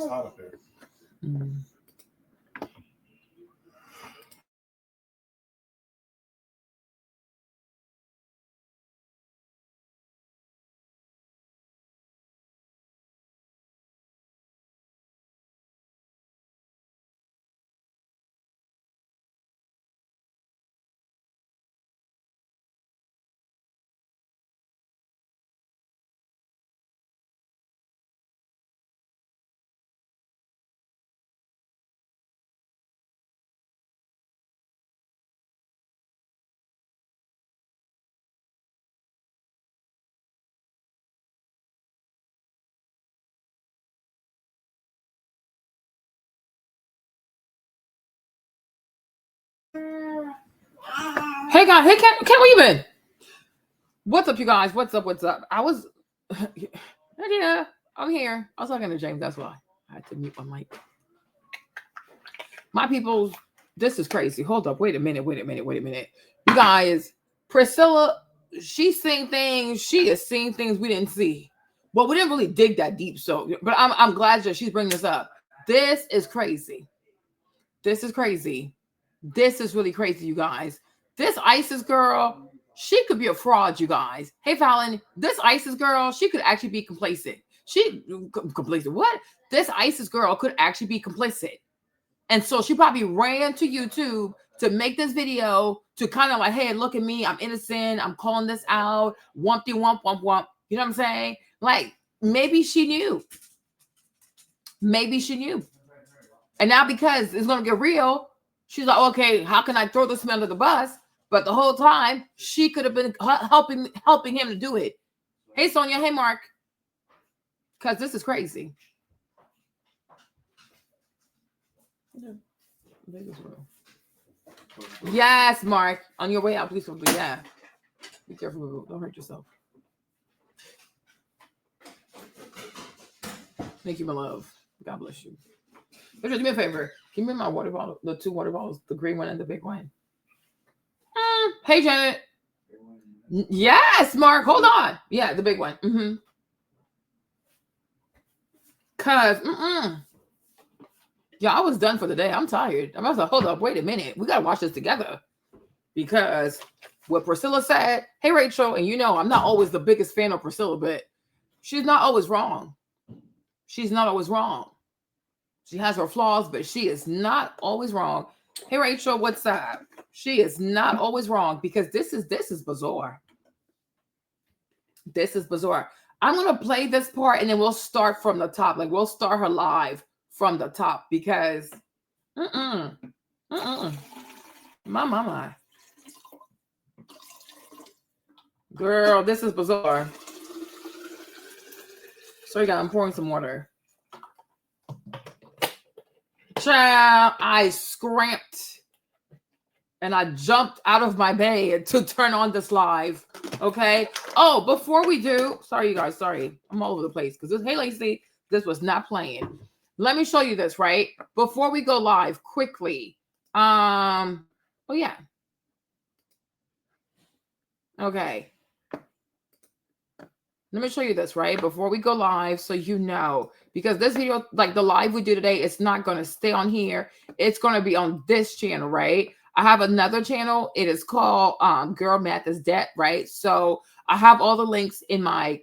It's hot up there. Mm. Hey guys, hey Ken, where you been? What's up, you guys? What's up? I was, yeah, I'm here. I was talking to James. That's why I had to mute my mic. My people, this is crazy. Hold up, wait a minute. You guys, Priscilla, she's seeing things. She is seeing things we didn't see. Well, we didn't really dig that deep, so. But I'm glad that she's bringing this up. This is crazy. This is crazy. This is really crazy, you guys. This Isis girl, she could be a fraud, you guys. Hey, Fallon, this Isis girl, she could actually be complacent. Complacent. What? This Isis girl could actually be complicit. And so she probably ran to YouTube to make this video to kind of like, hey, look at me. I'm innocent. I'm calling this out. Wumpty wump, wump, wump. You know what I'm saying? Like, maybe she knew. Maybe she knew. And now because it's going to get real, she's like, okay, how can I throw this man under the bus? But the whole time, she could have been helping him to do it. Hey, Sonia. Hey, Mark. Because this is crazy. Yes, Mark. On your way out, please don't do that. Be careful. Don't hurt yourself. Thank you, my love. God bless you. But just do me a favor. Give me my water bottle, the 2 water bottles, the green one and the big one. Hey, Janet. Yes, Mark. Hold on. Yeah, the big one. Cause, yeah, I was done for the day. I'm tired. I'm about to hold up. Wait a minute. We gotta watch this together. Because what Priscilla said. Hey, Rachel, and you know I'm not always the biggest fan of Priscilla, but she's not always wrong. She's not always wrong. She has her flaws, but she is not always wrong. Hey, Rachel, what's up? She is not always wrong because this is bizarre. This is bizarre. I'm going to play this part and then we'll start from the top. Like we'll start her live from the top because my. Girl, this is bizarre. Sorry, guys, I'm pouring some water. Child, I scramped and I jumped out of my bed to turn on this live. Okay. Oh, before we do, sorry, you guys, sorry. I'm all over the place because this, hey, Lacey, this was not playing. Let me show you this, right? Before we go live, quickly. Oh, yeah. Okay. Let me show you this, right? Before we go live, so you know, because this video, like the live we do today, it's not going to stay on here. It's going to be on this channel, right? I have another channel. It is called Girl Math is Debt, right? So I have all the links in my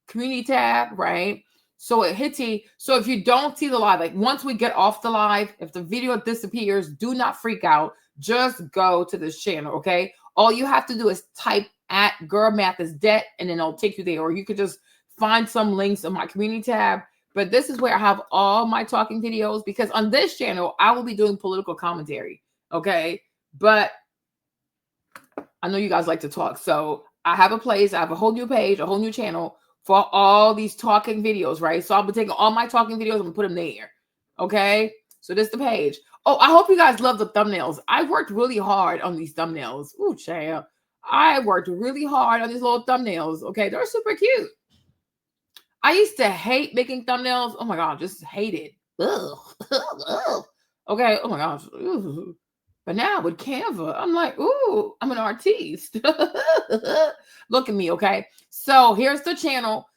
community tab, right? So it hits you. So if you don't see the live, like once we get off the live, if the video disappears, do not freak out. Just go to this channel, okay? All you have to do is type at Girl Math is Debt, and then it'll take you there. Or you could just find some links in my community tab. But this is where I have all my talking videos because on this channel, I will be doing political commentary, okay? But I know you guys like to talk. So I have a place, I have a whole new page, a whole new channel for all these talking videos, right? So I'll be taking all my talking videos and put them there, okay? So this is the page. Oh, I hope you guys love the thumbnails. I worked really hard on these thumbnails. Ooh, child. I worked really hard on these little thumbnails, okay? They're super cute. I used to hate making thumbnails. Oh, my God, just hate it. Ugh. Okay, oh, my gosh. Ooh. But now with Canva, I'm like, ooh, I'm an artiste. Look at me, okay? So here's the channel.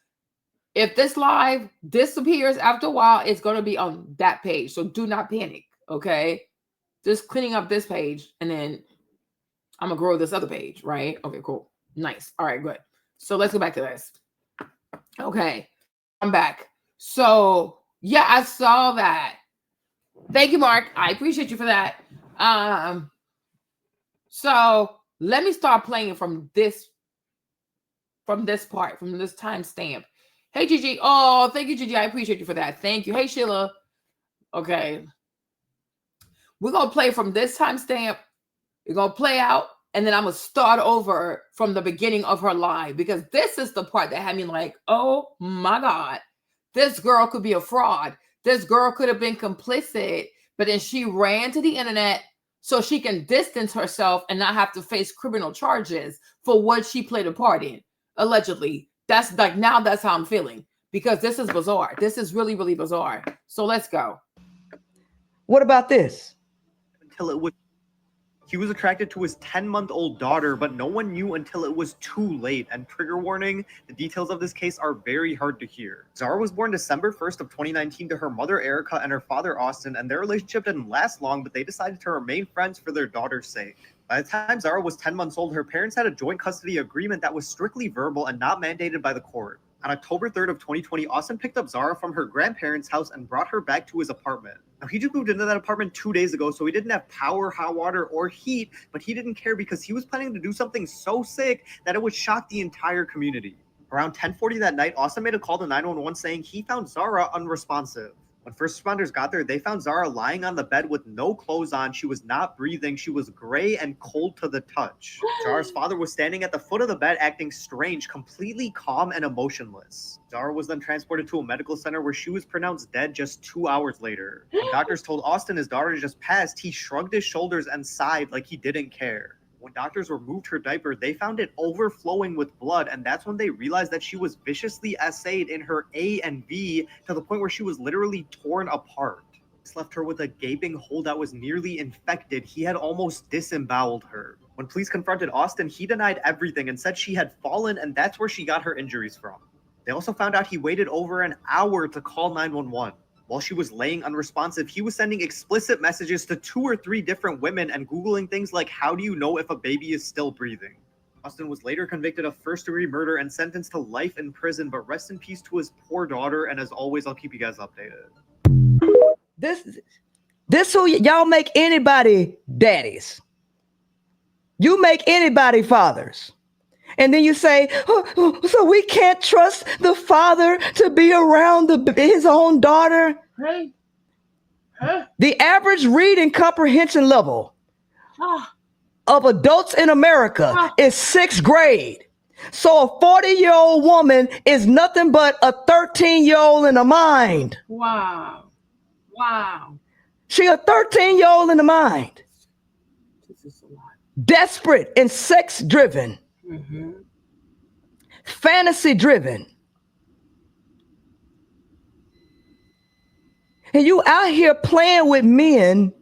If this live disappears after a while, it's going to be on that page. So do not panic. Okay. Just cleaning up this page and then I'm going to grow this other page, right? Okay, cool. Nice. All right, good. So let's go back to this. Okay. I'm back. So yeah, I saw that. Thank you, Mark. I appreciate you for that. So let me start playing from this part, from this timestamp. Hey, Gigi. Oh, thank you, Gigi. I appreciate you for that. Thank you. Hey, Sheila. Okay. We're going to play from this timestamp. We're going to play out, and then I'm going to start over from the beginning of her live, because this is the part that had me like, oh, my God. This girl could be a fraud. This girl could have been complicit, but then she ran to the internet so she can distance herself and not have to face criminal charges for what she played a part in, allegedly. That's like, now that's how I'm feeling, because this is bizarre. This is really, really bizarre. So let's go. What about this? Until it was, he was attracted to his 10-month-old daughter, but no one knew until it was too late. And trigger warning, the details of this case are very hard to hear. Zara was born December 1st of 2019 to her mother Erica and her father Austin, and their relationship didn't last long, but they decided to remain friends for their daughter's sake. By the time Zara was 10 months old, her parents had a joint custody agreement that was strictly verbal and not mandated by the court. On October 3rd of 2020, Austin picked up Zara from her grandparents' house and brought her back to his apartment. Now, he just moved into that apartment 2 days ago, so he didn't have power, hot water, or heat, but he didn't care because he was planning to do something so sick that it would shock the entire community. Around 10:40 that night, Austin made a call to 911 saying he found Zara unresponsive. When first responders got there, they found Zara lying on the bed with no clothes on. She was not breathing. She was gray and cold to the touch. Zara's father was standing at the foot of the bed acting strange, completely calm and emotionless. Zara was then transported to a medical center where she was pronounced dead just 2 hours later. When doctors told Austin his daughter just passed, he shrugged his shoulders and sighed like he didn't care. When doctors removed her diaper, they found it overflowing with blood, and that's when they realized that she was viciously essayed in her A and B to the point where she was literally torn apart. This left her with a gaping hole that was nearly infected. He had almost disemboweled her. When police confronted Austin, he denied everything and said she had fallen, and that's where she got her injuries from. They also found out he waited over an hour to call 911. While she was laying unresponsive, he was sending explicit messages to 2 or 3 different women and Googling things like, how do you know if a baby is still breathing? Austin was later convicted of first-degree murder and sentenced to life in prison, but rest in peace to his poor daughter, and as always, I'll keep you guys updated. This who y'all make anybody daddies. You make anybody fathers. And then you say, so we can't trust the father to be around his own daughter? Hey. Huh? The average reading comprehension level of adults in America is 6th grade. So a 40-year-old woman is nothing but a 13-year-old in the mind. Wow. Wow. She a 13-year-old in the mind. This is a lot. Desperate and sex-driven. Mm-hmm. Fantasy driven. And you out here playing with men,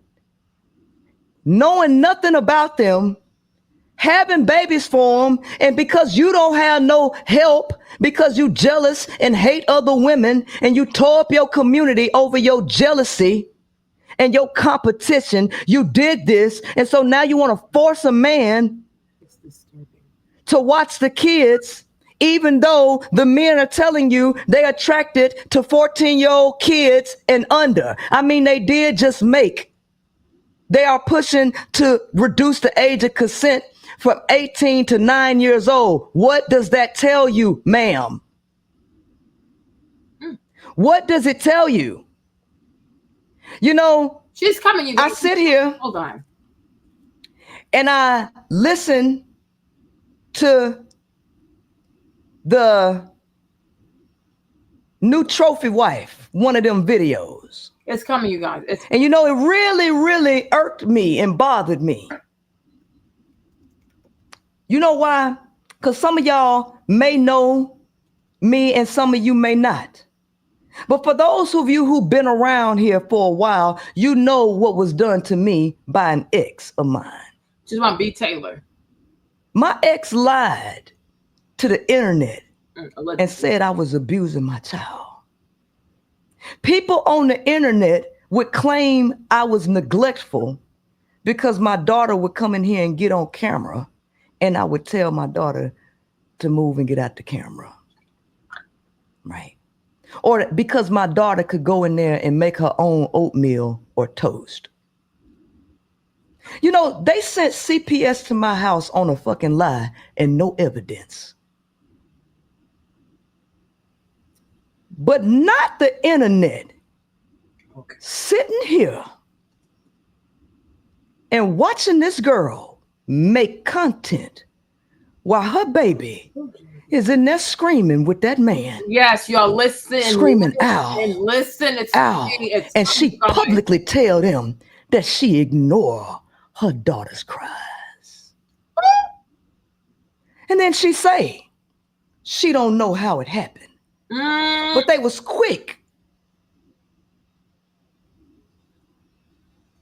knowing nothing about them, having babies for them, and because you don't have no help, because you jealous and hate other women, and you tore up your community over your jealousy and your competition, you did this, and so now you want to force a man to watch the kids, even though the men are telling you they're attracted to 14-year-old kids and under. I mean, they did just make. They are pushing to reduce the age of consent from 18 to 9 years old. What does that tell you, ma'am? What does it tell you? You know, she's coming. You guys. I sit here. Hold on. And I listen to the new trophy wife, one of them videos. It's coming, you guys. And you know, it really, really irked me and bothered me. You know why? Because some of y'all may know me and some of you may not. But for those of you who've been around here for a while, you know what was done to me by an ex of mine. Just want to be Taylor. My ex lied to the internet and said I was abusing my child. People on the internet would claim I was neglectful because my daughter would come in here and get on camera, and I would tell my daughter to move and get out the camera. Right. Or because my daughter could go in there and make her own oatmeal or toast. You know, they sent CPS to my house on a fucking lie and no evidence. But not the internet. Okay. Sitting here and watching this girl make content while her baby is in there screaming with that man. Yes, y'all listen. Screaming, ow. And listen. It's ow. And she publicly tell them that she ignore her daughter's cries. And then she say, she don't know how it happened. But they was quick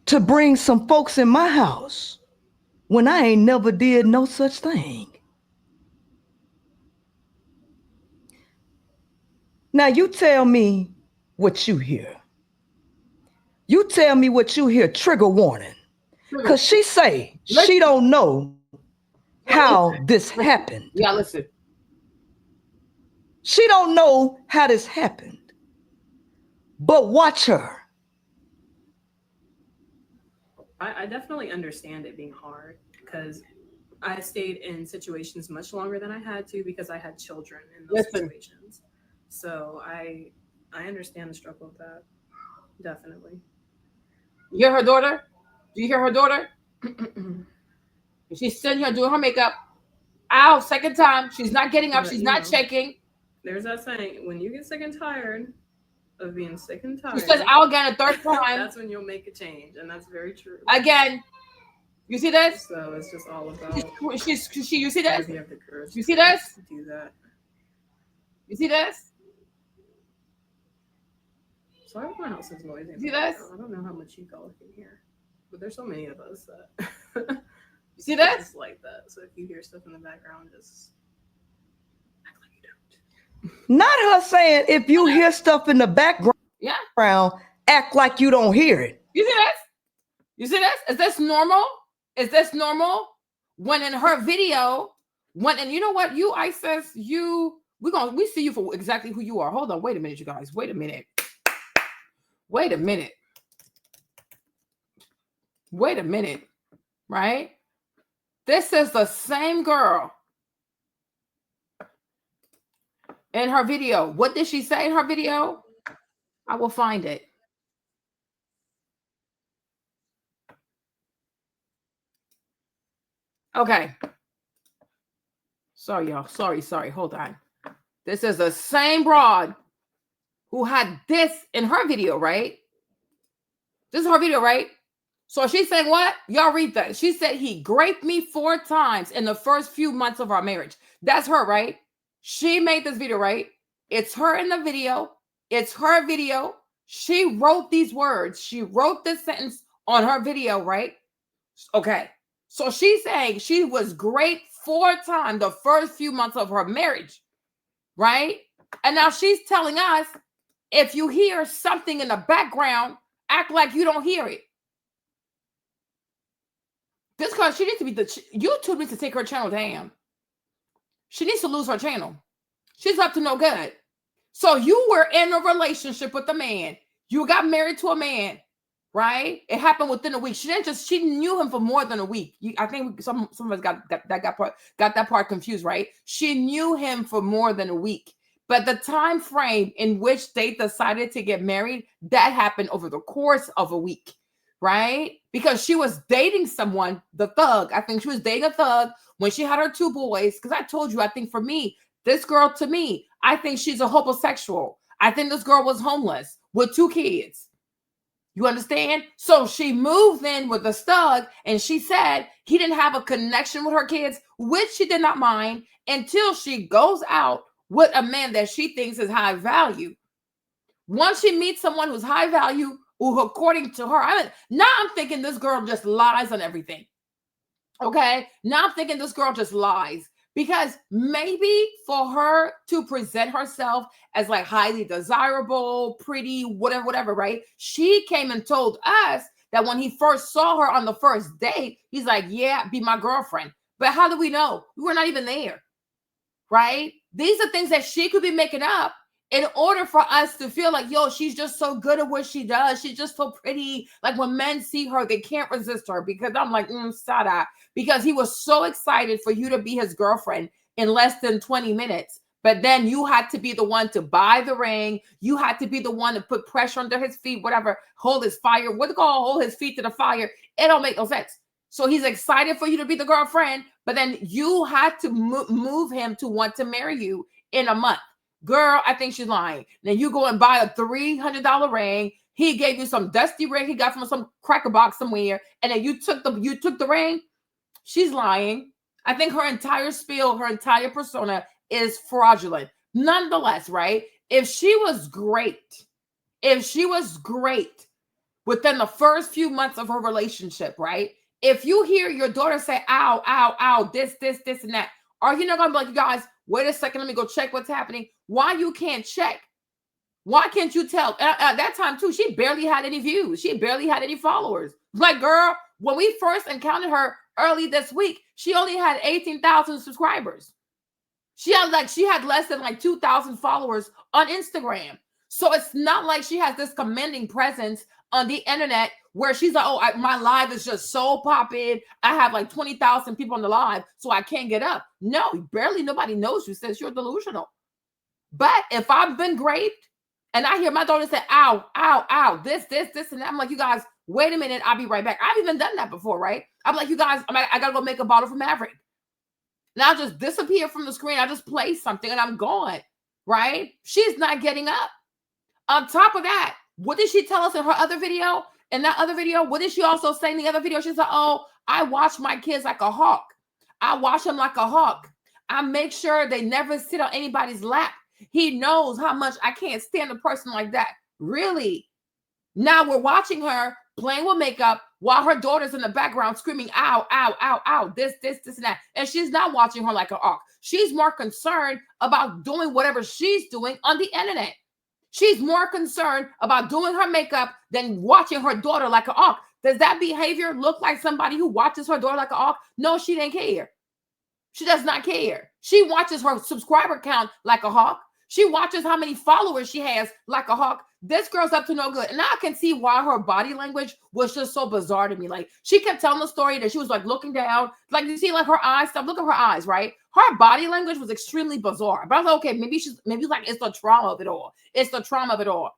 to bring some folks in my house when I ain't never did no such thing. Now you tell me what you hear. You tell me what you hear, trigger warning. Because she say she don't know how this happened. Yeah, listen. She don't know how this happened. But watch her. I definitely understand it being hard because I stayed in situations much longer than I had to because I had children in those situations. So I understand the struggle of that. Definitely. You hear her daughter? Do you hear her daughter? She's sitting here doing her makeup. Ow, second time. She's not getting up. She's not checking. There's that saying, when you get sick and tired of being sick and tired. She says, ow again a third time. That's when you'll make a change. And that's very true. Again. You see this? So it's just all about. You see this? You have the courage. You see this? To do that. You see this? Sorry if my house is noisy. See this? I don't know how much you all can hear. But there's so many of us that you see that? It's like that. So if you hear stuff in the background, just act like you don't. Not her saying if you hear stuff in the background, act like you don't hear it. You see this? You see this? Is this normal? Is this normal? When in her video, and you know what? You, Isis, we see you for exactly who you are. Hold on, wait a minute, you guys. Wait a minute. Wait a minute. Wait a minute, right? This is the same girl in her video. What did she say in her video? I will find it. Okay. Sorry, y'all. Sorry. Hold on. This is the same broad who had this in her video, right? This is her video, right? So she's saying what? Y'all read that. She said he raped me 4 times in the first few months of our marriage. That's her, right? She made this video, right? It's her in the video. It's her video. She wrote these words. She wrote this sentence on her video, right? Okay. So she's saying she was raped 4 times the first few months of her marriage, right? And now she's telling us, if you hear something in the background, act like you don't hear it. This because she needs to be YouTube needs to take her channel down. She needs to lose her channel. She's up to no good. So you were in a relationship with a man. You got married to a man, right? It happened within a week. She knew him for more than a week. I think some of us got that part confused, right? She knew him for more than a week. But the time frame in which they decided to get married, that happened over the course of a week, right? Because she was dating someone, the thug. I think she was dating a thug when she had her 2 boys. Because I told you, I think for me, this girl, to me, I think she's a homosexual. I think this girl was homeless with 2 kids. You understand? So she moved in with a thug, and she said he didn't have a connection with her kids, which she did not mind, until she goes out with a man that she thinks is high value. Once she meets someone who's high value, who according to her, now I'm thinking this girl just lies on everything. Okay? Now I'm thinking this girl just lies Because maybe for her to present herself as like highly desirable, pretty, whatever, right? She came and told us that when he first saw her on the first date, he's like, yeah, be my girlfriend. But how do we know? We were not even there, right? These are things that she could be making up in order for us to feel like, yo, she's just so good at what she does. She's just so pretty. Like when men see her, they can't resist her, because I'm like, Sada, because he was so excited for you to be his girlfriend in less than 20 minutes. But then you had to be the one to buy the ring. You had to be the one to put pressure under his feet, whatever, hold his fire. What do you call hold his feet to the fire? It don't make no sense. So he's excited for you to be the girlfriend, but then you had to move him to want to marry you in a month. Girl, I think she's lying. Then you go and buy a $300 ring. He gave you some dusty ring he got from some cracker box somewhere, and then you took the ring. She's lying. I think her entire spiel, her entire persona is fraudulent. Nonetheless, right? If she was great within the first few months of her relationship, right? If you hear your daughter say, ow, ow, ow, this, and that, are you not going to be like, you guys, wait a second, let me go check what's happening? Why you can't check? Why can't you tell? At that time, too, she barely had any views. She barely had any followers. Like, girl, when we first encountered her early this week, she only had 18,000 subscribers. She had less than like 2,000 followers on Instagram. So it's not like she has this commanding presence on the internet where she's like, oh, my live is just so popping. I have like 20,000 people on the live, so I can't get up. No, barely nobody knows you, says you're delusional. But if I've been raped and I hear my daughter say, ow, ow, ow, this, and that, I'm like, you guys, wait a minute, I'll be right back. I've even done that before, right? I'm like, you guys, I gotta go make a bottle for Maverick. And I'll just disappear from the screen. I just play something and I'm gone, right? She's not getting up. On top of that, what did she tell us in her other video? In that other video, what did she also say in the other video? She said, oh, I watch my kids like a hawk. I watch them like a hawk. I make sure they never sit on anybody's lap. He knows how much I can't stand a person like that. Really? Now we're watching her playing with makeup while her daughter's in the background screaming, ow, ow, ow, ow, this, and that. And she's not watching her like a hawk. She's more concerned about doing whatever she's doing on the internet. She's more concerned about doing her makeup than watching her daughter like a hawk. Does that behavior look like somebody who watches her daughter like a hawk? No, she didn't care. She does not care. She watches her subscriber count like a hawk. She watches how many followers she has like a hawk. This girl's up to no good. And now I can see why her body language was just so bizarre to me. Like, she kept telling the story that she was like looking down. Like, you see like her eyes stuff. Look at her eyes, right? Her body language was extremely bizarre. But I was like, okay, maybe like it's the trauma of it all. It's the trauma of it all.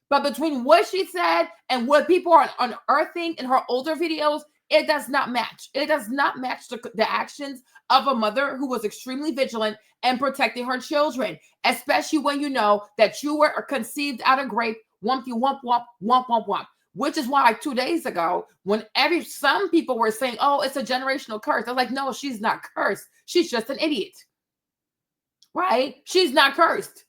But between what she said and what people are unearthing in her older videos, it does not match. It does not match the actions of a mother who was extremely vigilant and protecting her children, especially when you know that you were conceived out of grape, wump, which is why 2 days ago, when some people were saying, oh, it's a generational curse. I was like, no, she's not cursed. She's just an idiot, right? She's not cursed.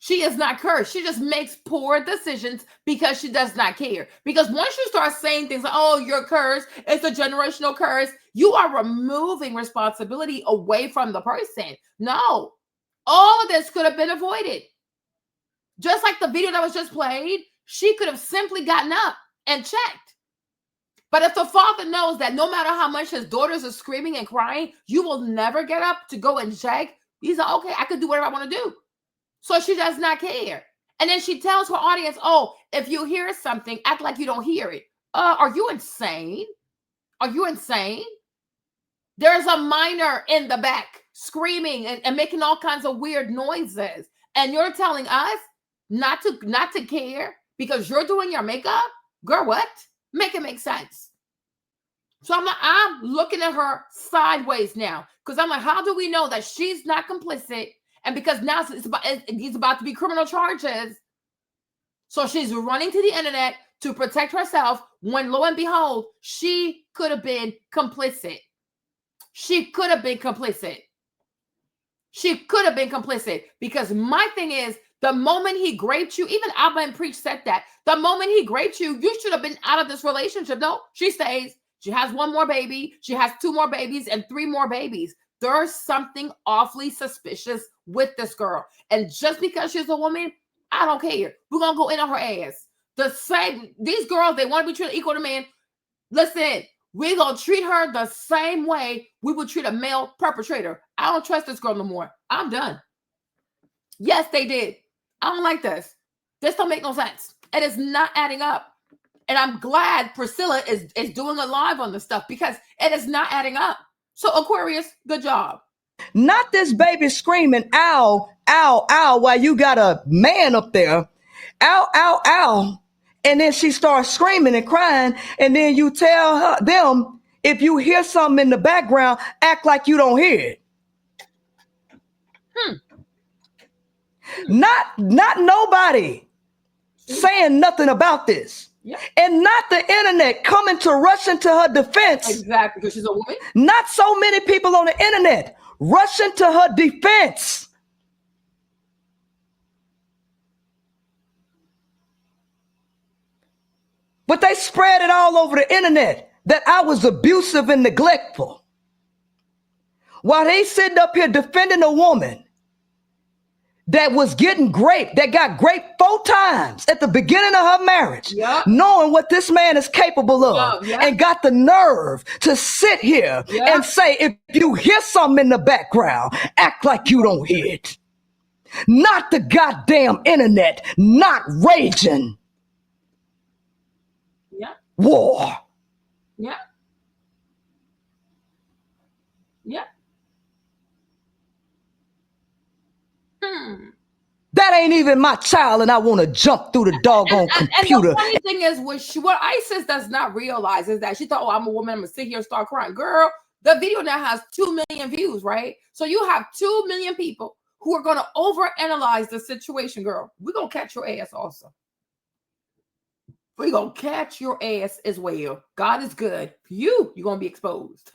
She is not cursed. She just makes poor decisions because she does not care. Because once you start saying things like, oh, you're cursed, it's a generational curse, you are removing responsibility away from the person. No, all of this could have been avoided. Just like the video that was just played, she could have simply gotten up and checked. But if the father knows that no matter how much his daughters are screaming and crying, you will never get up to go and check, he's like, okay, I can do whatever I want to do. So she does not care. And then she tells her audience, oh, if you hear something, act like you don't hear it. Are you insane? Are you insane? There's a minor in the back screaming and making all kinds of weird noises. And you're telling us not to care because you're doing your makeup? Girl, what? Make it make sense. So I'm looking at her sideways now because I'm like, how do we know that she's not complicit? And because now it's about to be criminal charges. So she's running to the internet to protect herself when, lo and behold, she could have been complicit. She could have been complicit. She could have been complicit. Because my thing is, the moment he graped you, even Abba and Preach said that, the moment he graped you, you should have been out of this relationship. No, she stays. She has one more baby. She has 2 more babies and 3 more babies. there's something awfully suspicious with this girl. And just because she's a woman, I don't care. We're going to go in on her ass. The same, these girls, they want to be treated equal to men. Listen, we're going to treat her the same way we would treat a male perpetrator. I don't trust this girl no more. I'm done. Yes, they did. I don't like this. This don't make no sense. It is not adding up. And I'm glad Priscilla is doing a live on this stuff because it is not adding up. So Aquarius, good job. Not this baby screaming, ow, ow, ow, while you got a man up there. Ow, ow, ow. And then she starts screaming and crying. And then you tell them, if you hear something in the background, act like you don't hear it. Not nobody saying nothing about this. Yeah. And not the internet coming to rush into her defense. Exactly, because she's a woman. Not so many people on the internet rushing to her defense. But they spread it all over the internet that I was abusive and neglectful. While they sitting up here defending a woman that was getting raped, that got raped 4 times at the beginning of her marriage, knowing what this man is capable of, and got the nerve to sit here and say, if you hear something in the background, act like you don't hear it. Not the goddamn internet, not raging. War. Yeah. That ain't even my child, and I want to jump through the doggone computer. And the funny thing is, what Isis does not realize is that she thought, oh, I'm a woman, I'm going to sit here and start crying. Girl, the video now has 2 million views, right? So you have 2 million people who are going to overanalyze the situation, girl. We're going to catch your ass also. We're going to catch your ass as well. God is good. You're going to be exposed.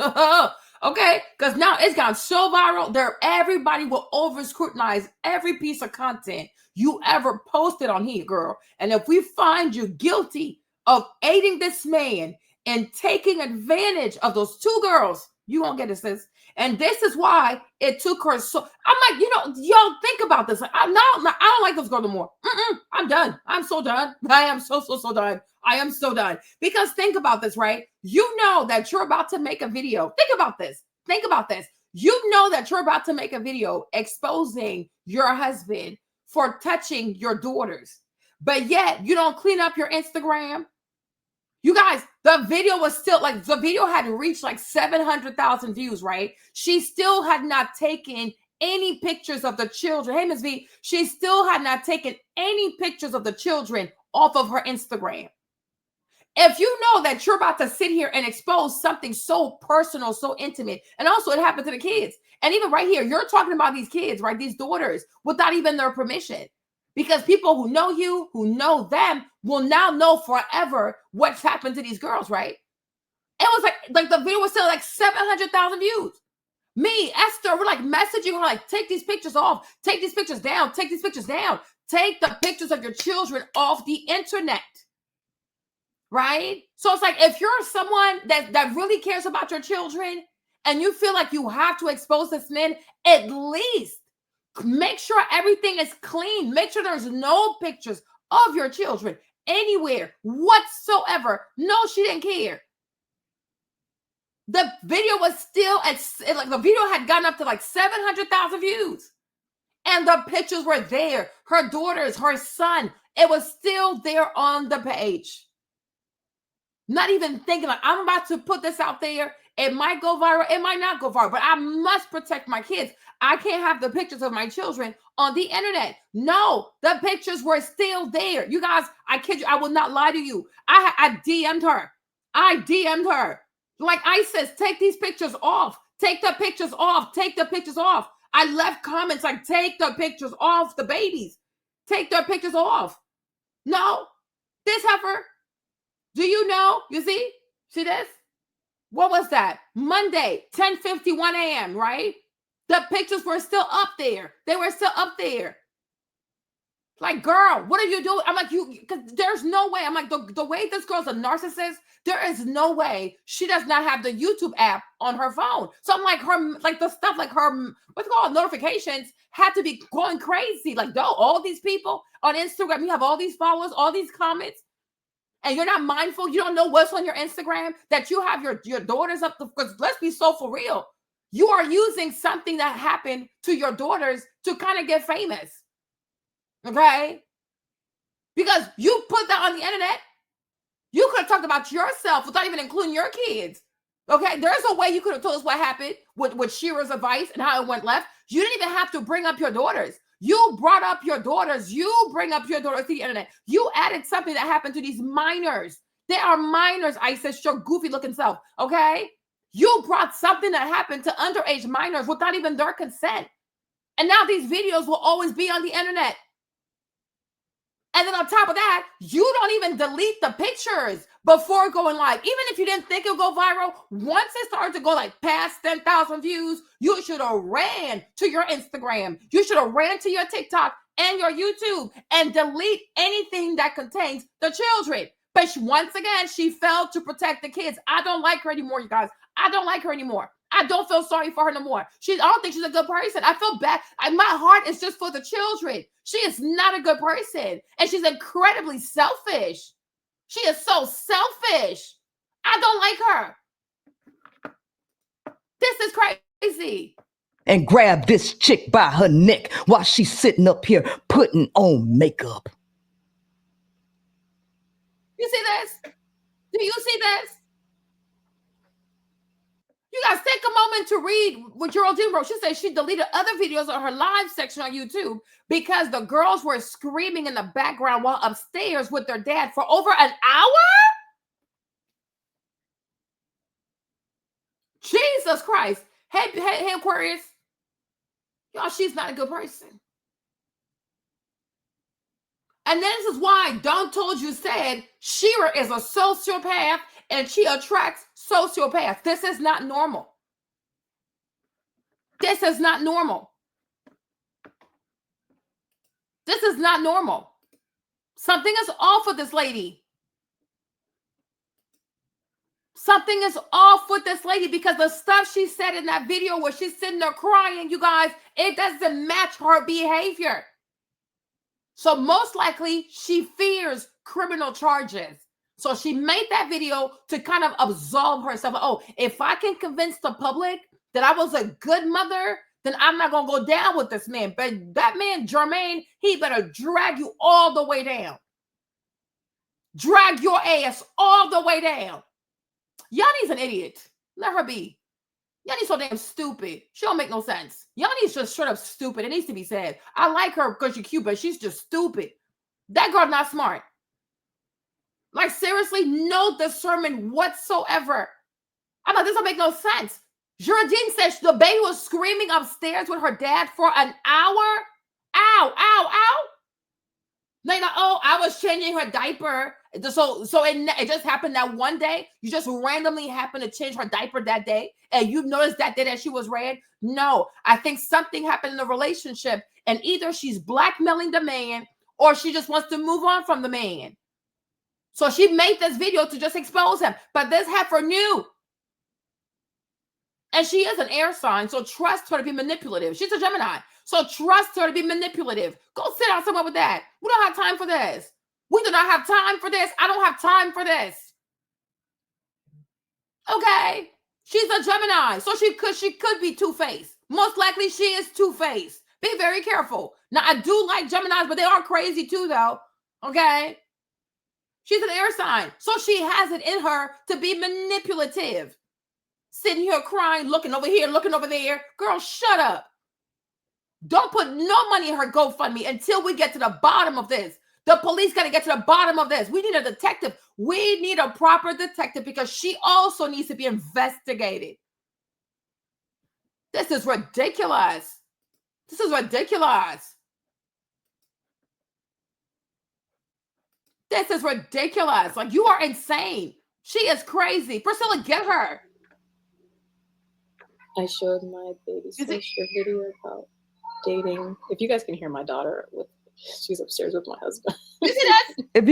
Okay? Because now it's gone so viral there everybody will over scrutinize every piece of content you ever posted on here, girl. And if we find you guilty of aiding this man and taking advantage of those 2 girls, you won't get it, sis. And this is why it took her so. I'm like, y'all think about this. I don't like those girls no more. I'm done. I'm so done. I am so done. I am so done. Because think about this, right? You know that you're about to make a video. Think about this. You know that you're about to make a video exposing your husband for touching your daughters. But yet you don't clean up your Instagram. You guys, the video was still the video had reached 700,000 views, right? She still had not taken any pictures of the children. Hey, Ms. V, she still had not taken any pictures of the children off of her Instagram. If you know that you're about to sit here and expose something so personal, so intimate, and also it happened to the kids. And even right here, you're talking about these kids, right? These daughters without even their permission. Because people who know you, who know them, will now know forever what's happened to these girls, right? It was like the video was still 700,000 views. Me, Esther, we're messaging her take these pictures off, take these pictures down, take these pictures down, take the pictures of your children off the internet, right? So it's if you're someone that really cares about your children and you feel like you have to expose this man, at least make sure everything is clean. Make sure there's no pictures of your children anywhere whatsoever. No, she didn't care. The video was still the video had gotten up to 700,000 views. And the pictures were there. Her daughters, her son, it was still there on the page. Not even thinking I'm about to put this out there. It might go viral. It might not go viral, but I must protect my kids. I can't have the pictures of my children on the internet. No, the pictures were still there. You guys, I kid you, I will not lie to you. I DM'd her. Like Isis, take these pictures off. Take the pictures off. Take the pictures off. I left comments take the pictures off the babies. Take their pictures off. No, this heifer. Do you know? You see this? What was that? Monday, 10:51 a.m., right? The pictures were still up there. They were still up there. Like, girl, what are you doing? I'm like, because there's no way. I'm like, the way this girl's a narcissist, there is no way she does not have the YouTube app on her phone. So I'm like, the stuff, like her, what's it called, notifications had to be going crazy. Like, all these people on Instagram, you have all these followers, all these comments, and you're not mindful. You don't know what's on your Instagram, that you have your daughters up, because let's be so for real. You are using something that happened to your daughters to kind of get famous. Okay? Because you put that on the internet. You could have talked about yourself without even including your kids. Okay? There's a way you could have told us what happened with Shira's advice and how it went left. You didn't even have to bring up your daughters. You brought up your daughters. You bring up your daughters to the internet. You added something that happened to these minors. They are minors, Isis, your goofy looking self. Okay? You brought something that happened to underage minors without even their consent. And now these videos will always be on the internet. And then on top of that, you don't even delete the pictures before going live. Even if you didn't think it would go viral, once it started to go like past 10,000 views, you should have ran to your Instagram. You should have ran to your TikTok and your YouTube and delete anything that contains the children. But once again, she failed to protect the kids. I don't like her anymore, you guys. I don't like her anymore. I don't feel sorry for her no more. I don't think she's a good person. I feel bad. My heart is just for the children. She is not a good person. And she's incredibly selfish. She is so selfish. I don't like her. This is crazy. And grab this chick by her neck while she's sitting up here putting on makeup. You see this? Do you see this? You guys take a moment to read what Geraldine wrote. She said she deleted other videos on her live section on YouTube because the girls were screaming in the background while upstairs with their dad for over an hour? Jesus Christ. Hey, Aquarius. Y'all, she's not a good person. And this is why Don Told You said Shira is a sociopath and she attracts sociopaths. This is not normal. This is not normal. This is not normal. Something is off with this lady. Something is off with this lady because the stuff she said in that video where she's sitting there crying, you guys, it doesn't match her behavior. So most likely she fears criminal charges. So she made that video to kind of absolve herself. Oh, if I can convince the public that I was a good mother, then I'm not going to go down with this man. But that man, Jermaine, he better drag you all the way down. Drag your ass all the way down. Yanni's an idiot. Let her be. Yanni's so damn stupid. She don't make no sense. Yanni's just straight up stupid. It needs to be said. I like her because she's cute, but she's just stupid. That girl's not smart. Like, seriously, no discernment whatsoever. I'm like, this don't make no sense. Geraldine says the baby was screaming upstairs with her dad for an hour. Ow, ow, ow. Like, oh, I was changing her diaper. So it just happened that one day. You just randomly happened to change her diaper that day. And you noticed that day that she was red. No, I think something happened in the relationship. And either she's blackmailing the man or she just wants to move on from the man. So she made this video to just expose him. But this heifer knew. And she is an air sign. So trust her to be manipulative. She's a Gemini. So trust her to be manipulative. Go sit down somewhere with that. We don't have time for this. We do not have time for this. I don't have time for this. Okay. She's a Gemini. So she could be two-faced. Most likely she is two-faced. Be very careful. Now, I do like Geminis, but they are crazy too, though. Okay. She's an air sign. So she has it in her to be manipulative. Sitting here crying, looking over here, looking over there. Girl, shut up. Don't put no money in her GoFundMe until we get to the bottom of this. The police got to get to the bottom of this. We need a detective. We need a proper detective because she also needs to be investigated. This is ridiculous. This is ridiculous. This is ridiculous. Like, you are insane. She is crazy. Priscilla, get her. I showed my baby sister video about dating. If you guys can hear my daughter with She's upstairs with my husband. You see that? If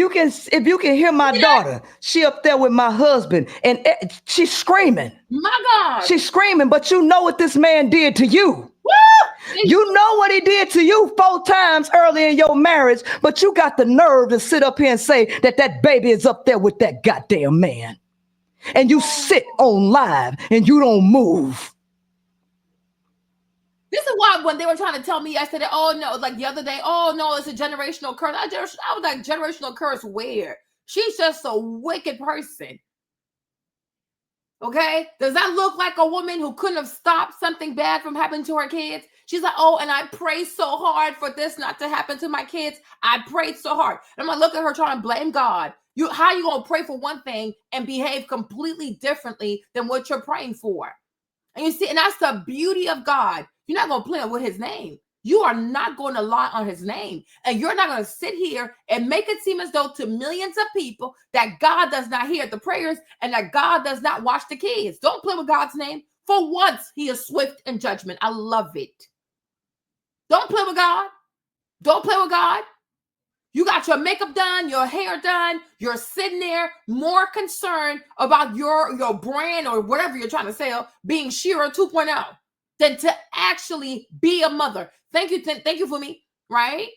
you can hear my daughter, she up there with my husband, and she's screaming. My God. She's screaming, but you know what this man did to you. Woo! You know what he did to you 4 times early in your marriage, but you got the nerve to sit up here and say that baby is up there with that goddamn man. And you sit on live and you don't move. This is why when they were trying to tell me yesterday, oh no, like the other day, oh no, it's a generational curse. I was like, generational curse where? She's just a wicked person. Okay? Does that look like a woman who couldn't have stopped something bad from happening to her kids? She's like, oh, and I prayed so hard for this not to happen to my kids. I prayed so hard. And I'm gonna look at her trying to blame God. How you gonna pray for one thing and behave completely differently than what you're praying for? And you see, and that's the beauty of God. You're not going to play with his name. You are not going to lie on his name. And you're not going to sit here and make it seem as though to millions of people that God does not hear the prayers and that God does not watch the kids. Don't play with God's name. For once, he is swift in judgment. I love it. Don't play with God. Don't play with God. You got your makeup done, your hair done. You're sitting there more concerned about your brand or whatever you're trying to sell being Shira 2.0 than to actually be a mother. Thank you for me, right?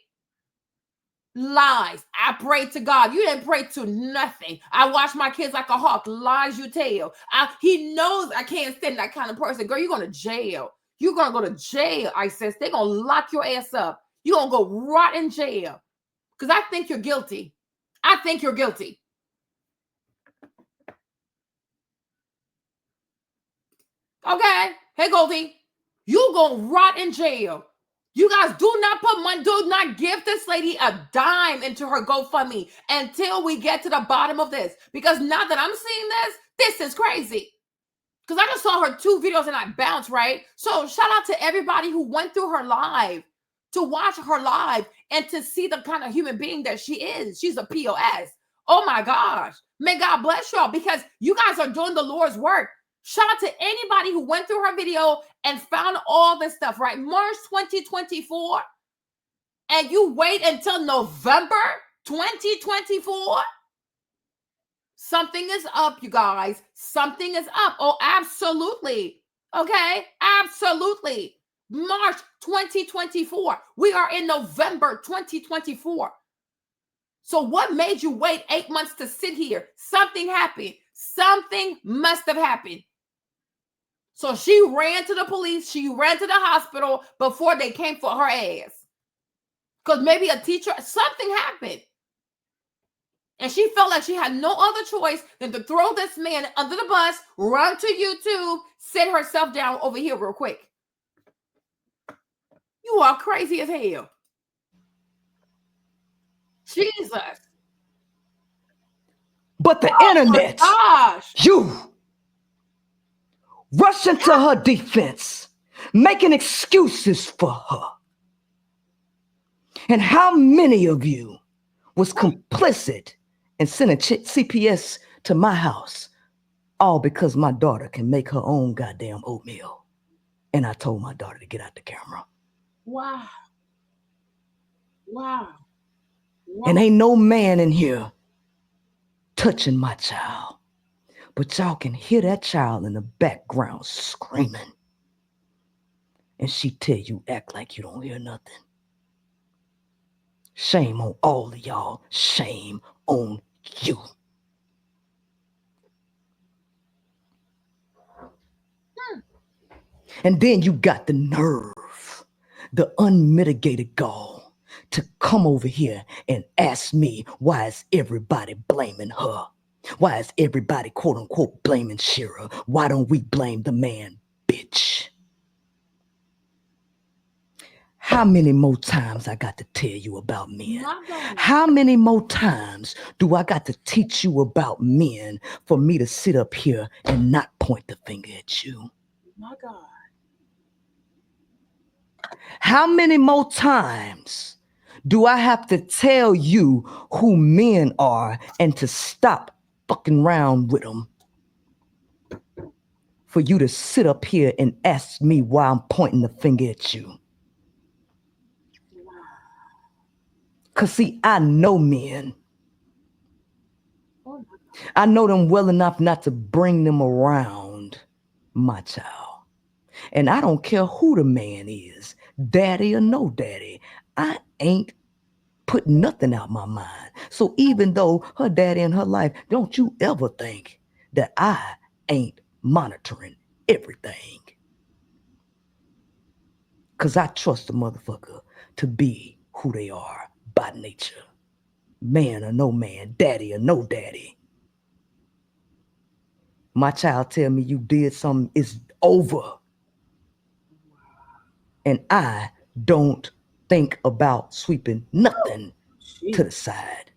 Lies. I prayed to God. You didn't pray to nothing. I watch my kids like a hawk. Lies you tell. He knows I can't stand that kind of person. Girl, you're going to jail. You're going to go to jail, Isis. They're going to lock your ass up. You're going to go rot in jail. Because I think you're guilty. I think you're guilty. Okay? Hey, Goldie. You gonna rot in jail. You guys do not put money, do not give this lady a dime into her GoFundMe until we get to the bottom of this. Because now that I'm seeing this is crazy. Because I just saw her 2 videos and I bounced, right? So shout out to everybody who went through her live to watch her live and to see the kind of human being that she is. She's a POS. Oh my gosh. May God bless y'all because you guys are doing the Lord's work. Shout out to anybody who went through her video and found all this stuff, right? March 2024. And you wait until November 2024. Something is up, you guys. Something is up. Oh, absolutely. Okay? Absolutely. March 2024. We are in November 2024. So what made you wait 8 months to sit here? Something happened. Something must have happened. So she ran to the police. She ran to the hospital before they came for her ass. Because maybe a teacher, something happened. And she felt like she had no other choice than to throw this man under the bus, run to YouTube, sit herself down over here real quick. You are crazy as hell. Jesus. But the internet, gosh. you rushing to her defense, making excuses for her. And how many of you was complicit in sending CPS to my house, all because my daughter can make her own goddamn oatmeal? And I told my daughter to get out the camera. Wow. Wow. And ain't no man in here touching my child. But y'all can hear that child in the background screaming. And she tell you, act like you don't hear nothing. Shame on all of y'all. Shame on you. And then you got the nerve, the unmitigated gall to come over here and ask me, why is everybody blaming her? Why is everybody, quote unquote, blaming Shira? Why don't we blame the man, bitch? How many more times I got to tell you about men? How many more times do I got to teach you about men for me to sit up here and not point the finger at you? My God. How many more times do I have to tell you who men are and to stop fucking around with them for you to sit up here and ask me why I'm pointing the finger at you? Because see, I know men. I know them well enough not to bring them around my child. And I don't care who the man is, daddy or no daddy. I ain't put nothing out my mind. So even though her daddy in her life, don't you ever think that I ain't monitoring everything. Because I trust the motherfucker to be who they are by nature. Man or no man, daddy or no daddy. My child tell me you did something, it's over. And I don't think about sweeping nothing to the side.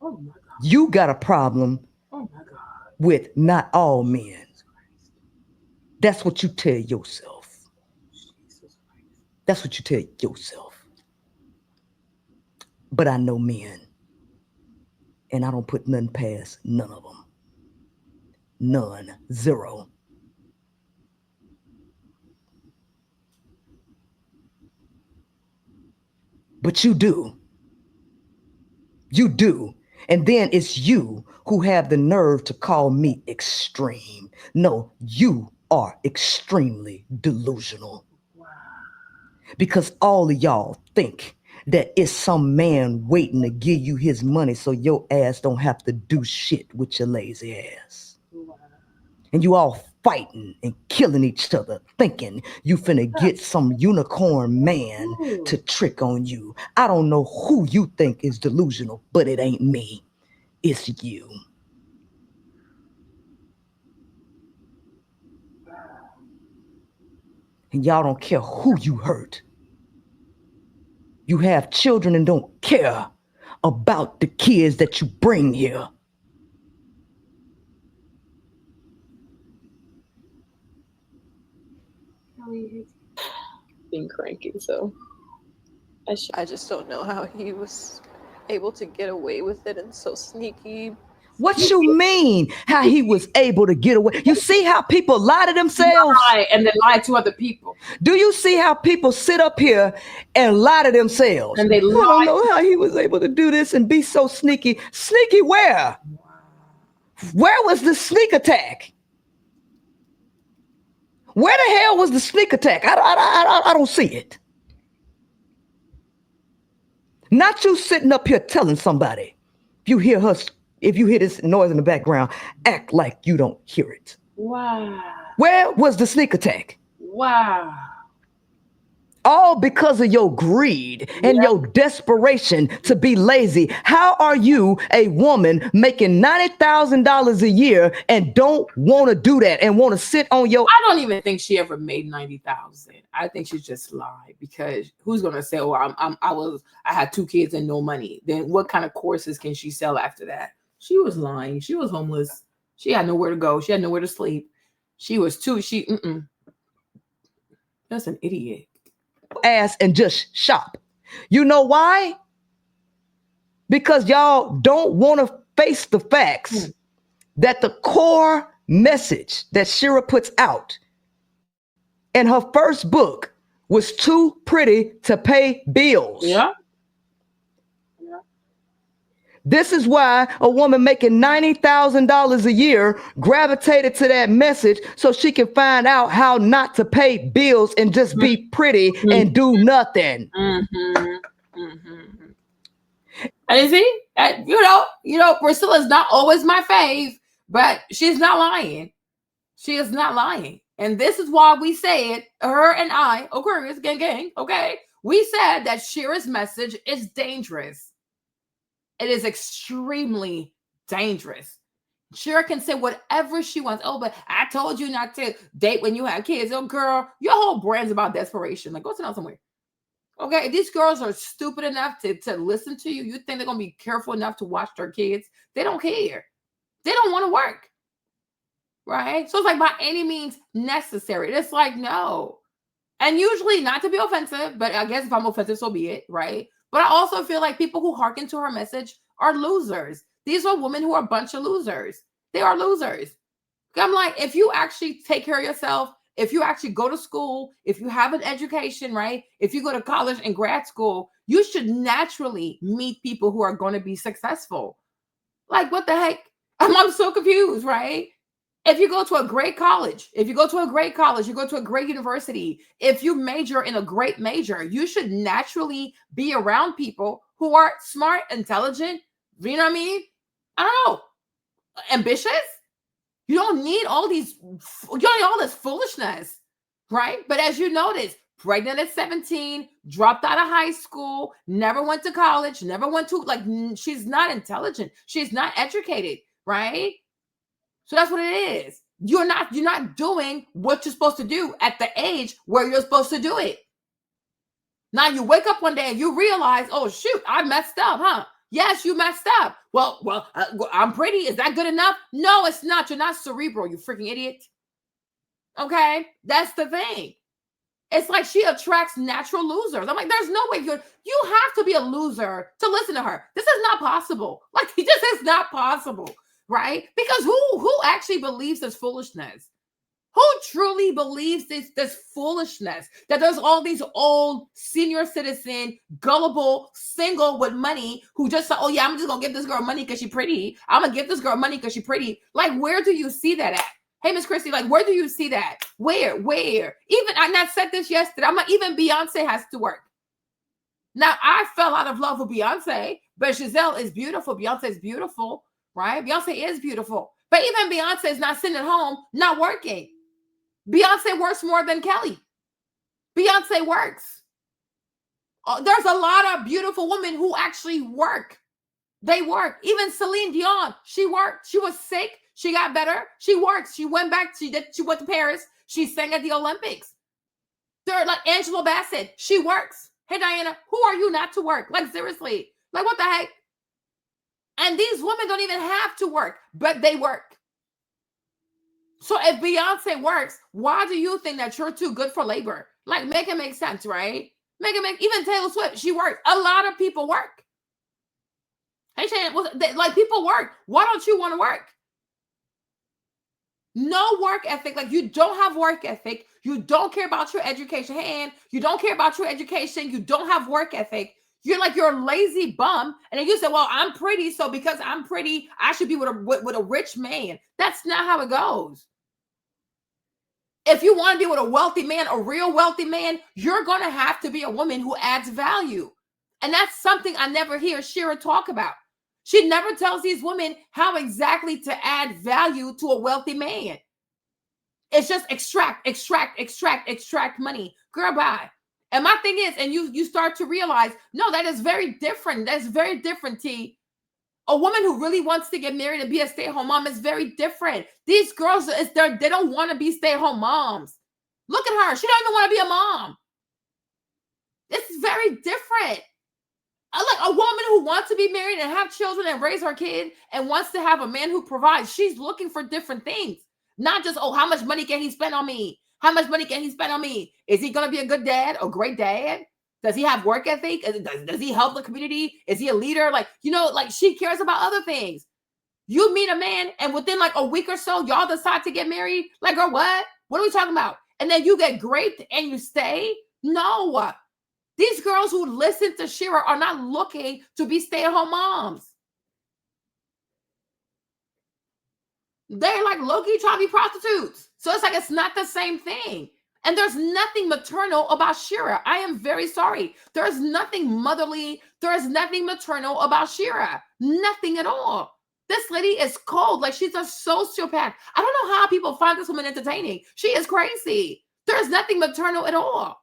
Oh my God. You got a problem with not all men. That's what you tell yourself. That's what you tell yourself. But I know men. And I don't put nothing past none of them. None. Zero. But you do. You do. And then it's you who have the nerve to call me extreme. No, you are extremely delusional. Wow. Because all of y'all think that it's some man waiting to give you his money so your ass don't have to do shit with your lazy ass. Wow. And you all fighting and killing each other, thinking you finna get some unicorn man to trick on you. I don't know who you think is delusional, but it ain't me. It's you. And y'all don't care who you hurt. You have children and don't care about the kids that you bring here. Being cranky, so I just don't know how he was able to get away with it and so sneaky. What you mean how he was able to get away? You see how people lie to themselves? Lie and then lie to other people. Do you see how people sit up here and lie to themselves? And they I don't know how he was able to do this and be so sneaky. Sneaky where? Where was the sneak attack? Where the hell was the sneak attack? I don't see it. Not you sitting up here telling somebody. If you hear this noise in the background, act like you don't hear it. Wow. Where was the sneak attack? Wow. All because of your greed and your desperation to be lazy. How are you, a woman making $90,000 a year and don't want to do that and want to sit on your... I don't even think she ever made 90,000. I think she just lied, because who's gonna say, "Oh, I had 2 kids and no money"? Then what kind of courses can she sell after that? She was lying. She was homeless. She had nowhere to go. She had nowhere to sleep. She was too. That's an idiot. Ass and just shop. You know why? Because y'all don't want to face the facts that the core message that Shira puts out in her first book was too pretty to pay bills. Yeah. This is why a woman making $90,000 a year gravitated to that message so she can find out how not to pay bills and just be pretty and do nothing. And you see, you know, Priscilla's not always my fave, but she's not lying. She is not lying. And this is why we said, her and I, Aquarius, gang, okay? We said that Shira's message is dangerous. It is extremely dangerous. Shira can say whatever she wants. Oh, but I told you not to date when you have kids. Oh, girl, your whole brand's about desperation. Like, go sit down somewhere. Okay, if these girls are stupid enough to listen to you, you think they're going to be careful enough to watch their kids? They don't care. They don't want to work. Right? So it's like by any means necessary. It's like, no. And usually, not to be offensive, but I guess if I'm offensive, so be it. Right? But I also feel like people who hearken to her message are losers. These are women who are a bunch of losers. They are losers. I'm like, if you actually take care of yourself, if you actually go to school, if you have an education, right? If you go to college and grad school, you should naturally meet people who are going to be successful. Like, what the heck? I'm so confused, right? If you go to a great college, you go to a great university, if you major in a great major, you should naturally be around people who are smart, intelligent, you know what I mean? I don't know, ambitious. You don't need all this foolishness, right? But as you notice, pregnant at 17, dropped out of high school, never went to college, never went to, like, she's not intelligent. She's not educated, right? So that's what it is. You're not doing what you're supposed to do at the age where you're supposed to do it. Now you wake up one day and you realize, oh shoot, I messed up, huh? Yes, you messed up. Well, I'm pretty. Is that good enough? No, it's not. You're not cerebral, you freaking idiot. Okay, that's the thing. It's like she attracts natural losers. I'm like, there's no way you have to be a loser to listen to her. This is not possible. Like, this is not possible. Right? Because who actually believes this foolishness? Who truly believes this foolishness that there's all these old senior citizen, gullible, single with money who just say, oh yeah, I'm just gonna give this girl money because she's pretty. I'm gonna give this girl money because she's pretty. Like, where do you see that at? Hey, Miss Christy, like, where do you see that? Where? Even I said this yesterday. I'm like, even Beyonce has to work. Now, I fell out of love with Beyonce, but Giselle is beautiful. Beyonce is beautiful. Right? Beyonce is beautiful. But even Beyonce is not sitting at home, not working. Beyonce works more than Kelly. Beyonce works. There's a lot of beautiful women who actually work. They work. Even Celine Dion, she worked. She was sick. She got better. She works. She went back. She went to Paris. She sang at the Olympics. They're like Angela Bassett. She works. Hey, Diana, who are you not to work? Like, seriously. Like, what the heck? And these women don't even have to work, but they work. So if Beyonce works, why do you think that you're too good for labor? Like, make it make sense, right? Even Taylor Swift, she works. A lot of people work. Hey, Shannon, like, people work. Why don't you want to work? No work ethic. Like, you don't have work ethic. You don't care about your education. Hey, Ann, you don't care about your education. You don't have work ethic. You're a lazy bum. And then you say, well, I'm pretty, so because I'm pretty, I should be with a rich man. That's not how it goes. If you want to be with a wealthy man, a real wealthy man, you're going to have to be a woman who adds value. And that's something I never hear Shira talk about. She never tells these women how exactly to add value to a wealthy man. It's just extract money. Girl, bye. And my thing is, and you start to realize, no, that is very different. That's very different, T. A woman who really wants to get married and be a stay-at-home mom is very different. These girls, they don't want to be stay-at-home moms. Look at her. She don't even want to be a mom. It's very different. Like a woman who wants to be married and have children and raise her kid and wants to have a man who provides. She's looking for different things. Not just, oh, how much money can he spend on me? How much money can he spend on me? Is he going to be a good dad, a great dad? Does he have work ethic? Does he help the community? Is he a leader? Like, she cares about other things. You meet a man and within like a week or so, y'all decide to get married. Like, girl, what? What are we talking about? And then you get raped and you stay? No. These girls who listen to Shira are not looking to be stay-at-home moms. They're like low-key trying to be prostitutes. So it's like, it's not the same thing. And there's nothing maternal about Shira. I am very sorry. There's nothing motherly. There's nothing maternal about Shira. Nothing at all. This lady is cold. Like, she's a sociopath. I don't know how people find this woman entertaining. She is crazy. There's nothing maternal at all.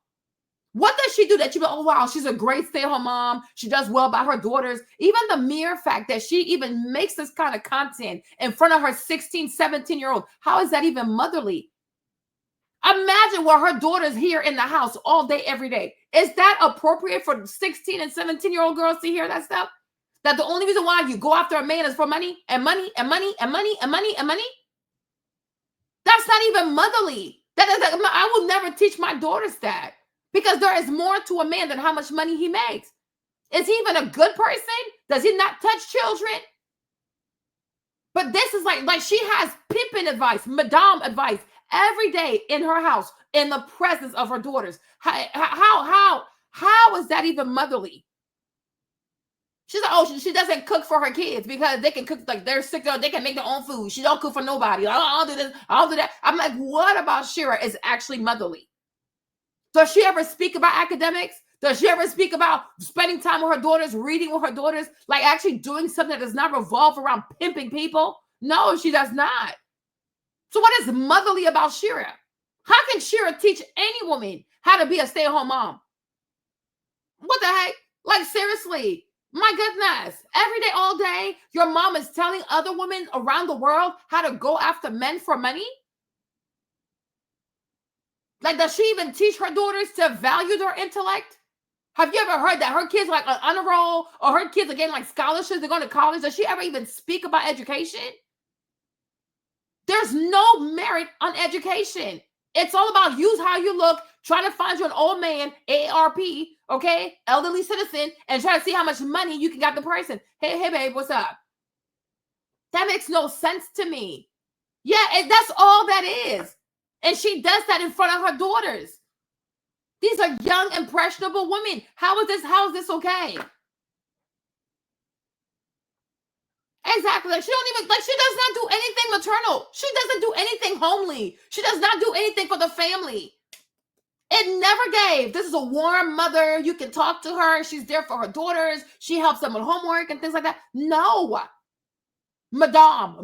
What does she do that you go, oh, wow, she's a great stay-at-home mom. She does well by her daughters. Even the mere fact that she even makes this kind of content in front of her 16, 17-year-old, how is that even motherly? Imagine what her daughters hear in the house all day, every day. Is that appropriate for 16 and 17-year-old girls to hear that stuff? That the only reason why you go after a man is for money and money and money and money and money and money? That's not even motherly. I will never teach my daughters that. Because there is more to a man than how much money he makes. Is he even a good person? Does he not touch children? But this is like she has pimping advice, madame advice, every day in her house, in the presence of her daughters. How is that even motherly? She's like, oh, she doesn't cook for her kids because they can cook, like they're sick, they can make their own food. She don't cook for nobody. Like, oh, I'll do this, I'll do that. I'm like, what about Shira is actually motherly? Does she ever speak about academics? Does she ever speak about spending time with her daughters, reading with her daughters, like actually doing something that does not revolve around pimping people? No, she does not. So what is motherly about Shira? How can Shira teach any woman how to be a stay-at-home mom? What the heck? Like, seriously. My goodness, every day, all day, your mom is telling other women around the world how to go after men for money? Like, does she even teach her daughters to value their intellect? Have you ever heard that her kids like on honor roll or her kids are getting like scholarships, they're going to college? Does she ever even speak about education? There's no merit on education. It's all about use how you look, trying to find you an old man, AARP, okay, elderly citizen, and try to see how much money you can get the person. Hey, babe, what's up? That makes no sense to me. Yeah, that's all that is. And she does that in front of her daughters. These are young, impressionable women. How is this okay? Exactly. Like, she does not do anything maternal. She doesn't do anything homely. She does not do anything for the family. It never gave. This is a warm mother. You can talk to her. She's there for her daughters. She helps them with homework and things like that. No. Madame,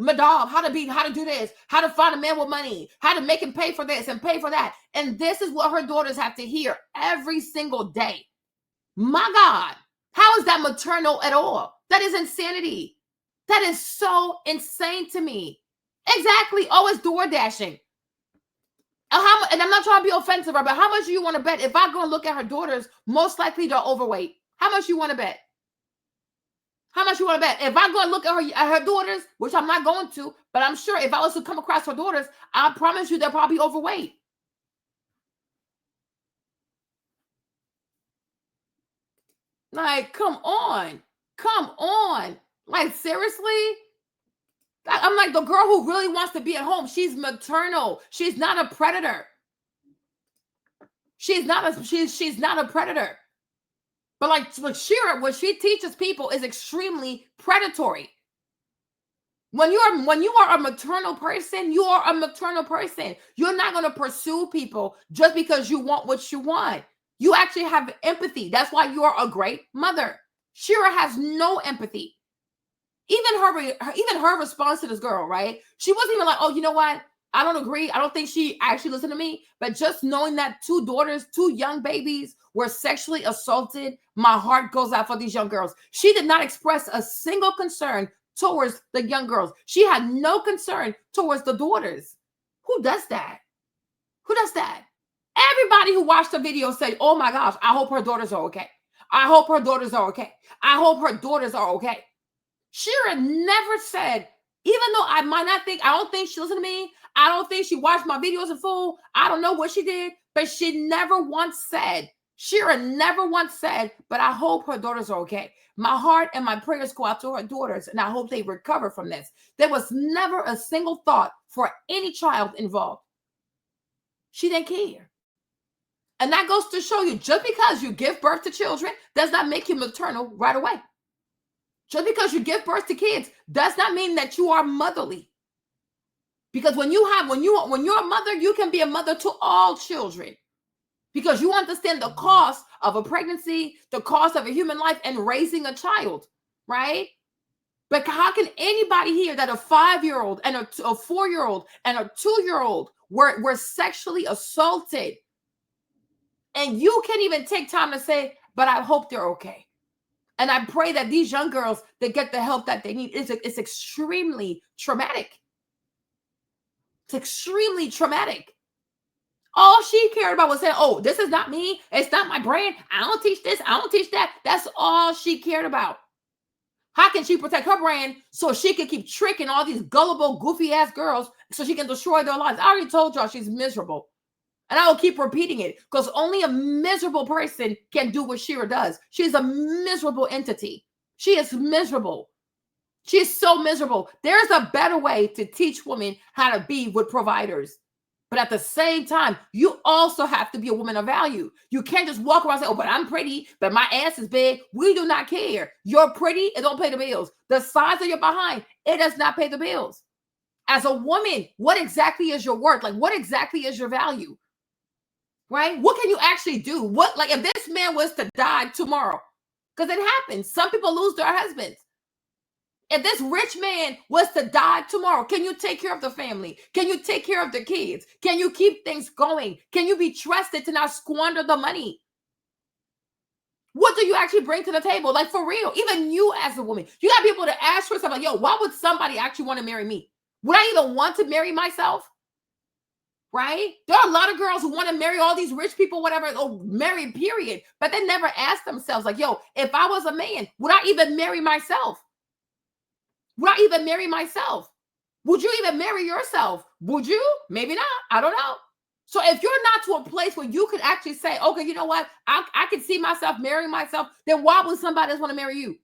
how to do this, how to find a man with money, how to make him pay for this and pay for that. And this is what her daughters have to hear every single day. My God, how is that maternal at all? That is insanity. That is so insane to me. Exactly. Oh, it's door dashing. And I'm not trying to be offensive, but how much do you want to bet? If I go and look at her daughters, most likely they're overweight. How much you want to bet? How much you want to bet? If I go and look at her daughters, which I'm not going to, but I'm sure if I was to come across her daughters, I promise you they're probably overweight. Like, come on. Like, seriously? I'm like, the girl who really wants to be at home, she's maternal. She's not a predator. She's not a predator. But like Shira, what she teaches people is extremely predatory. When you are a maternal person, you are a maternal person. You're not going to pursue people just because you want what you want. You actually have empathy. That's why you are a great mother. Shira has no empathy. Even her response to this girl, right? She wasn't even like, oh, you know what? I don't agree. I don't think she actually listened to me. But just knowing that two young babies were sexually assaulted, my heart goes out for these young girls. She did not express a single concern towards the young girls. She had no concern towards the daughters. Who does that? Everybody who watched the video said, oh my gosh, I hope her daughters are okay. I hope her daughters are okay. Shira never said, even though I don't think she listened to me. I don't think she watched my videos in full. I don't know what she did, but Shira never once said, but I hope her daughters are okay. My heart and my prayers go out to her daughters, and I hope they recover from this. There was never a single thought for any child involved. She didn't care. And that goes to show you, just because you give birth to children does not make you maternal right away. Just because you give birth to kids does not mean that you are motherly. Because when you're a mother, you can be a mother to all children. Because you understand the cost of a pregnancy, the cost of a human life, and raising a child, right? But how can anybody hear that a 5-year-old and a 4-year-old and a 2-year-old were sexually assaulted? And you can't even take time to say, but I hope they're okay. And I pray that these young girls, they get the help that they need. It's extremely traumatic. It's extremely traumatic. All she cared about was saying, oh, this is not me. It's not my brand. I don't teach this. I don't teach that. That's all she cared about. How can she protect her brand so she can keep tricking all these gullible, goofy-ass girls so she can destroy their lives? I already told y'all she's miserable. And I will keep repeating it because only a miserable person can do what Shira does. She's a miserable entity. She is miserable. She is so miserable. There's a better way to teach women how to be with providers. But at the same time, you also have to be a woman of value. You can't just walk around and say, oh, but I'm pretty, but my ass is big. We do not care. You're pretty, it don't pay the bills. The size of your behind, it does not pay the bills. As a woman, what exactly is your worth? Like, what exactly is your value? Right? What can you actually do? What, like, if this man was to die tomorrow, because it happens. Some people lose their husbands. If this rich man was to die tomorrow, can you take care of the family? Can you take care of the kids? Can you keep things going? Can you be trusted to not squander the money? What do you actually bring to the table? Like, for real, even you as a woman, you got to be able to ask yourself, like, yo, why would somebody actually want to marry me? Would I even want to marry myself? Right? There are a lot of girls who want to marry all these rich people, whatever, or marry, period. But they never ask themselves, like, yo, if I was a man, would I even marry myself? Would I even marry myself? Would you even marry yourself? Would you? Maybe not. I don't know. So if you're not to a place where you could actually say, okay, you know what? I can see myself marrying myself, then why would somebody else want to marry you?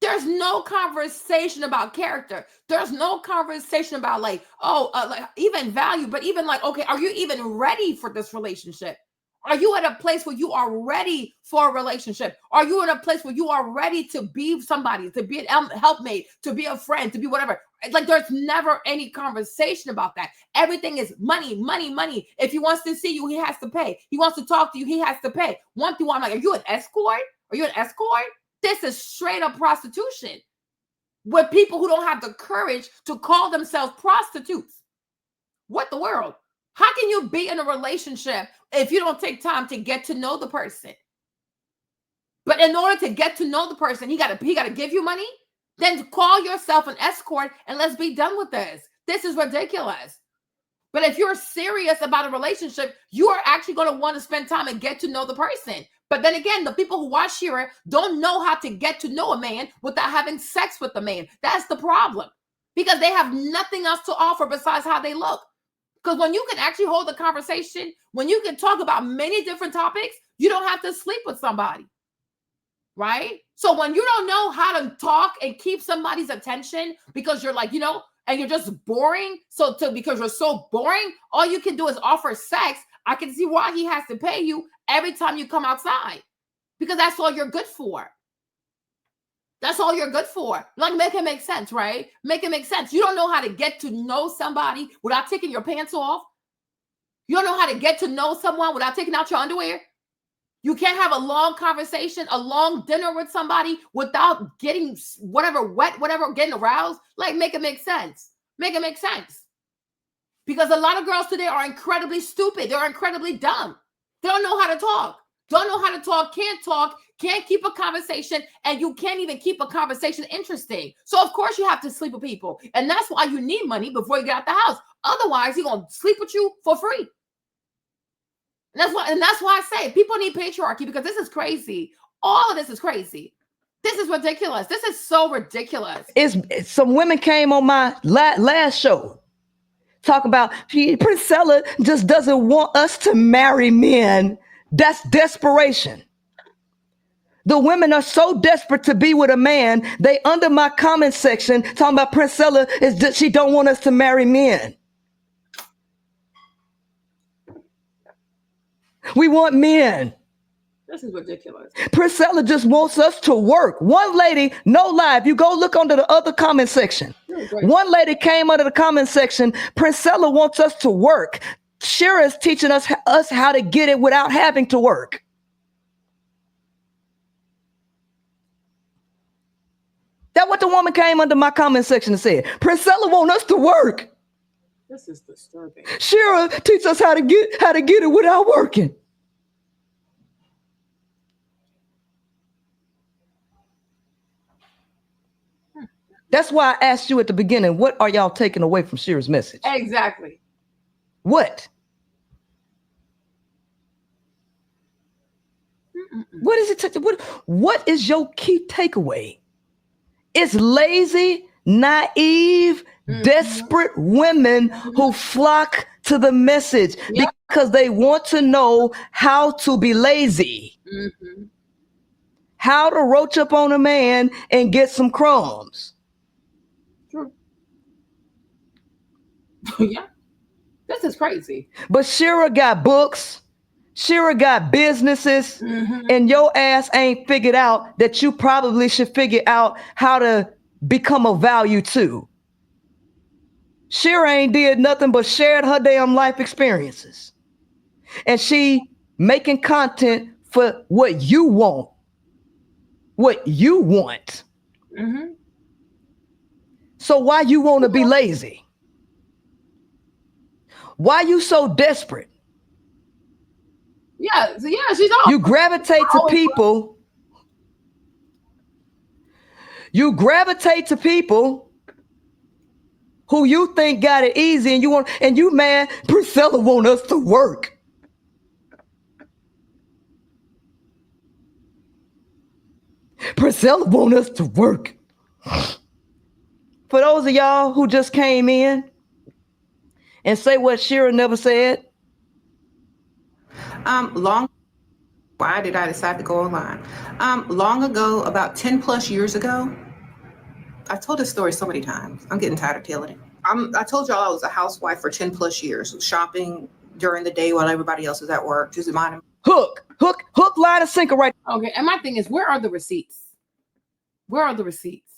There's no conversation about character. There's no conversation about like, like even value, but even like, okay, are you even ready for this relationship? Are you at a place where you are ready for a relationship? Are you in a place where you are ready to be somebody, to be an helpmate, to be a friend, to be whatever? Like, there's never any conversation about that. Everything is money, money, money. If he wants to see you, he has to pay. He wants to talk to you, he has to pay. One thing, I'm like, are you an escort? Are you an escort? This is straight up prostitution with people who don't have the courage to call themselves prostitutes. What the world? How can you be in a relationship if you don't take time to get to know the person? But in order to get to know the person, he got to give you money? Then call yourself an escort and let's be done with this. This is ridiculous. But if you're serious about a relationship, you are actually going to want to spend time and get to know the person. But then again, the people who watch Shira don't know how to get to know a man without having sex with the man. That's the problem. Because they have nothing else to offer besides how they look. Because when you can actually hold a conversation, when you can talk about many different topics, you don't have to sleep with somebody. Right? So when you don't know how to talk and keep somebody's attention because you're like, and you're just boring. Because you're so boring, all you can do is offer sex. I can see why he has to pay you every time you come outside, because that's all you're good for. That's all you're good for. Like, make it make sense, right? Make it make sense. You don't know how to get to know somebody without taking your pants off. You don't know how to get to know someone without taking out your underwear. You can't have a long conversation, a long dinner with somebody without getting whatever wet, whatever, getting aroused. Like, make it make sense. Make it make sense. Because a lot of girls today are incredibly stupid. They're incredibly dumb. They don't know how to talk. Don't know how to talk, can't keep a conversation, and you can't even keep a conversation interesting. So, of course, you have to sleep with people. And that's why you need money before you get out the house. Otherwise, he's going to sleep with you for free. And that's why I say people need patriarchy, because this is crazy. All of this is crazy. This is ridiculous. This is so ridiculous. Some women came on my last show talk about Princella just doesn't want us to marry men. That's desperation. The women are so desperate to be with a man, they under my comment section talking about Princella is that she don't want us to marry men. We want men. This is ridiculous. Princella just wants us to work. One lady, no lie, if you go look under the other comment section, one lady came under the comment section, Princella wants us to work. Shira is teaching us how to get it without having to work. That's what the woman came under my comment section and said. Princella wants us to work. This is disturbing. Shira teach us how to get it without working. That's why I asked you at the beginning, what are y'all taking away from Shira's message? Exactly. What? What is it? What is your key takeaway? It's lazy, naive, desperate women who flock to the message because they want to know how to be lazy. How to roach up on a man and get some crumbs. True. Yeah. This is crazy. But Shira got books. Shira got businesses. And your ass ain't figured out that you probably should figure out how to become of value too. Shira ain't did nothing but shared her damn life experiences. And she making content for what you want. What you want. So why you want to be lazy? Why you so desperate? Yeah, she's all. You gravitate to people. You gravitate to people who you think got it easy, and you mad Princella want us to work. Princella want us to work. For those of y'all who just came in and say what Shira never said. Why did I decide to go online? Long ago, about 10 plus years ago, I've told this story so many times. I'm getting tired of telling it. I told y'all I was a housewife for 10 plus years, shopping during the day while everybody else was at work, just minding. Hook, line, and sinker right. Okay, and my thing is, where are the receipts? Where are the receipts?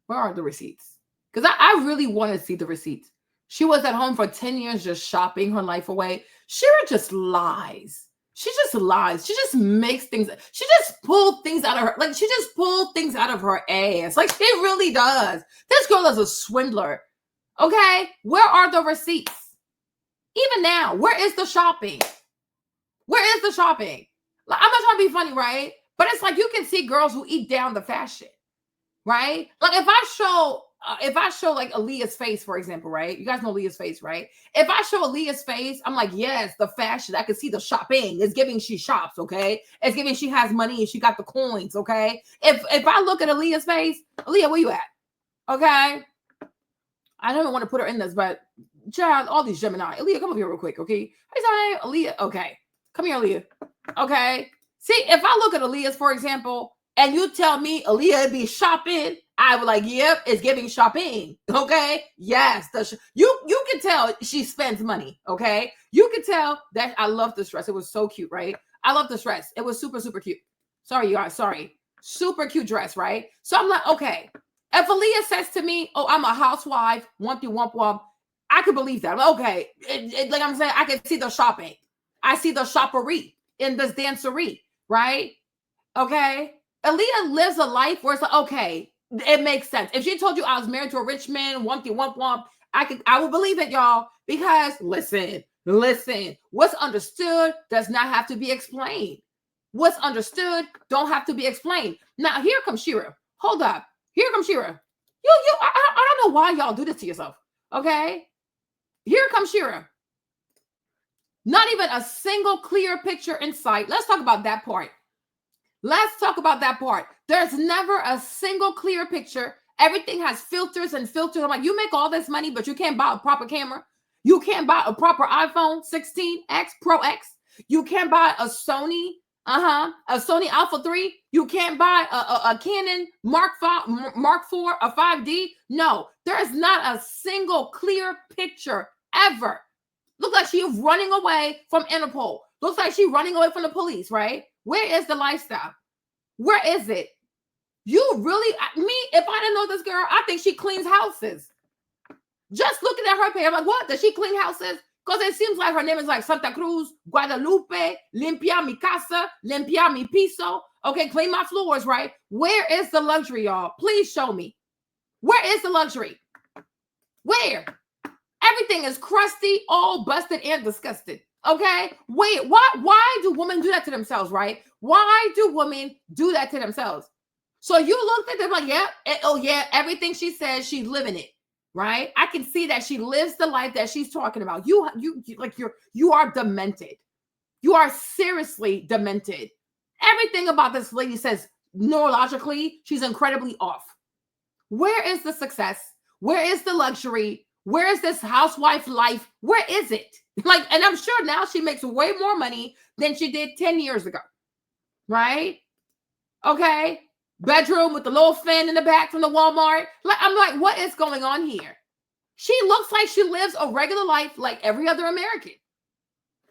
Where are the receipts? Because I really want to see the receipts. She was at home for 10 years just shopping her life away. Shira just lies. She just lies. She just makes things. She just pulled things out of her. Like, she just pulled things out of her ass. Like, she really does. This girl is a swindler. Okay? Where are the receipts? Even now, where is the shopping? Where is the shopping? Like, I'm not trying to be funny, right? But it's like you can see girls who eat down the fashion, right? Like if I show like Aaliyah's face, for example, right? You guys know Aaliyah's face, right? If I show Aaliyah's face, I'm like, yes, the fashion. I can see the shopping. It's giving she shops, okay? It's giving she has money and she got the coins, okay? If I look at Aaliyah's face, Aaliyah, where you at? Okay? I don't even want to put her in this, but child, all these Gemini. Aaliyah, come over here real quick, okay? Hey, sorry, Aaliyah. Okay. Come here, Aaliyah. Okay? See, if I look at Aaliyah's, for example, and you tell me Aaliyah be shopping, I would like, yep, it's giving shopping. Okay? Yes. You can tell she spends money. Okay? You can tell that I love this dress. It was so cute, right? I love this dress. It was super, super cute. Sorry, you guys. Sorry. Super cute dress, right? So I'm like, okay. If Aaliyah says to me, oh, I'm a housewife, wumpty wump wump, I could believe that. Okay. Like I'm saying, I can see the shopping. I see the shoppery in this dancery. Right? Okay. Aaliyah lives a life where it's like, okay, it makes sense. If she told you I was married to a rich man, wumpty wump wump, I would believe it, y'all. Because listen, what's understood does not have to be explained. What's understood don't have to be explained. Now here comes Shira. Hold up. Here comes Shira. I don't know why y'all do this to yourself. Okay. Here comes Shira. Not even a single clear picture in sight. Let's talk about that part. Let's talk about that part. There's never a single clear picture. Everything has filters and filters. I'm like, you make all this money, but you can't buy a proper camera. You can't buy a proper iPhone 16X Pro X. You can't buy a Sony, a Sony Alpha 3. You can't buy a Canon Mark IV, a 5D. No, there is not a single clear picture ever. Looks like she's running away from Interpol. Looks like she's running away from the police, right? Where is the lifestyle? Where is it? You really, if I didn't know this girl, I think she cleans houses. Just looking at her page, I'm like, what? Does she clean houses? Because it seems like her name is like Santa Cruz, Guadalupe, limpia mi casa, limpia mi piso. Okay, clean my floors, right? Where is the luxury, y'all? Please show me. Where is the luxury? Where? Everything is crusty, all busted and disgusted. Okay? Wait, why do women do that to themselves, right? Why do women do that to themselves? So you looked at them like, yeah, everything she says, she's living it, right? I can see that she lives the life that she's talking about. You are demented. You are seriously demented. Everything about this lady says neurologically, she's incredibly off. Where is the success? Where is the luxury? Where is this housewife life? Where is it? And I'm sure now she makes way more money than she did 10 years ago. Right? Okay. Bedroom with the little fan in the back from the Walmart. I'm like, what is going on here? She looks like she lives a regular life like every other American.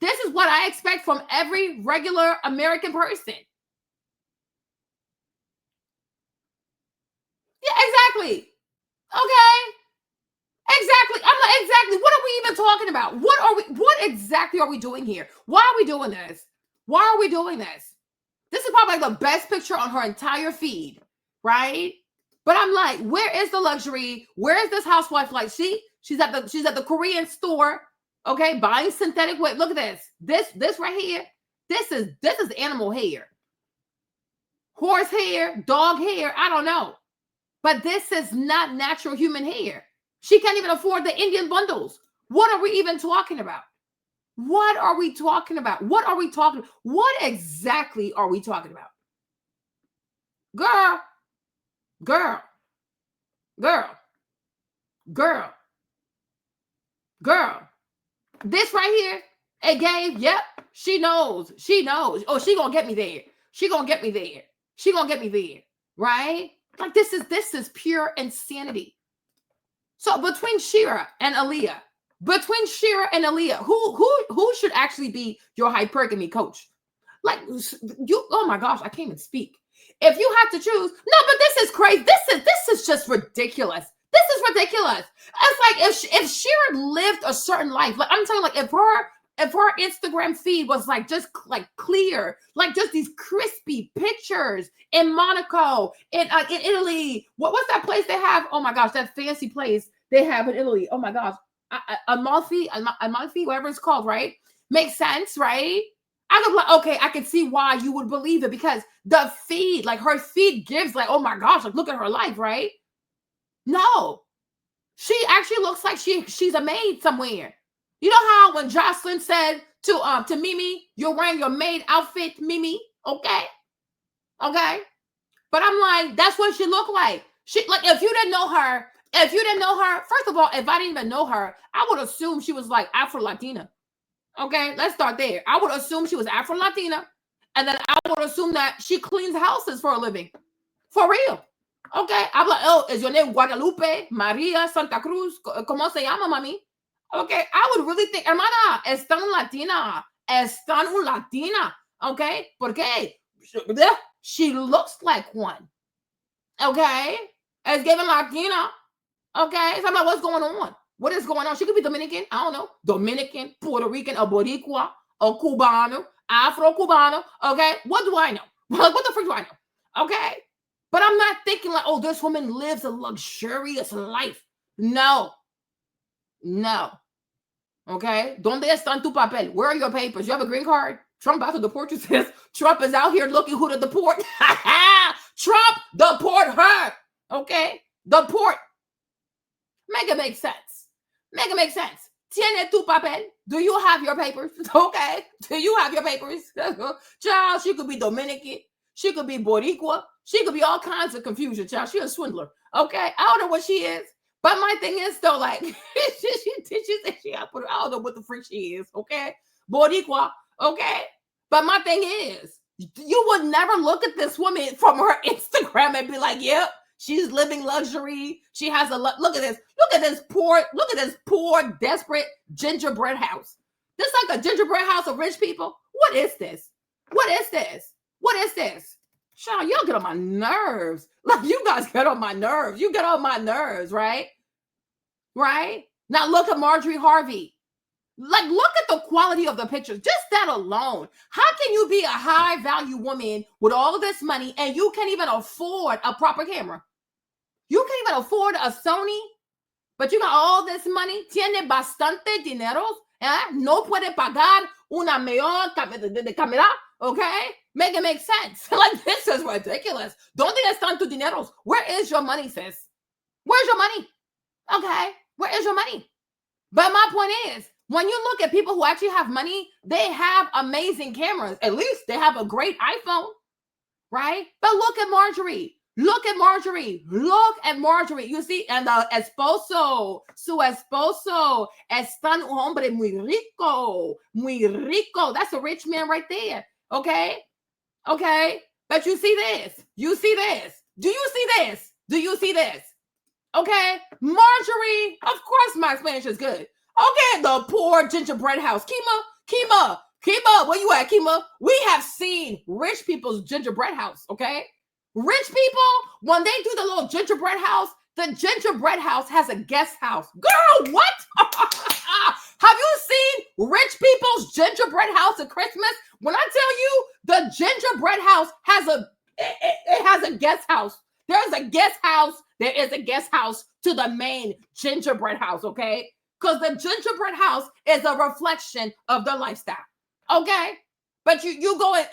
This is what I expect from every regular American person. Yeah, exactly. Okay. Exactly. I'm like, exactly. What are we even talking about? What exactly are we doing here? Why are we doing this? Why are we doing this? This is probably like the best picture on her entire feed, right? But I'm like, where is the luxury? Where is this housewife? Like, she's at the Korean store, okay, buying synthetic weight. Look at this. This right here. This is animal hair. Horse hair, dog hair, I don't know. But this is not natural human hair. She can't even afford the Indian bundles. What are we even talking about? What are we talking about? What are we talking about? What exactly are we talking about? Girl. This right here, it gave, yep, she knows. Oh, she gonna get me there. She gonna get me there. Right? Like this is pure insanity. So between Shira and Aaliyah, who should actually be your hypergamy coach? Like you, oh my gosh, I can't even speak. If you have to choose, no, but this is crazy. This is just ridiculous. This is ridiculous. It's like if Shira lived a certain life, like I'm telling you, like if her Instagram feed was like just like clear, like just these crispy pictures in Monaco, in Italy. What's that place they have? Oh my gosh, that fancy place they have in Italy. Oh my gosh, Amalfi, whatever it's called, right? Makes sense, right? I could like, okay, I can see why you would believe it because the feed, like her feed gives like, oh my gosh, like look at her life, right? No, she actually looks like she's a maid somewhere. You know how when Jocelyn said to Mimi, you're wearing your maid outfit, Mimi, okay? But I'm like, that's what she looked like. She like if you didn't know her, first of all, if I didn't even know her, I would assume she was like Afro-Latina. Okay, let's start there. I would assume she was Afro-Latina, and then I would assume that she cleans houses for a living. For real. Okay, I'm like, oh, is your name Guadalupe, Maria, Santa Cruz? ¿Cómo se llama, mami? Okay, I would really think, hermana, es tan latina. Okay, porque she looks like one. Okay, it's giving Latina. Okay, so I'm like, what's going on? What is going on? She could be Dominican. I don't know. Dominican, Puerto Rican, a Boricua, a Cubano, Afro-Cubano. Okay, what do I know? What the frick do I know? Okay, but I'm not thinking like, oh, this woman lives a luxurious life. No. Okay, ¿Dónde están tu papel? Where are your papers? You have a green card? Trump about to deport you, sis. Trump is out here looking who to deport. Trump, deport her. Okay, deport. Make it make sense. Tiene tu papel? Do you have your papers? Okay. Do you have your papers? Child, she could be Dominican. She could be Boricua. She could be all kinds of confusion, child. She's a swindler. Okay. I don't know what she is. But my thing is though, like, I don't know what the freak she is. Okay. Boricua. Okay. But my thing is, you would never look at this woman from her Instagram and be like, yep. She's living luxury. She has look at this poor, desperate gingerbread house. This is like a gingerbread house of rich people. What is this? Sean, y'all get on my nerves. Like you guys get on my nerves. You get on my nerves, right? Right? Now look at Marjorie Harvey. Like, look at the quality of the pictures. Just that alone. How can you be a high value woman with all of this money and you can't even afford a proper camera? You can't even afford a Sony, but you got all this money. Tiene bastante dinero. No puede pagar una mejor cámara. Okay? Make it make sense. Like, this is ridiculous. ¿Dónde están tus dineros? Where is your money, sis? Where's your money? Okay? Where is your money? But my point is, when you look at people who actually have money, they have amazing cameras. At least they have a great iPhone, right? But look at Marjorie. You see, and the esposo, su esposo, es tan un hombre muy rico. That's a rich man right there. Okay? But you see this. Do you see this? Okay, Marjorie, of course my Spanish is good. Okay, the poor gingerbread house. Kima, where you at, Kima? We have seen rich people's gingerbread house, okay? Rich people, when they do the little gingerbread house, the gingerbread house has a guest house. Girl, what? Have you seen rich people's gingerbread house at Christmas? When I tell you the gingerbread house has a guest house. There's a guest house. There is a guest house to the main gingerbread house, okay? Because the gingerbread house is a reflection of the lifestyle, okay? But you go and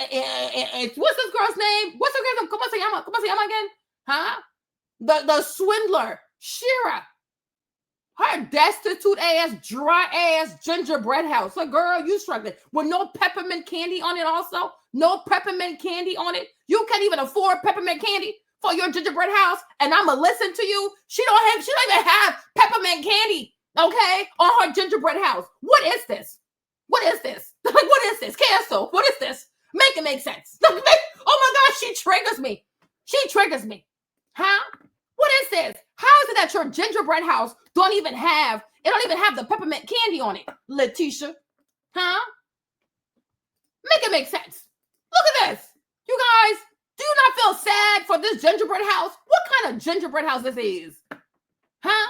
what's this girl's name? What's her name? ¿Cómo se llama again? Huh? The swindler, Shira. Her destitute ass, dry ass gingerbread house. Like, girl, you struggling with no peppermint candy on it also? No peppermint candy on it? You can't even afford peppermint candy for your gingerbread house, and I'ma listen to you. She don't even have peppermint candy, okay, on her gingerbread house. What is this? What is this? Like, what is this? Cancel. What is this? Make it make sense. Oh my God, she triggers me. She triggers me. Huh? What is this? How is it that your gingerbread house don't even have the peppermint candy on it, Letitia? Huh? Make it make sense. Look at this. You guys, do you not feel sad for this gingerbread house? What kind of gingerbread house this is? Huh?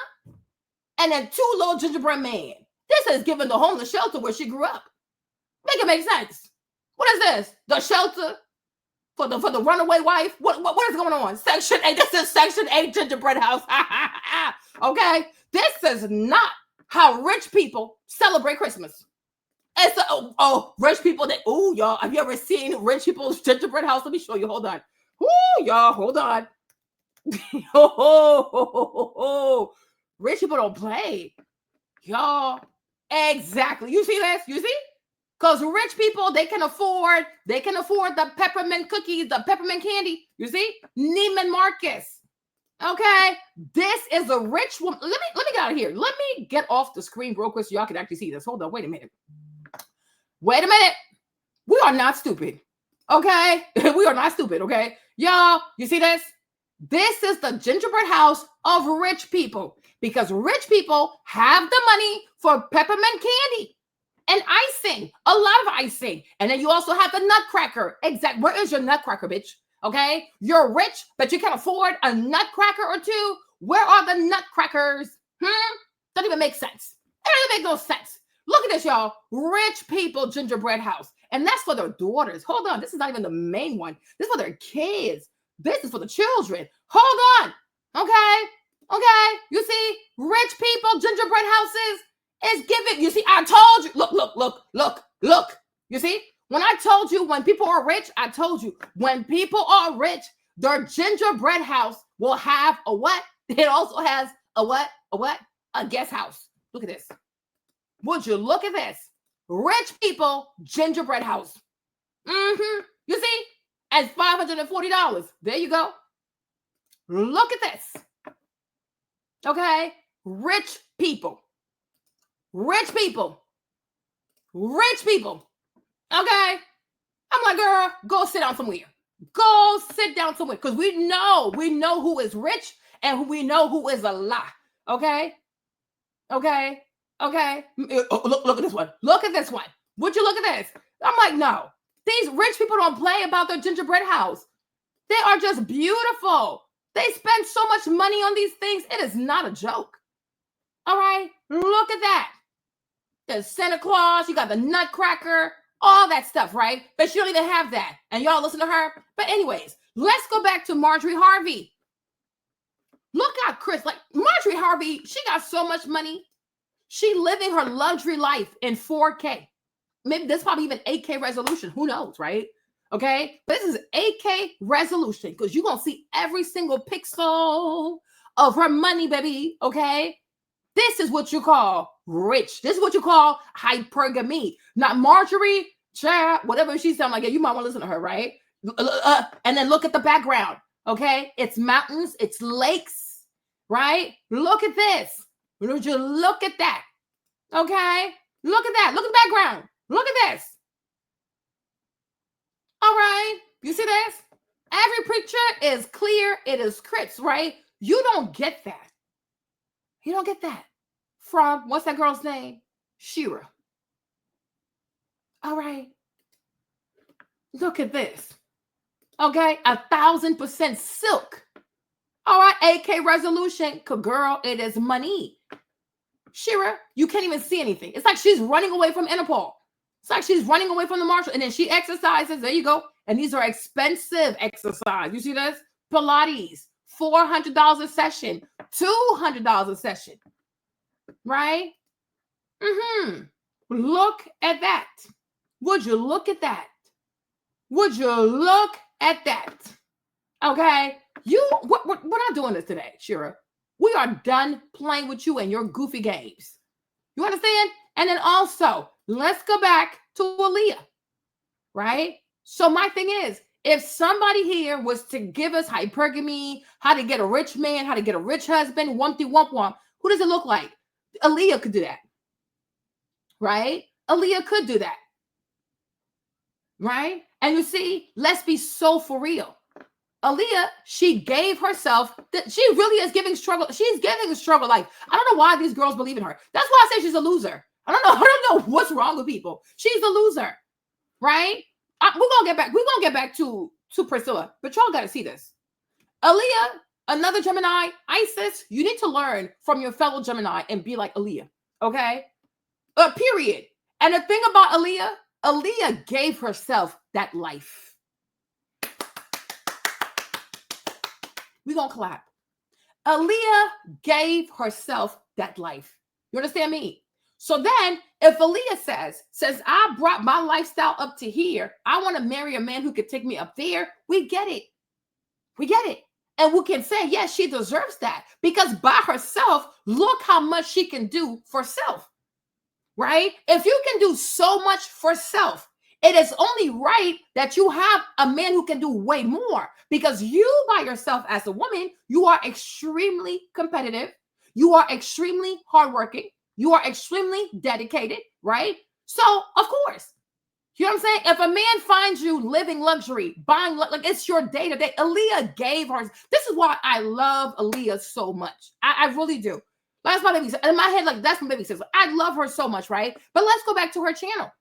And then two little gingerbread men. This is given the homeless shelter where she grew up. Make it make sense. What is this? The shelter for the runaway wife? What is going on? Section 8. This is Section 8 gingerbread house. Okay? This is not how rich people celebrate Christmas. It's rich people y'all, have you ever seen rich people's gingerbread house? Let me show you. Hold on. Y'all, hold on. Rich people don't play. Y'all, exactly. You see this? You see? Because rich people, they can afford the peppermint cookies, the peppermint candy. You see? Neiman Marcus. Okay? This is a rich woman. Let me get out of here. Let me get off the screen real quick so y'all can actually see this. Hold on. Wait a minute. We are not stupid. Okay? We are not stupid. Okay? Y'all, you see this? This is the gingerbread house of rich people. Because rich people have the money for peppermint candy and icing, a lot of icing. And then you also have the nutcracker. Exactly. Where is your nutcracker, bitch? Okay? You're rich, but you can afford a nutcracker or two. Where are the nutcrackers? Doesn't even make sense. It doesn't make no sense. Look at this, y'all. Rich people gingerbread house. And that's for their daughters. Hold on. This is not even the main one. This is for their kids. This is for the children. Hold on. Okay? Okay, you see, rich people, gingerbread houses is giving. You see, I told you. Look. You see, when I told you when people are rich, I told you when people are rich, their gingerbread house will have a what? It also has a what? A guest house. Look at this. Would you look at this? Rich people, gingerbread house. You see, at $540. There you go. Look at this. Okay, rich people. Okay, I'm like, girl, go sit down somewhere. Because we know who is rich and we know who is a lie. Okay. Look at this one. Would you look at this? I'm like, no, these rich people don't play about their gingerbread house. They are just beautiful. They spend so much money on these things. It is not a joke. All right. Look at that. There's Santa Claus. You got the Nutcracker. All that stuff, right? But she don't even have that. And y'all listen to her. But anyways, let's go back to Marjorie Harvey. Look at Chris. Like Marjorie Harvey, she got so much money. She living her luxury life in 4K. Maybe this probably even 8K resolution. Who knows, right? Okay, but this is 8K resolution because you're going to see every single pixel of her money, baby, okay? This is what you call rich. This is what you call hypergamy. Not Marjorie, child, whatever she sound like, you might want to listen to her, right? And then look at the background, okay? It's mountains, it's lakes, right? Look at this. Would you look at that, okay? Look at that. Look at the background. Look at this. All right, you see this? Every picture is clear. It is crisp, right? You don't get that. You don't get that from, what's that girl's name? Shira. All right. Look at this. Okay. 1,000% silk. All right. AK resolution. Girl, it is money. Shira, you can't even see anything. It's like she's running away from Interpol. It's like she's running away from the marshal. And then she exercises. There you go. And these are expensive exercise. You see this? Pilates, $400 a session, $200 a session. Right? Look at that. Would you look at that? Would you look at that? Okay. We're not doing this today, Shira. We are done playing with you and your goofy games. You understand? And then also, let's go back to Aaliyah. Right? So my thing is, if somebody here was to give us hypergamy, how to get a rich man, how to get a rich husband, wumpty wump wump, who does it look like? Aaliyah could do that. Right? Aaliyah could do that. Right? And you see, let's be so for real. Aaliyah, she gave herself, she really is giving struggle. She's giving a struggle life. I don't know why these girls believe in her. That's why I say she's a loser. I don't know what's wrong with people. She's a loser. Right? We're gonna get back to Priscilla, but y'all gotta see this. Aaliyah, another Gemini, Isis, you need to learn from your fellow Gemini and be like Aaliyah. Okay? Period. And the thing about Aaliyah gave herself that life. We're gonna clap. Aaliyah gave herself that life. You understand me? So then, if Aaliyah says, I brought my lifestyle up to here, I want to marry a man who could take me up there, we get it. We get it. And we can say, yes, she deserves that. Because by herself, look how much she can do for self. Right? If you can do so much for self, it is only right that you have a man who can do way more. Because you by yourself as a woman, you are extremely competitive. You are extremely hardworking. You are extremely dedicated, right? So, of course, you know what I'm saying? If a man finds you living luxury, buying, like it's your day-to-day, Aaliyah gave her. This is why I love Aaliyah so much. I really do. That's my baby. In my head, like, that's my baby sister. I love her so much, right? But let's go back to her channel.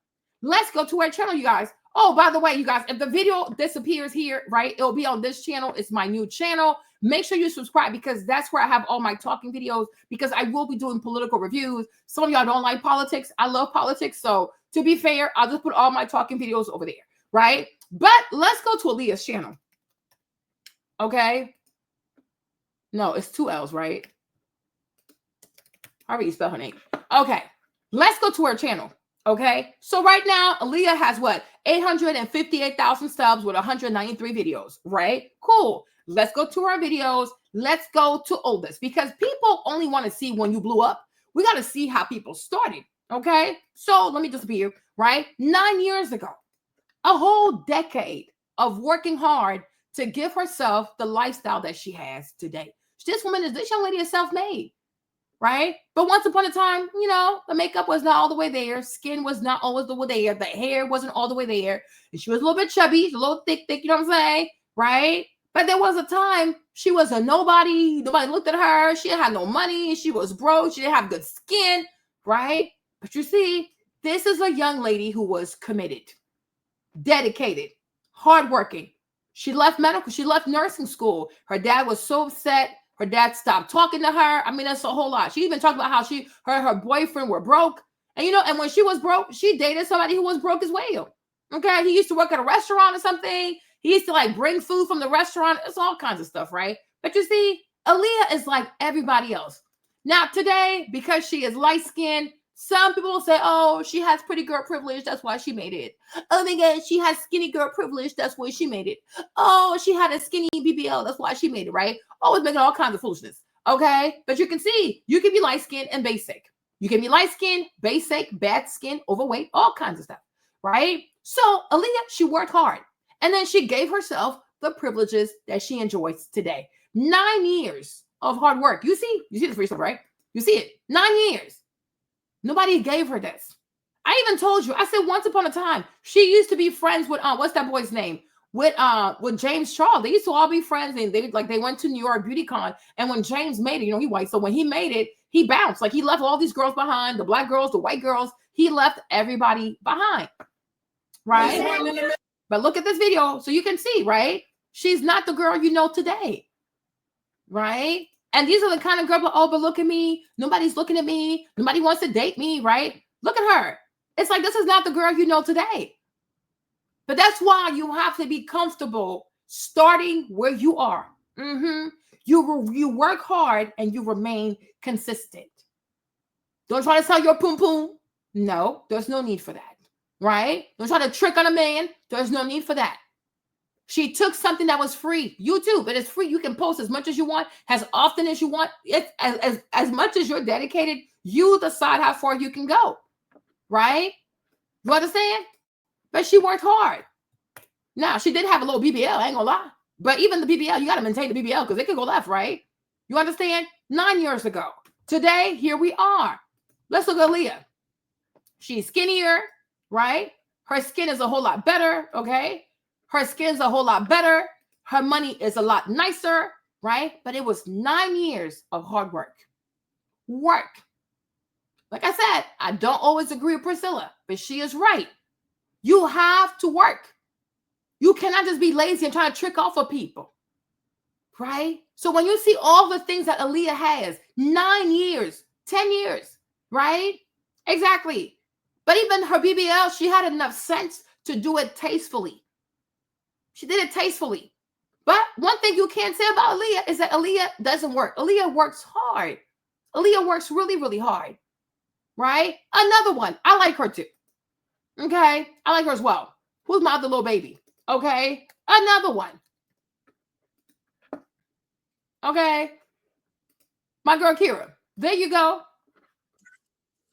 Let's go to her channel, you guys. Oh, by the way, you guys, if the video disappears here, right, it'll be on this channel. It's my new channel. Make sure you subscribe because that's where I have all my talking videos because I will be doing political reviews. Some of y'all don't like politics. I love politics. So to be fair, I'll just put all my talking videos over there, right? But let's go to Aaliyah's channel. Okay. No, it's 2 L's, right? How do you spell her name? Okay. Let's go to her channel. Okay. So right now, Aaliyah has what? 858,000 subs with 193 videos, right? Cool. Let's go to our videos. Let's go to oldest because people only want to see when you blew up. We got to see how people started. Okay. So let me just be here, right? 9 years ago, a whole decade of working hard to give herself the lifestyle that she has today. This young lady is self-made, right? But once upon a time, you know, the makeup was not all the way there. Skin was not always the way there. The hair wasn't all the way there. And she was a little bit chubby, a little thick, you know what I'm saying? Right? But there was a time she was a nobody. Nobody looked at her. She had no money. She was broke. She didn't have good skin, right? But you see, this is a young lady who was committed, dedicated, hardworking. She left nursing school. Her dad was so upset. Her dad stopped talking to her. I mean, that's a whole lot. She even talked about how her boyfriend were broke. And, you know, and when she was broke, she dated somebody who was broke as well. Okay. He used to work at a restaurant or something. He used to like bring food from the restaurant. It's all kinds of stuff, right? But you see, Aaliyah is like everybody else. Now today, because she is light-skinned, some people will say, oh, she has pretty girl privilege. That's why she made it. Oh my God, she has skinny girl privilege. That's why she made it. Oh, she had a skinny BBL. That's why she made it, right? Always making all kinds of foolishness. Okay. But you can see, you can be light-skinned and basic. You can be light-skinned, basic, bad skin, overweight, all kinds of stuff, right? So Aaliyah, she worked hard. And then she gave herself the privileges that she enjoys today. 9 years of hard work. You see the free stuff, right? You see it. 9 years. Nobody gave her this. I even told you, I said once upon a time, she used to be friends with, what's that boy's name? With James Charles. They used to all be friends and they went to New York Beauty Con. And when James made it, you know, he white. So when he made it, He bounced. Like, he left all these girls behind, the black girls, the white girls. He left everybody behind, right? But look at this video so you can see, right? She's not the girl you know today, right? And these are the kind of girls, oh, but look at me. Nobody's looking at me. Nobody wants to date me, right? Look at her. It's like, this is not the girl you know today. But that's why you have to be comfortable starting where you are. You work hard and you remain consistent. Don't try to sell your poom poom. No, there's no need for that, right? Don't try to trick on a man. There's no need for that. She took something that was free. YouTube, it is free. You can post as much as you want, as often as you want. It's as much as you're dedicated, you decide how far you can go, right? You understand? But she worked hard. Now, she did have a little BBL, I ain't gonna lie. But even the BBL, you got to maintain the BBL because it could go left, right? You understand? 9 years ago. Today, here we are. Let's look at Leah. She's skinnier, right? Her skin is a whole lot better, okay? Her skin's a whole lot better. Her money is a lot nicer, right? But it was 9 years of hard work. Like I said, I don't always agree with Priscilla, but she is right. You have to work. You cannot just be lazy and try to trick off of people, right? So when you see all the things that Aaliyah has, 9 years, 10 years, right? Exactly. But even her BBL, she had enough sense to do it tastefully. She did it tastefully. But one thing you can't say about Aaliyah is that Aaliyah doesn't work. Aaliyah works hard. Aaliyah works really, really hard, right? Another one. I like her too. Okay? I like her as well. Who's my other little baby? Okay? Another one. Okay? My girl Kira. There you go.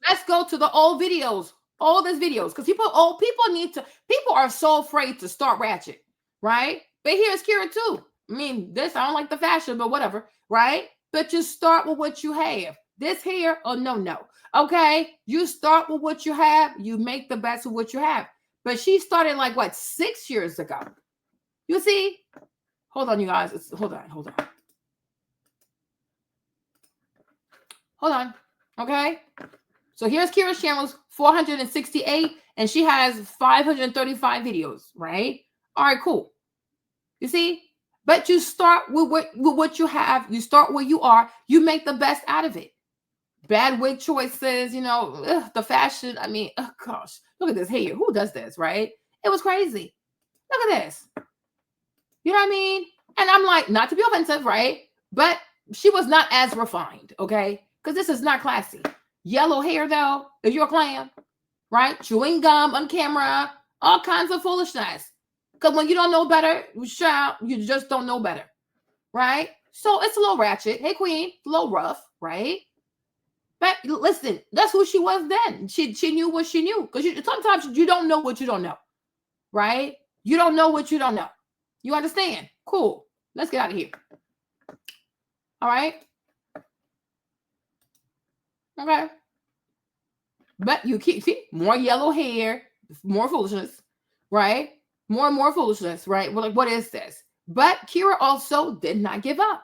Let's go to the old videos. All these videos. Because people are so afraid to start ratchet. Right? But here's Kira too. I mean, I don't like the fashion, but whatever. Right? But you start with what you have. This here, oh no. Okay? You start with what you have. You make the best of what you have. But she started like, what, 6 years ago? You see? Hold on, you guys. Hold on. Okay? So here's Kira's channel's 468, and she has 535 videos, right? All right, cool. You see? But you start with what you have. You start where you are. You make the best out of it. Bad wig choices, the fashion. I mean, oh gosh, look at this hair. Who does this, right? It was crazy. Look at this. You know what I mean? And I'm like, not to be offensive, right? But she was not as refined, okay? Because this is not classy. Yellow hair, though, if you're a clam, right? Chewing gum on camera, all kinds of foolishness. Because when you don't know better, you just don't know better, right? So it's a little ratchet. Hey, queen, a little rough, right? But listen, that's who she was then. She knew what she knew. Because sometimes you don't know what you don't know, right? You don't know what you don't know. You understand? Cool. Let's get out of here. All right? Okay. But you see more yellow hair, more foolishness, right? More and more foolishness, right? We're like, what is this? But Kira also did not give up.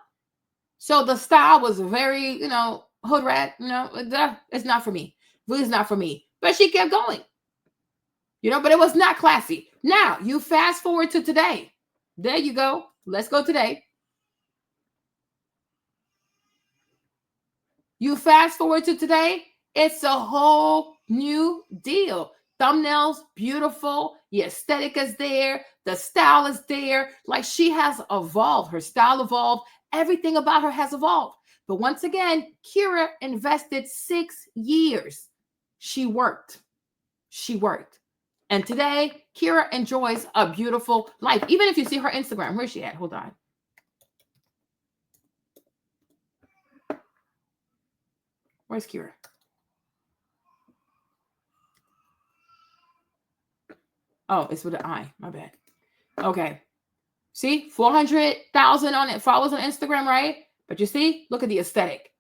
So the style was very, hood rat, it's not for me. Really, it's not for me. But she kept going. But it was not classy. Now, you fast forward to today. There you go. Let's go today. You fast forward to today, it's a whole new deal. Thumbnails, beautiful. The aesthetic is there. The style is there. Like, she has evolved. Her style evolved. Everything about her has evolved. But once again, Kira invested 6 years. She worked. And today, Kira enjoys a beautiful life. Even if you see her Instagram, where's she at? Hold on. Where's Kira? Oh, it's with an I. My bad. Okay. See? 400,000 on it. Followers on Instagram, right? But you see? Look at the aesthetic.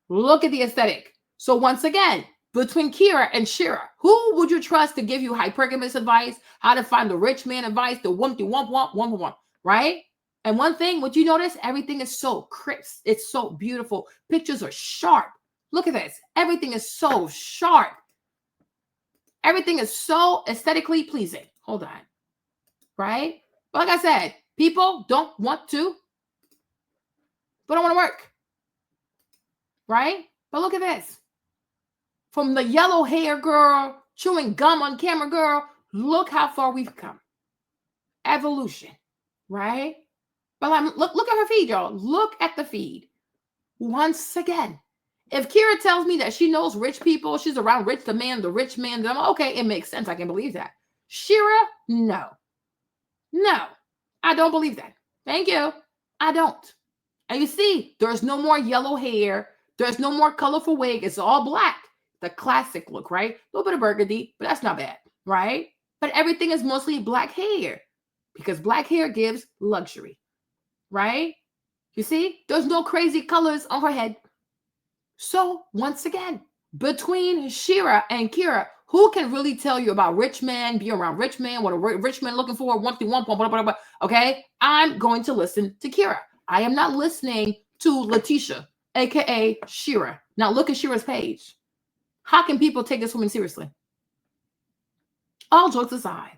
Look at the aesthetic. So once again, between Kira and Shira, who would you trust to give you hypergamous advice, how to find the rich man advice, the wump, right? And one thing, what you notice, everything is so crisp. It's so beautiful. Pictures are sharp. Look at this. Everything is so sharp. Everything is so aesthetically pleasing. Hold on. Right? But like I said, people don't want to work. Right? But look at this. From the yellow hair girl, chewing gum on camera girl, look how far we've come. Evolution. Right? But look at her feed, y'all. Look at the feed. Once again, if Kira tells me that she knows rich people, she's around the rich man, then I'm okay, it makes sense. I can believe that. Shira, no. No, I don't believe that. Thank you. I don't. And you see, there's no more yellow hair. There's no more colorful wig. It's all black. The classic look, right? A little bit of burgundy, but that's not bad, right? But everything is mostly black hair because black hair gives luxury, right? You see, there's no crazy colors on her head. So once again, between Shira and Kira, who can really tell you about rich men, be around rich men, what a rich man looking for, 1 through 1, blah, blah, blah, blah. Okay, I'm going to listen to Kira. I am not listening to Letitia, aka Shira. Now look at Shira's page. How can people take this woman seriously? All jokes aside,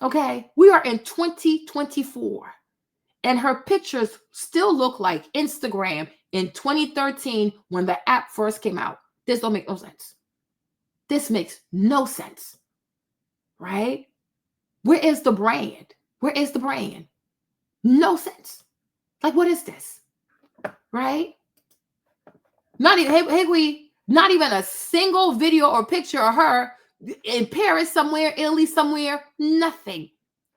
okay, we are in 2024. And her pictures still look like Instagram in 2013 when the app first came out. This don't make no sense. This makes no sense, right? Where is the brand? Where is the brand? No sense. Like, what is this, right? Not even, not even a single video or picture of her in Paris somewhere, Italy somewhere, nothing.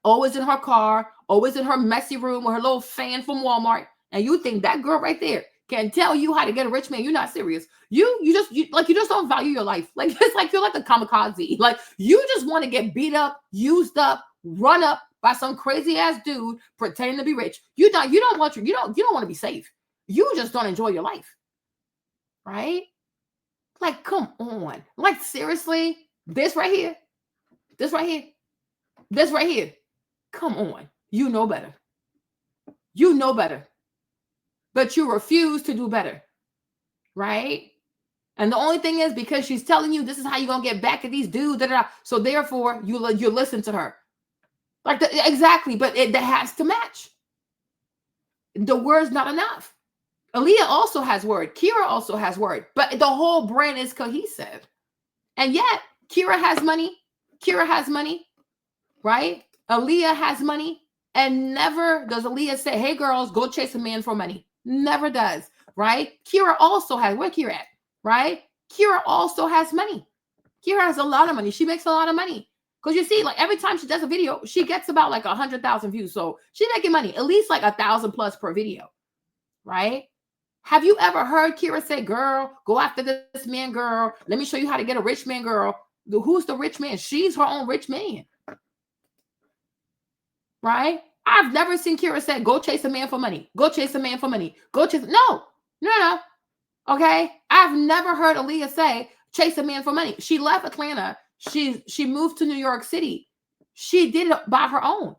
Always in her car, always in her messy room with her little fan from Walmart. And you think that girl right there can tell you how to get a rich man? You're not serious. You just don't value your life. Like, it's like you're like a kamikaze. Like, you just want to get beat up, used up, run up by some crazy ass dude pretending to be rich. You don't want to be safe. You just don't enjoy your life. Right? Like, come on. Like, seriously, this right here. Come on. You know better. You know better. But you refuse to do better. Right? And the only thing is, because she's telling you this is how you're going to get back at these dudes. So therefore, you listen to her. Like, exactly. But that has to match. The word's not enough. Aaliyah also has word. Kira also has word. But the whole brand is cohesive. And yet, Kira has money. Right? Aaliyah has money. And never does Aaliyah say, hey, girls, go chase a man for money. Never does. Right? Kira also has, where Kira at? Right? Kira also has money. Kira has a lot of money. She makes a lot of money. Because you see, like, every time she does a video, she gets about like 100,000 views. So she's making money, at least like 1,000 plus per video. Right? Have you ever heard Kira say, girl, go after this man, girl. Let me show you how to get a rich man, girl. Who's the rich man? She's her own rich man. Right? I've never seen Kira say, go chase a man for money. Go chase a man for money. Go chase. No. Okay? I've never heard Aaliyah say, chase a man for money. She left Atlanta. She moved to New York City. She did it by her own.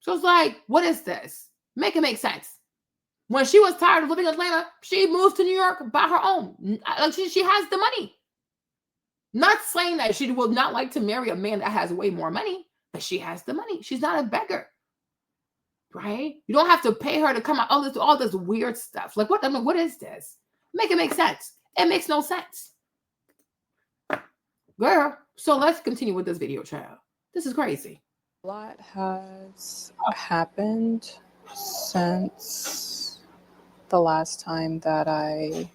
So it's like, what is this? Make it make sense. When she was tired of living in Atlanta, she moved to New York by her own. Like, she has the money. Not saying that she would not like to marry a man that has way more money, but she has the money. She's not a beggar. Right? You don't have to pay her to come out all this weird stuff. Like, what? I mean, what is this? Make it make sense. It makes no sense. Girl, so let's continue with this video, child. This is crazy. A lot has happened since the last time that I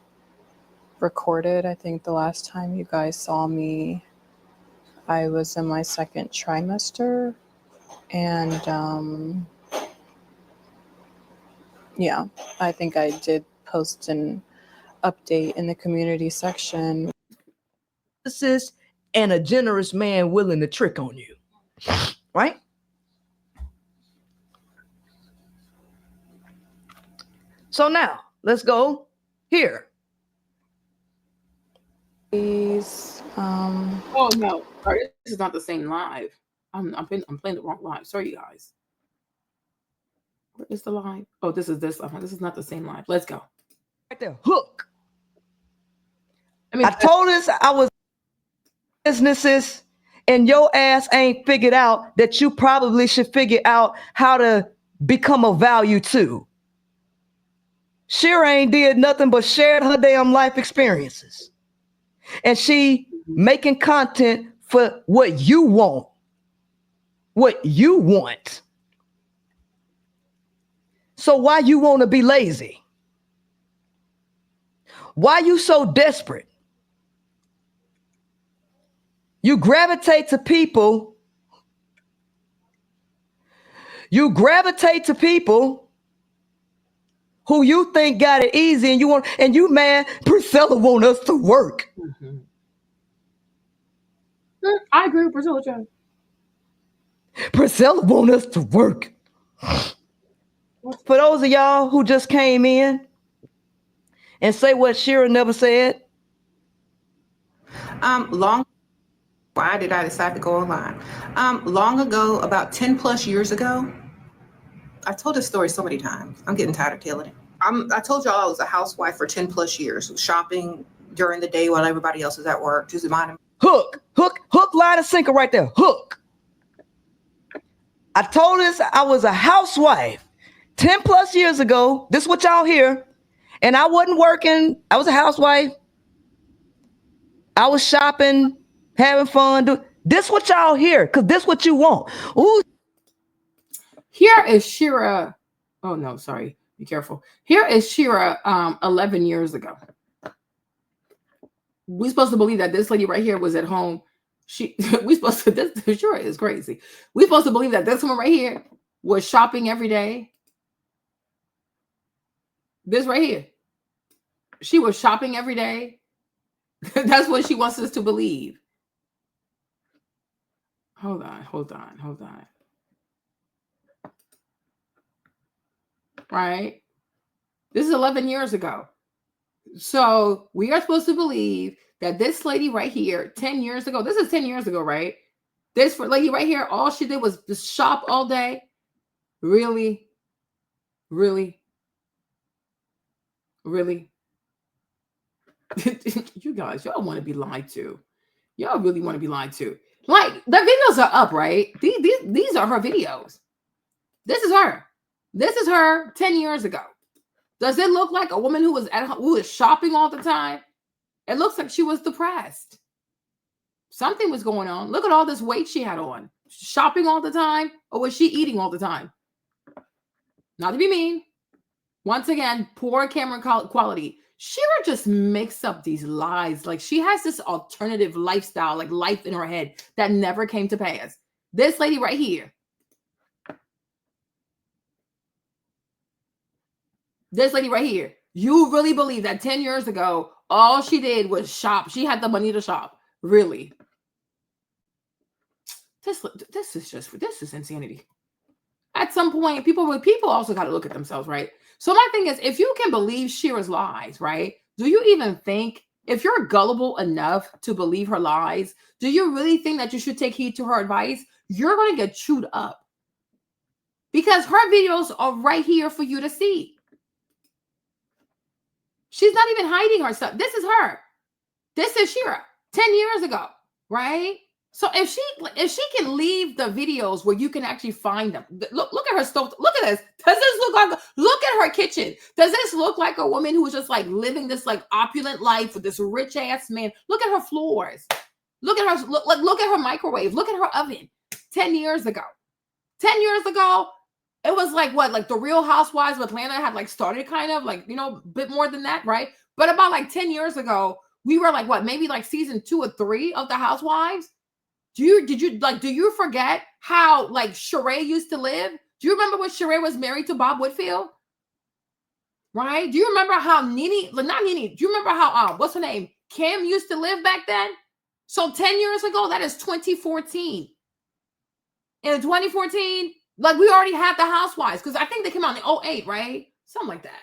recorded. I think the last time you guys saw me, I was in my second trimester. And yeah, I think I did post an update in the community section. And a generous man willing to trick on you. Right? So now, let's go here. Please, Oh, no. Sorry, this is not the same live. I'm playing the wrong live. Sorry, you guys. Where is the live? Oh, this is this live. This is not the same live. Let's go. right there, hook. I mean, I told us I was businesses, and your ass ain't figured out that you probably should figure out how to become of value too. Shira ain't did nothing but shared her damn life experiences. And she making content for what you want. What you want. So why you want to be lazy? Why you so desperate? You gravitate to people. You gravitate to people who you think got it easy, and you mad Priscilla want us to work. I agree with Priscilla Jones. Priscilla want us to work. For those of y'all who just came in and say what Shira never said. Why did I decide to go online? Long ago, about 10 plus years ago, I told this story so many times. I'm getting tired of telling it. I told y'all I was a housewife for 10 plus years, shopping during the day while everybody else is at work, just minding. Hook, line, and sinker right there. Hook. I told us I was a housewife 10 plus years ago. This is what y'all hear. And I wasn't working. I was a housewife. I was shopping, having fun. This what y'all hear, because this what you want. Ooh. Here is Shira. Oh, no, sorry. Be careful. Here is Shira 11 years ago. We're supposed to believe that this lady right here was at home. We supposed to, this Shira is crazy. We're supposed to believe that this woman right here was shopping every day. This right here. She was shopping every day. That's what she wants us to believe. Hold on. Right? This is 11 years ago. So we are supposed to believe that this lady right here, 10 years ago, this is 10 years ago, right? This lady right here, all she did was just shop all day. Really? Really? Really? You guys, y'all want to be lied to. Y'all really want to be lied to. Like, the videos are up, right? These are her videos. This is her. This is her 10 years ago. Does it look like a woman who was shopping all the time? It looks like she was depressed. Something was going on. Look at all this weight she had on. Shopping all the time, or was she eating all the time? Not to be mean. Once again, poor camera quality. Shira just makes up these lies. Like, she has this alternative lifestyle, like life in her head that never came to pass. This lady right here. This lady right here. You really believe that 10 years ago, all she did was shop? She had the money to shop. Really? This is insanity. At some point, people also got to look at themselves, right? So my thing is, if you can believe Shira's lies, right? Do you even think, if you're gullible enough to believe her lies, do you really think that you should take heed to her advice? You're going to get chewed up. Because her videos are right here for you to see. She's not even hiding her stuff. This is her. This is Shira 10 years ago, right? So if she can leave the videos where you can actually find them, look at her stove. Look at this. Does this look at her kitchen? Does this look like a woman who is just like living this like opulent life with this rich ass man? Look at her floors. Look at her. Look at her microwave. Look at her oven. 10 years ago. 10 years ago, it was like what? Like the Real Housewives of Atlanta had like started kind of like, a bit more than that, right? But about like 10 years ago, we were like what? Maybe like season 2 or 3 of the Housewives. Do you forget how like Sheree used to live? Do you remember when Sheree was married to Bob Whitfield? Right? Do you remember how do you remember how what's her name? Kim used to live back then? So 10 years ago, that is 2014. In 2014, like we already had the Housewives, because I think they came out in 2008, right? Something like that.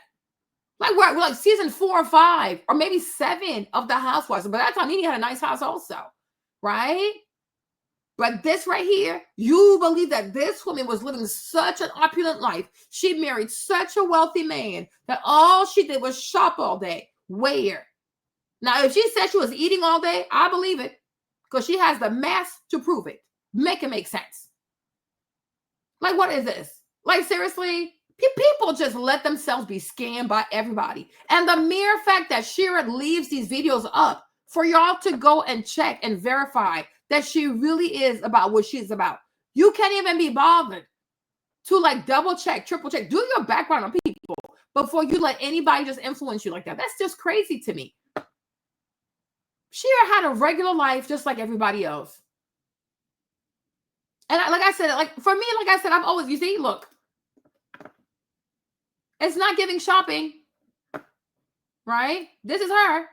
Like we're like season 4 or 5, or maybe 7 of the Housewives. But that time Nene had a nice house also, right? But this right here, you believe that this woman was living such an opulent life. She married such a wealthy man that all she did was shop all day. Where? Now, if she said she was eating all day, I believe it, because she has the math to prove it. Make it make sense. Like, what is this? Like, seriously? People just let themselves be scammed by everybody. And the mere fact that Shira leaves these videos up for y'all to go and check and verify that she really is about what she's about. You can't even be bothered to like double check, triple check, do your background on people before you let anybody just influence you like that. That's just crazy to me. Shira had a regular life just like everybody else. And like I said, like for me, like I said, I've always, you see, look, it's not giving shopping, right? This is her.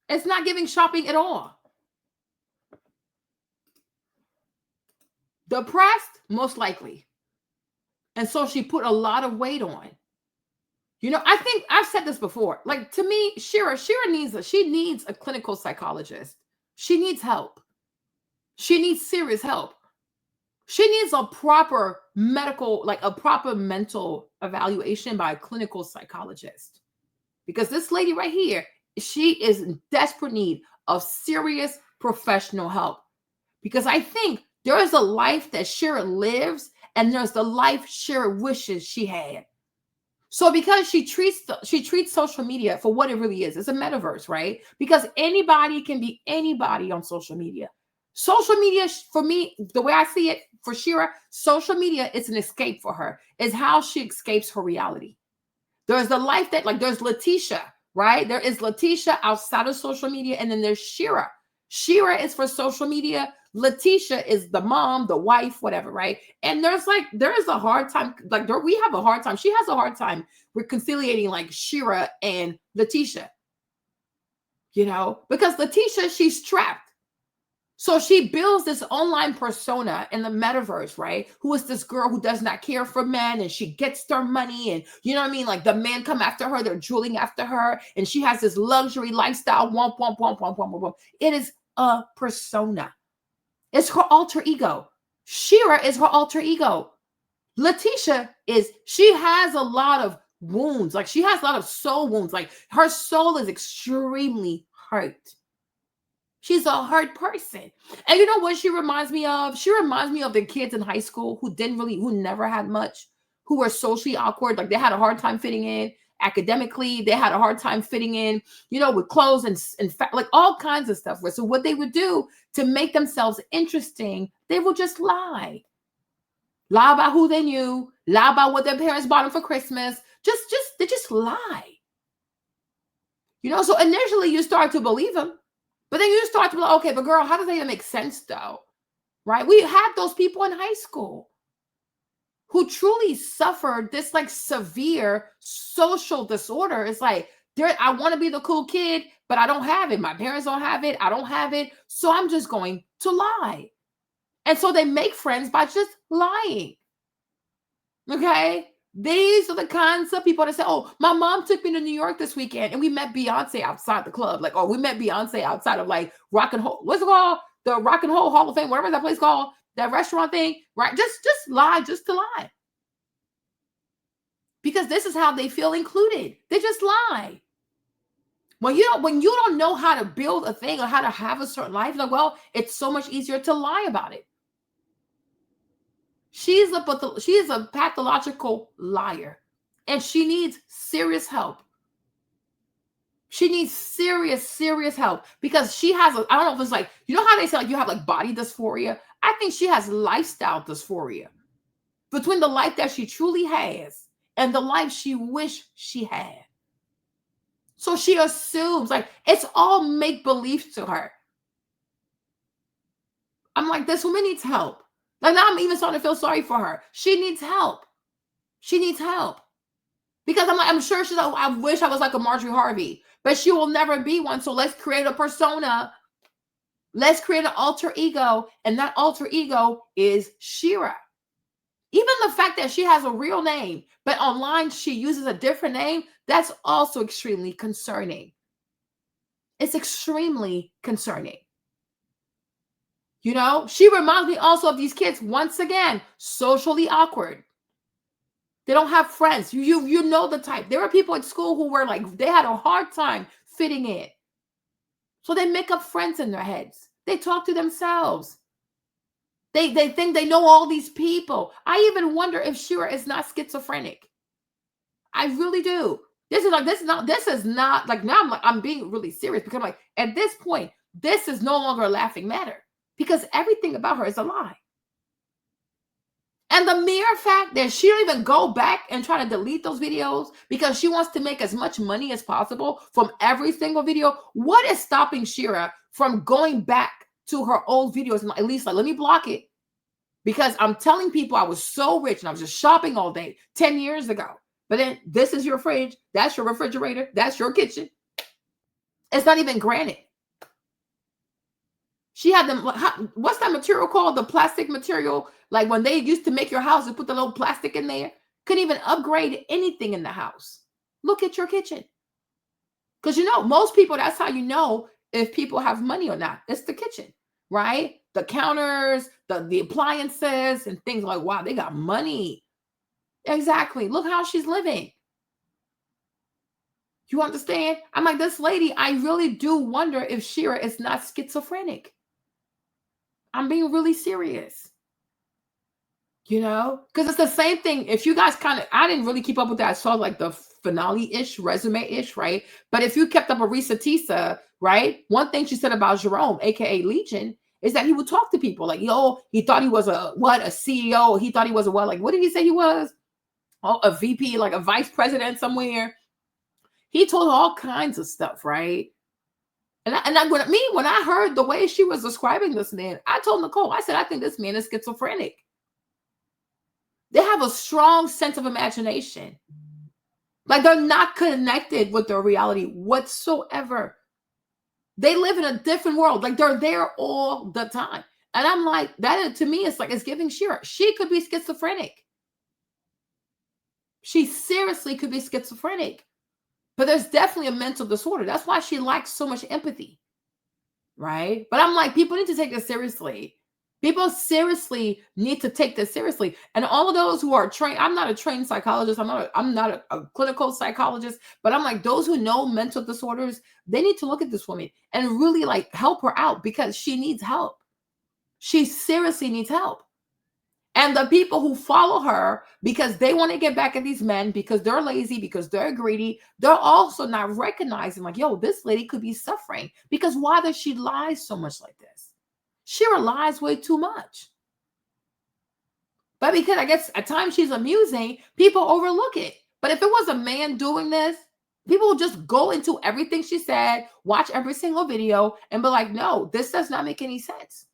It's not giving shopping at all. Depressed, most likely. And so she put a lot of weight on. You know, I think I've said this before. Like to me, Shira needs a clinical psychologist. She needs help. She needs serious help. She needs a proper medical, like a proper mental evaluation by a clinical psychologist. Because this lady right here, she is in desperate need of serious professional help. Because I think there is a life that Shira lives and there's the life Shira wishes she had. So because she treats social media for what it really is, it's a metaverse, right? Because anybody can be anybody on social media. Social media, for me, the way I see it, for Shira, social media is an escape for her. It's how she escapes her reality. There's the life that, like, there's Letitia, right? There is Letitia outside of social media, and then there's Shira. Shira is for social media. Letitia is the mom, the wife, whatever, right? And there is a hard time, like we have a hard time. She has a hard time reconciliating like Shira and Letitia, you know, because Letitia, she's trapped. So she builds this online persona in the metaverse, right? Who is this girl who does not care for men and she gets their money and you know what I mean? Like the men come after her, they're drooling after her and she has this luxury lifestyle. Womp, womp, womp, womp, womp, womp. It is a persona. It's her alter ego. Shira is her alter ego. Letitia she has a lot of wounds. Like she has a lot of soul wounds. Like her soul is extremely hurt. She's a hurt person. And you know what she reminds me of? She reminds me of the kids in high school who never had much, who were socially awkward. Like they had a hard time fitting in academically. They had a hard time fitting in, you know, with clothes and like all kinds of stuff. So what they would do to make themselves interesting, they would just lie. Lie about who they knew, lie about what their parents bought them for Christmas. They just lie. You know, so initially you start to believe them. But then you start to be like, okay, but girl, how does that even make sense though? Right? We had those people in high school who truly suffered this like severe social disorder. It's like, I want to be the cool kid, but I don't have it. My parents don't have it. I don't have it. So I'm just going to lie. And so they make friends by just lying. Okay? These are the kinds of people that say, oh, my mom took me to New York this weekend and we met Beyonce outside the club. Like, oh, we met Beyonce outside of like Rock and Roll. What's it called? The Rock and Roll Hall of Fame, whatever that place called, that restaurant thing, right? Just lie, just to lie. Because this is how they feel included. They just lie. When you don't know how to build a thing or how to have a certain life, like, well, it's so much easier to lie about it. She is a pathological liar, and she needs serious help. She needs serious help because she has I don't know if it's like, you know how they say like you have like body dysphoria? I think she has lifestyle dysphoria between the life that she truly has and the life she wished she had. So she assumes like it's all make-believe to her. I'm like, this woman needs help. Like now I'm even starting to feel sorry for her. She needs help. She needs help. Because I'm sure she's like, I wish I was like a Marjorie Harvey, but she will never be one. So let's create a persona. Let's create an alter ego. And that alter ego is Shira. Even the fact that she has a real name, but online she uses a different name, that's also extremely concerning. It's extremely concerning. You know, she reminds me also of these kids, once again, socially awkward. They don't have friends. You know the type. There were people at school who were like, they had a hard time fitting in. So they make up friends in their heads. They talk to themselves. They think they know all these people. I even wonder if Shira is not schizophrenic. I really do. This is not like, now I'm being really serious, because I'm like, at this point, this is no longer a laughing matter, because everything about her is a lie. And the mere fact that she don't even go back and try to delete those videos because she wants to make as much money as possible from every single video. What is stopping Shira from going back to her old videos and at least like, let me block it? Because I'm telling people I was so rich and I was just shopping all day 10 years ago. But then this is your fridge. That's your refrigerator. That's your kitchen. It's not even granite. She had them. What's that material called? The plastic material. Like when they used to make your house and put the little plastic in there. Couldn't even upgrade anything in the house. Look at your kitchen. Because you know, most people, that's how you know if people have money or not. It's the kitchen, right? The counters, the appliances and things like, wow, they got money. Exactly. Look how she's living. You understand? I'm like, this lady, I really do wonder if Shira is not schizophrenic. I'm being really serious. You know? Because it's the same thing. If you guys I didn't really keep up with that. I saw like the finale-ish, resume-ish, right? But if you kept up a Reassessing, right? One thing she said about Jerome, aka Legion, is that he would talk to people like, yo, he thought he was a CEO. He thought he was what did he say he was? Oh, a VP, like a vice president somewhere. He told all kinds of stuff, right? When I heard the way she was describing this man, I told Nicole, I said, I think this man is schizophrenic. They have a strong sense of imagination. Like they're not connected with their reality whatsoever. They live in a different world. Like they're there all the time. And I'm like, that to me, it's like, it's giving Shira. She could be schizophrenic. She seriously could be schizophrenic. But there's definitely a mental disorder. That's why she lacks so much empathy, right? But I'm like, people need to take this seriously. People seriously need to take this seriously. And all of those who are trained, I'm not a trained psychologist. I'm not a clinical psychologist, but I'm like, those who know mental disorders, they need to look at this woman and really like help her out because she needs help. She seriously needs help. And the people who follow her because they want to get back at these men, because they're lazy, because they're greedy, they're also not recognizing like, yo, this lady could be suffering. Because why does she lie so much like this? Shira lies way too much. But because I guess at times she's amusing, people overlook it. But if it was a man doing this, people would just go into everything she said, watch every single video, and be like, no, this does not make any sense.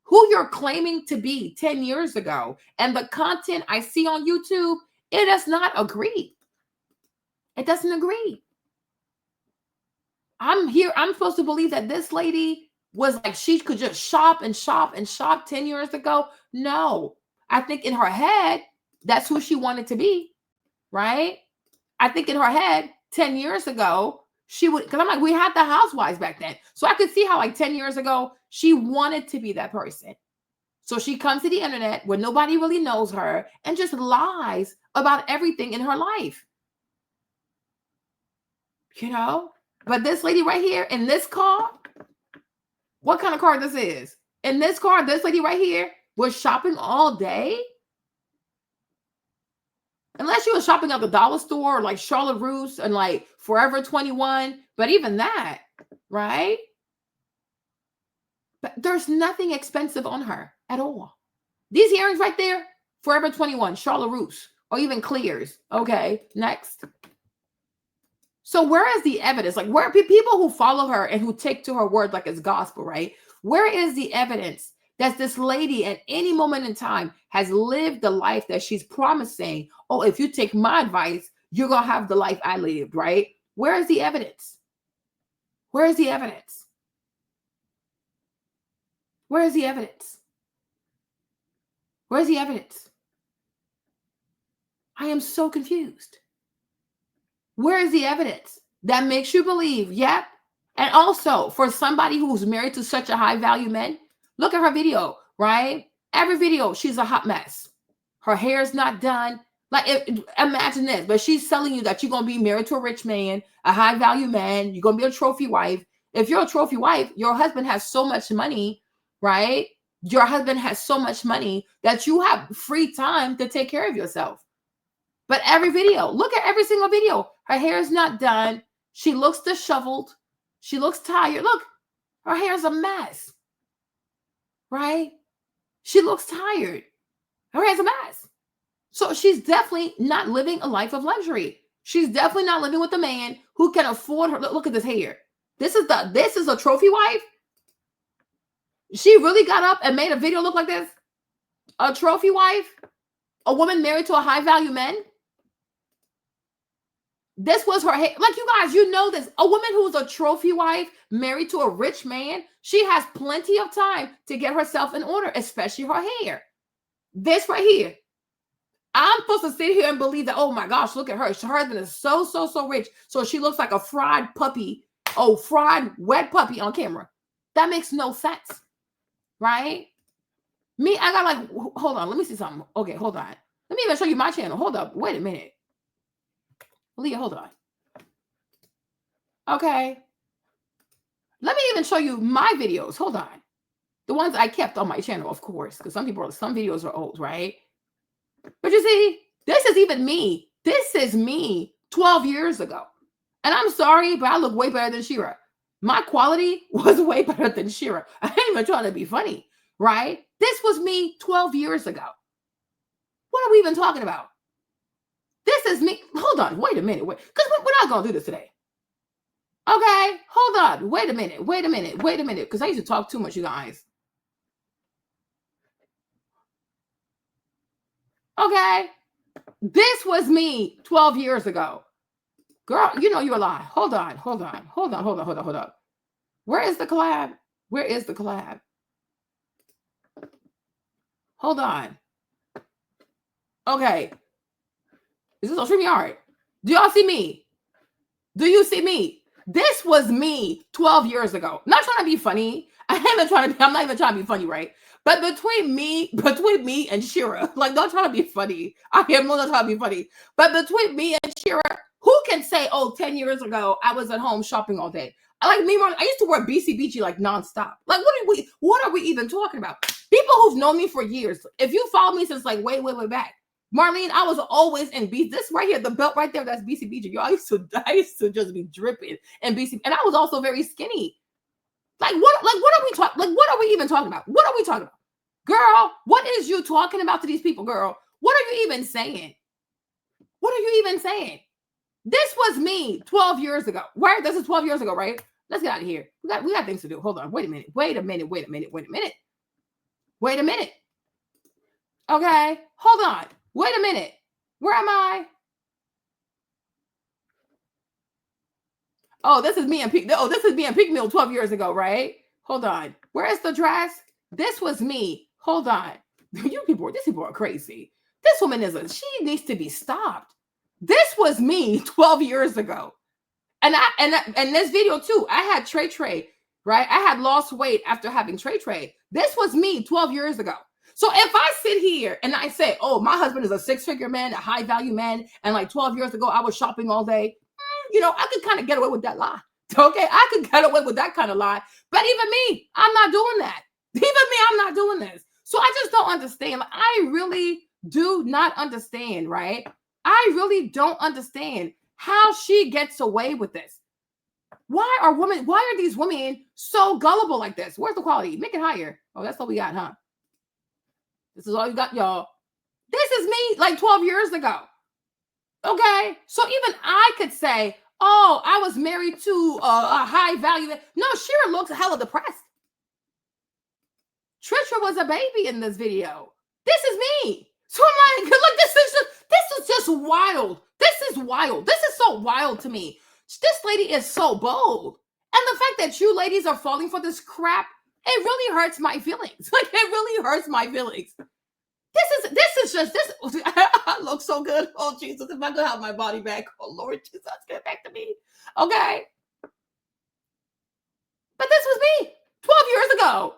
Who you're claiming to be 10 years ago and the content I see on YouTube, it does not agree. It doesn't agree. I'm supposed to believe that this lady was like, she could just shop and shop and shop 10 years ago. No, I think in her head, that's who she wanted to be, right? I think in her head, 10 years ago, she would, because I'm like, we had the housewives back then. So I could see how like 10 years ago, she wanted to be that person. So she comes to the internet where nobody really knows her and just lies about everything in her life. You know? But this lady right here in this car, what kind of car this is? In this car, this lady right here was shopping all day. Unless she was shopping at the dollar store or like Charlotte Russe and like Forever 21. But even that, right? But there's nothing expensive on her at all. These earrings right there, Forever 21, Charlotte Russe, or even Clears. Okay, next. So where is the evidence? Like where people who follow her and who take to her word like it's gospel, right? Where is the evidence that this lady at any moment in time has lived the life that she's promising? Oh, if you take my advice, you're going to have the life I lived, right? Where is the evidence? Where is the evidence? Where is the evidence? Where's the evidence? I am so confused. Where is the evidence that makes you believe? Yep. And also for somebody who's married to such a high value man, Look at her video, right? Every video, she's a hot mess. Her hair's not done. Like, imagine this, but she's telling you that you're going to be married to a rich man, a high value man. You're going to be a trophy wife. If you're a trophy wife, your husband has so much money, right? Your husband has so much money that you have free time to take care of yourself. But every video, look at every single video. Her hair is not done. She looks disheveled. She looks tired. Look, her hair is a mess, right? She looks tired. Her hair's a mess. So she's definitely not living a life of luxury. She's definitely not living with a man who can afford her. Look at this hair. This is a trophy wife. She really got up and made a video look like this. A trophy wife, a woman married to a high value man. This was her hair. Like, you guys, you know this. A woman who's a trophy wife married to a rich man, she has plenty of time to get herself in order, especially her hair. This right here. I'm supposed to sit here and believe that, oh my gosh, look at her. Her husband is so rich. So she looks like a fried puppy. Oh, fried wet puppy on camera. That makes no sense. Right? Me, I got like, hold on. Let me see something. Okay, hold on. Let me even show you my channel. Hold up. Wait a minute. Leah, hold on. Okay. Let me even show you my videos. Hold on. The ones I kept on my channel, of course, because some videos are old, right? But you see, this is even me. This is me 12 years ago. And I'm sorry, but I look way better than Shira. My quality was way better than Shira. I ain't even trying to be funny, right? This was me 12 years ago. What are we even talking about? This is me. Hold on. Wait a minute. Because we're not going to do this today. Okay. Hold on. Wait a minute. Because I used to talk too much, you guys. Okay. This was me 12 years ago. Girl, you know you're a lie. Hold on. Where is the collab? Hold on. Okay. Is this on StreamYard? Do y'all see me? Do you see me? This was me 12 years ago. Not trying to be funny. I'm not even trying to be funny, right? But between me and Shira, like, don't try to be funny. I am not trying to be funny. But between me and Shira, who can say, oh, 10 years ago, I was at home shopping all day? Like me, I used to wear BCBG like nonstop. Like, what are we even talking about? People who've known me for years. If you follow me since like way back, Marlene, I was always in BC. This right here, the belt right there, that's BCBG. Yo, I used to just be dripping in BC, and I was also very skinny. Like what are we talking? Like, what are we even talking about? What are we talking about, girl? What is you talking about to these people, girl? What are you even saying? This was me 12 years ago. Right? This is 12 years ago, right? Let's get out of here. We got things to do. Hold on. Wait a minute. Okay. Hold on. Wait a minute. Where am I? Oh, this is me and Pink. Oh, this is me and Pink Mill 12 years ago, right? Hold on. Where is the dress? This was me. Hold on. These people are crazy. This woman she needs to be stopped. This was me 12 years ago. And this video too, I had Trey, right? I had lost weight after having Trey. This was me 12 years ago. So if I sit here and I say, oh, my husband is a six-figure man, a high-value man, and like 12 years ago, I was shopping all day, I could kind of get away with that lie. Okay, I could get away with that kind of lie. But even me, I'm not doing that. Even me, I'm not doing this. So I just don't understand. Like, I really do not understand, right? I really don't understand how she gets away with this. Why are these women so gullible like this? Where's the quality? Make it higher. Oh, that's all we got, huh? This is all you got, y'all. This is me like 12 years ago. Okay? So even I could say, oh, I was married to a high value. No, Shira looks hella depressed. Trisha was a baby in this video. This is me. So I'm like, look, this is just wild. This is wild. This is so wild to me. This lady is so bold. And the fact that you ladies are falling for this crap, it really hurts my feelings. Like, it really hurts my feelings. I look so good. Oh, Jesus, if I could have my body back. Oh, Lord Jesus, get back to me. Okay. But this was me 12 years ago.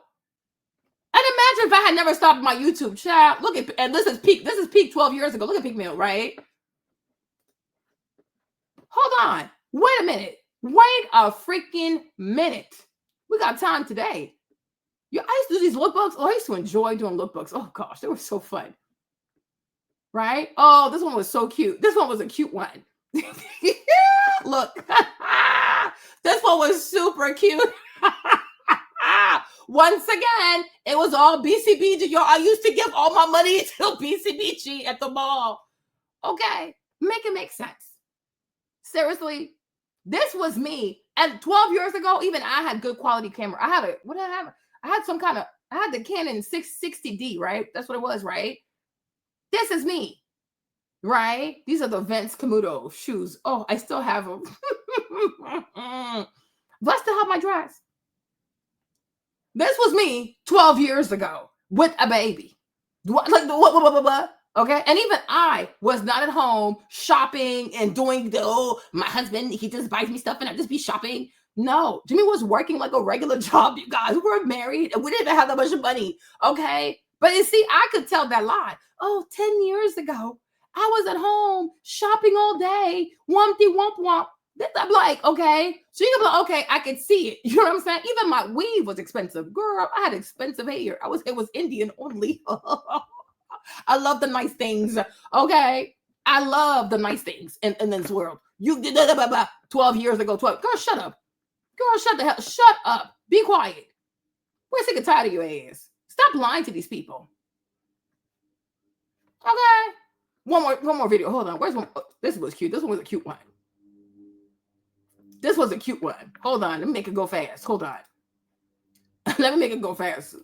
imagine if I had never stopped my YouTube, child. Look at, and this is peak 12 years ago. Look at peak meal, right? Hold on. Wait a minute. Wait a freaking minute. We got time today. I used to do these lookbooks. Oh, I used to enjoy doing lookbooks. Oh gosh, they were so fun. Right? Oh, this one was so cute. This one was a cute one. Look. This one was super cute. Once again, it was all BCBG. Y'all, I used to give all my money to BCBG at the mall. Okay, make it make sense. Seriously, this was me. And 12 years ago, even I had good quality camera. I had I had the Canon 660D, right? That's what it was, right? This is me, right? These are the Vince Camuto shoes. Oh, I still have them. But I still have my dress. This was me 12 years ago with a baby. Okay. And even I was not at home shopping and doing my husband, he just buys me stuff and I just be shopping. No, Jimmy was working like a regular job, you guys. We were married and we didn't have that much money. Okay. But you see, I could tell that lie. Oh, 10 years ago, I was at home shopping all day. Wumpty wump wump. I'm like, okay. So you can be like, okay, I can see it. You know what I'm saying? Even my weave was expensive. Girl, I had expensive hair. It was Indian only. I love the nice things. Okay. I love the nice things in this world. You did 12 years ago. 12. Girl, shut up. Girl, shut up. Be quiet. We're sick and tired of your ass. Stop lying to these people. Okay. One more video. Hold on. Where's one? Oh, this was cute. This one was a cute one. This was a cute one. Hold on. Let me make it go fast. Hold on. Let me make it go fast.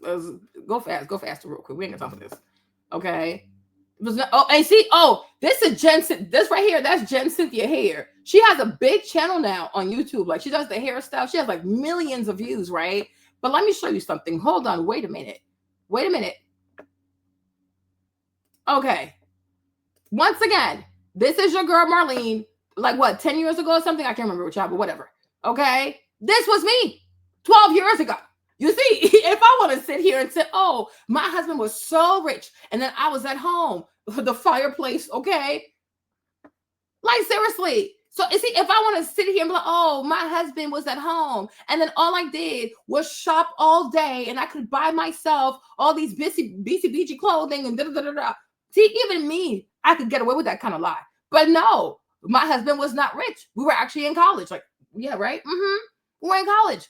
Go faster real quick. We ain't got time for this. Okay. It was not, and see, this is this right here, that's Jen Cynthia Hair. She has a big channel now on YouTube. Like she does the hair stuff. She has like millions of views, right? But let me show you something. Hold on. Wait a minute. Okay. Once again, this is your girl Marlene. Like what, 10 years ago or something? I can't remember which job, but whatever. Okay. This was me 12 years ago. You see, if I want to sit here and say, oh, my husband was so rich and then I was at home, the fireplace, okay? Like seriously. So you see, if I want to sit here and be like, oh, my husband was at home and then all I did was shop all day and I could buy myself all these BCBG clothing and da-da-da-da-da. See, even me, I could get away with that kind of lie. But no. My husband was not rich. We were actually in college. Like, yeah, right? We were in college.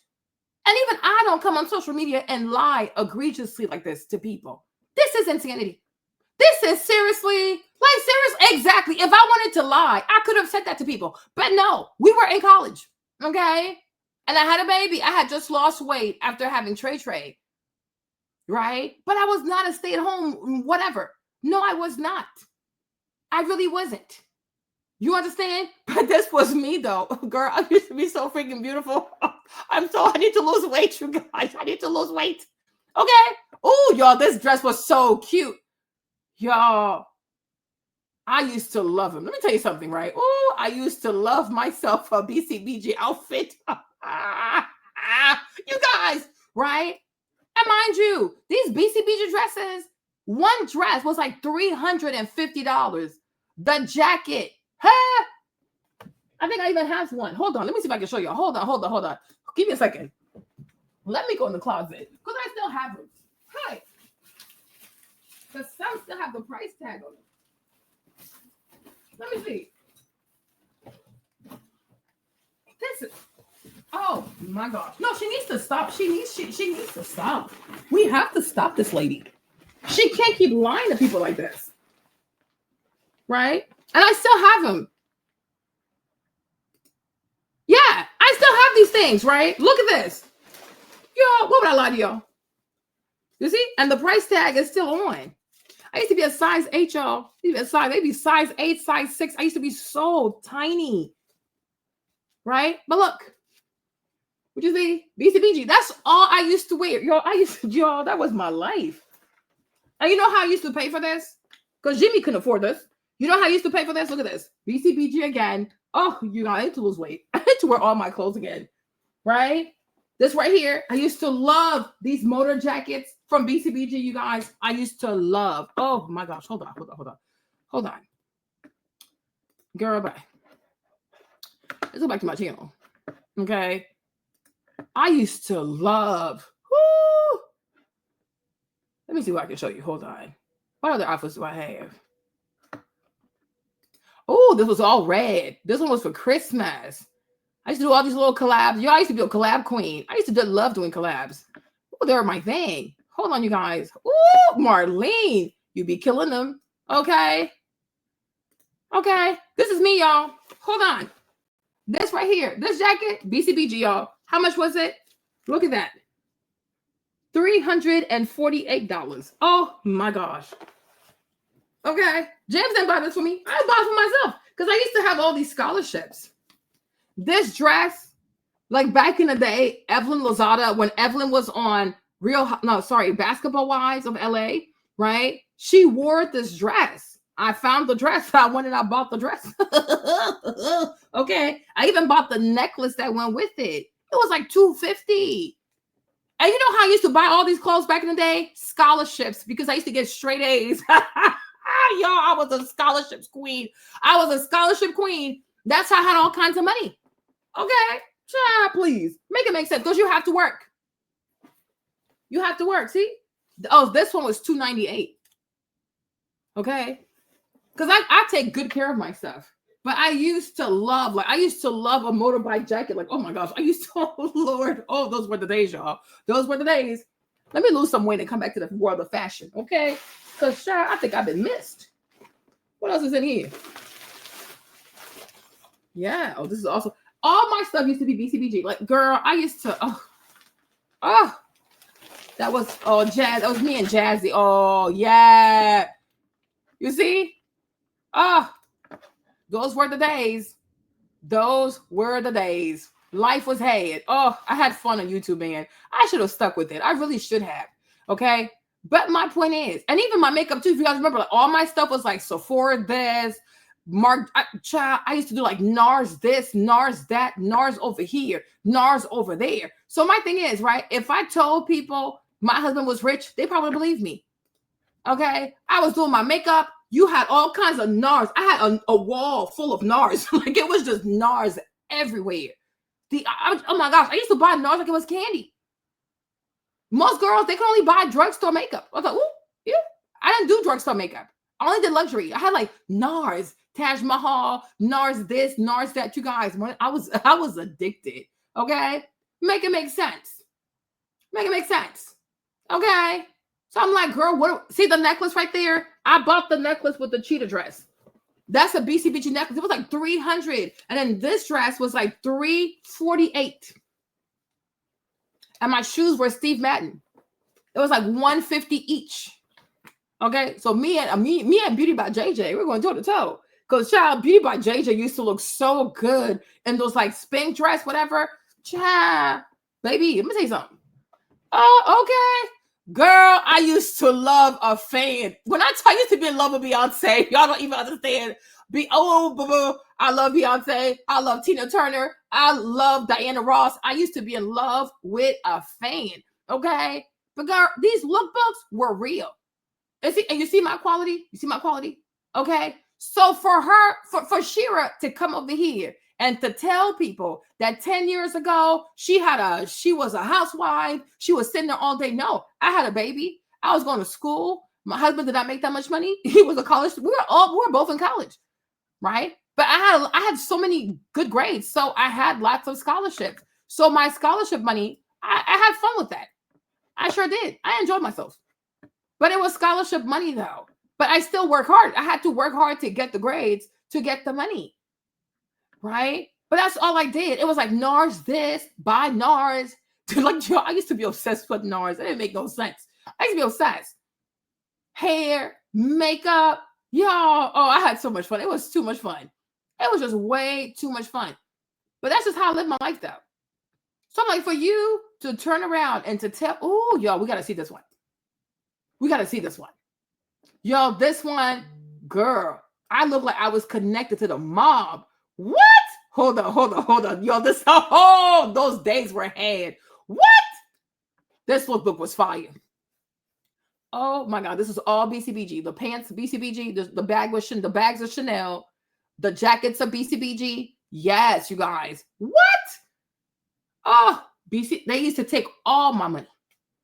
And even I don't come on social media and lie egregiously like this to people. This is insanity. This is seriously, exactly. If I wanted to lie, I could have said that to people. But no, we were in college, okay? And I had a baby. I had just lost weight after having Trey, right? But I was not a stay-at-home whatever. No, I was not. I really wasn't. You understand? But this was me though. Girl, I used to be so freaking beautiful. I need to lose weight, you guys. I need to lose weight. Okay. Oh, y'all, this dress was so cute. Y'all, I used to love him. Let me tell you something, right? Oh, I used to love myself a BCBG outfit. You guys, right? And mind you, these BCBG dresses, one dress was like $350. The jacket. Huh? I think I even have one. Hold on. Let me see if I can show you. Hold on. Give me a second. Let me go in the closet because I still have them. Hi. Because some still have the price tag on them. Let me see. This is, oh my gosh. No, she needs to stop. She needs to stop. We have to stop this lady. She can't keep lying to people like this. Right? And I still have them. Yeah, I still have these things, right? Look at this. Y'all, what would I lie to y'all? You see? And the price tag is still on. I used to be a size 8, y'all. Maybe size 8, size 6. I used to be so tiny. Right? But look. What you see? BCBG. That's all I used to wear. Y'all, that was my life. And you know how I used to pay for this? Because Jimmy couldn't afford this. You know how I used to pay for this? Look at this. BCBG again. Oh, you know, I need to lose weight. I need to wear all my clothes again. Right? This right here. I used to love these motor jackets. from BCBG, you guys, I used to love. Oh my gosh, hold on. Girl, bye. Let's go back to my channel. Okay. I used to love. Woo, let me see what I can show you. Hold on. What other outfits do I have? Oh, this was all red. This one was for Christmas. I used to do all these little collabs. Yo, I used to be a collab queen. I used to love doing collabs. Oh, they were my thing. Hold on, you guys. Oh, Marlene. You be killing them. Okay. Okay. This is me, y'all. Hold on. This right here. This jacket, BCBG, y'all. How much was it? Look at that. $348. Oh, my gosh. Okay. James didn't buy this for me. I bought it for myself because I used to have all these scholarships. This dress, like back in the day, Evelyn Lozada, when Evelyn was on Basketball Wives of LA, right? She wore this dress. I found the dress. I went and I bought the dress. Okay. I even bought the necklace that went with it. It was like $250. And you know how I used to buy all these clothes back in the day? Scholarships, because I used to get straight A's. Y'all, I was a scholarships queen. That's how I had all kinds of money. Okay, child, please make it make sense because you have to work. See? Oh, this one was $298. Okay, because I take good care of my stuff. But I used to love a motorbike jacket. Like, oh my gosh, oh Lord, oh, those were the days, y'all. Those were the days. Let me lose some weight and come back to the world of fashion, okay? Because, child, I think I've been missed. What else is in here? Yeah. Oh, this is also. All my stuff used to be BCBG. Like, girl, I used to. That was Jazz. That was me and Jazzy. Oh yeah. You see? Those were the days. Life was had. Oh, I had fun on YouTube, man. I should have stuck with it. I really should have. Okay. But my point is, and even my makeup too, if you guys remember, like all my stuff was like Sephora this, I used to do like NARS this, NARS that, NARS over here, NARS over there. So my thing is, right, if I told people my husband was rich, they probably believe me. Okay. I was doing my makeup. You had all kinds of NARS. I had a wall full of NARS. Like it was just NARS everywhere. Oh my gosh, I used to buy NARS like it was candy. Most girls, they can only buy drugstore makeup. I was like, ooh, yeah. I didn't do drugstore makeup. I only did luxury. I had like NARS, Taj Mahal, NARS this, NARS that. You guys, I was addicted. Okay, make it make sense. Okay, so I'm like, girl, see the necklace right there? I bought the necklace with the cheetah dress. That's a BCBG necklace. It was like $300, and then this dress was like $348. And my shoes were Steve Madden. It was like $150 each. Okay, so me and Beauty by JJ, we're going toe to toe. Because child, Beauty by JJ used to look so good in those like Spank dress, whatever. Child, baby, let me tell you something. Oh, okay. Girl, I used to love a fan. When I used to be in love with Beyonce, y'all don't even understand. I love Beyonce. I love Tina Turner. I love Diana Ross. I used to be in love with a fan. Okay, but girl, these lookbooks were real. And you see my quality. Okay, so for Shira to come over here and to tell people that 10 years ago she was a housewife, she was sitting there all day. No, I had a baby. I was going to school. My husband did not make that much money. He was a college. We were both in college, right? But I had so many good grades, so I had lots of scholarships. So my scholarship money, I had fun with that. I sure did. I enjoyed myself. But it was scholarship money though. But I still work hard. I had to work hard to get the grades, to get the money. Right? But that's all I did. It was like NARS this, buy NARS. Like, I used to be obsessed with NARS. It didn't make no sense. I used to be obsessed. Hair, makeup, y'all. Oh, I had so much fun. It was too much fun. It was just way too much fun. But that's just how I live my life though. So I'm like, for you to turn around and to tell, oh, y'all, we got to see this one. Yo, this one, girl, I look like I was connected to the mob. What? Hold on. Yo, those days were had. What? This lookbook was fire. Oh my God, this is all BCBG. The pants, BCBG, the bag was the bags of Chanel, the jackets of BCBG. Yes, you guys. What? Oh, BC, they used to take all my money.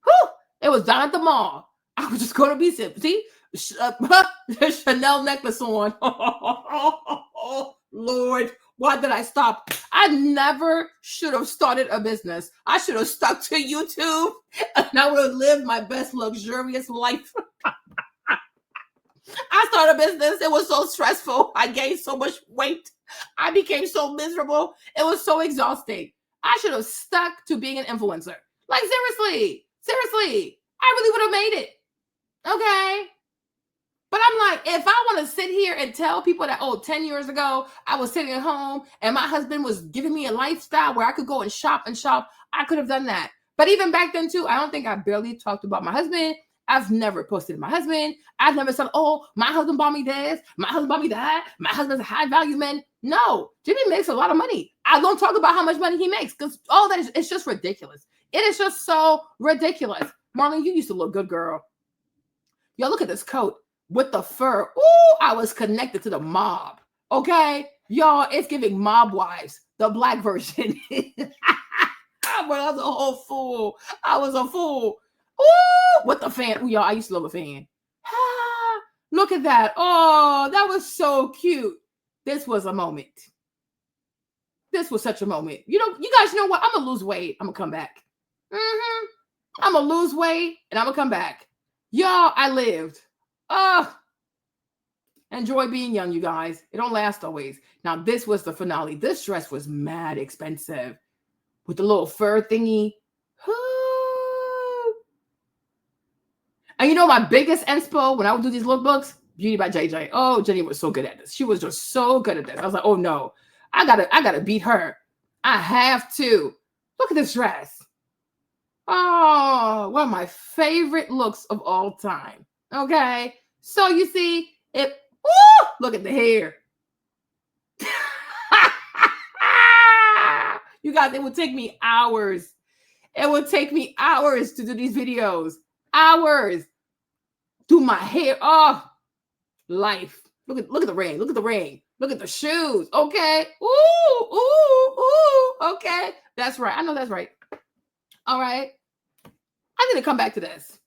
Whew, it was down at the mall. I was just going to be see Chanel necklace on. Oh, Lord, why did I stop? I never should have started a business. I should have stuck to YouTube, and I would have lived my best luxurious life. I started a business. It was so stressful. I gained so much weight. I became so miserable. It was so exhausting. I should have stuck to being an influencer. Like, seriously, I really would have made it. Okay. But I'm like, if I want to sit here and tell people that, 10 years ago, I was sitting at home and my husband was giving me a lifestyle where I could go and shop, I could have done that. But even back then, too, I don't think I barely talked about my husband. I've never posted my husband. I've never said, my husband bought me this. My husband bought me that. My husband's a high value man. No, Jimmy makes a lot of money. I don't talk about how much money he makes because all that is, it's just ridiculous. It is just so ridiculous. Marlene, you used to look good, girl. Y'all, look at this coat with the fur. Ooh, I was connected to the mob. Okay, y'all, it's giving Mob Wives, the black version. I was a whole fool. I was a fool. Ooh, with the fan. Ooh, y'all, I used to love a fan. Ah, look at that. Oh, that was so cute. This was a moment. This was such a moment. You guys know what? I'm going to lose weight. I'm going to come back. I'm going to lose weight and I'm going to come back. Y'all, I lived. Enjoy being young, you guys. It don't last always. Now, this was the finale. This dress was mad expensive with the little fur thingy. And you know my biggest inspo when I would do these lookbooks? Beauty by JJ. Oh, Jenny was so good at this. She was just so good at this. I was like, oh no, I gotta beat her. I have to. Look at this dress. Oh, one of my favorite looks of all time. Okay. So you see, look at the hair. You guys, it would take me hours. It would take me hours to do these videos. Hours. Do my hair. Oh, life. Look at the ring. Look at the ring. Look at the shoes. Okay. Ooh. Okay. That's right. I know that's right. All right. I need to come back to this.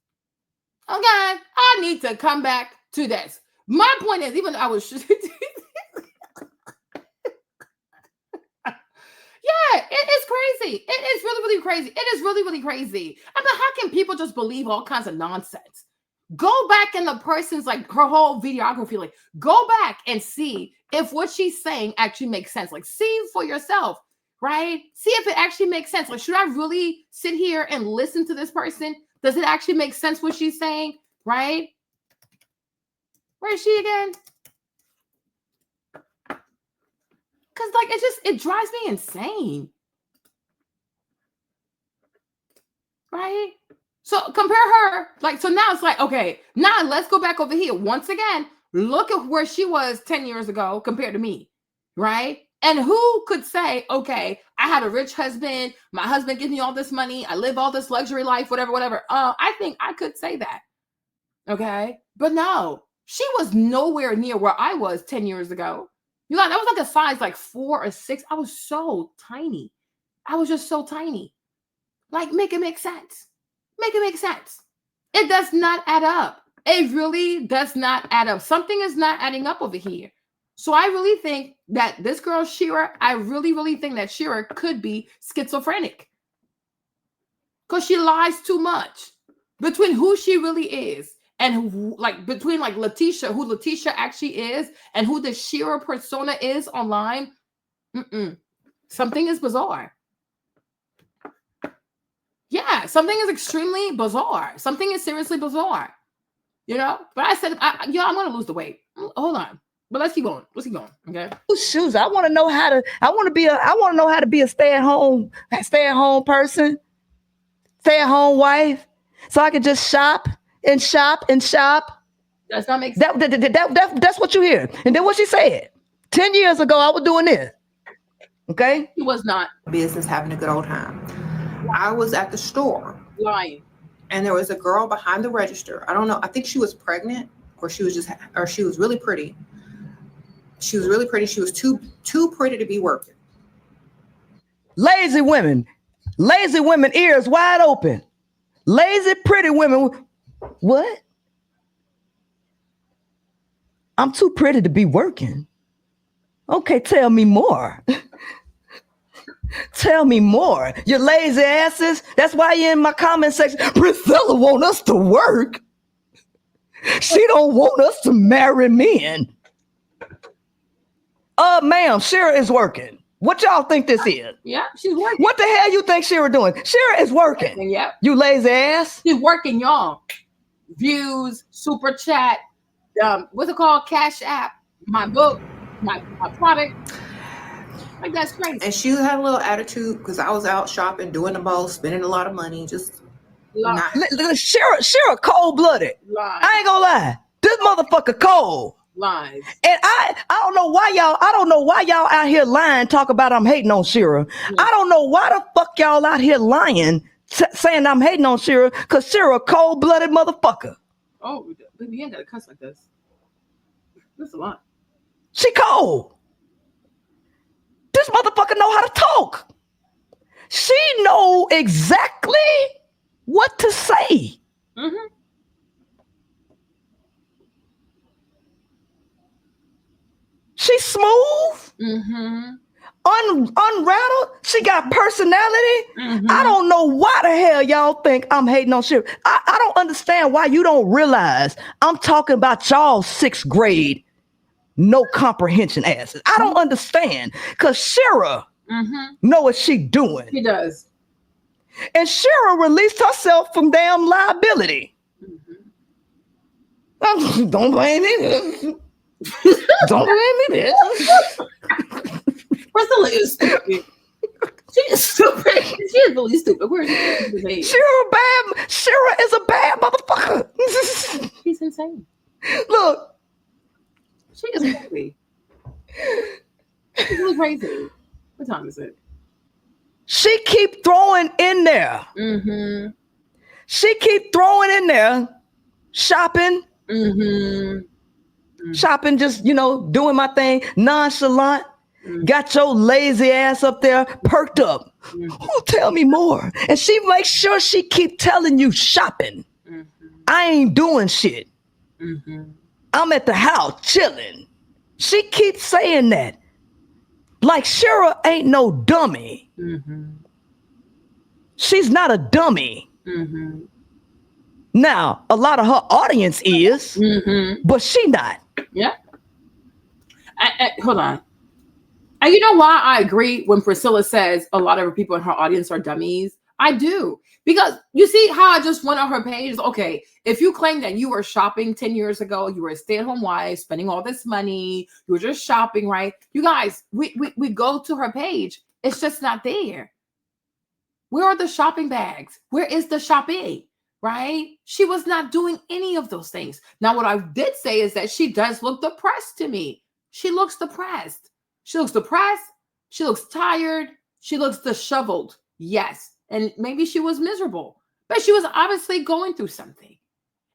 Okay. I need to come back to this. My point is, even though I was yeah, it is crazy. It is really, really crazy. It is really, really crazy. I mean, how can people just believe all kinds of nonsense? Go back in the person's, like, her whole videography, like, go back and see if what she's saying actually makes sense. Like, see for yourself, right? See if it actually makes sense. Like, should I really sit here and listen to this person? Does it actually make sense what she's saying, right? Where is she again? Because, like, it drives me insane. Right? So compare her. Like, so now it's like, okay, now let's go back over here. Once again, look at where she was 10 years ago compared to me. Right? And who could say, okay, I had a rich husband. My husband gives me all this money. I live all this luxury life, whatever. I think I could say that. Okay? But no, she was nowhere near where I was 10 years ago. You know, that was like a size like 4 or 6. I was so tiny. I was just so tiny. Like, make it make sense. Make it make sense. It does not add up. It really does not add up. Something is not adding up over here. So I really think that this girl, Shira, I really, really think that Shira could be schizophrenic. Because she lies too much between who she really is. And who, like, between like Letitia, who Letitia actually is, and who the Shira persona is online, something is bizarre. Yeah, something is extremely bizarre. Something is seriously bizarre. You know? But I said, I'm going to lose the weight. Hold on. But let's keep going. Let's keep going. Okay. Shoes. I want to know how to be a stay-at-home person, stay-at-home wife, so I can just shop and shop and shop. Does not make sense. That's what you hear. And then what she said, 10 years ago, I was doing this. Okay. He was not. Business, having a good old time. I was at the store. Lying. and there was a girl behind the register. I don't know. I think she was pregnant, or she was really pretty. She was really pretty. She was too pretty to be working. Lazy women ears wide open. Lazy, pretty women. What? I'm too pretty to be working. Okay, tell me more. Tell me more. You lazy asses. That's why you're in my comment section. Princella want us to work. She don't want us to marry men. Ma'am, Shira is working. What y'all think this is? Yeah, she's working. What the hell you think Shira doing? Shira is working. Yeah. You lazy ass. She's working, y'all. Views, super chat, what's it called? Cash app, my book, my product. Like, that's crazy. And she had a little attitude because I was out shopping, doing the most, spending a lot of money, just not. Shira cold-blooded. Lies. I ain't gonna lie. This motherfucker cold. Lies. And I don't know why y'all out here lying, talk about I'm hating on Shira. Yeah. I don't know why the fuck y'all out here lying, saying I'm hating on Shira, because Shira a cold-blooded motherfucker. Oh, baby, you ain't gotta cuss like this. That's a lot. She cold. This motherfucker know how to talk. She know exactly what to say. Mm-hmm. She's smooth. Mm-hmm. Unrattled. She got personality. Mm-hmm. I don't know why the hell y'all think I'm hating on Shira. I don't understand why you don't realize I'm talking about y'all 6th grade, no comprehension asses. I don't understand, because Shira know what she doing. She does. And Shira released herself from damn liability. Mm-hmm. Don't blame me. Don't blame me, bitch. Priscilla is stupid. She is stupid. She is really stupid. Where is she? Shira is a bad motherfucker. She's insane. Look. She is crazy. She's really crazy. What time is it? She keep throwing in there. Mm-hmm. She keep throwing in there. Shopping. Mm-hmm. Shopping, just, doing my thing. Nonchalant. Mm-hmm. Got your lazy ass up there, perked up. Oh, tell me more. And she makes sure she keep telling you shopping. I ain't doing shit. I'm at the house chilling. She keeps saying that. Like Shira ain't no dummy. She's not a dummy. Now, a lot of her audience is, but she not. Yeah. Hold on. And you know why I agree when Priscilla says a lot of her people in her audience are dummies? I do. Because you see how I just went on her page? Okay, if you claim that you were shopping 10 years ago, you were a stay-at-home wife, spending all this money, you were just shopping, right? You guys, we go to her page. It's just not there. Where are the shopping bags? Where is the shopping? Right? She was not doing any of those things. Now, what I did say is that she does look depressed to me. She looks depressed. She looks depressed. She looks tired. She looks disheveled. Yes. And maybe she was miserable, but she was obviously going through something.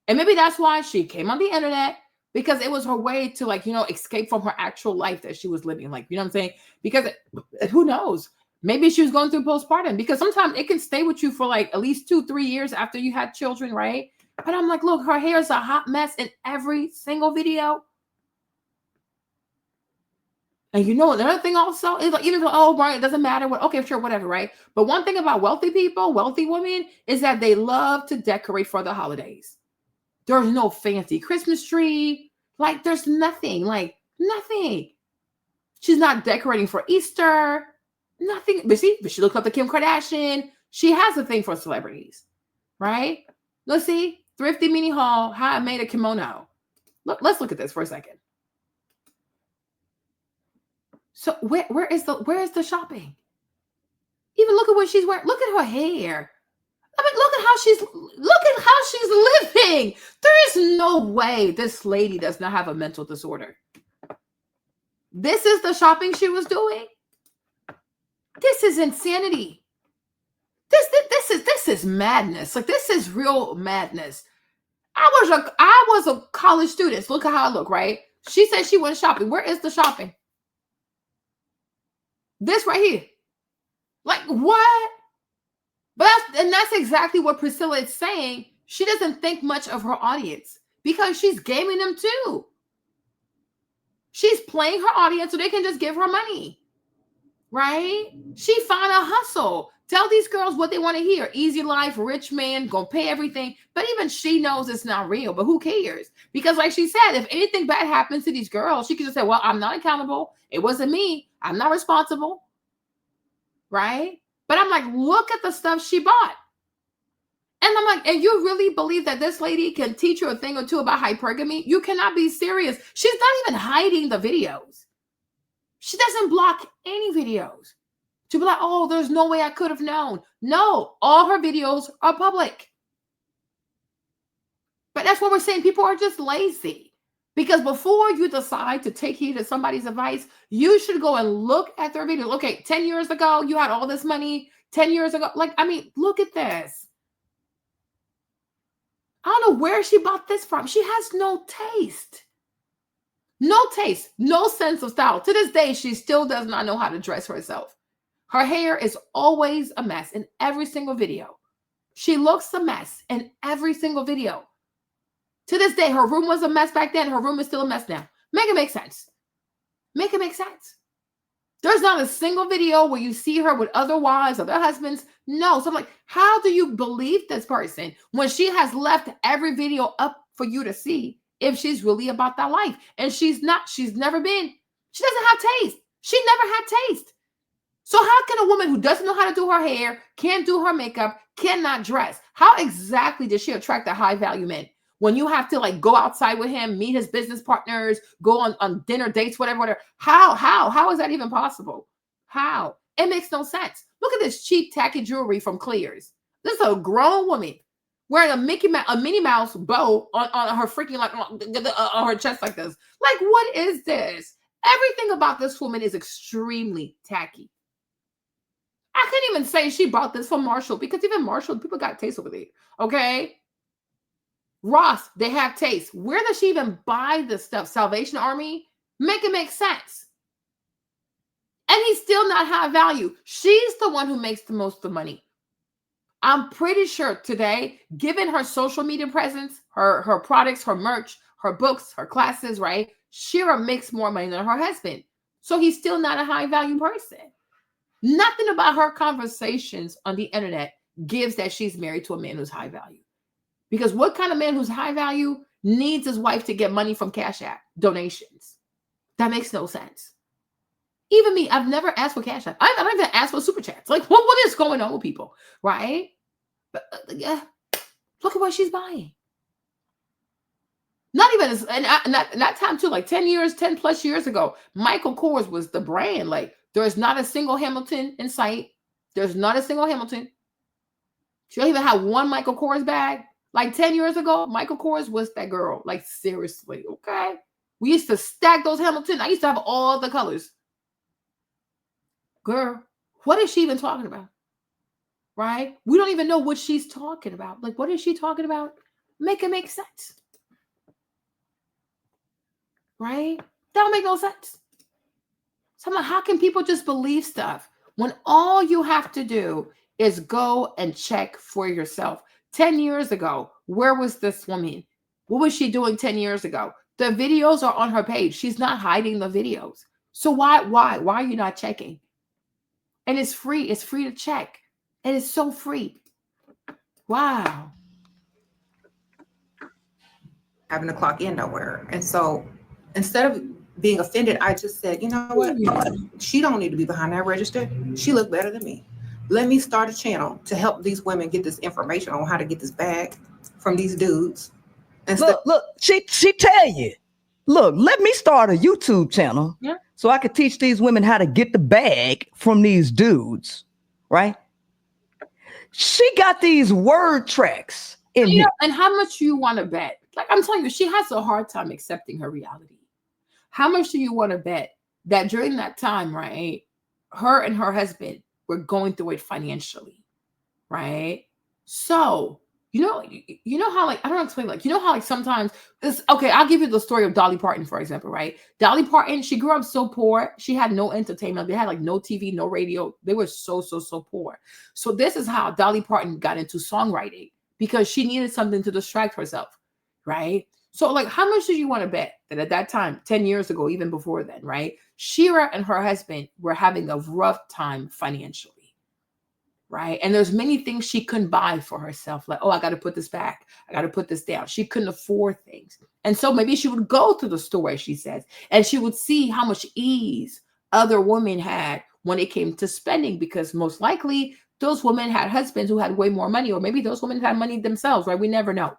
And maybe that's why she came on the internet, because it was her way to, escape from her actual life that she was living. You know what I'm saying? Because who knows? Maybe she was going through postpartum, because sometimes it can stay with you for at least 2-3 years after you had children, right? But I'm like, look, her hair is a hot mess in every single video. And another thing also is even though, right, it doesn't matter what, okay, sure, whatever, right? But one thing about wealthy people, wealthy women, is that they love to decorate for the holidays. There's no fancy Christmas tree. There's nothing, nothing. She's not decorating for Easter, nothing. But she looks up to Kim Kardashian. She has a thing for celebrities, right? Let's see, Thrifty Mini Haul, how I made a kimono. Let's look at this for a second. So where is the shopping? Even look at what she's wearing. Look at her hair. I mean, look at how she's living. There is no way this lady does not have a mental disorder. This is the shopping she was doing. This is insanity. This this is madness. Like, this is real madness. I was a college student. So look at how I look, right? She said she went shopping. Where is the shopping? This right here. Like, what? But that's exactly what Priscilla is saying. She doesn't think much of her audience because she's gaming them too. She's playing her audience so they can just give her money, right? She found a hustle. Tell these girls what they want to hear. Easy life, rich man, gonna pay everything. But even she knows it's not real, but who cares? Because like she said, if anything bad happens to these girls, she can just say, well, I'm not accountable. It wasn't me. I'm not responsible, right? But I'm like, look at the stuff she bought. And I'm like, and you really believe that this lady can teach you a thing or two about hypergamy? You cannot be serious. She's not even hiding the videos. She doesn't block any videos. To be like, oh, there's no way I could have known. No, all her videos are public. But that's what we're saying. People are just lazy. Because before you decide to take heed to somebody's advice, you should go and look at their videos. Okay, 10 years ago, you had all this money. 10 years ago, like, I mean, look at this. I don't know where she bought this from. She has no taste. No taste, no sense of style. To this day, she still does not know how to dress herself. Her hair is always a mess in every single video. She looks a mess in every single video. To this day, her room was a mess back then. Her room is still a mess now. Make it make sense. Make it make sense. There's not a single video where you see her with other wives or their husbands. No. So I'm like, how do you believe this person when she has left every video up for you to see if she's really about that life? And she's not. She's never been. She doesn't have taste. She never had taste. So how can a woman who doesn't know how to do her hair, can't do her makeup, cannot dress? How exactly does she attract a high value man? When you have to like go outside with him, meet his business partners, go on dinner dates, whatever. How is that even possible? How? It makes no sense. Look at this cheap tacky jewelry from Clears. This is a grown woman wearing a Minnie Mouse bow on her freaking like on her chest like this. Like, what is this? Everything about this woman is extremely tacky. I couldn't even say she bought this from Marshall because even Marshall, people got taste over there. Okay. Ross, they have taste. Where does she even buy this stuff? Salvation Army? Make it make sense. And he's still not high value. She's the one who makes the most of the money. I'm pretty sure today, given her social media presence, her products, her merch, her books, her classes, right? Shira makes more money than her husband. So he's still not a high value person. Nothing about her conversations on the internet gives that she's married to a man who's high value. Because what kind of man who's high value needs his wife to get money from Cash App donations? That makes no sense. Even me, I've never asked for Cash App. I don't even ask for super chats. Like, what is going on with people, right? But yeah, look at what she's buying. Not even, not time too, like 10 plus years ago, Michael Kors was the brand. Like, there's not a single Hamilton in sight. There's not a single Hamilton. She don't even have one Michael Kors bag. Like 10 years ago, Michael Kors was that girl. Like, seriously, okay? We used to stack those Hamilton. I used to have all the colors. Girl, what is she even talking about? Right? We don't even know what she's talking about. Like, what is she talking about? Make it make sense. Right? That don't make no sense. So I'm like, how can people just believe stuff when all you have to do is go and check for yourself? 10 years ago, where was this woman? What was she doing 10 years ago? The videos are on her page. She's not hiding the videos. So why are you not checking? And it's free. It's free to check. And it's so free. Wow. Having to clock in nowhere. And so instead of being offended, I just said, you know what? She don't need to be behind that register. She looked better than me. Let me start a channel to help these women get this information on how to get this bag from these dudes. Look, she tell you, look, let me start a YouTube channel so I could teach these women how to get the bag from these dudes, right? She got these word tracks in here. And how much you want to bet? Like, I'm telling you, she has a hard time accepting her reality. How much do you want to bet that during that time, right, her and her husband were going through it financially? right? So, you know how, like, I don't explain, like, you know how, like, sometimes this, okay, I'll give you the story of Dolly Parton, for example, right? Dolly Parton, she grew up so poor. She had no entertainment. They had like no TV, no radio. They were so poor. So this is how Dolly Parton got into songwriting, because she needed something to distract herself, right? So, like, how much do you want to bet that at that time, 10 years ago, even before then, right? Shira and her husband were having a rough time financially. Right. And there's many things she couldn't buy for herself. Like, oh, I got to put this back. I got to put this down. She couldn't afford things. And so maybe she would go to the store, as she says, and she would see how much ease other women had when it came to spending, because most likely those women had husbands who had way more money, or maybe those women had money themselves, right? We never know.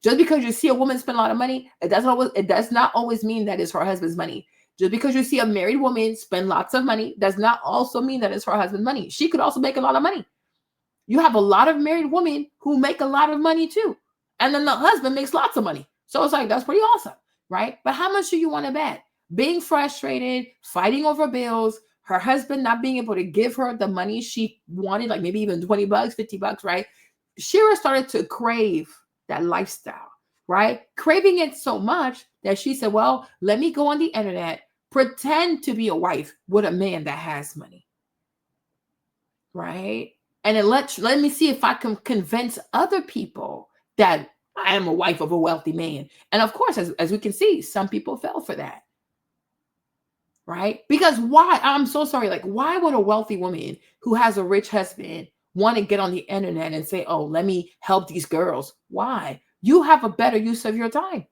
Just because you see a woman spend a lot of money, it does not always mean that it's her husband's money. Just because you see a married woman spend lots of money does not also mean that it's her husband's money. She could also make a lot of money. You have a lot of married women who make a lot of money too. And then the husband makes lots of money. So it's like, that's pretty awesome, right? But how much do you want to bet? Being frustrated, fighting over bills, her husband not being able to give her the money she wanted, like maybe even $20, $50, right? Shira started to crave that lifestyle, right? Craving it so much that she said, well, let me go on the internet, pretend to be a wife with a man that has money, right? And then let me see if I can convince other people that I am a wife of a wealthy man. And of course, as we can see, some people fell for that, right? Because why? I'm so sorry. Like, why would a wealthy woman who has a rich husband want to get on the internet and say, oh, let me help these girls? Why? You have a better use of your time,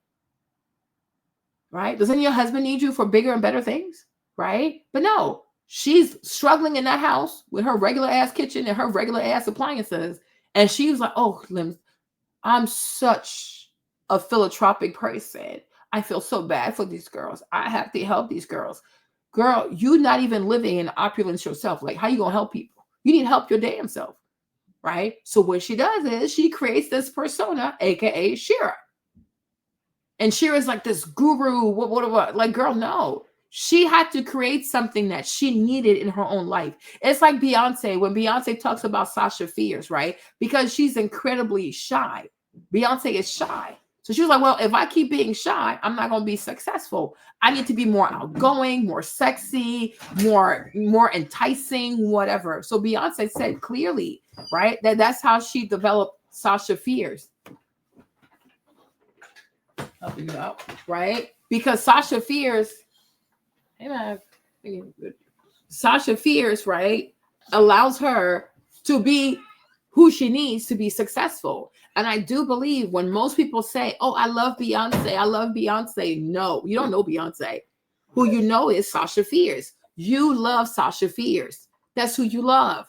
right? Doesn't your husband need you for bigger and better things, right? But no, she's struggling in that house with her regular ass kitchen and her regular ass appliances. And she was like, oh, I'm such a philanthropic person. I feel so bad for these girls. I have to help these girls. Girl, you're not even living in opulence yourself. Like, how you going to help people? You need help your damn self, right? So what she does is she creates this persona, aka Shira. And Shira's like this guru, what? Like, girl, no. She had to create something that she needed in her own life. It's like Beyonce, when Beyonce talks about Sasha Fierce, right? Because she's incredibly shy. Beyonce is shy. So she was like, well, if I keep being shy, I'm not going to be successful. I need to be more outgoing, more sexy, more enticing, whatever. So Beyonce said clearly, right, that's how she developed Sasha Fierce. Helping you out, right? Because Sasha Fierce, Sasha Fierce, right, allows her to be who she needs to be successful. And I do believe when most people say, oh, I love Beyonce. No, you don't know Beyonce. Who you know is Sasha Fierce. You love Sasha Fierce. That's who you love.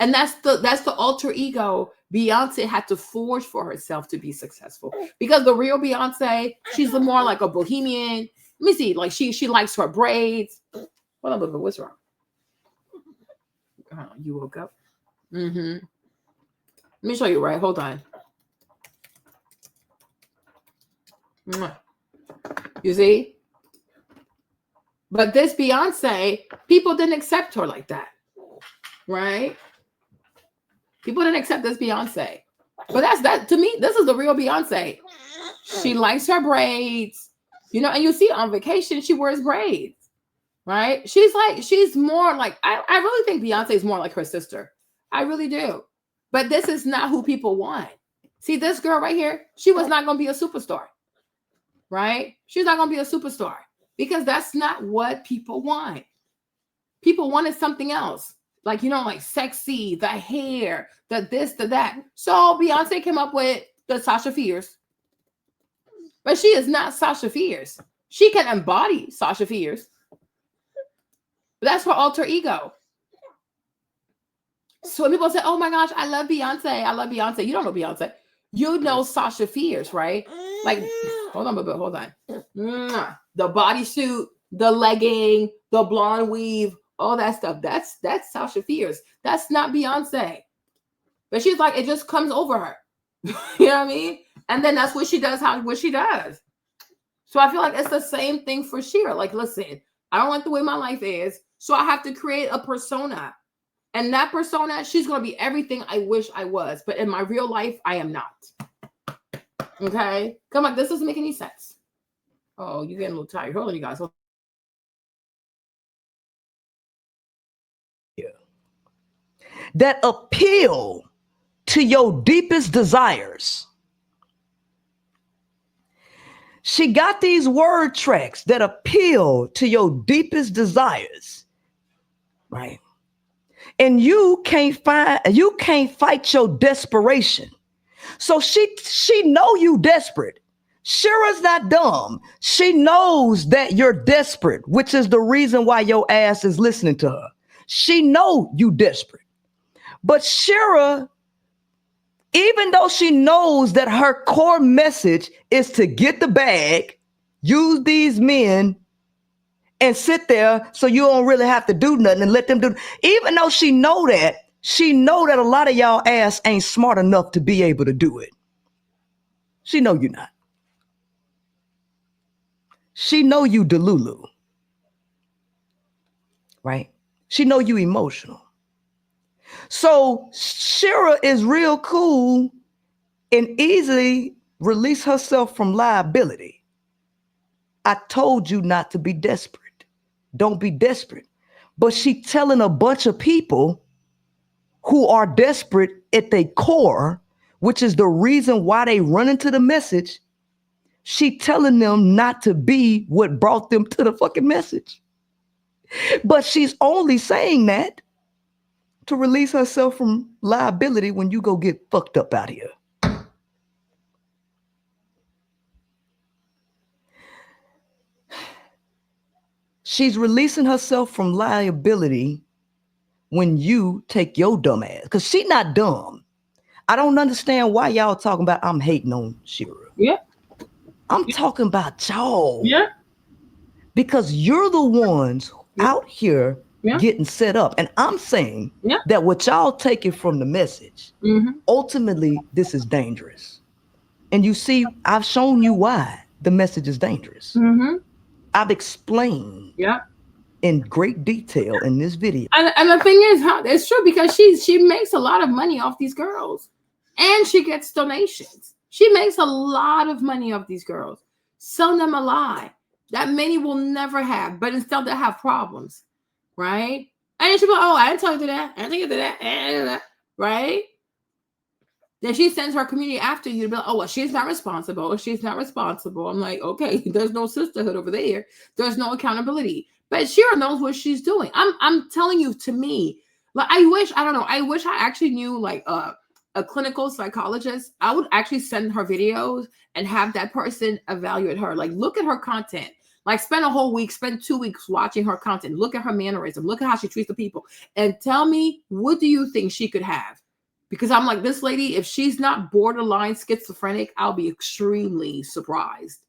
And that's the alter ego Beyonce had to forge for herself to be successful. Because the real Beyonce, she's more like a bohemian. Let me see, like she likes her braids. Hold on, but what's wrong? You woke up. Let me show you, right? Hold on. You see? But this Beyonce, people didn't accept her like that, right? People didn't accept this Beyonce. But that to me, this is the real Beyonce. She likes her braids, and you see on vacation, she wears braids, right? She's more like, I really think Beyonce is more like her sister. I really do. But this is not who people want. See, this girl right here, she was not going to be a superstar, right? She's not going to be a superstar because that's not what people want. People wanted something else. Like, like sexy, the hair, the this, the that. So Beyonce came up with the Sasha Fierce. But she is not Sasha Fierce. She can embody Sasha Fierce. But that's her alter ego. So when people say, oh my gosh, I love Beyonce. You don't know Beyonce. You know Sasha Fierce, right? Like, hold on. The bodysuit, the legging, the blonde weave, all that stuff. That's Sasha Fierce. That's not Beyonce. But she's like, it just comes over her. You know what I mean? And then that's what she does, what she does. So I feel like it's the same thing for Shira. Like, listen, I don't like the way my life is. So I have to create a persona. And that persona, she's going to be everything I wish I was. But in my real life, I am not. Okay? Come on, this doesn't make any sense. Oh, you're getting a little tired. Hold on, you guys. That appeal to your deepest desires. She got these word tracks that appeal to your deepest desires, right? And you can't fight your desperation. So she know you desperate. Shira's not dumb. She knows that you're desperate, which is the reason why your ass is listening to her. She know you desperate. But Shira, even though she knows that her core message is to get the bag, use these men, and sit there so you don't really have to do nothing and let them do. Even though she know that a lot of y'all ass ain't smart enough to be able to do it. She know you not. She know you delulu. Right? She know you emotional. So Shira is real cool and easily release herself from liability. I told you not to be desperate. Don't be desperate. But she telling a bunch of people who are desperate at their core, which is the reason why they run into the message. She telling them not to be what brought them to the fucking message. But she's only saying that to release herself from liability when you go get fucked up out here. She's releasing herself from liability when you take your dumb ass, because she's not dumb. I don't understand why y'all talking about I'm hating on Shira. Yeah. I'm talking about y'all. Yeah. Because you're the ones out here getting set up. And I'm saying that what y'all taking from the message, ultimately, this is dangerous. And you see, I've shown you why the message is dangerous. I've explained in great detail in this video. And the thing is, it's true, because she makes a lot of money off these girls. And she gets donations. She makes a lot of money off these girls. Selling them a lie that many will never have, but instead they have problems, right? And she'll be like, oh, I didn't tell you to that. I didn't tell you to that. I didn't do that. Right? Then she sends her community after you to be like, oh, well, she's not responsible. She's not responsible. I'm like, okay, there's no sisterhood over there. There's no accountability. But Shira knows what she's doing. I'm telling you, to me, like, I wish I actually knew like a clinical psychologist. I would actually send her videos and have that person evaluate her. Like, look at her content. Like, spend a whole week, spend 2 weeks watching her content. Look at her mannerism. Look at how she treats the people. And tell me, what do you think she could have? Because I'm like, this lady, if she's not borderline schizophrenic, I'll be extremely surprised.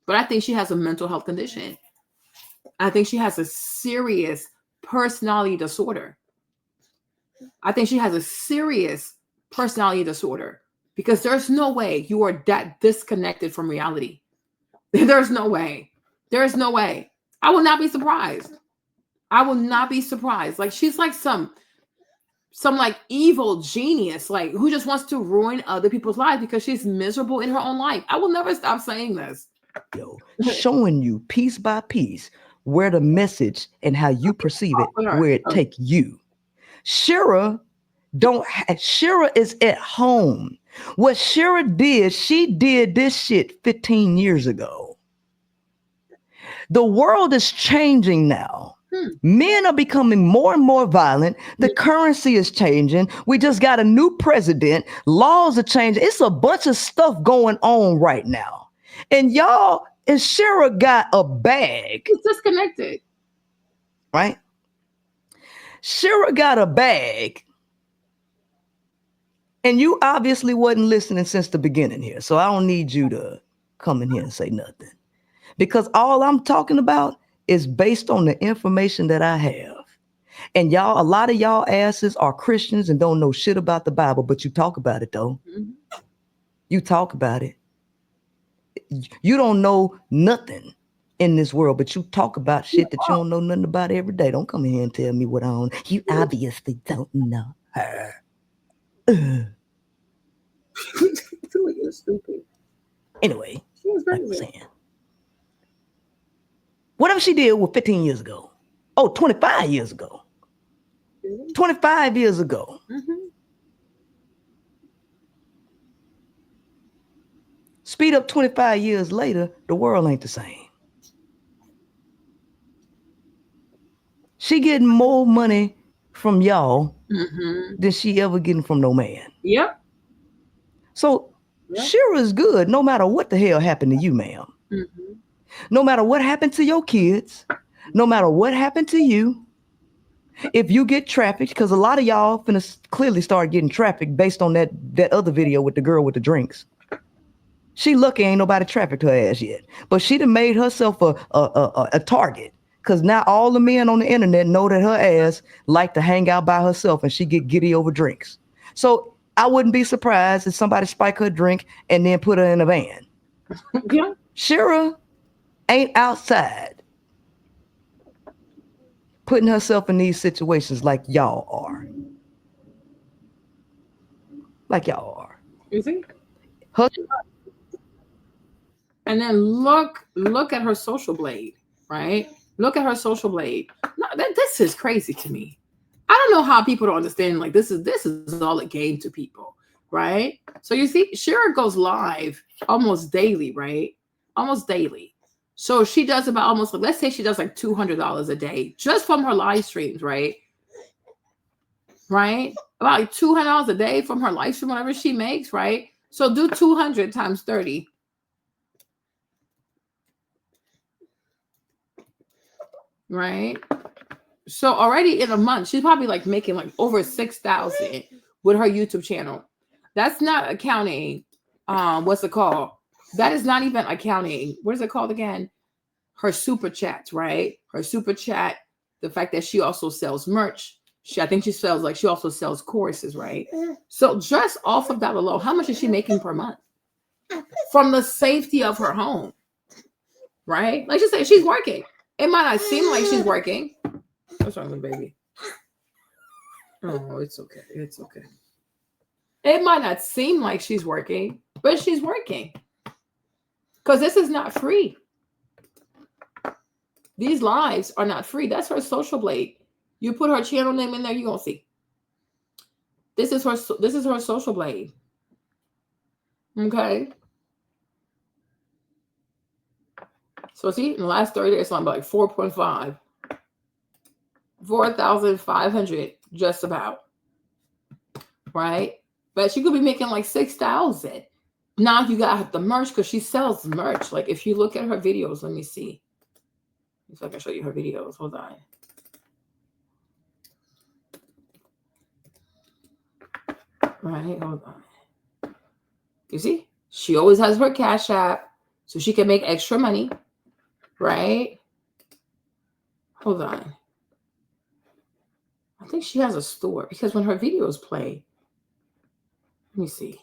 But I think she has a mental health condition. I think she has a serious personality disorder. I think she has a serious personality disorder, because there's no way you are that disconnected from reality. There's no way. There's no way. I will not be surprised. I will not be surprised. Like, she's like some like evil genius, like, who just wants to ruin other people's lives because she's miserable in her own life. I will never stop saying this. Yo, showing you piece by piece where the message and how you perceive it, where it take you. Shira is at home. What Shira did, she did this shit 15 years ago. The world is changing now. Men are becoming more and more violent. The currency is changing. We just got a new president. Laws are changing. It's a bunch of stuff going on right now. And y'all, and Shira got a bag. It's disconnected. Right? Shira got a bag. And you obviously wasn't listening since the beginning here. So I don't need you to come in here and say nothing. Because all I'm talking about is based on the information that I have. And y'all, a lot of y'all asses are Christians and don't know shit about the Bible, but you talk about it though. You talk about it. You don't know nothing in this world, but you talk about shit that you don't know nothing about every day. Don't come in here and tell me what I own. You obviously don't know her. You're stupid. Anyway, She was like I was crazy. saying, whatever she did was 15 years ago. Oh, 25 years ago. 25 years ago. Mm-hmm. Speed up 25 years later, the world ain't the same. She getting more money from y'all Mm-hmm. than she ever getting from no man. Yep. So Yep. Shira's good no matter what the hell happened to you, ma'am. Mm-hmm. No matter what happened to your kids, no matter what happened to you, if you get trafficked, because a lot of y'all finna clearly start getting trafficked based on that other video with the girl with the drinks. She lucky ain't nobody trafficked her ass yet. But she done made herself a target. Because now all the men on the internet know that her ass like to hang out by herself and she get giddy over drinks. So I wouldn't be surprised if somebody spike her drink and then put her in a van. Yeah. Shira ain't outside putting herself in these situations like y'all are. Like y'all are. You see? Her And then look at her social blade, right? Look at her social blade. No, this is crazy to me. I don't know how people don't understand. Like this is all a game to people, right? So you see, Shira goes live almost daily, right? Almost daily. So she does about almost, let's say she does like $200 a day just from her live streams, right? Right? About like $200 a day from her live stream, whatever she makes, right? So do 200 times 30. Right? So already in a month, she's probably like making like over 6,000 with her YouTube channel. That's not accounting. What's it called? That is not even accounting. What is it called again? Her super chats, right? Her super chat. The fact that she also sells merch. I think she also sells courses, right? So just off of that alone, how much is she making per month? From the safety of her home, right? Like she said, she's working. It might not seem like she's working. What's wrong with the baby? Oh, it's okay. It's okay. It might not seem like she's working, but she's working. Because this is not free. These lives are not free. That's her social blade. You put her channel name in there, you're gonna see. This is her social blade. Okay. So see, in the last 30 days, it's on like 4.5. 4,500 just about. Right? But she could be making like 6,000. Now you got the merch because she sells merch. Like if you look at her videos, let me see. If I can show you her videos. Hold on. Right, hold on. You see? She always has her Cash App so she can make extra money. Right? Hold on. I think she has a store because when her videos play, let me see.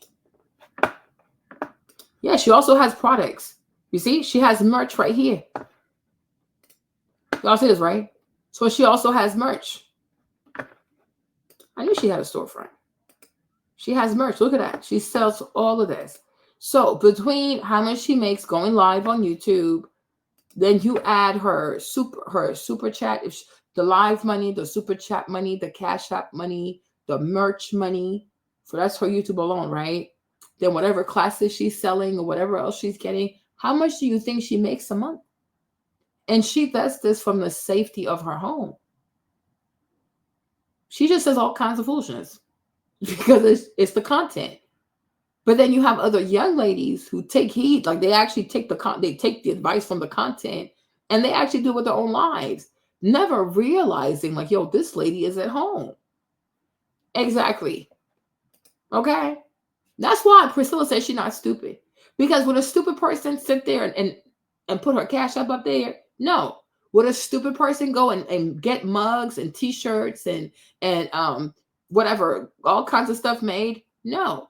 Yeah, she also has products. You see, she has merch right here. Y'all see this, right? So she also has merch. I knew she had a storefront. She has merch. Look at that. She sells all of this. So between how much she makes going live on YouTube, then you add her super chat, the live money, the super chat money, the Cash App money, the merch money. So that's for YouTube alone, right? Then whatever classes she's selling or whatever else she's getting, how much do you think she makes a month? And she does this from the safety of her home. She just says all kinds of foolishness because it's the content. But then you have other young ladies who take heed, like they actually take the advice from the content and they actually do it with their own lives, never realizing like, yo, this lady is at home. Exactly. Okay. That's why Priscilla says she's not stupid. Because would a stupid person sit there and put her Cash up there? No. Would a stupid person go and get mugs and t-shirts and whatever, all kinds of stuff made? No.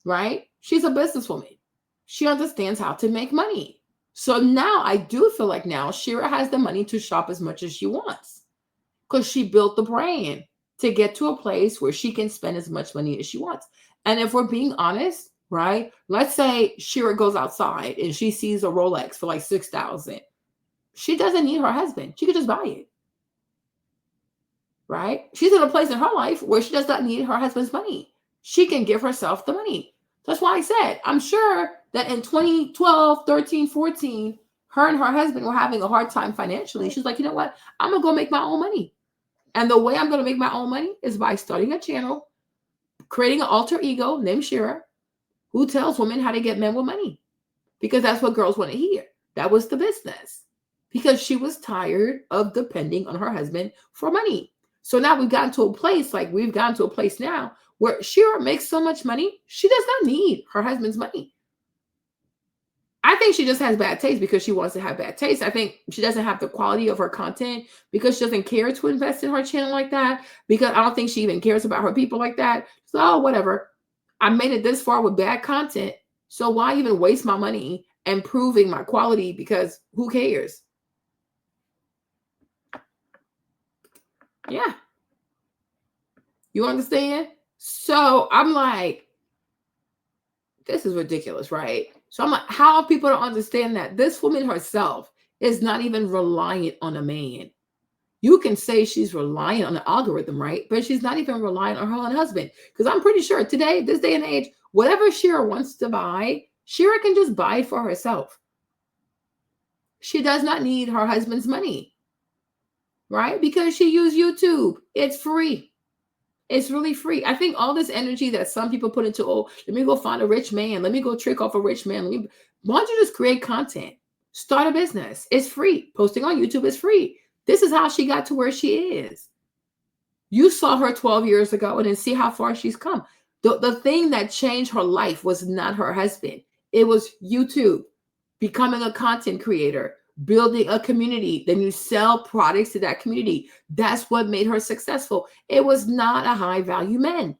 Right? She's a businesswoman. She understands how to make money. So now I do feel like now Shira has the money to shop as much as she wants because she built the brand to get to a place where she can spend as much money as she wants. And if we're being honest, right? Let's say Shira goes outside and she sees a Rolex for like $6,000. She doesn't need her husband. She could just buy it. Right? She's in a place in her life where she does not need her husband's money. She can give herself the money. That's why I said, I'm sure that in 2012, 13, 14, her and her husband were having a hard time financially. She's like, you know what? I'm going to go make my own money. And the way I'm going to make my own money is by starting a channel, creating an alter ego named Shira, who tells women how to get men with money. Because that's what girls want to hear. That was the business. Because she was tired of depending on her husband for money. So now we've gotten to a place now where Shira makes so much money, she does not need her husband's money. I think she just has bad taste because she wants to have bad taste. I think she doesn't have the quality of her content because she doesn't care to invest in her channel like that, because I don't think she even cares about her people like that. So whatever. I made it this far with bad content. So why even waste my money improving my quality? Because who cares? Yeah. You understand? So I'm like, this is ridiculous, right? So I'm like, how people don't understand that this woman herself is not even reliant on a man. You can say she's reliant on the algorithm, right? But she's not even reliant on her own husband. Because I'm pretty sure today, this day and age, whatever Shira wants to buy, Shira can just buy it for herself. She does not need her husband's money, right? Because she used YouTube. It's free. It's really free. I think all this energy that some people put into, oh, let me go find a rich man. Let me go trick off a rich man. Why don't you just create content? Start a business. It's free. Posting on YouTube is free. This is how she got to where she is. You saw her 12 years ago and then see how far she's come. The thing that changed her life was not her husband. It was YouTube, becoming a content creator, building a community. Then you sell products to that community. That's what made her successful. It was not a high value man.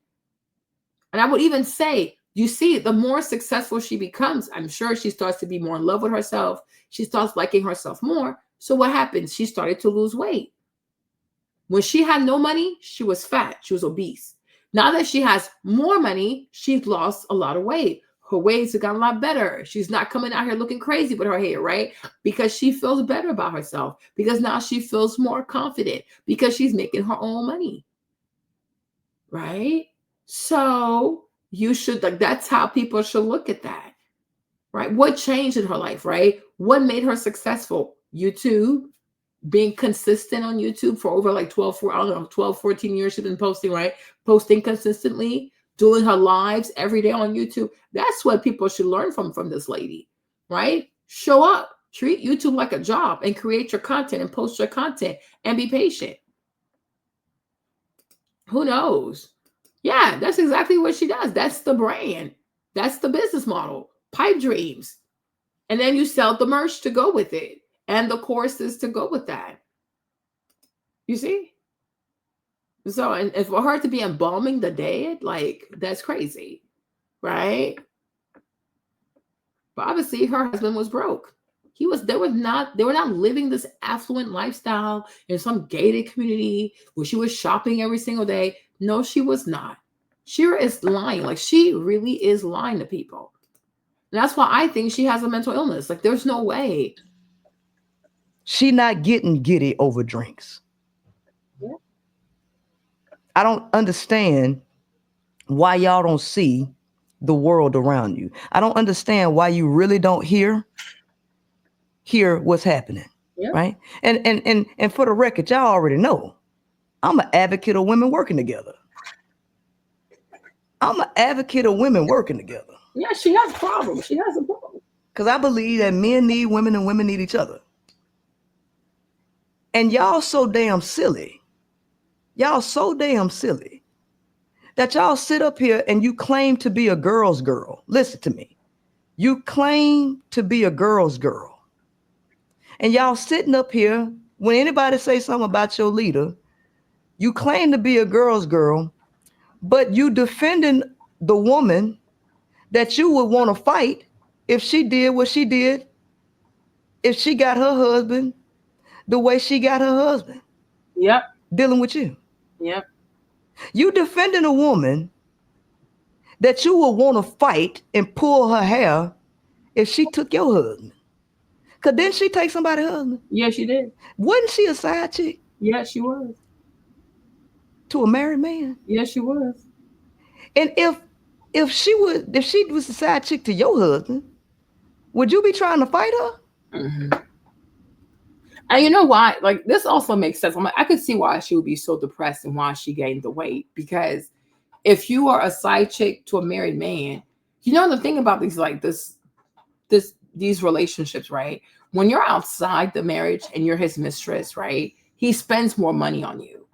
And I would even say, you see, the more successful she becomes, I'm sure she starts to be more in love with herself. She starts liking herself more. So what happens? She started to lose weight. When she had no money, she was fat. She was obese. Now that she has more money, she's lost a lot of weight. Her ways have gotten a lot better. She's not coming out here looking crazy with her hair, right? Because she feels better about herself. Because now she feels more confident. Because she's making her own money. Right? So you should, like, that's how people should look at that. Right? What changed in her life, right? What made her successful? YouTube. Being consistent on YouTube for over like 12, 14 years she's been posting, right? Posting consistently, doing her lives every day on YouTube. That's what people should learn from this lady, right? Show up, treat YouTube like a job and create your content and post your content and be patient. Who knows? Yeah, that's exactly what she does. That's the brand. That's the business model. Pipe dreams. And then you sell the merch to go with it. And the courses to go with that. You see? So, and for her to be embalming the dead, like, that's crazy. Right? But obviously her husband was broke. They were not living this affluent lifestyle in some gated community where she was shopping every single day. No, she was not. Shira is lying. Like, she really is lying to people. And that's why I think she has a mental illness. Like, there's no way. She not getting giddy over drinks. Yeah. I don't understand why y'all don't see the world around you. I don't understand why you really don't hear what's happening. Yeah. Right? And for the record, y'all already know I'm an advocate of women working together. Yeah, she has a problem. She has a problem. Because I believe that men need women and women need each other. And y'all so damn silly. That y'all sit up here and you claim to be a girl's girl. Listen to me. You claim to be a girl's girl. And y'all sitting up here, when anybody say something about your leader, you claim to be a girl's girl, but you defending the woman that you would want to fight if she did what she did if she got her husband the way she got her husband Yep. dealing with you. Yep. You defending a woman that you would want to fight and pull her hair if she took your husband. Because didn't she take somebody's husband? Yeah, she did. Wasn't she a side chick Yeah, she was. to a married man? Yeah, she was. And if she was a side chick to your husband, would you be trying to fight her? Mm-hmm. And you know why? Like, this also makes sense. I'm like, I could see why she would be so depressed and why she gained the weight. Because if you are a side chick to a married man, you know the thing about these these relationships, right? When you're outside the marriage and you're his mistress, right? He spends more money on you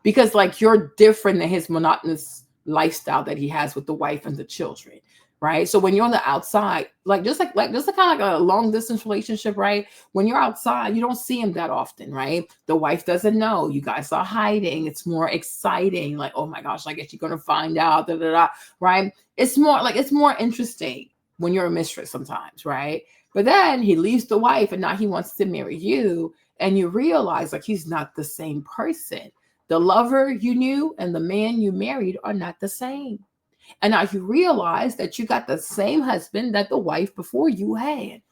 because like you're different than his monotonous lifestyle that he has with the wife and the children, right? So when you're on the outside, just kind of like a long distance relationship, right? When you're outside, you don't see him that often, right? The wife doesn't know. You guys are hiding. It's more exciting. Like, oh my gosh, I guess you're gonna find out, right? It's more interesting when you're a mistress sometimes, right? But then he leaves the wife and now he wants to marry you, and you realize like he's not the same person. The lover you knew and the man you married are not the same. And now you realize that you got the same husband that the wife before you had,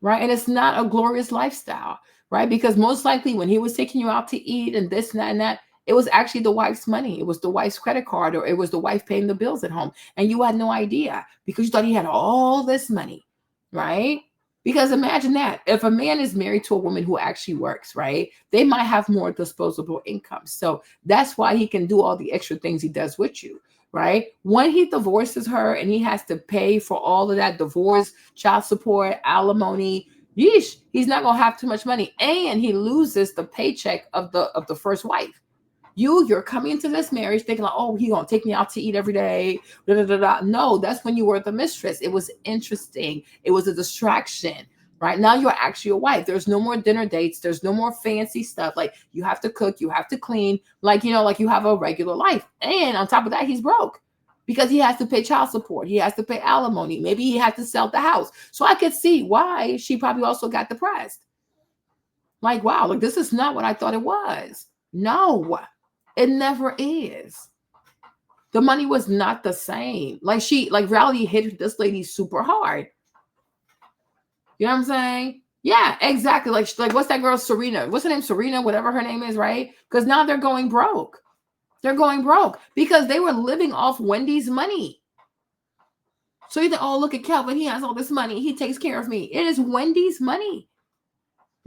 right? And it's not a glorious lifestyle, right? Because most likely when he was taking you out to eat and this and that and that, it was actually the wife's money. It was the wife's credit card, or it was the wife paying the bills at home. And you had no idea because you thought he had all this money, right? Because imagine that if a man is married to a woman who actually works, right? They might have more disposable income. So that's why he can do all the extra things he does with you, right? When he divorces her and he has to pay for all of that divorce, child support, alimony, yeesh, he's not going to have too much money. And he loses the paycheck of the first wife. You're coming into this marriage thinking like, oh, he's going to take me out to eat every day. Da, da, da, da. No, that's when you were the mistress. It was interesting. It was a distraction, right? Now you're actually a wife. There's no more dinner dates. There's no more fancy stuff. Like you have to cook, you have to clean, like you have a regular life. And on top of that, he's broke because he has to pay child support. He has to pay alimony. Maybe he had to sell the house. So I could see why she probably also got depressed. Like, wow, like this is not what I thought it was. No. It never is. The money was not the same. Like reality hit this lady super hard. You know what I'm saying? Yeah, exactly. Like what's that girl, Serena? What's her name? Serena, whatever her name is, right? Because now they're going broke. They're going broke because they were living off Wendy's money. So you think, oh, look at Kelvin. He has all this money. He takes care of me. It is Wendy's money.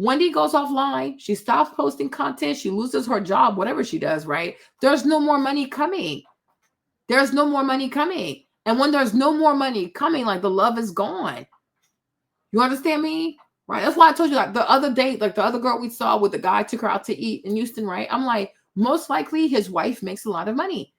Wendy goes offline. She stops posting content. She loses her job, whatever she does, right? There's no more money coming. There's no more money coming. And when there's no more money coming, like the love is gone. You understand me? Right? That's why I told you like the other day, like the other girl we saw with the guy took her out to eat in Houston, right? I'm like, most likely his wife makes a lot of money.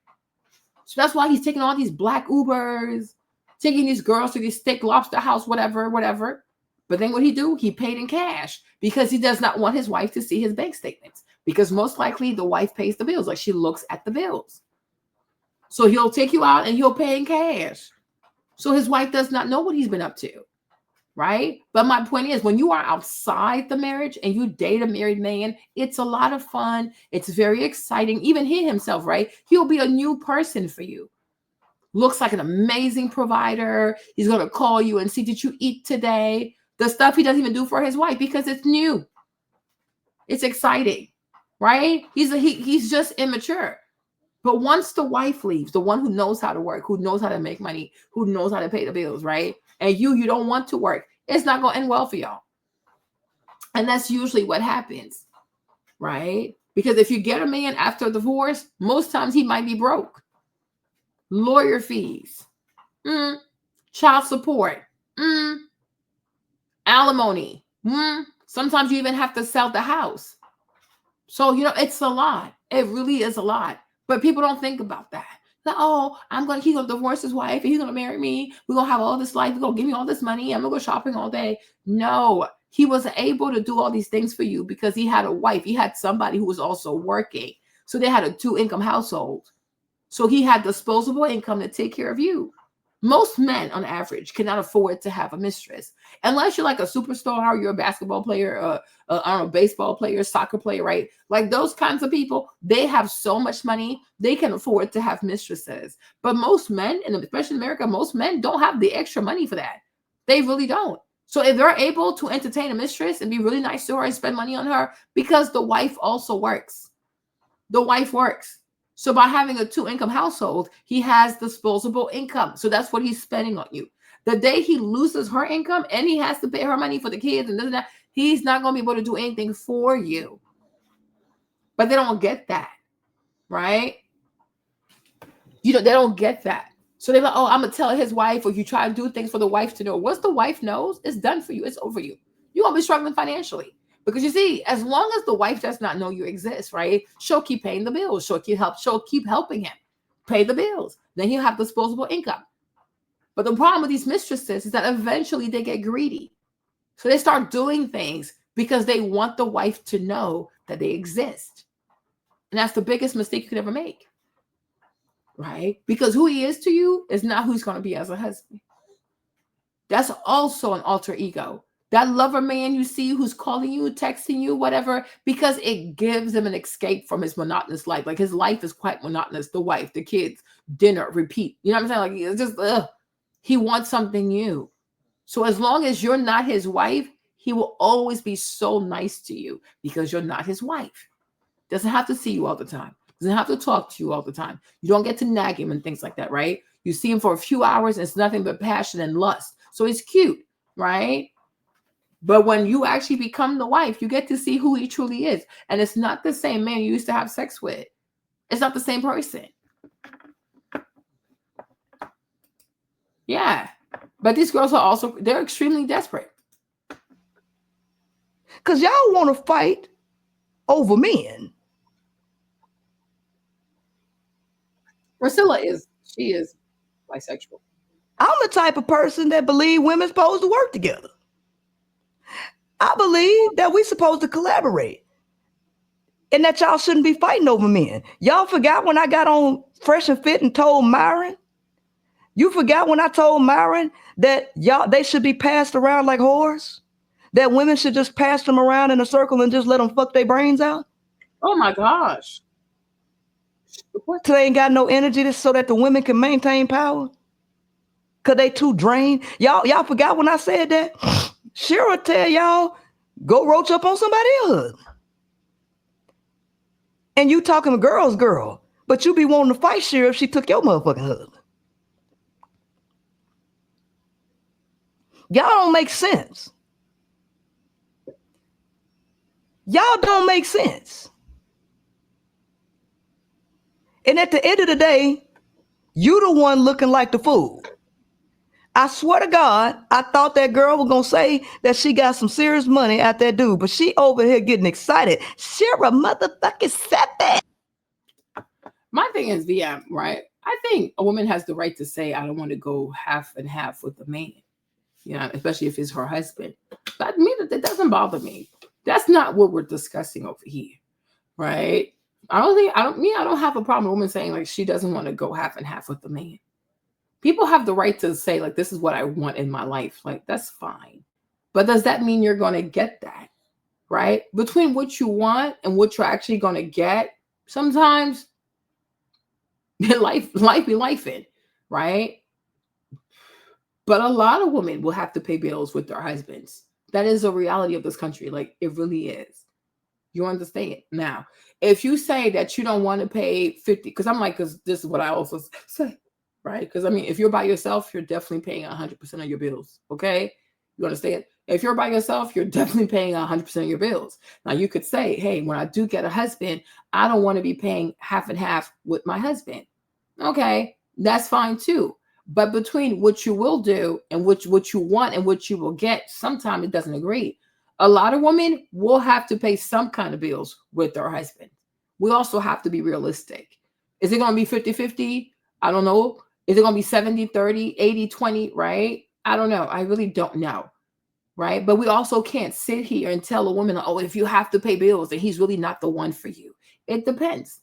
So that's why he's taking all these black Ubers, taking these girls to these steak lobster house, whatever. But then what he do? He paid in cash because he does not want his wife to see his bank statements because most likely the wife pays the bills. Like she looks at the bills. So he'll take you out and he'll pay in cash. So his wife does not know what he's been up to, right? But my point is when you are outside the marriage and you date a married man, it's a lot of fun. It's very exciting. Even he himself, right? He'll be a new person for you. Looks like an amazing provider. He's going to call you and see, did you eat today? The stuff he doesn't even do for his wife because it's new. It's exciting, right? He's just immature. But once the wife leaves, the one who knows how to work, who knows how to make money, who knows how to pay the bills, right? And you don't want to work, it's not going to end well for y'all. And that's usually what happens, right? Because if you get a man after a divorce, most times he might be broke. Lawyer fees, child support, alimony. Sometimes you even have to sell the house. So, it's a lot. It really is a lot. But people don't think about that. Like, oh, he's going to divorce his wife and he's going to marry me. We're going to have all this life. He's going to give me all this money. I'm going to go shopping all day. No, he was able to do all these things for you because he had a wife. He had somebody who was also working. So they had a 2-income household. So he had disposable income to take care of you. Most men on average cannot afford to have a mistress unless you're like a superstar, you're a basketball player, I don't know, baseball player, soccer player, right? Like those kinds of people, they have so much money, they can afford to have mistresses. But most men, and especially in America, most men don't have the extra money for that. They really don't. So if they're able to entertain a mistress and be really nice to her and spend money on her, because the wife also works. The wife works. So by having a 2-income household, he has disposable income. So that's what he's spending on you. The day he loses her income and he has to pay her money for the kids and this and that, he's not going to be able to do anything for you. But they don't get that, right? They don't get that. So they're like, oh, I'm going to tell his wife, or you try to do things for the wife to know. Once the wife knows, it's done for you. It's over you. You're going to be struggling financially. Because you see, as long as the wife does not know you exist, right? She'll keep paying the bills. She'll keep helping him pay the bills. Then he'll have disposable income. But the problem with these mistresses is that eventually they get greedy. So they start doing things because they want the wife to know that they exist. And that's the biggest mistake you could ever make, right? Because who he is to you is not who he's going to be as a husband. That's also an alter ego. That lover man you see who's calling you, texting you, whatever, because it gives him an escape from his monotonous life. Like his life is quite monotonous. The wife, the kids, dinner, repeat. You know what I'm saying? Like it's just, he wants something new. So as long as you're not his wife, he will always be so nice to you because you're not his wife. Doesn't have to see you all the time. Doesn't have to talk to you all the time. You don't get to nag him and things like that, right? You see him for a few hours and it's nothing but passion and lust. So he's cute, right? But when you actually become the wife, you get to see who he truly is. And it's not the same man you used to have sex with. It's not the same person. Yeah. But these girls are also, they're extremely desperate. Because y'all want to fight over men. Priscilla she is bisexual. I'm the type of person that believe women supposed to work together. I believe that we supposed to collaborate and that y'all shouldn't be fighting over men. Y'all forgot when I got on Fresh and Fit and told Myron? You forgot when I told Myron that they should be passed around like whores? That women should just pass them around in a circle and just let them fuck their brains out? Oh my gosh. So they ain't got no energy so that the women can maintain power? Because they too drained? Y'all forgot when I said that? Shira tell y'all, go roach up on somebody else. And you talking a girl's girl, but you be wanting to fight Shira if she took your motherfucking husband. Y'all don't make sense. Y'all don't make sense. And at the end of the day, you the one looking like the fool. I swear to God, I thought that girl was going to say that she got some serious money out that dude, but she over here getting excited. Shira motherfucking said that. My thing is, VM, right? I think a woman has the right to say, I don't want to go half and half with a man, especially if it's her husband. That doesn't bother me. That's not what we're discussing over here, right? I don't have a problem with a woman saying like she doesn't want to go half and half with the man. People have the right to say, like, this is what I want in my life. Like, that's fine. But does that mean you're going to get that, right? Between what you want and what you're actually going to get, sometimes life be lifing, right? But a lot of women will have to pay bills with their husbands. That is a reality of this country. Like, it really is. You understand? Now, if you say that you don't want to pay 50, because this is what I also say. Right? Because if you're by yourself, you're definitely paying 100% of your bills. Okay? You understand? If you're by yourself, you're definitely paying 100% of your bills. Now you could say, hey, when I do get a husband, I don't want to be paying half and half with my husband. Okay, that's fine too. But between what you will do and what you want and what you will get, sometimes it doesn't agree. A lot of women will have to pay some kind of bills with their husband. We also have to be realistic. Is it going to be 50-50? I don't know. Is it going to be 70-30, 80-20, right? I don't know. I really don't know, right? But we also can't sit here and tell a woman, oh, if you have to pay bills, then he's really not the one for you. It depends,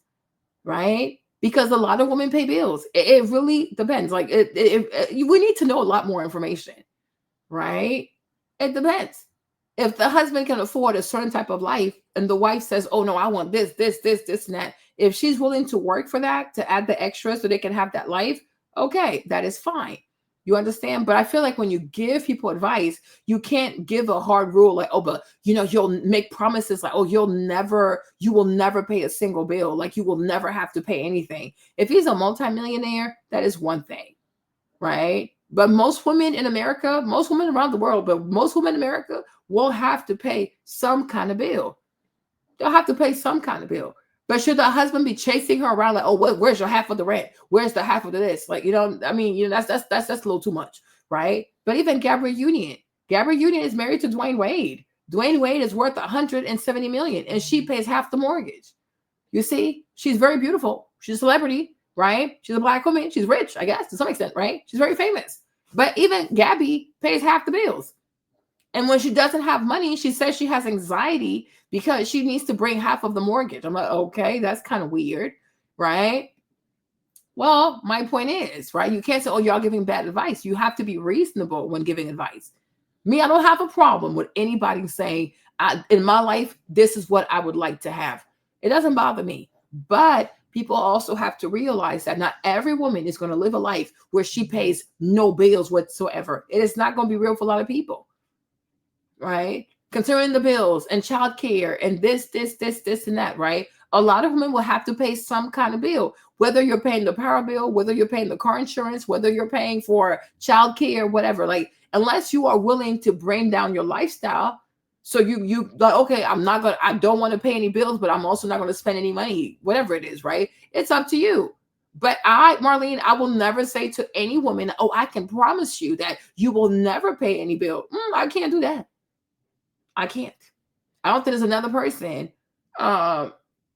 right? because a lot of women pay bills. It really depends. Like we need to know a lot more information, right? It depends. If the husband can afford a certain type of life and the wife says, oh no, I want this, and that. If she's willing to work for that, to add the extra so they can have that life, okay, that is fine. You understand? But I feel like when you give people advice, you can't give a hard rule like, oh, but you'll make promises like, oh, you will never pay a single bill. Like you will never have to pay anything. If he's a multimillionaire, that is one thing, right? But most women in America, most women around the world, but most women in America will have to pay some kind of bill. They'll have to pay some kind of bill. But should the husband be chasing her around like, oh, where's your half of the rent? Where's the half of this? Like, I mean, that's a little too much, right? But even Gabrielle Union is married to Dwayne Wade. Dwayne Wade is worth $170 million, and she pays half the mortgage. You see, she's very beautiful. She's a celebrity, right? She's a Black woman. She's rich, I guess, to some extent, right? She's very famous. But even Gabby pays half the bills. And when she doesn't have money, she says she has anxiety because she needs to bring half of the mortgage. I'm like, okay, that's kind of weird, right? Well, my point is, right, you can't say, oh, y'all giving bad advice. You have to be reasonable when giving advice. Me, I don't have a problem with anybody saying, in my life, this is what I would like to have. It doesn't bother me. But people also have to realize that not every woman is going to live a life where she pays no bills whatsoever. It is not going to be real for a lot of people, right? Considering the bills and childcare and this, and that, right? A lot of women will have to pay some kind of bill, whether you're paying the power bill, whether you're paying the car insurance, whether you're paying for childcare, whatever. Like, unless you are willing to bring down your lifestyle, so you like, okay, I don't want to pay any bills, but I'm also not going to spend any money, whatever it is, right? It's up to you. But Marlene, I will never say to any woman, oh, I can promise you that you will never pay any bill. I can't do that. I can't. I don't think there's another person. I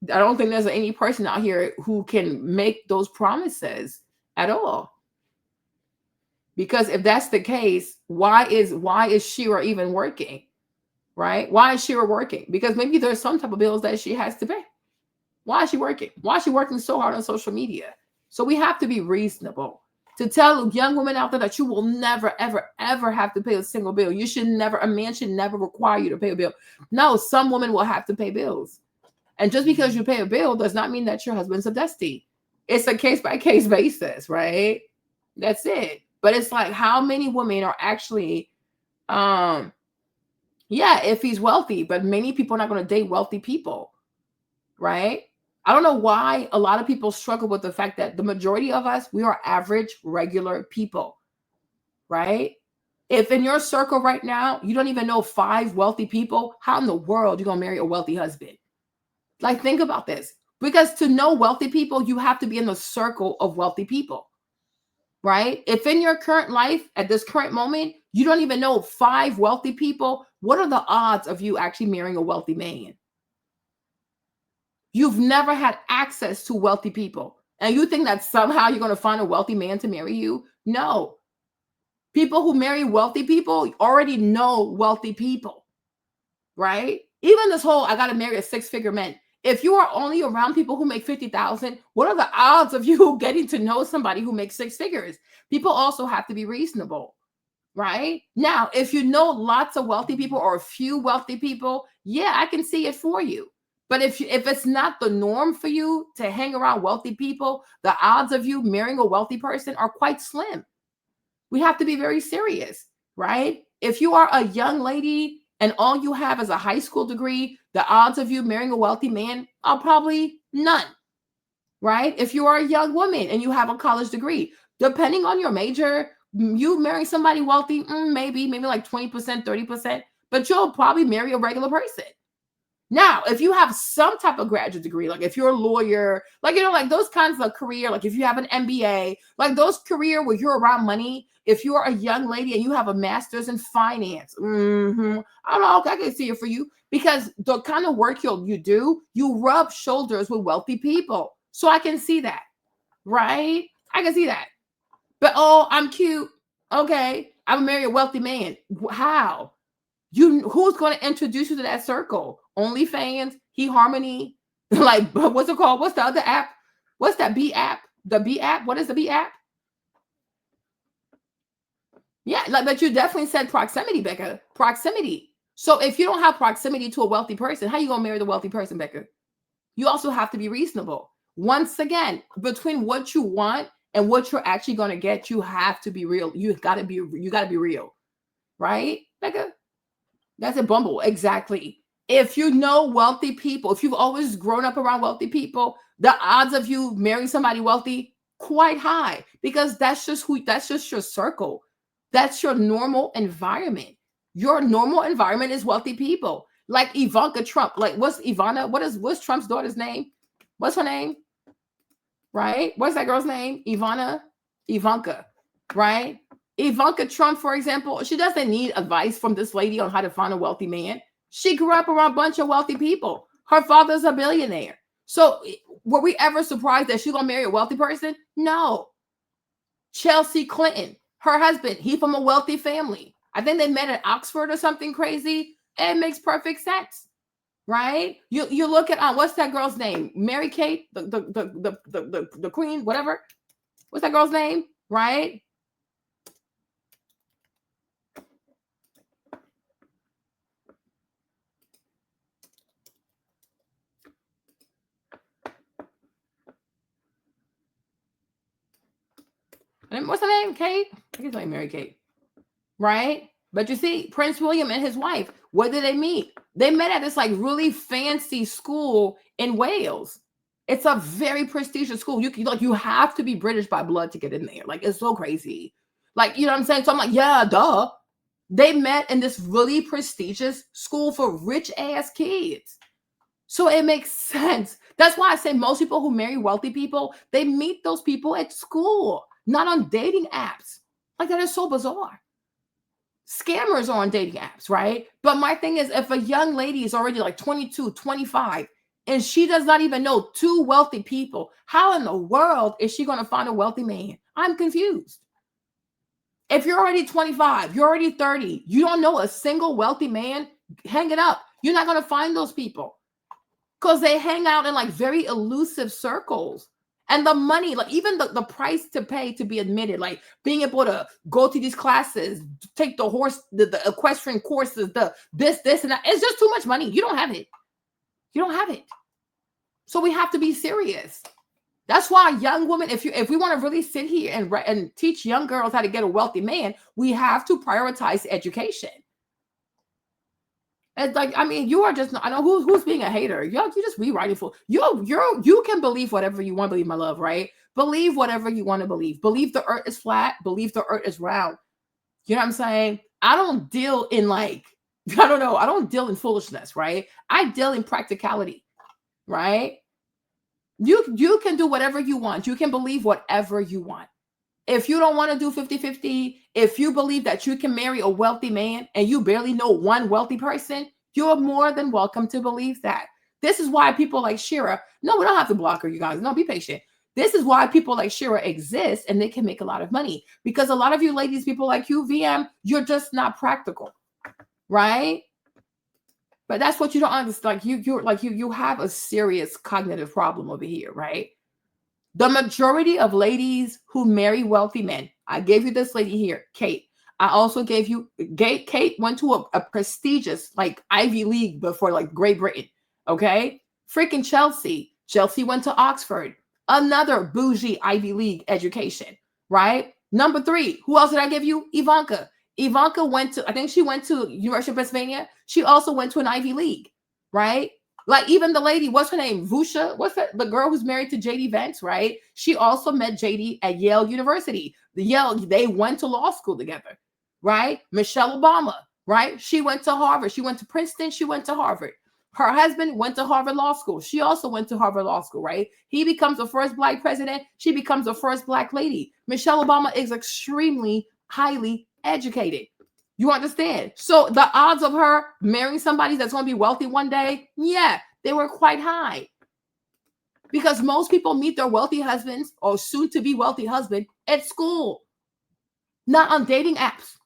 don't think there's any person out here who can make those promises at all. Because if that's the case, why is Shira even working? Right? Why is Shira working? Because maybe there's some type of bills that she has to pay. Why is she working? Why is she working so hard on social media? So we have to be reasonable. To tell young women out there that you will never, ever, ever have to pay a single bill. A man should never require you to pay a bill. No, some women will have to pay bills. And just because you pay a bill does not mean that your husband's a dusty. It's a case-by-case basis, right? That's it. But it's like, how many women are actually, if he's wealthy, but many people are not going to date wealthy people, right? I don't know why a lot of people struggle with the fact that the majority of us, we are average, regular people, right? If in your circle right now, you don't even know 5 wealthy people, how in the world are you going to marry a wealthy husband? Like, think about this. Because to know wealthy people, you have to be in the circle of wealthy people, right? If in your current life, at this current moment, you don't even know 5 wealthy people, what are the odds of you actually marrying a wealthy man? You've never had access to wealthy people. And you think that somehow you're going to find a wealthy man to marry you? No. People who marry wealthy people already know wealthy people, right? Even this whole, I got to marry a 6-figure man. If you are only around people who make 50,000, what are the odds of you getting to know somebody who makes 6 figures? People also have to be reasonable, right? Now, if you know lots of wealthy people or a few wealthy people, yeah, I can see it for you. But if it's not the norm for you to hang around wealthy people, the odds of you marrying a wealthy person are quite slim. We have to be very serious, right? If you are a young lady and all you have is a high school degree, the odds of you marrying a wealthy man are probably none, right? If you are a young woman and you have a college degree, depending on your major, you marry somebody wealthy, maybe like 20%, 30%, but you'll probably marry a regular person. Now, if you have some type of graduate degree, like if you're a lawyer, like, like those kinds of career, like if you have an MBA, like those career where you're around money, if you're a young lady and you have a master's in finance, I don't know, okay, I can see it for you, because the kind of work you do, you rub shoulders with wealthy people. So I can see that, right? I can see that. But, oh, I'm cute. Okay, I'm gonna marry a wealthy man. How? Who's going to introduce you to that circle? OnlyFans, eHarmony, like, what's it called? What's the other app? What's that B app? The B app? What is the B app? Yeah, like, but you definitely said proximity, Becca. Proximity. So if you don't have proximity to a wealthy person, how you gonna marry the wealthy person, Becca? You also have to be reasonable. Once again, between what you want and what you're actually gonna get, you have to be real. You gotta be real, right, Becca? That's a Bumble, exactly. If you know wealthy people, if you've always grown up around wealthy people, the odds of you marrying somebody wealthy quite high, because that's just your circle. That's your normal environment. Your normal environment is wealthy people. Like Ivanka Trump. Like, what's what's Trump's daughter's name? What's her name? Right? What's that girl's name? Ivanka, right? Ivanka Trump, for example, she doesn't need advice from this lady on how to find a wealthy man. She grew up around a bunch of wealthy people. Her father's a billionaire. So were we ever surprised that she's gonna marry a wealthy person? No. Chelsea Clinton, her husband, he from a wealthy family. I think they met at Oxford or something crazy. It makes perfect sense, right? You look at what's that girl's name? Mary Kate, the queen, whatever. What's that girl's name? Right? What's her name? Kate? I guess like Mary Kate, right? But you see, Prince William and his wife, where did they meet? They met at this like really fancy school in Wales. It's a very prestigious school. You have to be British by blood to get in there. Like, it's so crazy. Like, you know what I'm saying? So I'm like, yeah, duh. They met in this really prestigious school for rich ass kids. So it makes sense. That's why I say most people who marry wealthy people, they meet those people at school, not on dating apps. Like, that is so bizarre. Scammers are on dating apps, right? But my thing is, if a young lady is already like 22, 25, and she does not even know two wealthy people, how in the world is she going to find a wealthy man? I'm confused. If you're already 25, you're already 30, you don't know a single wealthy man, hang it up. You're not going to find those people because they hang out in like very elusive circles. And the money, like even the price to pay to be admitted, like being able to go to these classes, take the equestrian courses, this, and that, it's just too much money. You don't have it. You don't have it. So we have to be serious. That's why young women, if we want to really sit here and teach young girls how to get a wealthy man, we have to prioritize education. It's like, I mean, you are just, I know who's being a hater. You just rewriting for you can believe whatever you want to believe, my love, right? Believe whatever you want to believe. Believe the earth is flat. Believe the earth is round. You know what I'm saying? I don't deal in like, I don't deal in foolishness, right? I deal in practicality, right? You can do whatever you want. You can believe whatever you want. If you don't want to do 50-50, if you believe that you can marry a wealthy man and you barely know one wealthy person, you're more than welcome to believe that. This is why people like Shira, no, we don't have to block her, you guys. No, be patient. This is why people like Shira exist and they can make a lot of money. Because a lot of you ladies, people like you, VM, you're just not practical, right? But that's what you don't understand. You have a serious cognitive problem over here, right? The majority of ladies who marry wealthy men, I gave you this lady here, Kate. I also gave you, Kate went to a prestigious, like Ivy League before, like Great Britain, okay? Freaking Chelsea. Chelsea went to Oxford, another bougie Ivy League education, right? Number 3, who else did I give you? Ivanka. Ivanka went to, I think she went to University of Pennsylvania. She also went to an Ivy League, right? Like even the lady, what's her name? Vusha, what's that? The girl who's married to JD Vance, right? She also met JD at Yale University. They went to law school together, right? Michelle Obama, right? She went to Harvard. She went to Princeton. She went to Harvard. Her husband went to Harvard Law School. She also went to Harvard Law School, right? He becomes the first Black president. She becomes the first Black lady. Michelle Obama is extremely highly educated. You understand? So the odds of her marrying somebody that's going to be wealthy one day, yeah, they were quite high. Because most people meet their wealthy husbands or soon to be wealthy husband at school, not on dating apps.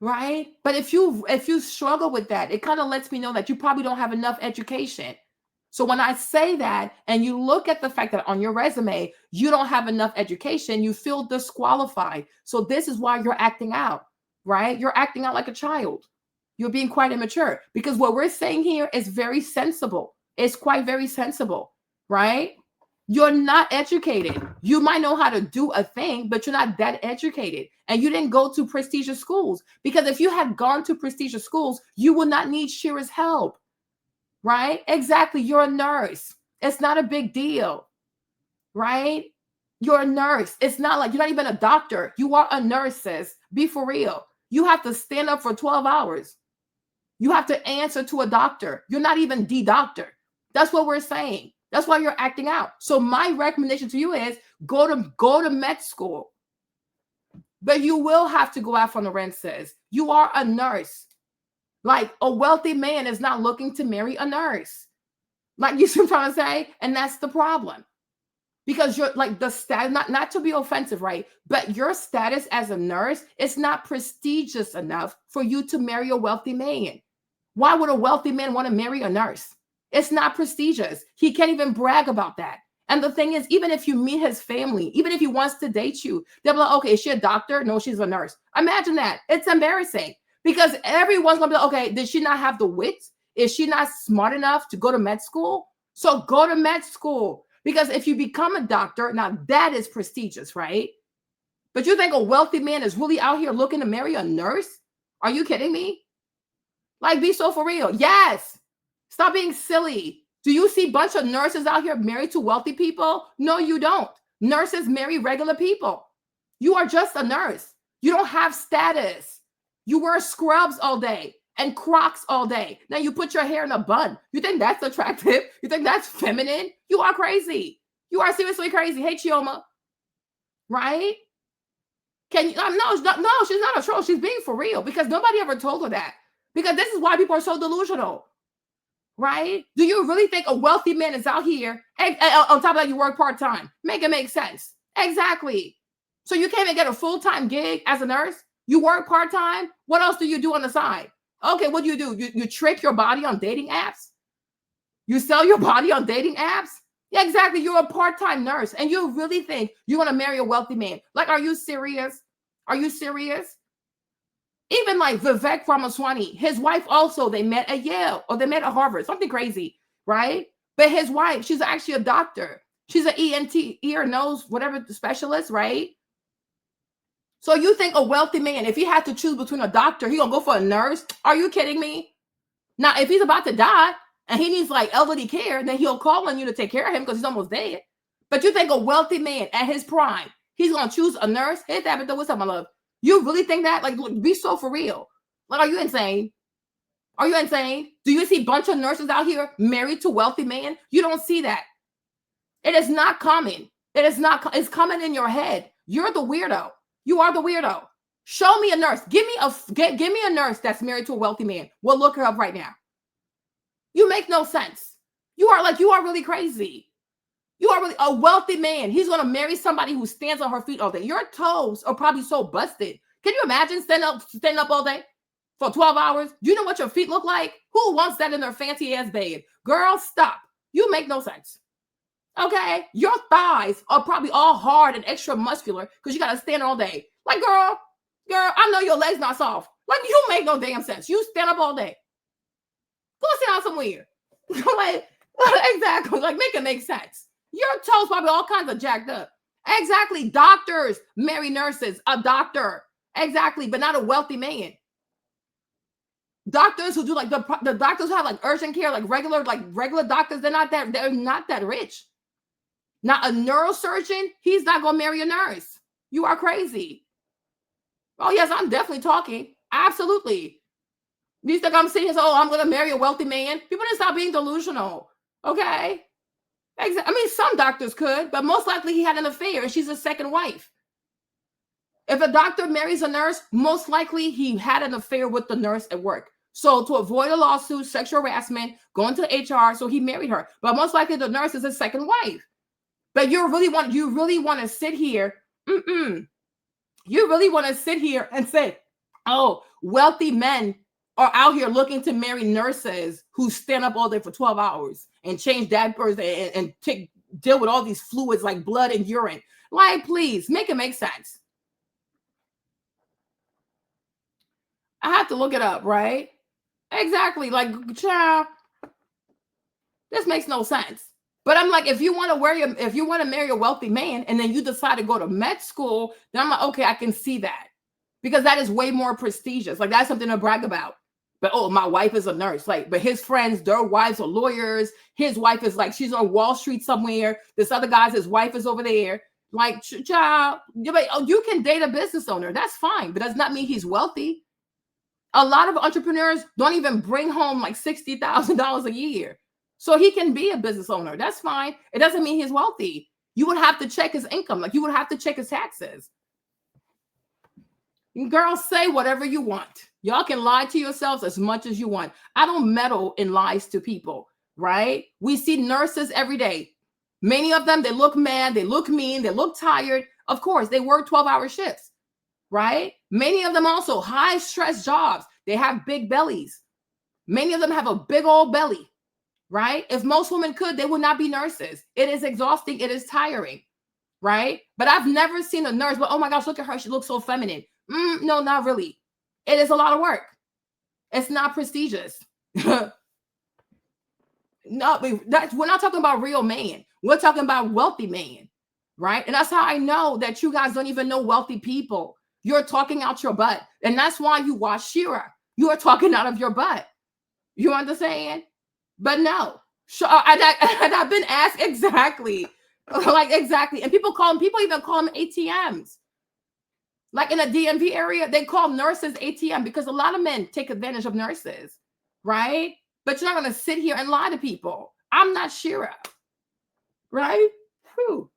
Right? But if you struggle with that, it kind of lets me know that you probably don't have enough education. So when I say that, and you look at the fact that on your resume, you don't have enough education, you feel disqualified. So this is why you're acting out, right? You're acting out like a child. You're being quite immature, because what we're saying here is very sensible. It's quite very sensible, right? You're not educated. You might know how to do a thing, but you're not that educated. And you didn't go to prestigious schools, because if you had gone to prestigious schools, you would not need Shira's help, right? Exactly. You're a nurse. It's not a big deal, right? You're a nurse. It's not like you're not even a doctor. You are a nurse, sis. Be for real. You have to stand up for 12 hours. You have to answer to a doctor. You're not even the doctor. That's what we're saying. That's why you're acting out. So my recommendation to you is go to med school. But you will have to go out on the rent, sis. You are a nurse. Like, a wealthy man is not looking to marry a nurse. Like, you see what I'm trying to say? And that's the problem. Because you're like the status, not to be offensive, right? But your status as a nurse is not prestigious enough for you to marry a wealthy man. Why would a wealthy man want to marry a nurse? It's not prestigious. He can't even brag about that. And the thing is, even if you meet his family, even if he wants to date you, they'll be like, okay, is she a doctor? No, she's a nurse. Imagine that. It's embarrassing, because everyone's going to be like, okay, did she not have the wit? Is she not smart enough to go to med school? So go to med school. Because if you become a doctor, now that is prestigious, right? But you think a wealthy man is really out here looking to marry a nurse? Are you kidding me? Like, be so for real. Yes. Stop being silly. Do you see a bunch of nurses out here married to wealthy people? No, you don't. Nurses marry regular people. You are just a nurse. You don't have status. You wear scrubs all day and Crocs all day. Now you put your hair in a bun. You think that's attractive? You think that's feminine? You are crazy. You are seriously crazy. Hey, Chioma. Right? Can you? No, she's not a troll. She's being for real, because nobody ever told her that. Because this is why people are so delusional. Right? Do you really think a wealthy man is out here, and on top of that, you work part-time? Make it make sense. Exactly. So you can't even get a full-time gig as a nurse? You work part-time? What else do you do on the side? Okay, what do? You trick your body on dating apps? You sell your body on dating apps? Yeah, exactly. You're a part-time nurse, and you really think you're going to marry a wealthy man. Like, are you serious? Are you serious? Even like Vivek Ramaswamy, his wife also, they met at Yale or they met at Harvard, something crazy, right? But his wife, she's actually a doctor. She's an ENT, ear, nose, whatever specialist, right? So you think a wealthy man, if he had to choose between a doctor, he gonna go for a nurse? Are you kidding me? Now, if he's about to die and he needs like elderly care, then he'll call on you to take care of him because he's almost dead. But you think a wealthy man at his prime, he's gonna choose a nurse? Hey, Tabitha, what's up, my love? You really think that? Like, be so for real. Like, are you insane? Are you insane? Do you see a bunch of nurses out here married to wealthy men? You don't see that. It is not common. It is not. It's coming in your head. You're the weirdo. You are the weirdo. Show me a nurse. Give me a nurse that's married to a wealthy man. We'll look her up right now. You make no sense. You are really crazy. You are really a wealthy man. He's going to marry somebody who stands on her feet all day. Your toes are probably so busted. Can you imagine standing up all day for 12 hours? Do you know what your feet look like? Who wants that in their fancy ass bed? Girl, stop. You make no sense. Okay? Your thighs are probably all hard and extra muscular because you got to stand all day. Like, girl, I know your legs not soft. Like, you make no damn sense. You stand up all day. Go sit down somewhere. Like, exactly. Like, make it make sense. Your toes probably all kinds of jacked up. Exactly. Doctors marry nurses. A doctor. Exactly. But not a wealthy man. Doctors who do like the doctors who have like urgent care, like regular doctors, they're not that rich. Not a neurosurgeon. He's not going to marry a nurse. You are crazy. Oh, yes, I'm definitely talking. Absolutely. You think I'm sitting here, oh, I'm going to marry a wealthy man? People need to stop being delusional. Okay? I mean, some doctors could, but most likely he had an affair and she's his second wife. If a doctor marries a nurse, most likely he had an affair with the nurse at work. So to avoid a lawsuit, sexual harassment, going to HR, so he married her. But most likely the nurse is his second wife. But you really want to sit here. You really want to sit here and say, oh, wealthy men are out here looking to marry nurses who stand up all day for 12 hours and change diapers and deal with all these fluids like blood and urine. Like, please, make it make sense. I have to look it up, right? Exactly. Like, child, this makes no sense. But I'm like, if you want to marry a wealthy man and then you decide to go to med school, then I'm like, okay, I can see that. Because that is way more prestigious. Like, that's something to brag about. But, oh, my wife is a nurse. Like, but his friends, their wives are lawyers. His wife is like, she's on Wall Street somewhere. This other guy's, his wife is over there. Like, child, you can date a business owner. That's fine. But does not mean he's wealthy. A lot of entrepreneurs don't even bring home like $60,000 a year. So he can be a business owner. That's fine. It doesn't mean he's wealthy. You would have to check his income. Like, you would have to check his taxes. Girls, say whatever you want. Y'all can lie to yourselves as much as you want. I don't meddle in lies to people, right? We see nurses every day. Many of them, they look mad, they look mean, they look tired. Of course, they work 12-hour shifts, right? Many of them also high stress jobs. They have big bellies. Many of them have a big old belly, right? If most women could, they would not be nurses. It is exhausting. It is tiring, right? But I've never seen a nurse, but oh my gosh, look at her. She looks so feminine. No, not really. It is a lot of work. It's not prestigious. No, we're not talking about real man. We're talking about wealthy man, right? And that's how I know that you guys don't even know wealthy people. You're talking out your butt. And that's why you watch Shira. You are talking out of your butt. You understand? But no. And I've been asked exactly. Like, exactly. And people even call them ATMs. Like in a DMV area, they call nurses ATM because a lot of men take advantage of nurses, right? But you're not going to sit here and lie to people. I'm not Shira, right? Whew.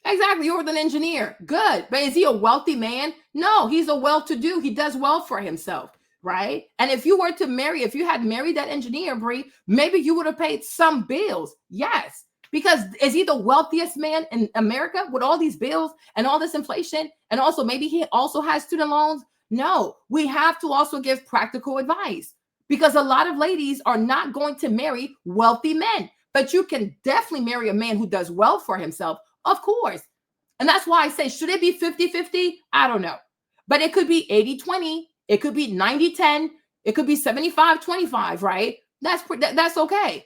Exactly. You're an engineer. Good. But is he a wealthy man? No, he's a well-to-do. He does well for himself, right? And if you had married that engineer, Brie, maybe you would have paid some bills. Yes. Because is he the wealthiest man in America with all these bills and all this inflation? And also maybe he also has student loans? No, we have to also give practical advice because a lot of ladies are not going to marry wealthy men, but you can definitely marry a man who does well for himself, of course. And that's why I say, should it be 50-50? I don't know. But it could be 80-20. It could be 90-10. It could be 75-25, right? That's okay.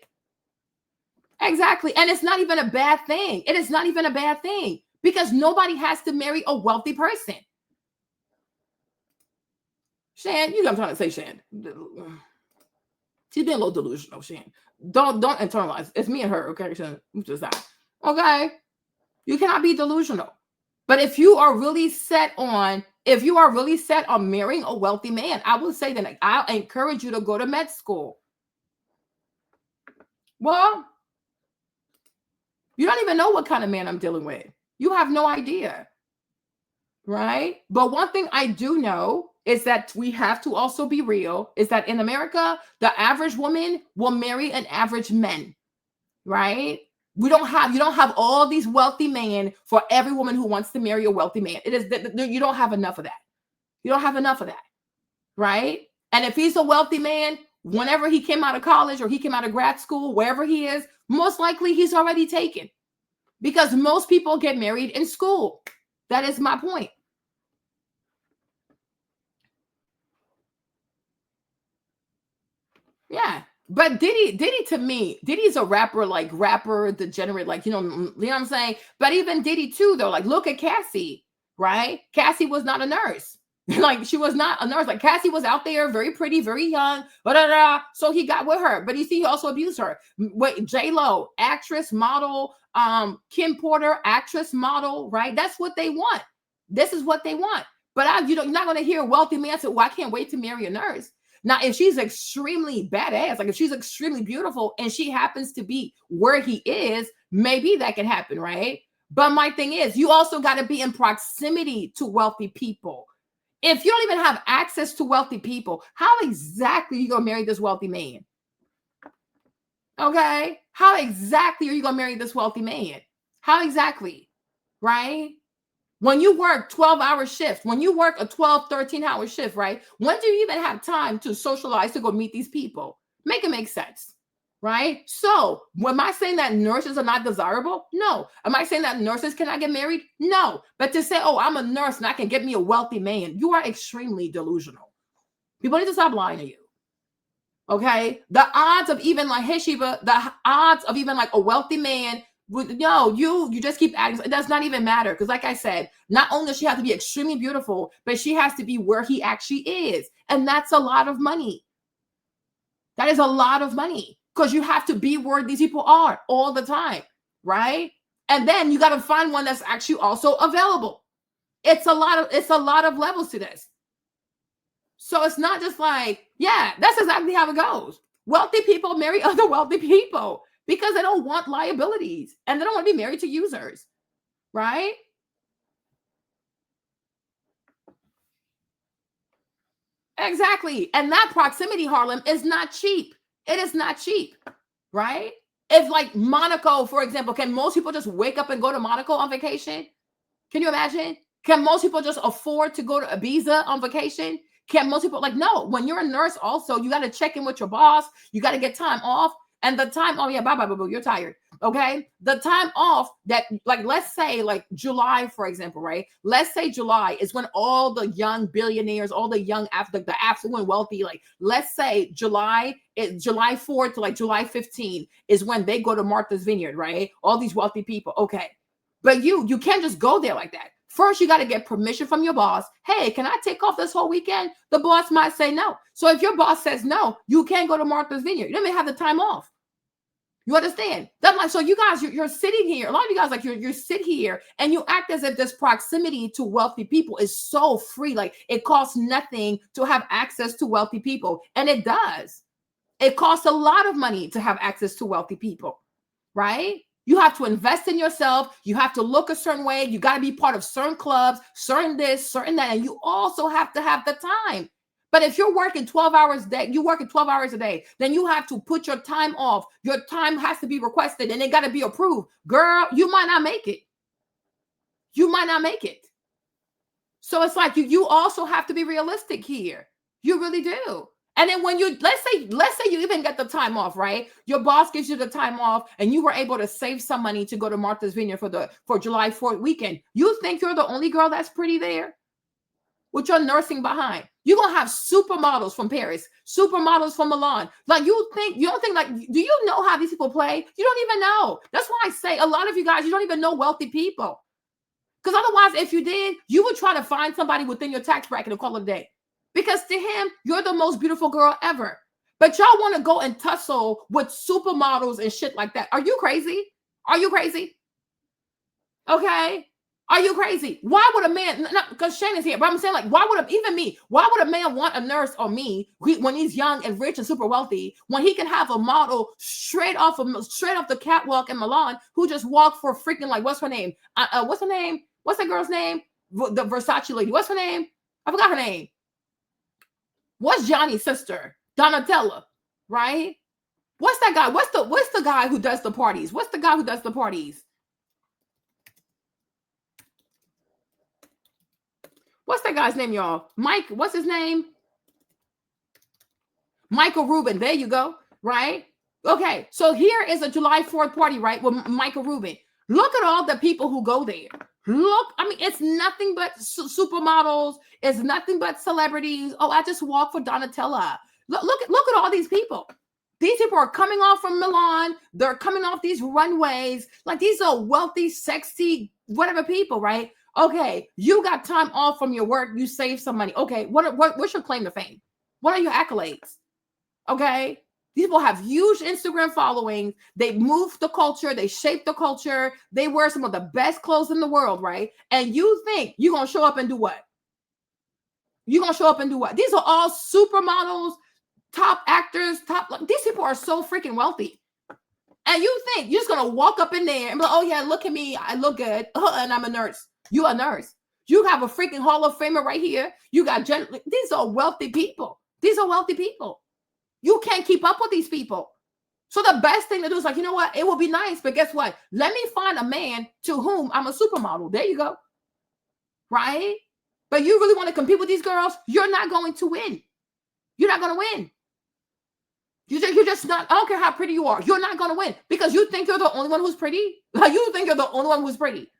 Exactly. And it's not even a bad thing. It is not even a bad thing because nobody has to marry a wealthy person. Shan, you know what I'm trying to say, Shan. She's being a little delusional, Shan. Don't internalize. It's me and her, okay, Shan? Just that. Okay? You cannot be delusional. But if you are really set on marrying a wealthy man, I will say that I'll encourage you to go to med school. Well, you don't even know what kind of man I'm dealing with. You have no idea, right? But one thing I do know is that we have to also be real, is that in America, the average woman will marry an average man, right? You don't have all these wealthy men for every woman who wants to marry a wealthy man. You don't have enough of that. You don't have enough of that, right? And if he's a wealthy man, whenever he came out of college or he came out of grad school, wherever he is, most likely he's already taken because most people get married in school. That is my point. Yeah. But Diddy to me, Diddy's a rapper degenerate, you know what I'm saying? But even Diddy too, though, like look at Cassie, right? Cassie was not a nurse. Like she was not a nurse. Like Cassie was out there, very pretty, very young, so he got with her. But you see, he also abused her. Wait, J-Lo, actress, model, Kim Porter, actress, model, right? That's what they want. This is what they want. But you're not going to hear a wealthy man say, well, I can't wait to marry a nurse. Now, if she's extremely badass, like if she's extremely beautiful and she happens to be where he is, maybe that can happen, right? But my thing is, you also got to be in proximity to wealthy people. If you don't even have access to wealthy people, how exactly are you going to marry this wealthy man? Okay? How exactly are you going to marry this wealthy man? How exactly? Right? When you work 12-hour shifts, when you work a 12, 13-hour shift, right? When do you even have time to socialize, to go meet these people? Make it make sense, right? So, am I saying that nurses are not desirable? No. Am I saying that nurses cannot get married? No. But to say, oh, I'm a nurse and I can get me a wealthy man, you are extremely delusional. People need to stop lying to you. Okay? The odds of even like, hey, Sheba, the odds of even like a wealthy man, no, you just keep adding. It does not even matter. Because like I said, not only does she have to be extremely beautiful, but she has to be where he actually is. And that's a lot of money. That is a lot of money. Because you have to be where these people are all the time. Right? And then you got to find one that's actually also available. It's a lot of levels to this. So it's not just like, yeah, that's exactly how it goes. Wealthy people marry other wealthy people because they don't want liabilities and they don't want to be married to users, right? Exactly. And that proximity, Harlem, is not cheap. It is not cheap, right? If like Monaco, for example, can most people just wake up and go to Monaco on vacation? Can you imagine? Can most people just afford to go to Ibiza on vacation? Can most people, like, no, when you're a nurse also, you got to check in with your boss. You got to get time off. And the time, oh yeah, bye, you're tired. Okay. The time off that, like, let's say like July, for example, right? Let's say July is when all the young billionaires, all the young, the affluent wealthy, like, let's say July 4th to like July 15 is when they go to Martha's Vineyard, right? All these wealthy people. Okay. But you can't just go there like that. First, you got to get permission from your boss. Hey, can I take off this whole weekend? The boss might say no. So if your boss says no, you can't go to Martha's Vineyard. You don't even have the time off. You understand? That's like, so you guys, you're sitting here. A lot of you guys, like, you sit here and you act as if this proximity to wealthy people is so free. Like, it costs nothing to have access to wealthy people. And it does. It costs a lot of money to have access to wealthy people, right? You have to invest in yourself. You have to look a certain way. You got to be part of certain clubs, certain this, certain that. And you also have to have the time. But if you're working 12 hours a day, you working 12 hours a day, then you have to put your time off. Your time has to be requested and it got to be approved. Girl, you might not make it. You might not make it. So it's like you also have to be realistic here. You really do. And then when you, let's say you even get the time off, right? Your boss gives you the time off and you were able to save some money to go to Martha's Vineyard for July 4th weekend. You think you're the only girl that's pretty there with your nursing behind? You're going to have supermodels from Paris, supermodels from Milan. Like, you don't think, like, do you know how these people play? You don't even know. That's why I say a lot of you guys, you don't even know wealthy people. Because otherwise, if you did, you would try to find somebody within your tax bracket and call it a day. Because to him, you're the most beautiful girl ever. But y'all want to go and tussle with supermodels and shit like that. Are you crazy? Are you crazy? Okay. Are you crazy? Why would a man, because Shane is here, but I'm saying, like, why would a man want a nurse or me when he's young and rich and super wealthy, when he can have a model straight off the catwalk in Milan who just walked for freaking, like, what's her name? What's her name? What's that girl's name? The Versace lady. What's her name? I forgot her name. What's Johnny's sister? Donatella, right? What's that guy? What's the guy who does the parties? What's the guy who does the parties? What's that guy's name, y'all? Mike, what's his name? Michael Rubin. There you go, right? Okay, so here is a July 4th party, right, with Michael Rubin. Look at all the people who go there. Look, I mean, it's nothing but supermodels. It's nothing but celebrities. Oh, I just walked for Donatella. Look at all these people. These people are coming off from Milan. They're coming off these runways. Like, these are wealthy, sexy, whatever people, right? Okay, you got time off from your work. You save some money. Okay, what's your claim to fame? What are your accolades? Okay. These people have huge Instagram followings. They move the culture. They shape the culture. They wear some of the best clothes in the world, right? And you think you're going to show up and do what? You're going to show up and do what? These are all supermodels, top actors, these people are so freaking wealthy. And you think you're just going to walk up in there and be like, oh yeah, look at me. I look good. And I'm a nurse. You a nurse. You have a freaking Hall of Famer right here. You got these are wealthy people. These are wealthy people. You can't keep up with these people. So the best thing to do is, like, you know what? It will be nice, but guess what? Let me find a man to whom I'm a supermodel. There you go. right? But you really want to compete with these girls, you're not going to win. You're not going to win. You're just not, I don't care how pretty you are, you're not going to win because you think you're the only one who's pretty. Like, you think you're the only one who's pretty.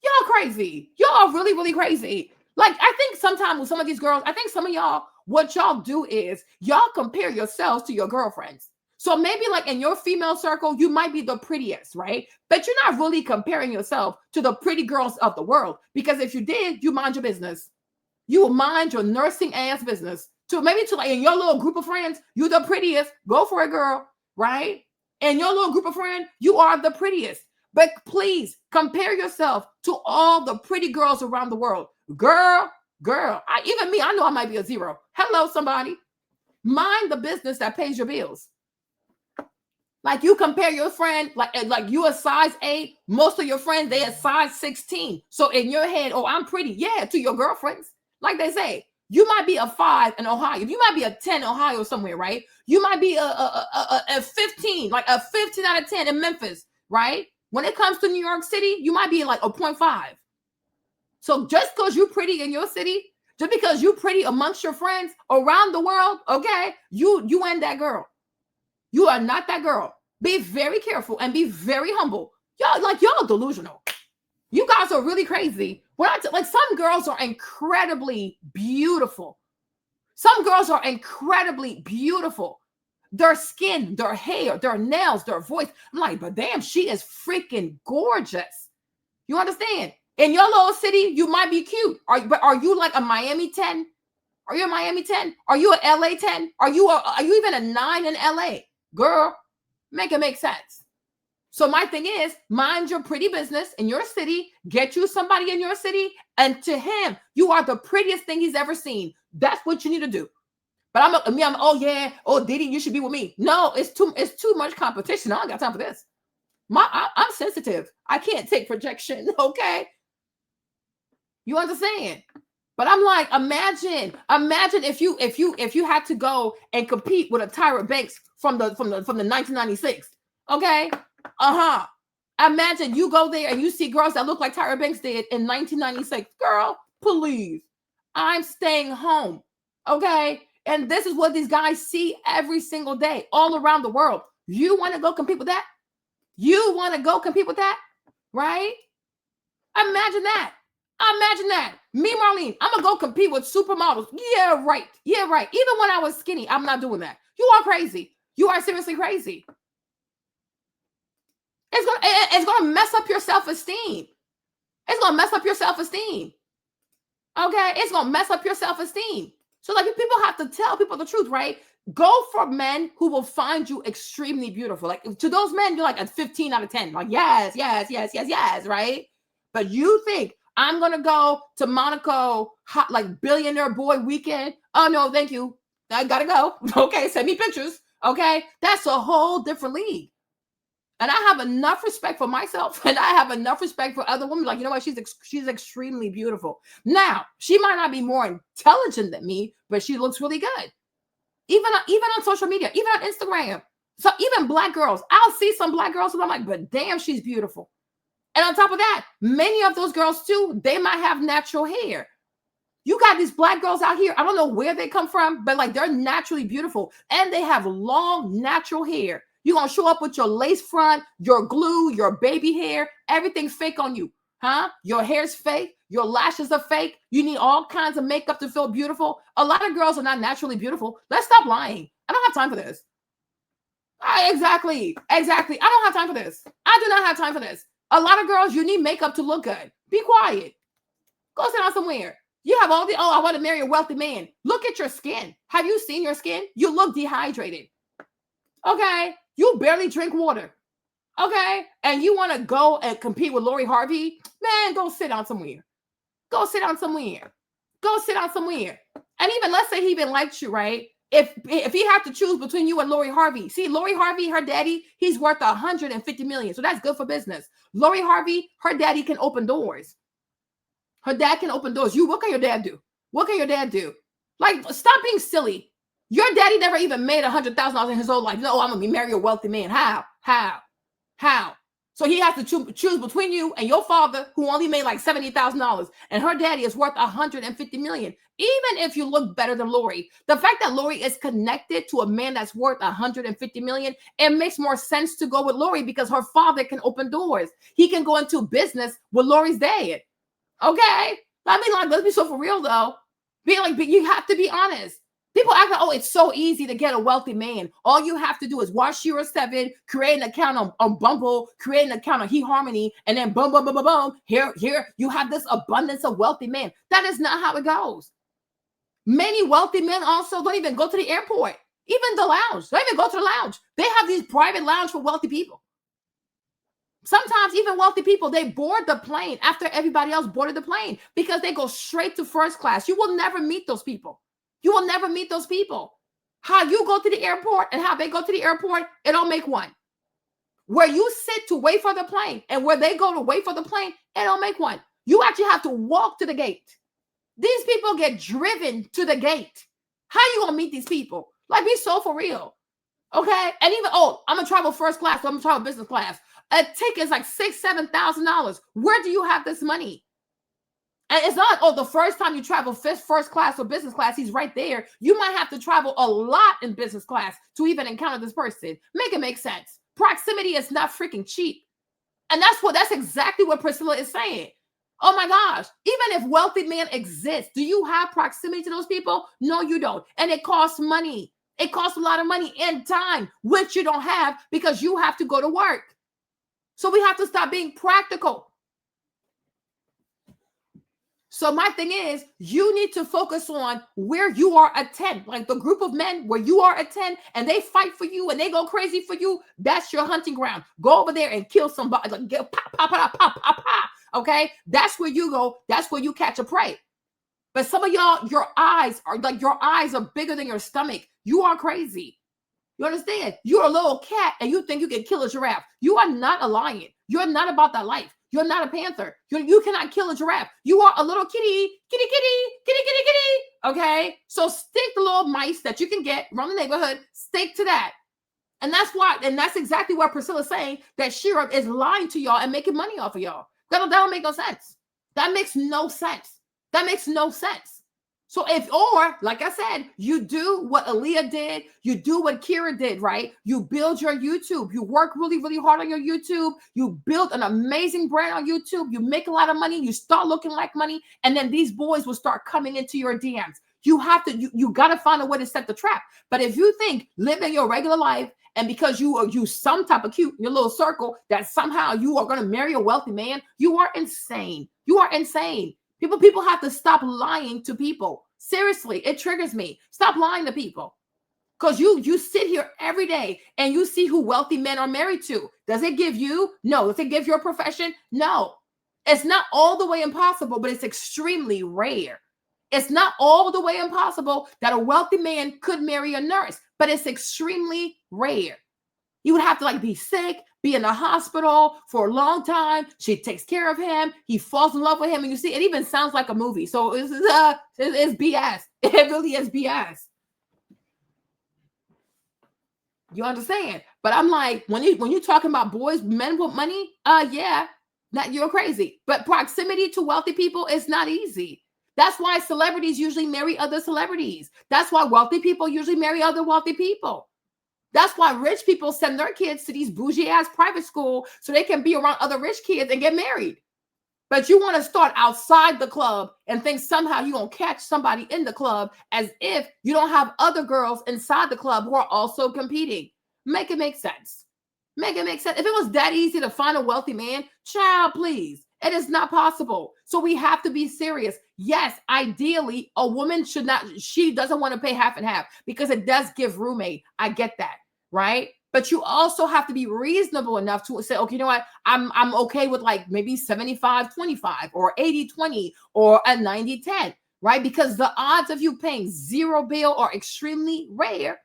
Y'all crazy. Y'all really, really crazy. Like, I think sometimes with some of these girls, I think some of y'all, what y'all do is y'all compare yourselves to your girlfriends. So maybe like in your female circle, you might be the prettiest, right? But you're not really comparing yourself to the pretty girls of the world. Because if you did, you mind your business. You will mind your nursing ass business. To maybe to like in your little group of friends, you're the prettiest. Go for it, girl, right? In your little group of friends, you are the prettiest. But please compare yourself to all the pretty girls around the world. Girl, even me, I know I might be a zero. Hello, somebody. Mind the business that pays your bills. Like, you compare your friend, like you a size 8, most of your friends, they a size 16. So in your head, oh, I'm pretty. Yeah, to your girlfriends. Like they say, you might be a 5 in Ohio. You might be a 10 in Ohio somewhere, right? You might be a 15, like a 15 out of 10 in Memphis, right? When it comes to New York City, you might be like a 0.5. So just because you're pretty in your city, just because you're pretty amongst your friends around the world, okay, you ain't that girl. You are not that girl. Be very careful and be very humble. Y'all delusional. You guys are really crazy. Like, some girls are incredibly beautiful. Some girls are incredibly beautiful. Their skin, their hair, their nails, their voice. I'm like, but damn, she is freaking gorgeous. You understand? In your little city, you might be cute. But are you like a Miami 10? Are you a Miami 10? Are you a LA 10? Are you even a 9 in LA? Girl, make it make sense. So my thing is, mind your pretty business in your city, get you somebody in your city, and to him, you are the prettiest thing he's ever seen. That's what you need to do. But I'm Diddy, you should be with me. No, it's too much competition. I don't got time for this. I'm sensitive. I can't take projection, okay? You understand? But I'm like, imagine if you had to go and compete with a Tyra Banks from the 1996. Okay? Imagine you go there and you see girls that look like Tyra Banks did in 1996. Girl, please. I'm staying home. Okay? And this is what these guys see every single day all around the world. You want to go compete with that? You want to go compete with that? Right? Imagine that. Imagine that. Me, Marlene, I'm going to go compete with supermodels. Yeah, right. Yeah, right. Even when I was skinny, I'm not doing that. You are crazy. You are seriously crazy. It's going to mess up your self-esteem. It's going to mess up your self-esteem. Okay? It's going to mess up your self-esteem. So, like, people have to tell people the truth, right? Go for men who will find you extremely beautiful. Like, to those men, you're like a 15 out of 10. Like, yes, right? But you think, I'm going to go to Monaco, like billionaire boy weekend. Oh, no, thank you. I got to go. Okay, send me pictures. Okay, that's a whole different league. And I have enough respect for myself, and I have enough respect for other women. Like, you know what? She's extremely beautiful. Now, she might not be more intelligent than me, but she looks really good. Even on social media, even on Instagram. So even black girls, I'll see some black girls and I'm like, but damn, she's beautiful. And on top of that, many of those girls too, they might have natural hair. You got these black girls out here. I don't know where they come from, but like, they're naturally beautiful and they have long natural hair. You're going to show up with your lace front, your glue, your baby hair, everything's fake on you. Huh? Your hair's fake. Your lashes are fake. You need all kinds of makeup to feel beautiful. A lot of girls are not naturally beautiful. Let's stop lying. I don't have time for this. Exactly. I don't have time for this. I do not have time for this. A lot of girls, you need makeup to look good. Be quiet. Go sit down somewhere. You have all I want to marry a wealthy man. Look at your skin. Have you seen your skin? You look dehydrated. Okay? You barely drink water. Okay? And you want to go and compete with Lori Harvey? Man, go sit down somewhere. Go sit down somewhere. And even, let's say he even liked you, right? If he had to choose between you and Lori Harvey, see, Lori Harvey, her daddy, he's worth $150 million. So that's good for business. Lori Harvey, her daddy can open doors. Her dad can open doors. What can your dad do? Like, stop being silly. Your daddy never even made $100,000 in his whole life. No, I'm going to marry a wealthy man. How? So he has to choose between you and your father, who only made like $70,000, and her daddy is worth $150 million. Even if you look better than Lori, the fact that Lori is connected to a man that's worth $150 million, it makes more sense to go with Lori because her father can open doors. He can go into business with Lori's dad. Okay, I mean, like, let's be so for real though. You have to be honest. People act like, oh, it's so easy to get a wealthy man. All you have to do is watch Shira 7, create an account on Bumble, create an account on eHarmony, and then boom, boom, boom, boom, boom. Here, you have this abundance of wealthy men. That is not how it goes. Many wealthy men also don't even go to the airport, even the lounge. They don't even go to the lounge. They have these private lounge for wealthy people. Sometimes even wealthy people, they board the plane after everybody else boarded the plane because they go straight to first class. You will never meet those people. You will never meet those people. How you go to the airport and how they go to the airport, it don't make one. Where you sit to wait for the plane and where they go to wait for the plane, it don't make one. You actually have to walk to the gate. These people get driven to the gate. How you gonna meet these people? Like, be so for real. Okay? And even, I'm gonna travel first class, so I'm gonna travel business class. A ticket is like $6,000, $7,000. Where do you have this money? And it's not, the first time you travel first class or business class, he's right there. You might have to travel a lot in business class to even encounter this person. Make it make sense. Proximity is not freaking cheap. And that's exactly what Priscilla is saying. Oh my gosh. Even if wealthy men exist, do you have proximity to those people? No, you don't. And it costs money. It costs a lot of money and time, which you don't have because you have to go to work. So we have to stop being practical. So my thing is, you need to focus on where you are a 10, like the group of men where you are a 10 and they fight for you and they go crazy for you. That's your hunting ground. Go over there and kill somebody. Like, get pop, pop, pop, pop, pop, pop. Okay. That's where you go. That's where you catch a prey. But some of y'all, your eyes are bigger than your stomach. You are crazy. You understand? You're a little cat and you think you can kill a giraffe. You are not a lion. You're not about that life. You're not a panther. You cannot kill a giraffe. You are a little kitty. Okay? So stick the little mice that you can get around the neighborhood. Stick to that. And that's exactly what Priscilla's saying, that Shira is lying to y'all and making money off of y'all. That don't make no sense. That makes no sense. That makes no sense. So like I said, you do what Aaliyah did, you do what Kira did, right? You build your YouTube, you work really, really hard on your YouTube, you build an amazing brand on YouTube, you make a lot of money, you start looking like money, and then these boys will start coming into your DMs. You have to, you got to find a way to set the trap. But if you think living your regular life, and because you some type of cute in your little circle, that somehow you are going to marry a wealthy man, you are insane. You are insane. People have to stop lying to people. Seriously, it triggers me. Stop lying to people. Because you sit here every day and you see who wealthy men are married to. Does it give you? No. Does it give your profession? No. It's not all the way impossible, but it's extremely rare. It's not all the way impossible that a wealthy man could marry a nurse, but it's extremely rare. You would have to be sick, be in the hospital for a long time. She takes care of him. He falls in love with him. And you see, it even sounds like a movie. So it's BS. It really is BS. You understand? But I'm like, when you're talking about boys, men with money, yeah, you're crazy. But proximity to wealthy people is not easy. That's why celebrities usually marry other celebrities. That's why wealthy people usually marry other wealthy people. That's why rich people send their kids to these bougie ass private school so they can be around other rich kids and get married. But you want to start outside the club and think somehow you're going to catch somebody in the club as if you don't have other girls inside the club who are also competing. Make it make sense. Make it make sense. If it was that easy to find a wealthy man, child, please. It is not possible. So we have to be serious. Yes, ideally, a woman she doesn't want to pay half and half because it does give roommate. I get that, right? But you also have to be reasonable enough to say, okay, you know what? I'm okay with maybe 75-25 or 80-20 or a 90-10, right? Because the odds of you paying zero bill are extremely rare,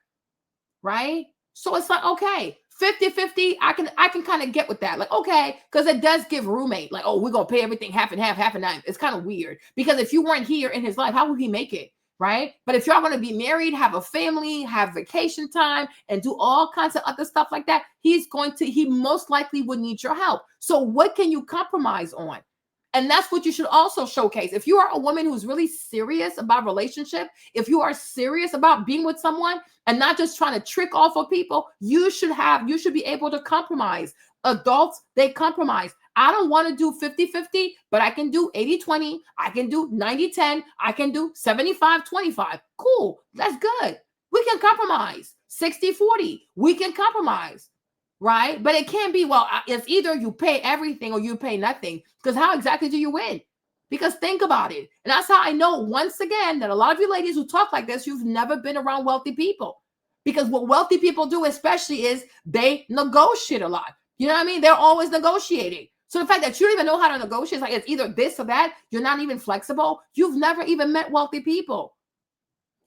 right? So it's like, okay, 50-50, I can kind of get with that. Okay, because it does give roommate, we're going to pay everything half and half and half. It's kind of weird because if you weren't here in his life, how would he make it? right? But if y'all going to be married, have a family, have vacation time, and do all kinds of other stuff like that, he most likely would need your help. So what can you compromise on? And that's what you should also showcase. If you are a woman who's really serious about relationship, if you are serious about being with someone and not just trying to trick off of people, you should be able to compromise. Adults, they compromise. I don't want to do 50-50, but I can do 80-20. I can do 90-10. I can do 75-25. Cool. That's good. We can compromise. 60-40. We can compromise. Right? But it can't be, well, it's either you pay everything or you pay nothing. Because how exactly do you win? Because think about it. And that's how I know, once again, that a lot of you ladies who talk like this, you've never been around wealthy people. Because what wealthy people do especially is they negotiate a lot. You know what I mean? They're always negotiating. So the fact that you don't even know how to negotiate, it's like it's either this or that, you're not even flexible. You've never even met wealthy people.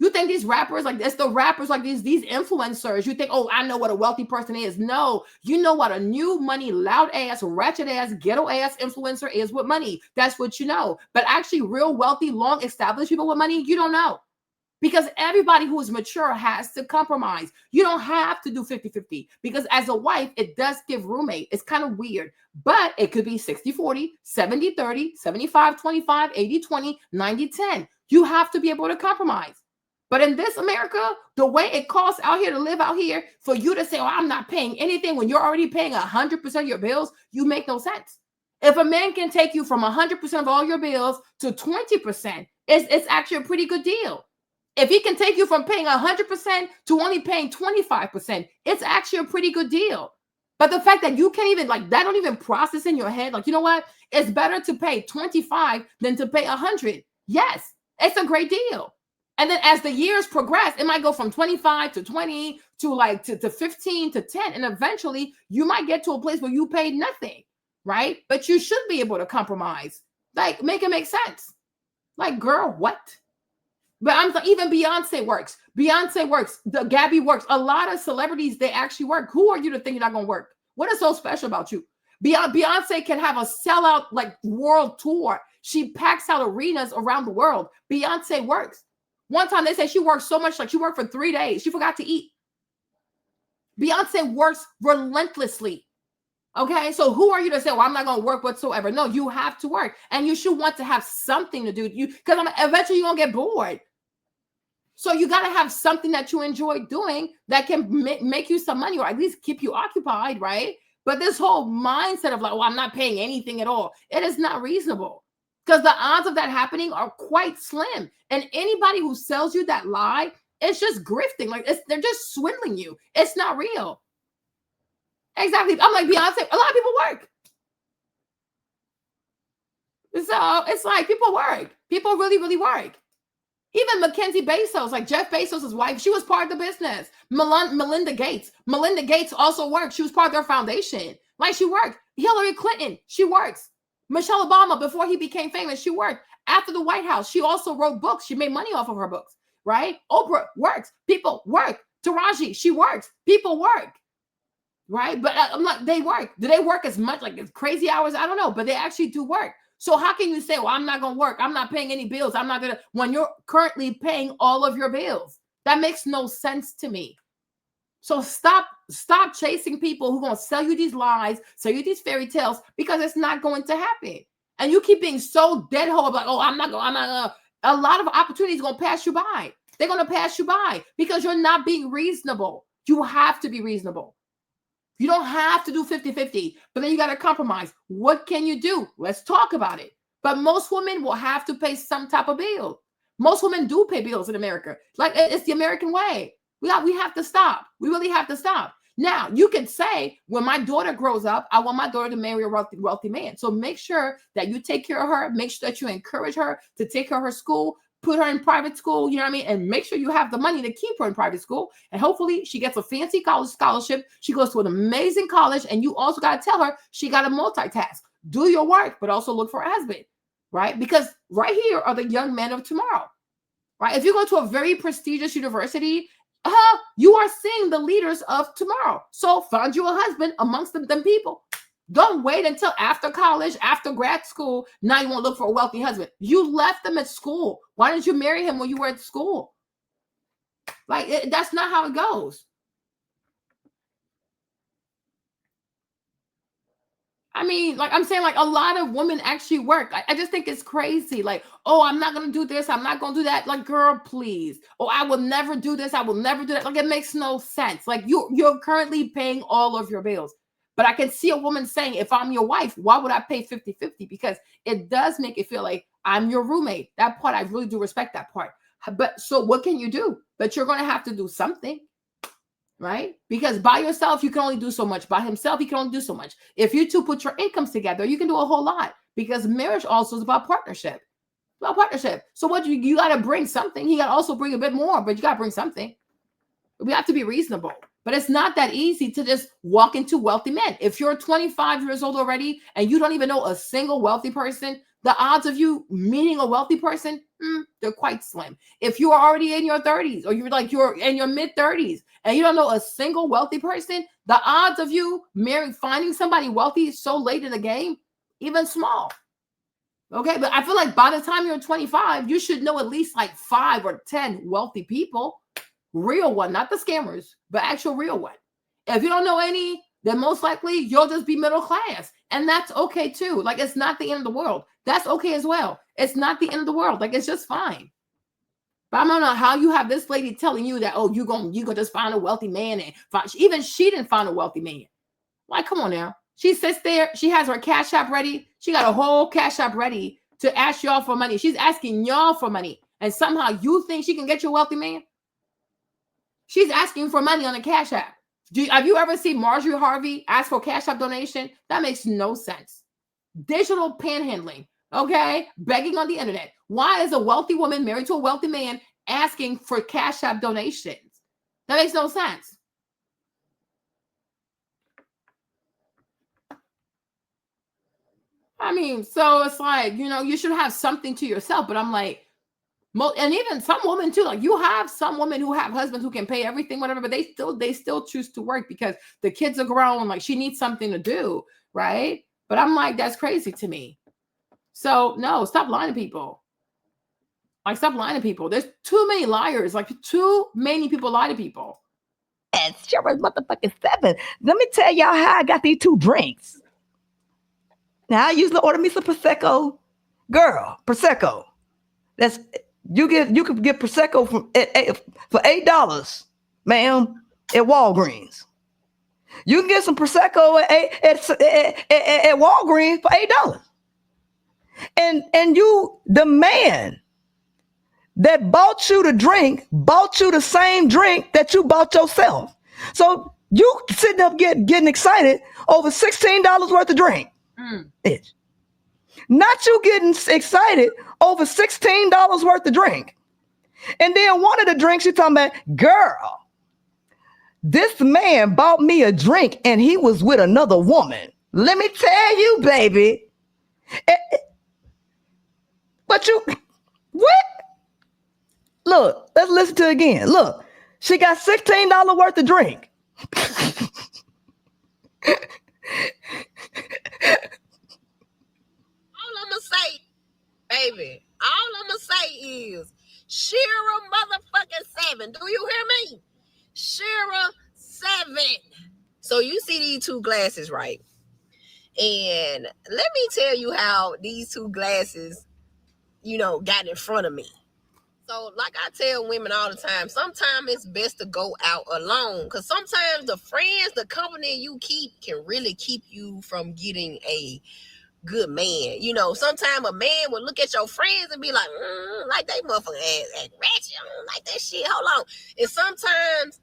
You think these rappers, like it's the rappers, like these influencers, you think, oh, I know what a wealthy person is. No, you know what a new money, loud ass, ratchet ass, ghetto ass influencer is with money. That's what you know. But actually real wealthy, long established people with money, you don't know. Because everybody who is mature has to compromise. You don't have to do 50-50 because as a wife, it does give roommate. It's kind of weird, but it could be 60-40, 70-30, 75-25, 80-20, 90-10. You have to be able to compromise. But in this America, the way it costs out here to live out here, for you to say, oh, I'm not paying anything when you're already paying 100% of your bills, you make no sense. If a man can take you from 100% of all your bills to 20%, it's actually a pretty good deal. If he can take you from paying 100% to only paying 25%, it's actually a pretty good deal. But the fact that you can't even, like, that don't even process in your head, like, you know what? It's better to pay 25 than to pay 100. Yes, it's a great deal. And then as the years progress, it might go from 25 to 20 to 15 to 10. And eventually you might get to a place where you paid nothing, right? But you should be able to compromise. Like, make it make sense. Like, girl, what? But I'm like, even Beyonce works. Beyonce works. The Gabby works. A lot of celebrities, they actually work. Who are you to think you're not going to work? What is so special about you? Beyonce can have a sellout, like, world tour. She packs out arenas around the world. Beyonce works. One time they said she worked so much, like she worked for 3 days. She forgot to eat. Beyonce works relentlessly. Okay, so who are you to say, well, I'm not going to work whatsoever? No, you have to work. And you should want to have something to do. Because eventually you're going to get bored. So you got to have something that you enjoy doing that can make you some money or at least keep you occupied, right? But this whole mindset of like, well, I'm not paying anything at all. It is not reasonable. Because the odds of that happening are quite slim. And anybody who sells you that lie, it's just grifting. Like, they're just swindling you. It's not real. Exactly. I'm like, Beyonce, a lot of people work. So it's like people work. People really, really work. Even Mackenzie Bezos, like Jeff Bezos' wife, she was part of the business. Melinda Gates. Melinda Gates also worked. She was part of their foundation. Like, she worked. Hillary Clinton, she works. Michelle Obama, before he became famous, she worked. After the White House, she also wrote books. She made money off of her books, right? Oprah works. People work. Taraji, she works. People work, right? But I'm like, they work. Do they work as much, like crazy hours? I don't know, but they actually do work. So how can you say, well, I'm not going to work. I'm not paying any bills. I'm not going to, when you're currently paying all of your bills? That makes no sense to me. So stop chasing people who are going to sell you these lies, sell you these fairy tales, because it's not going to happen. And you keep being so dead hole, like, oh, I'm not going to. A lot of opportunities are going to pass you by. They're going to pass you by because you're not being reasonable. You have to be reasonable. You don't have to do 50-50, but then you got to compromise. What can you do? Let's talk about it. But most women will have to pay some type of bill. Most women do pay bills in America. Like, it's the American way. We have to stop. We really have to stop. Now, you can say, when my daughter grows up, I want my daughter to marry a wealthy man. So make sure that you take care of her. Make sure that you encourage her to take care of her school, put her in private school, you know what I mean? And make sure you have the money to keep her in private school. And hopefully she gets a fancy college scholarship. She goes to an amazing college. And you also got to tell her she got to multitask. Do your work, but also look for a husband, right? Because right here are the young men of tomorrow, right? If you go to a very prestigious university, you are seeing the leaders of tomorrow. So find you a husband amongst them people. Don't wait until after college, after grad school. Now you want to look for a wealthy husband. You left them at school. Why didn't you marry him when you were at school? Like, that's not how it goes. I mean, like I'm saying, like a lot of women actually work. I just think it's crazy. Like, oh, I'm not going to do this. I'm not going to do that. Like, girl, please. Oh, I will never do this. I will never do that. Like, it makes no sense. Like you're currently paying all of your bills. But I can see a woman saying, if I'm your wife, why would I pay 50-50? Because it does make it feel like I'm your roommate. That part, I really do respect that part. But so what can you do? But you're going to have to do something. Right? Because by yourself, you can only do so much. By himself, he can only do so much. If you two put your incomes together, you can do a whole lot. Because marriage also is about partnership. It's about partnership. So what you got to bring something. He got to also bring a bit more, but you got to bring something. We have to be reasonable. But it's not that easy to just walk into wealthy men. If you're 25 years old already and you don't even know a single wealthy person, the odds of you meeting a wealthy person, they're quite slim. If you are already in your 30s or you're in your mid 30s and you don't know a single wealthy person, the odds of you finding somebody wealthy so late in the game, even small. Okay, but I feel like by the time you're 25, you should know at least like 5 or 10 wealthy people. Real one, not the scammers, but actual real one. If you don't know any, then most likely you'll just be middle class. And that's okay too. Like, it's not the end of the world. That's okay as well. It's not the end of the world. Like, it's just fine. But I don't know how you have this lady telling you that, oh, you gonna just find a wealthy man. And even she didn't find a wealthy man. Like, come on now. She sits there. She has her cash app ready. She got a whole cash app ready to ask y'all for money. She's asking y'all for money. And somehow you think she can get you a wealthy man? She's asking for money on a cash app. Have you ever seen Marjorie Harvey ask for cash app donation? That makes no sense. Digital panhandling, okay? Begging on the internet. Why is a wealthy woman married to a wealthy man asking for cash app donations? That makes no sense. I mean, so it's like, you should have something to yourself. But I'm like, and even some women too, like you have some women who have husbands who can pay everything, whatever, but they still choose to work because the kids are grown. Like she needs something to do, right? But I'm like, that's crazy to me. So no, stop lying to people. Like stop lying to people. There's too many liars. Like too many people lie to people. It's sure as motherfucking 7. Let me tell y'all how I got these 2 drinks. Now I usually order me some Prosecco. Girl, Prosecco. You could get Prosecco for $8, ma'am, at Walgreens. You can get some Prosecco at Walgreens for $8. And the man that bought you the drink bought you the same drink that you bought yourself. So you sitting up getting excited over $16 worth of drink. Bitch. Not you getting excited over $16 worth of drink. And then one of the drinks you're talking about, girl, this man bought me a drink and he was with another woman. Let me tell you, baby. But what? Look, let's listen to it again. Look, she got $16 worth of drink. All I'm going to say, baby, all I'm going to say is Shira motherfucking 7. Do you hear me? Shira 7. So you see these 2 glasses, right? And let me tell you how these 2 glasses, got in front of me. So like I tell women all the time, sometimes it's best to go out alone because sometimes the friends, the company you keep can really keep you from getting a good man. Sometimes a man will look at your friends and be like they motherfucking ass ratchet. I don't like that shit. Hold on. And sometimes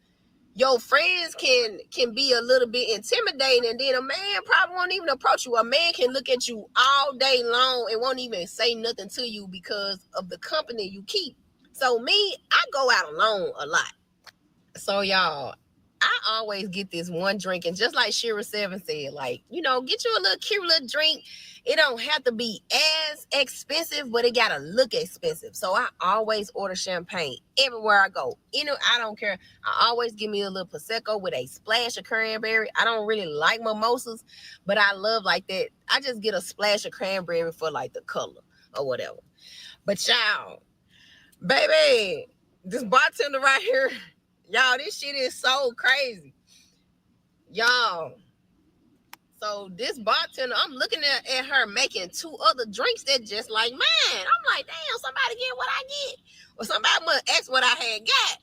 your friends can be a little bit intimidating, and then a man probably won't even approach you. A man can look at you all day long and won't even say nothing to you because of the company you keep. So me, I go out alone a lot. So y'all, I always get this one drink, and just like Shira 7 said, like, you know, get you a little cute little drink. It don't have to be as expensive, but it gotta look expensive. So I always order champagne everywhere I go. You know, I don't care. I always give me a little Prosecco with a splash of cranberry. I don't really like mimosas, but I love like that. I just get a splash of cranberry for like the color or whatever. But y'all, baby, this bartender right here, y'all, this shit is so crazy. Y'all. So this bartender, I'm looking at her making 2 other drinks that just like mine. I'm like, damn, somebody get what I get. Or somebody must ask what I had got.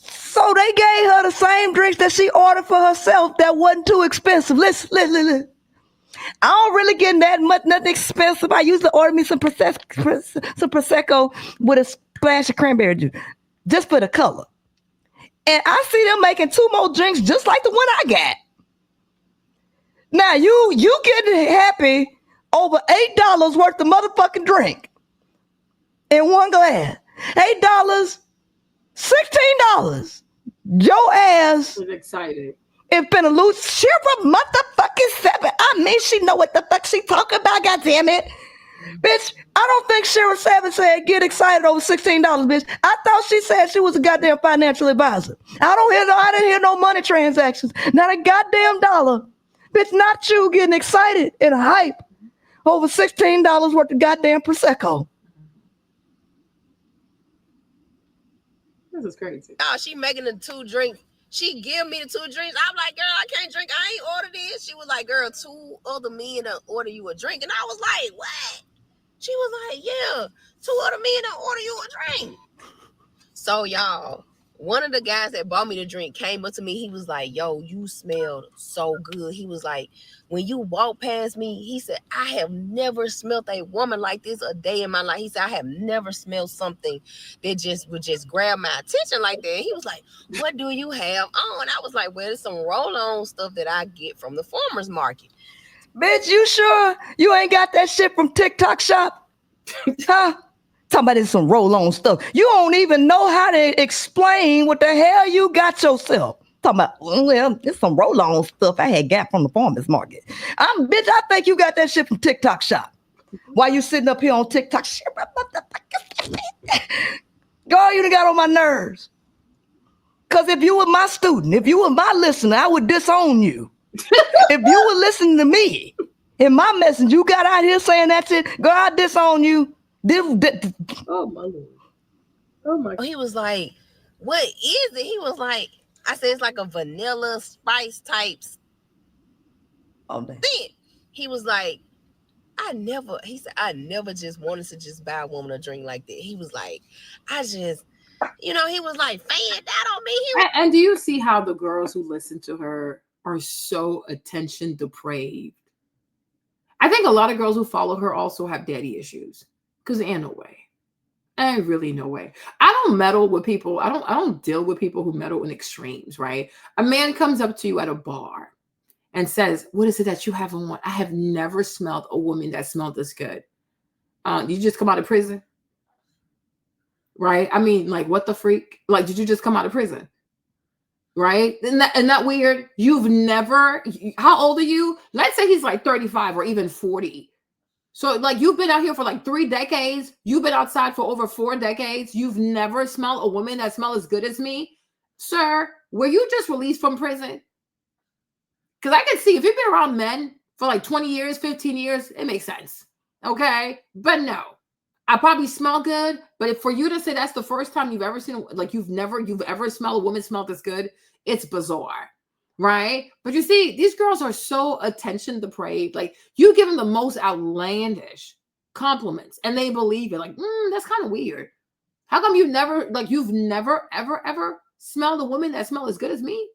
So they gave her the same drinks that she ordered for herself that wasn't too expensive. Listen. I don't really get that much, nothing expensive. I usually order me some Prosecco with a splash of cranberry juice, just for the color. And I see them making 2 more drinks just like the one I got. Now you getting happy over $8 worth of motherfucking drink in one glass. $8, $16. Your ass is excited. It's been a loose Shira motherfucking 7. I mean, she know what the fuck she talking about, goddammit. Bitch, I don't think Shira 7 said get excited over $16, bitch. I thought she said she was a goddamn financial advisor. I didn't hear no money transactions. Not a goddamn dollar. Bitch, not you getting excited and hype over $16 worth of goddamn Prosecco. This is crazy. Oh, she making the 2 drinks. She give me the 2 drinks. I'm like, girl, I can't drink. I ain't ordered this. She was like, girl, 2 other men to order you a drink. And I was like, what? She was like, yeah, 2 other men to order you a drink. So, y'all, one of the guys that bought me the drink came up to me. He was like, yo, you smelled so good. He was like, when you walked past me, he said, I have never smelled a woman like this a day in my life. He said, I have never smelled something that would just grab my attention like that. And he was like, what do you have on? And I was like, well, it's some roll-on stuff that I get from the farmer's market. Bitch, you sure you ain't got that shit from TikTok shop? Huh? Talking about this some roll-on stuff. You don't even know how to explain what the hell you got yourself. Talking about, well, it's some roll-on stuff I had got from the farmer's market. Bitch, I think you got that shit from TikTok shop. Why you sitting up here on TikTok? Girl, you done got on my nerves. Because if you were my student, if you were my listener, I would disown you. If you were listening to me in my message, you got out here saying that shit, girl, I disown you. Oh my Lord. Oh my. He was like, what is it? He was like, I said, it's like a vanilla spice types thing. He was like, I never just wanted to just buy a woman a drink like that. He was like, he was like, fan that on me. And do you see how the girls who listen to her are so attention depraved? I think a lot of girls who follow her also have daddy issues. Because ain't no way. Ain't really no way. I don't meddle with people. I don't deal with people who meddle in extremes, right? A man comes up to you at a bar and says, what is it that you have on? I have never smelled a woman that smelled this good. You just come out of prison? Right? I mean, like, what the freak? Like, did you just come out of prison? Right? Isn't that weird? You've never, how old are you? Let's say he's like 35 or even 40. So, like, you've been out here for like 3 decades. You've been outside for over 4 decades. You've never smelled a woman that smells as good as me. Sir, were you just released from prison? Because I can see if you've been around men for like 20 years, 15 years, it makes sense. Okay? But no. I probably smell good, but if for you to say that's the first time you've ever seen, like you've ever smelled a woman smell this good, it's bizarre. Right? But you see, these girls are so attention depraved. Like, you give them the most outlandish compliments and they believe it. Like, that's kind of weird. How come you've never, ever smelled a woman that smells as good as me?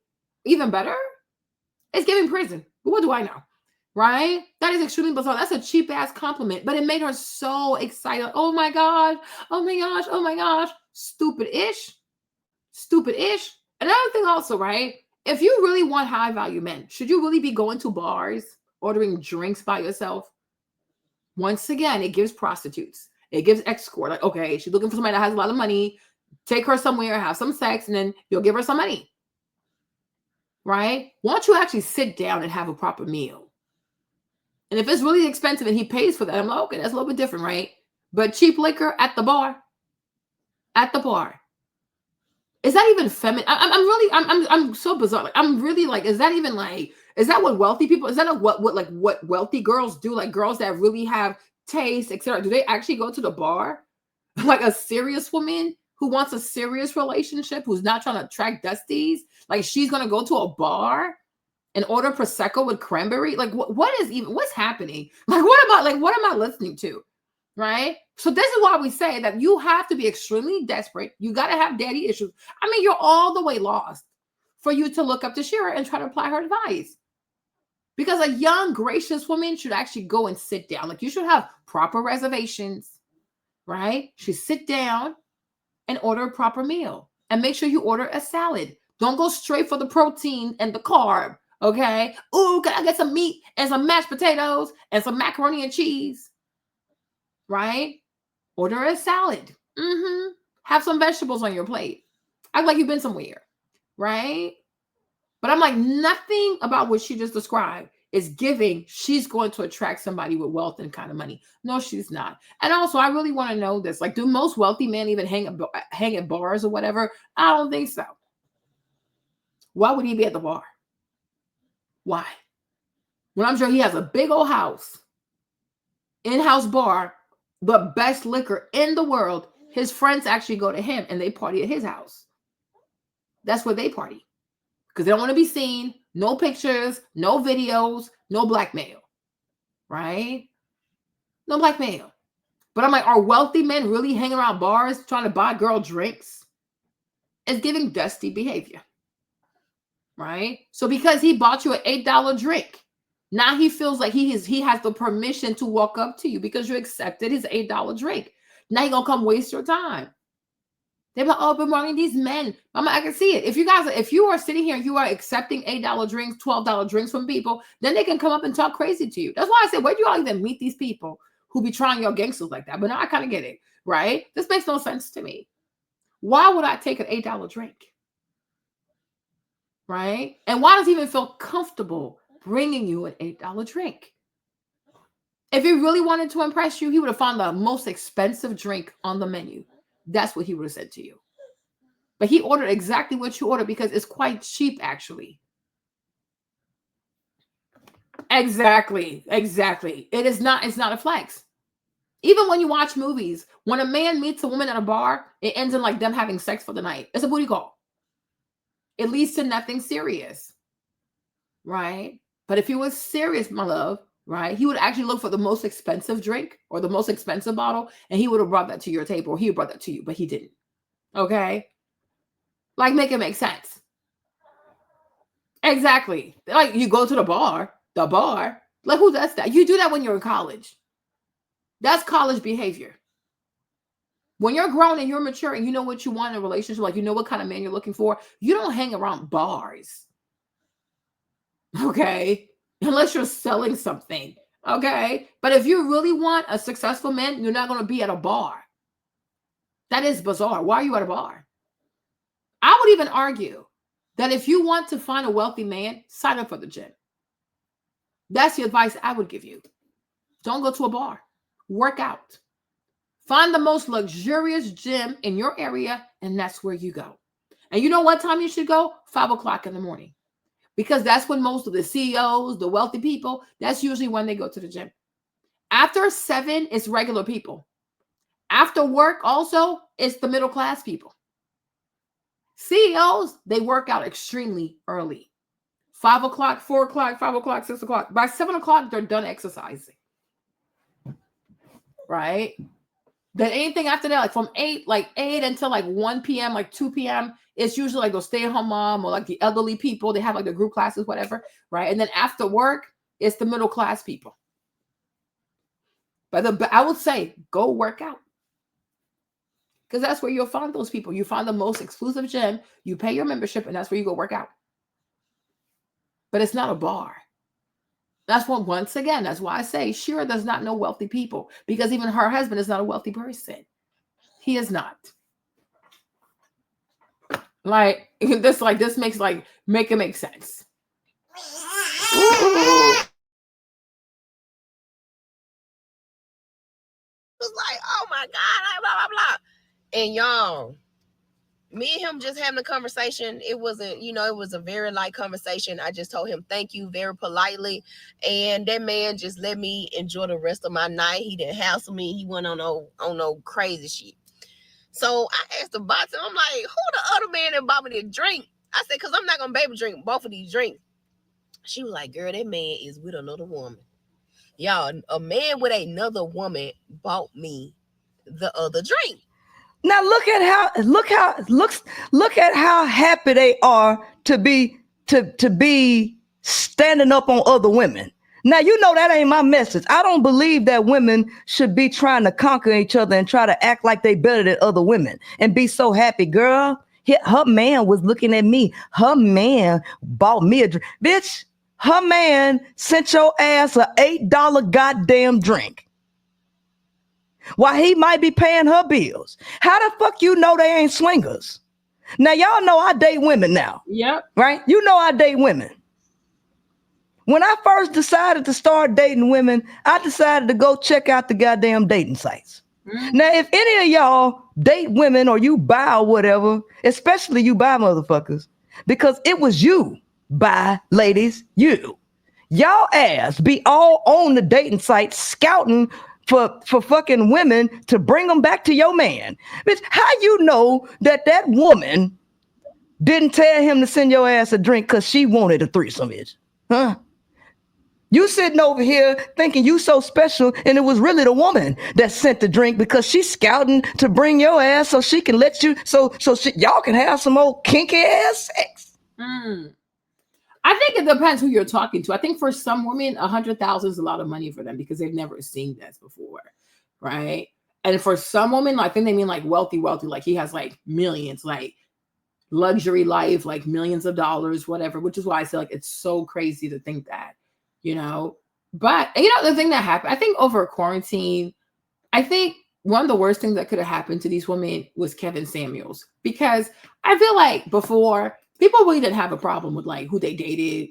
Even better? It's giving prison. But what do I know? Right? That is extremely bizarre. That's a cheap ass compliment, but it made her so excited. Oh my God. Oh my gosh. Oh my gosh. Stupid-ish. Another thing also, right? If you really want high value men, should you really be going to bars, ordering drinks by yourself? Once again, it gives prostitutes. It gives escort. Like, okay, she's looking for somebody that has a lot of money. Take her somewhere, have some sex, and then you'll give her some money. right? Why don't you actually sit down and have a proper meal? And if it's really expensive and he pays for that, I'm like, okay, that's a little bit different, right? But cheap liquor at the bar, is that even feminine? I'm so bizarre. Like, I'm really like, is that even like, is that what wealthy people, is that what wealthy girls do? Like girls that really have taste, etc. Do they actually go to the bar? Like a serious woman who wants a serious relationship, who's not trying to attract dusties, like she's gonna go to a bar and order prosecco with cranberry? Like what's happening? Like what am I listening to? Right? So this is why we say that you have to be extremely desperate. You got to have daddy issues. I mean, you're all the way lost for you to look up to Shira and try to apply her advice. Because a young, gracious woman should actually go and sit down. Like you should have proper reservations, right? Should sit down and order a proper meal. And make sure you order a salad. Don't go straight for the protein and the carb, okay? Ooh, can I get some meat and some mashed potatoes and some macaroni and cheese? Right? Order a salad. Have some vegetables on your plate. Act like you've been somewhere, right? But I'm like, nothing about what she just described is giving she's going to attract somebody with wealth and kind of money. No, she's not. And also, I really want to know this. Like, do most wealthy men even hang at bars or whatever? I don't think so. Why would he be at the bar? Why? When I'm sure he has a big old house, in-house bar, the best liquor in the world. His friends actually go to him and they party at his house. That's where they party. Because they don't want to be seen. No pictures, no videos, no blackmail. Right? No blackmail. But I'm like, are wealthy men really hanging around bars trying to buy girl drinks? It's giving dusty behavior. Right? So because he bought you an $8 drink, now he feels like he has the permission to walk up to you because you accepted his $8 drink. Now he's going to come waste your time. They're like, oh, but Marlene, these men. I can see it. If you are sitting here and you are accepting $8 drinks, $12 drinks from people, then they can come up and talk crazy to you. That's why I said, where do y'all even meet these people who be trying your gangsters like that? But now I kind of get it, right? This makes no sense to me. Why would I take an $8 drink? Right? And why does he even feel comfortable bringing you an $8 drink? If he really wanted to impress you, he would have found the most expensive drink on the menu. That's what he would have said to you. But he ordered exactly what you ordered because it's quite cheap, actually. Exactly. It's not a flex. Even when you watch movies, when a man meets a woman at a bar, it ends in like them having sex for the night. It's a booty call. It leads to nothing serious. Right? But if he was serious, my love, right, he would actually look for the most expensive drink or the most expensive bottle, and he would have brought that to your table, or he brought that to you, but he didn't. Okay? Like, make it make sense. Exactly. Like, you go to the bar. Like, who does that? You do that when you're in college. That's college behavior. When you're grown and you're mature and you know what you want in a relationship, like you know what kind of man you're looking for, you don't hang around bars. Okay? Unless you're selling something. Okay? But if you really want a successful man, you're not going to be at a bar. That is bizarre. Why are you at a bar? I would even argue that if you want to find a wealthy man, sign up for the gym. That's the advice I would give you. Don't go to a bar. Work out. Find the most luxurious gym in your area, and that's where you go. And you know what time you should go? 5 o'clock in the morning. Because that's when most of the CEOs, the wealthy people, that's usually when they go to the gym. After 7, it's regular people. After work, also, it's the middle class people. CEOs, they work out extremely early. 5 o'clock, 4 o'clock, 5 o'clock, 6 o'clock. By 7 o'clock, they're done exercising. Right? Then anything after that, like from 8 until like 1 p.m., like 2 p.m., it's usually like those stay-at-home mom or like the elderly people. They have like the group classes, whatever, right? And then after work, it's the middle class people. But I would say go work out. Because that's where you'll find those people. You find the most exclusive gym, you pay your membership, and that's where you go work out. But it's not a bar. That's what, once again, that's why I say Shira does not know wealthy people, because even her husband is not a wealthy person. He is not. Like, This makes make it make sense. Ooh. Was like, oh my God, blah, blah, blah. And y'all, me and him just having a conversation. It wasn't, it was a very light conversation. I just told him thank you very politely. And that man just let me enjoy the rest of my night. He didn't hassle me. He went on no crazy shit. So I asked the boxer, I'm like, who the other man that bought me the drink? I said, because I'm not going to be able to drink both of these drinks. She was like, girl, that man is with another woman. Y'all, a man with another woman bought me the other drink. Now look at how happy they are to be standing up on other women. Now you know that ain't my message. I don't believe that women should be trying to conquer each other and try to act like they better than other women and be so happy. Girl, her man was looking at me. Her man bought me a drink. Bitch, her man sent your ass a $8 goddamn drink. While he might be paying her bills. How the fuck you know they ain't swingers? Now y'all know I date women now. Yep. Right? You know I date women. When I first decided to start dating women, I decided to go check out the goddamn dating sites. Mm-hmm. Now, if any of y'all date women or you buy or whatever, especially you buy motherfuckers, because it was you, buy, ladies, you. Y'all ass be all on the dating site scouting for fucking women to bring them back to your man. Bitch, how you know that woman didn't tell him to send your ass a drink because she wanted a threesome, bitch? Huh? You sitting over here thinking you so special, and it was really the woman that sent the drink because she's scouting to bring your ass so she can let you, y'all can have some old kinky ass sex. I think it depends who you're talking to. I think for some women, 100,000 is a lot of money for them because they've never seen this before, right? And for some women, I think they mean like wealthy, like he has like millions, like luxury life, like millions of dollars, whatever, which is why I say like it's so crazy to think that, But, the thing that happened, I think over quarantine, I think one of the worst things that could have happened to these women was Kevin Samuels, because I feel like before, people really didn't have a problem with like who they dated,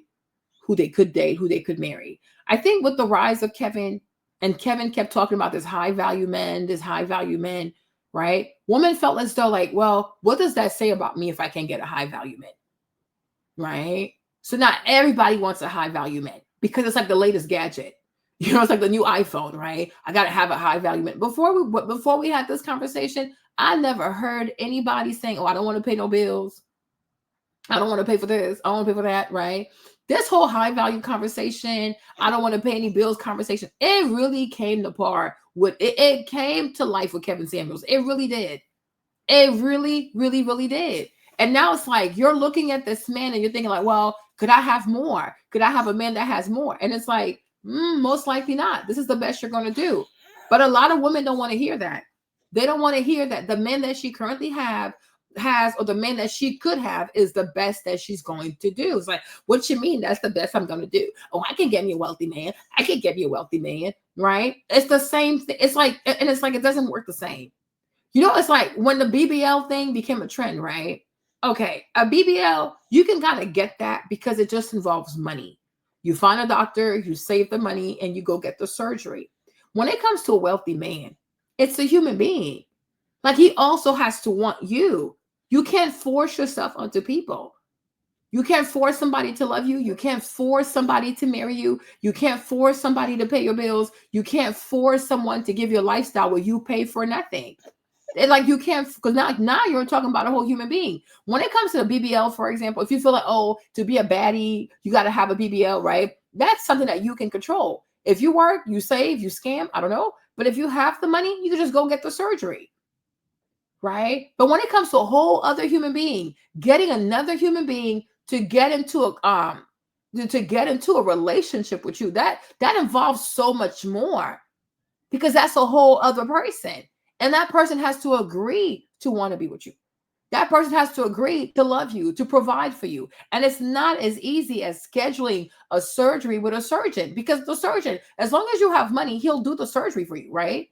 who they could date, who they could marry. I think with the rise of Kevin, and Kevin kept talking about this high value men, right? Women felt as though like, well, what does that say about me if I can't get a high value man, right? So not everybody wants a high value man because it's like the latest gadget. It's like the new iPhone, right? I got to have a high value man. Before we had this conversation, I never heard anybody saying, oh, I don't want to pay no bills. I don't want to pay for this. I don't want to pay for that, right? This whole high value conversation, I don't want to pay any bills conversation, it really came to part with, it came to life with Kevin Samuels. It really did. It really, really, really did. And now it's like, you're looking at this man and you're thinking like, well, could I have more? Could I have a man that has more? And it's like, most likely not. This is the best you're going to do. But a lot of women don't want to hear that. They don't want to hear that the men that she currently has, or the man that she could have is the best that she's going to do. It's like, what you mean that's the best I'm going to do? Oh, I can get me a wealthy man. I can get me a wealthy man, right? It's the same thing. It's like it doesn't work the same. It's like when the BBL thing became a trend, right? Okay, a BBL, you can kind of get that because it just involves money. You find a doctor, you save the money, and you go get the surgery. When it comes to a wealthy man, it's a human being. Like, he also has to want you. You can't force yourself onto people. You can't force somebody to love you. You can't force somebody to marry you. You can't force somebody to pay your bills. You can't force someone to give you a lifestyle where you pay for nothing. Like, you can't, because now you're talking about a whole human being. When it comes to the BBL, for example, if you feel like, oh, to be a baddie, you got to have a BBL, right? That's something that you can control. If you work, you save, you scam, I don't know. But if you have the money, you can just go get the surgery, right? But when it comes to a whole other human being, getting another human being to get into a relationship with you, that involves so much more, because that's a whole other person. And that person has to agree to want to be with you. That person has to agree to love you, to provide for you. And it's not as easy as scheduling a surgery with a surgeon, because the surgeon, as long as you have money, he'll do the surgery for you, right?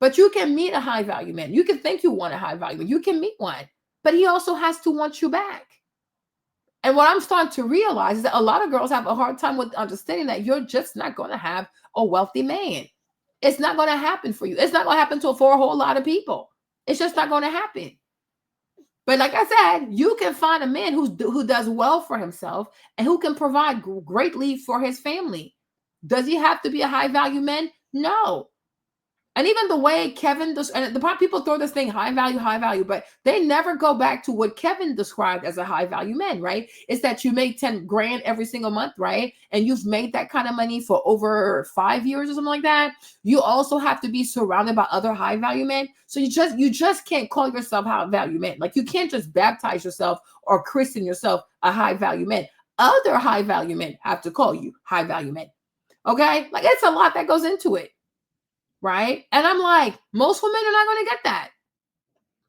But you can meet a high value man. You can think you want a high value man. You can meet one. but he also has to want you back. And what I'm starting to realize is that a lot of girls have a hard time with understanding that you're just not going to have a wealthy man. It's not going to happen for you. It's not going to happen for a whole lot of people. It's just not going to happen. But like I said, you can find a man who does well for himself and who can provide greatly for his family. Does he have to be a high value man? No. And even the way Kevin does, and the people throw this thing high value, but they never go back to what Kevin described as a high value man, right? It's that you make 10 grand every single month, right? And you've made that kind of money for over 5 years or something like that. You also have to be surrounded by other high value men. So you just can't call yourself high value man. Like you can't just baptize yourself or christen yourself a high value man. Other high value men have to call you high value men. Okay? Like it's a lot that goes into it. Right? And I'm like, most women are not going to get that.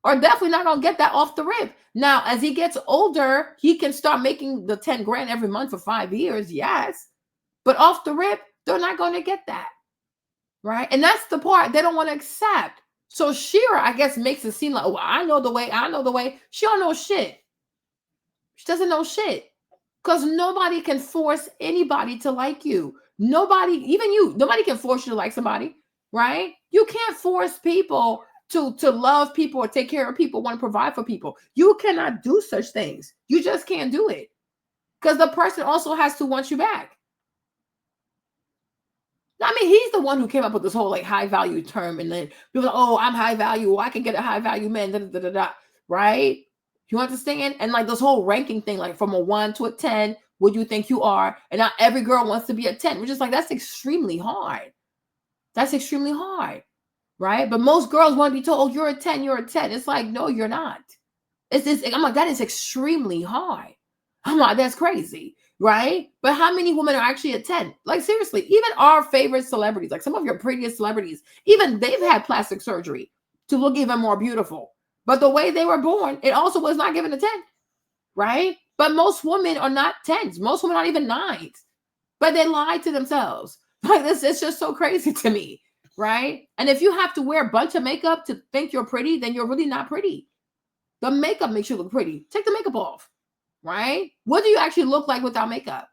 Or definitely not going to get that off the rip. Now, as he gets older, he can start making the 10 grand every month for 5 years. Yes. But off the rip, they're not going to get that. Right? And that's the part they don't want to accept. So Shira, I guess, makes it seem like, oh, I know the way. She don't know shit. She doesn't know shit. Because nobody can force anybody to like you. Nobody, even you, nobody can force you to like somebody. Right? You can't force people to love people or take care of people, want to provide for people. You cannot do such things. You just can't do it. Because the person also has to want you back. I mean, he's the one who came up with this whole like high value term. And then people are like, oh, I'm high value. I can get a high value man. Right? You understand? And like this whole ranking thing, like from a 1 to a 10, what do you think you are? And not every girl wants to be a 10. We're just like, that's extremely hard. That's extremely hard, right? But most girls want to be told, oh, you're a 10, you're a 10. It's like, no, you're not. I'm like, that is extremely hard. I'm like, that's crazy, right? But how many women are actually a 10? Like, seriously, even our favorite celebrities, like some of your prettiest celebrities, even they've had plastic surgery to look even more beautiful. But the way they were born, it also was not given a 10, right? But most women are not 10s. Most women aren't even 9s. But they lie to themselves. Like this, it's just so crazy to me, right? And if you have to wear a bunch of makeup to think you're pretty, then you're really not pretty. The makeup makes you look pretty. Take the makeup off, right? What do you actually look like without makeup?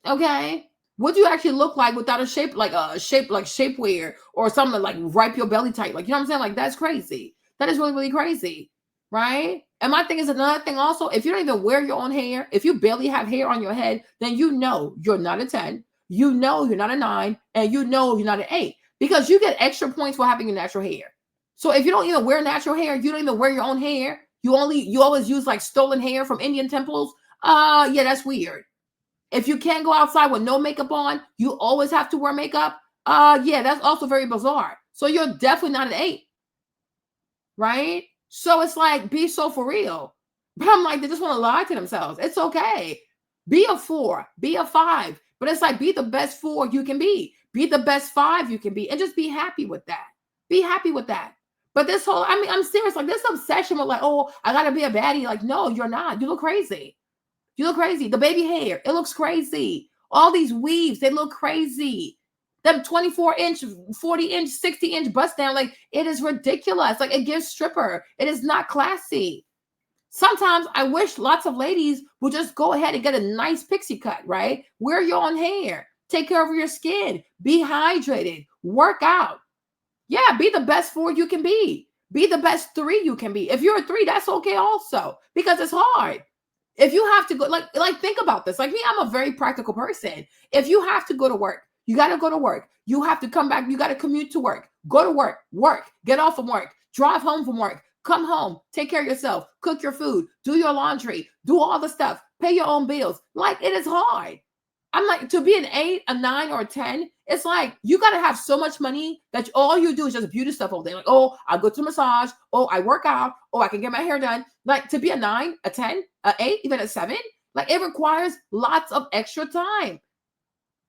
Okay. What do you actually look like without a shape like shapewear or something like wrap your belly tight? Like, you know what I'm saying? Like, that's crazy. That is really, really crazy, right? And my thing is another thing also, if you don't even wear your own hair, if you barely have hair on your head, then you know you're not a 10. You know you're not a 9, and you know you're not an 8 because you get extra points for having your natural hair. So if you don't even wear natural hair, you don't even wear your own hair. You always use like stolen hair from Indian temples. Yeah, that's weird. If you can't go outside with no makeup on, you always have to wear makeup. Yeah, that's also very bizarre. So you're definitely not an 8, right? So it's like, be so for real. But I'm like, they just want to lie to themselves. It's okay. Be a 4, be a 5. But it's like, be the best 4 you can be. Be the best 5 you can be. And just be happy with that. Be happy with that. But this whole, I mean, I'm serious. Like this obsession with like, oh, I got to be a baddie. Like, no, you're not. You look crazy. You look crazy. The baby hair, it looks crazy. All these weaves, they look crazy. Them 24-inch, 40-inch, 60-inch bust down. Like, it is ridiculous. Like, it gives stripper. It is not classy. Sometimes I wish lots of ladies would just go ahead and get a nice pixie cut, right? Wear your own hair. Take care of your skin. Be hydrated. Work out. Yeah, be the best 4 you can be. Be the best 3 you can be. If you're a 3, that's okay also because it's hard. If you have to go, like think about this. Like me, I'm a very practical person. If you have to go to work, you got to go to work. You have to come back. You got to commute to work. Go to work, get off from work, drive home from work. Come home, take care of yourself, cook your food, do your laundry, do all the stuff, pay your own bills. Like, it is hard. I'm like, to be an 8, a 9, or a 10, it's like, you got to have so much money that all you do is just beauty stuff all day. Like, oh, I go to massage. Oh, I work out. Oh, I can get my hair done. Like, to be a 9, a 10, a 8, even a 7, like, it requires lots of extra time.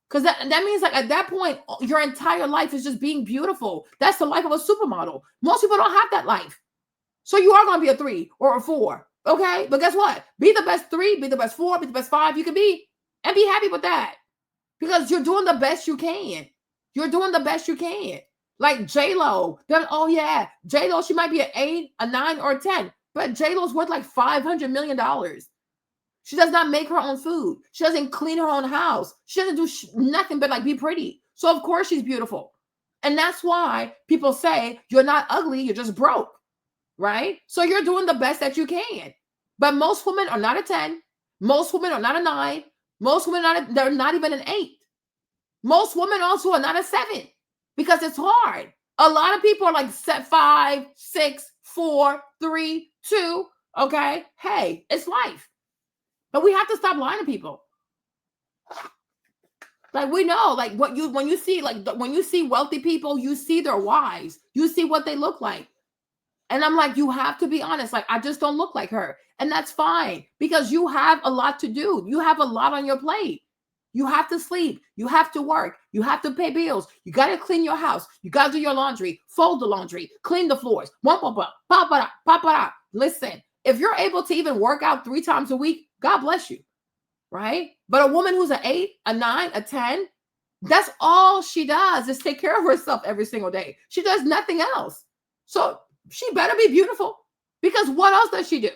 Because that means, like, at that point, your entire life is just being beautiful. That's the life of a supermodel. Most people don't have that life. So you are going to be a 3 or a 4, okay? But guess what? Be the best 3, be the best 4, be the best 5 you can be, and be happy with that because you're doing the best you can. You're doing the best you can. Like J-Lo, then, oh yeah, J-Lo, she might be an 8, a 9, or a 10. But J-Lo's worth like $500 million. She does not make her own food. She doesn't clean her own house. She doesn't do nothing but like be pretty. So of course she's beautiful. And that's why people say you're not ugly, you're just broke, right? So you're doing the best that you can. But most women are not a 10. Most women are not a 9. Most women they're not even an 8. Most women also are not a 7 because it's hard. A lot of people are like set 5, 6, 4, 3, 2. Okay. Hey, it's life. But we have to stop lying to people. Like we know, like when you see wealthy people, you see their wives, you see what they look like. And I'm like, you have to be honest. Like, I just don't look like her. And that's fine because you have a lot to do. You have a lot on your plate. You have to sleep. You have to work. You have to pay bills. You got to clean your house. You got to do your laundry, fold the laundry, clean the floors. Listen, if you're able to even work out 3 times a week, God bless you, right? But a woman who's an 8, a 9, a 10, that's all she does is take care of herself every single day. She does nothing else. So she better be beautiful because what else does she do?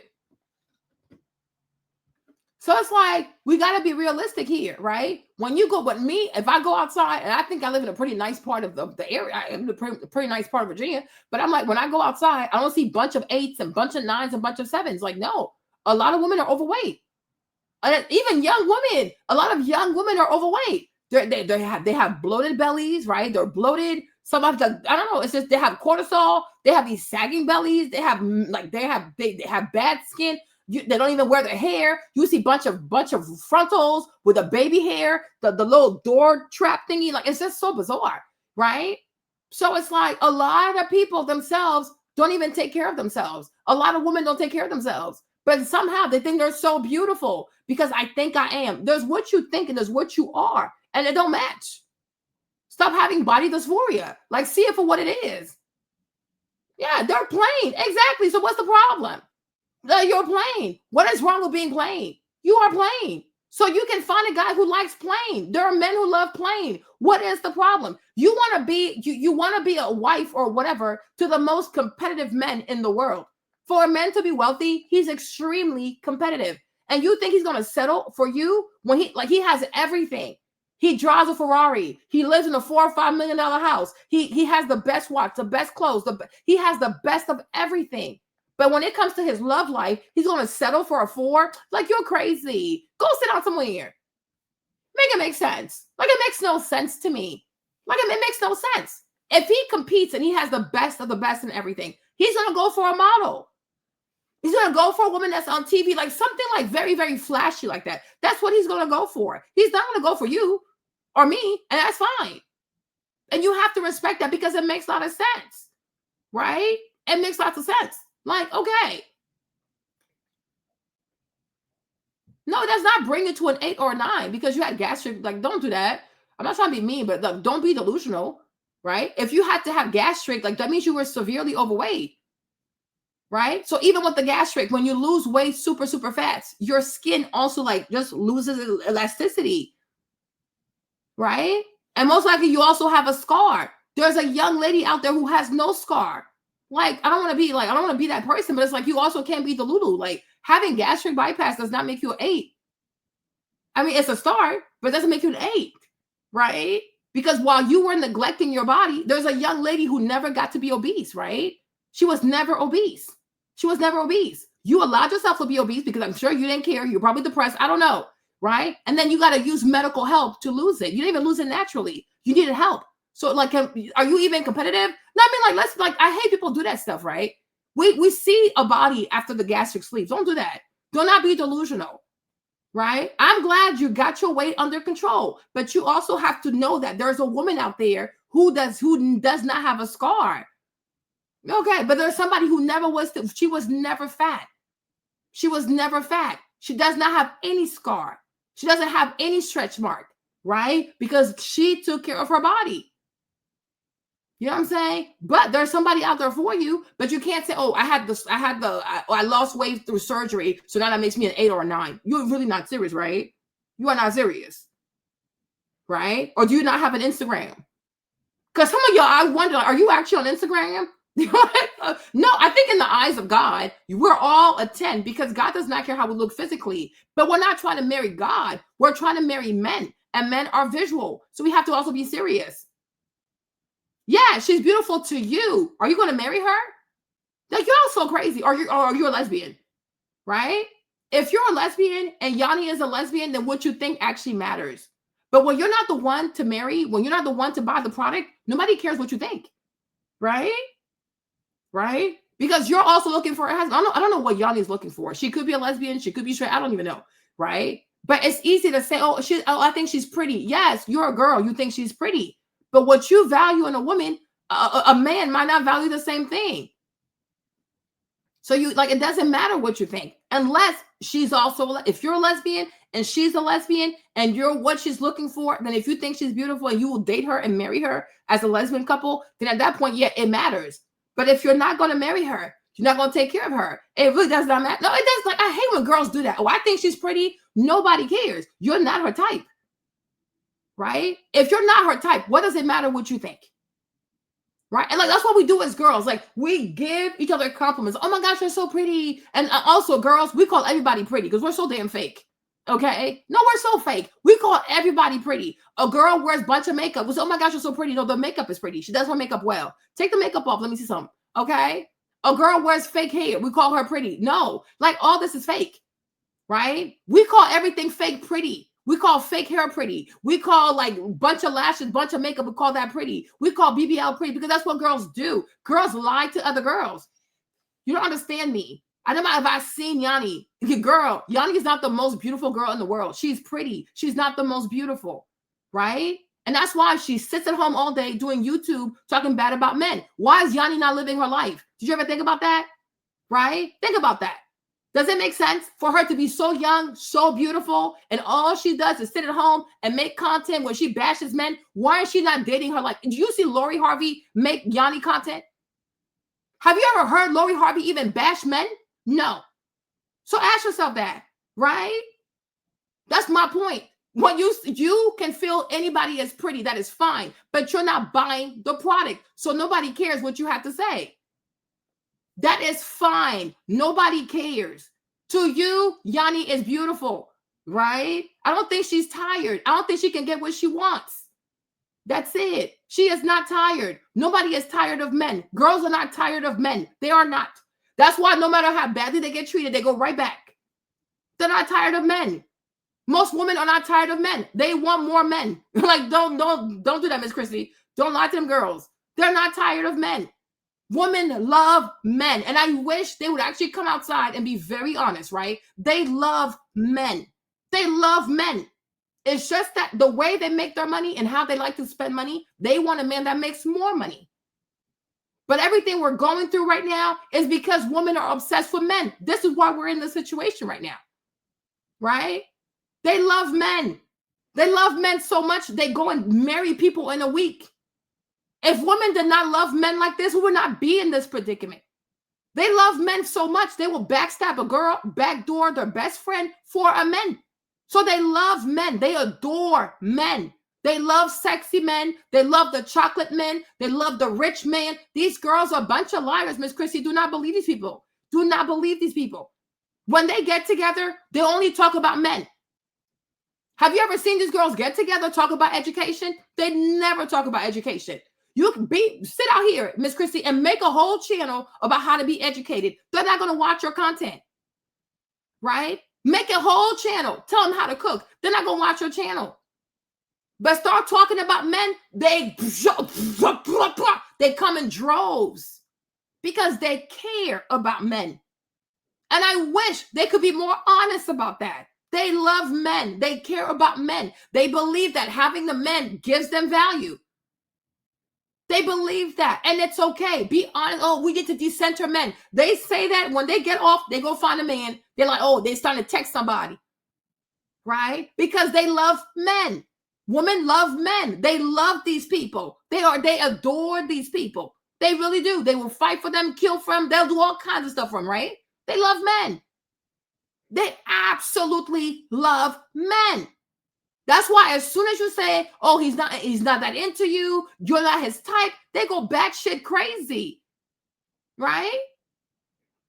So it's like, we got to be realistic here, right? When you go with me, if I go outside, and I think I live in a pretty nice part of the area, I live in a pretty nice part of Virginia, but I'm like, when I go outside, I don't see a bunch of 8s and bunch of 9s and bunch of 7s. Like, no, a lot of women are overweight. And even young women, a lot of young women are overweight. They have bloated bellies, right? They're bloated. Some of the, I don't know, it's just they have cortisol. They have these sagging bellies. They have bad skin. They don't even wear their hair. You see bunch of frontals with a baby hair, the little door trap thingy. Like, it's just so bizarre, right? So it's like a lot of people themselves don't even take care of themselves. A lot of women don't take care of themselves, but somehow they think they're so beautiful because I think I am. There's what you think and there's what you are, and it don't match. Stop having body dysphoria. Like, see it for what it is. Yeah, they're plain. Exactly. So what's the problem? You're plain. What is wrong with being plain? You are plain. So you can find a guy who likes plain. There are men who love plain. What is the problem? You want to be you want to be a wife or whatever to the most competitive men in the world. For a man to be wealthy, he's extremely competitive. And you think he's going to settle for you when he has everything. He drives a Ferrari. He lives in a $4 or $5 million house. He has the best watch, the best clothes. He has the best of everything. But when it comes to his love life, he's going to settle for a 4. Like, you're crazy. Go sit down somewhere. Make it make sense. Like, it makes no sense to me. Like, it makes no sense. If he competes and he has the best of the best in everything, he's going to go for a model. He's going to go for a woman that's on TV, like something like very, very flashy like that. That's what he's going to go for. He's not going to go for you or me, and that's fine. And you have to respect that because it makes a lot of sense, right? It makes lots of sense. Like, okay. No, it does not bring it to an 8 or a 9 because you had gastric. Like, don't do that. I'm not trying to be mean, but like, don't be delusional, right? If you had to have gastric, like that means you were severely overweight, right? So even with the gastric, when you lose weight super, super fast, your skin also like just loses elasticity, right? And most likely you also have a scar. There's a young lady out there who has no scar. Like, I don't want to be that person, but it's like, you also can't be delulu. Like, having gastric bypass does not make you an 8. I mean, it's a start, but it doesn't make you an 8, right? Because while you were neglecting your body, there's a young lady who never got to be obese, right? She was never obese. She was never obese. You allowed yourself to be obese because I'm sure you didn't care. You're probably depressed. I don't know, right? And then you got to use medical help to lose it. You didn't even lose it naturally. You needed help. So, like, are you even competitive? No, I mean, I hate people do that stuff, right? We see a body after the gastric sleeves. Don't do that. Do not be delusional, right? I'm glad you got your weight under control, but you also have to know that there's a woman out there who does not have a scar. Okay, but there's somebody who never was. She was never fat. She was never fat. She does not have any scar. She doesn't have any stretch mark, right? Because she took care of her body. You know what I'm saying? But there's somebody out there for you, but you can't say, oh, I lost weight through surgery, so now that makes me an 8 or a 9. You're really not serious, right? You are not serious, right? Or do you not have an Instagram? Because some of y'all, I wonder, are you actually on Instagram? No, I think in the eyes of God, we're all a 10 because God does not care how we look physically. But we're not trying to marry God. We're trying to marry men, and men are visual. So we have to also be serious. Yeah, she's beautiful to you. Are you going to marry her? Like, you're all so crazy. Or you're a lesbian, right? If you're a lesbian and Yanni is a lesbian, then what you think actually matters. But when you're not the one to marry, when you're not the one to buy the product, nobody cares what you think, right? Right? Because you're also looking for a husband. I don't know what Yanni is looking for. She could be a lesbian. She could be straight. I don't even know, right? But it's easy to say, oh, I think she's pretty. Yes, you're a girl. You think she's pretty. But what you value in a woman, a man might not value the same thing. So it doesn't matter what you think, unless she's also, if you're a lesbian and she's a lesbian and you're what she's looking for, then if you think she's beautiful and you will date her and marry her as a lesbian couple, then at that point, yeah, it matters. But if you're not going to marry her, you're not going to take care of her. It really does not matter. No, it does. Like, I hate when girls do that. Oh, I think she's pretty. Nobody cares. You're not her type, right? If you're not her type, what does it matter what you think? Right? And like, that's what we do as girls. Like, we give each other compliments. Oh my gosh, you're so pretty. And also, girls, we call everybody pretty because we're so damn fake. Okay? No, we're so fake. We call everybody pretty. A girl wears a bunch of makeup. We say, oh my gosh, you're so pretty. No, the makeup is pretty. She does her makeup well. Take the makeup off. Let me see something. Okay? A girl wears fake hair. We call her pretty. No, like, all this is fake. Right? We call everything fake pretty. We call fake hair pretty. We call like bunch of lashes, bunch of makeup. We call that pretty. We call BBL pretty because that's what girls do. Girls lie to other girls. You don't understand me. I don't know if I've seen Yanni. Girl, Yanni is not the most beautiful girl in the world. She's pretty. She's not the most beautiful, right? And that's why she sits at home all day doing YouTube talking bad about men. Why is Yanni not living her life? Did you ever think about that? Right? Think about that. Does it make sense for her to be so young, so beautiful, and all she does is sit at home and make content where she bashes men? Why is she not dating her life? Do you see Lori Harvey make Yanni content? Have you ever heard Lori Harvey even bash men? No. So ask yourself that, right? That's my point. When you can feel anybody as pretty, that is fine, but you're not buying the product, so nobody cares what you have to say. That is fine. Nobody cares. To you, Yanni is beautiful, right? I don't think she's tired. I don't think she can get what she wants. That's it. She is not tired. Nobody is tired of men. Girls are not tired of men. They are not. That's why no matter how badly they get treated, they go right back. They're not tired of men. Most women are not tired of men. They want more men. Like, don't do that, Miss Christie. Don't lie to them girls. They're not tired of men. Women love men. And I wish they would actually come outside and be very honest, right? They love men. They love men. It's just that the way they make their money and how they like to spend money, they want a man that makes more money. But everything we're going through right now is because women are obsessed with men. This is why we're in this situation right now, right? They love men. They love men so much, they go and marry people in a week. If women did not love men like this, we would not be in this predicament. They love men so much, they will backstab a girl, backdoor their best friend for a man. So they love men. They adore men. They love sexy men. They love the chocolate men. They love the rich man. These girls are a bunch of liars, Miss Christie. Do not believe these people. Do not believe these people. When they get together, they only talk about men. Have you ever seen these girls get together, talk about education? They never talk about education. You can sit out here, Miss Christie, and make a whole channel about how to be educated. They're not going to watch your content, right? Make a whole channel. Tell them how to cook. They're not going to watch your channel. But start talking about men, they come in droves because they care about men. And I wish they could be more honest about that. They love men. They care about men. They believe that having the men gives them value. They believe that. And it's okay. Be honest. Oh, we get to decenter men. They say that when they get off, they go find a man. They're like, oh, they're starting to text somebody. Right? Because they love men. Women love men. They love these people. They adore these people. They really do. They will fight for them, kill for them. They'll do all kinds of stuff for them, right? They love men. They absolutely love men. That's why as soon as you say, oh, he's not that into you, you're not his type, they go batshit crazy. right?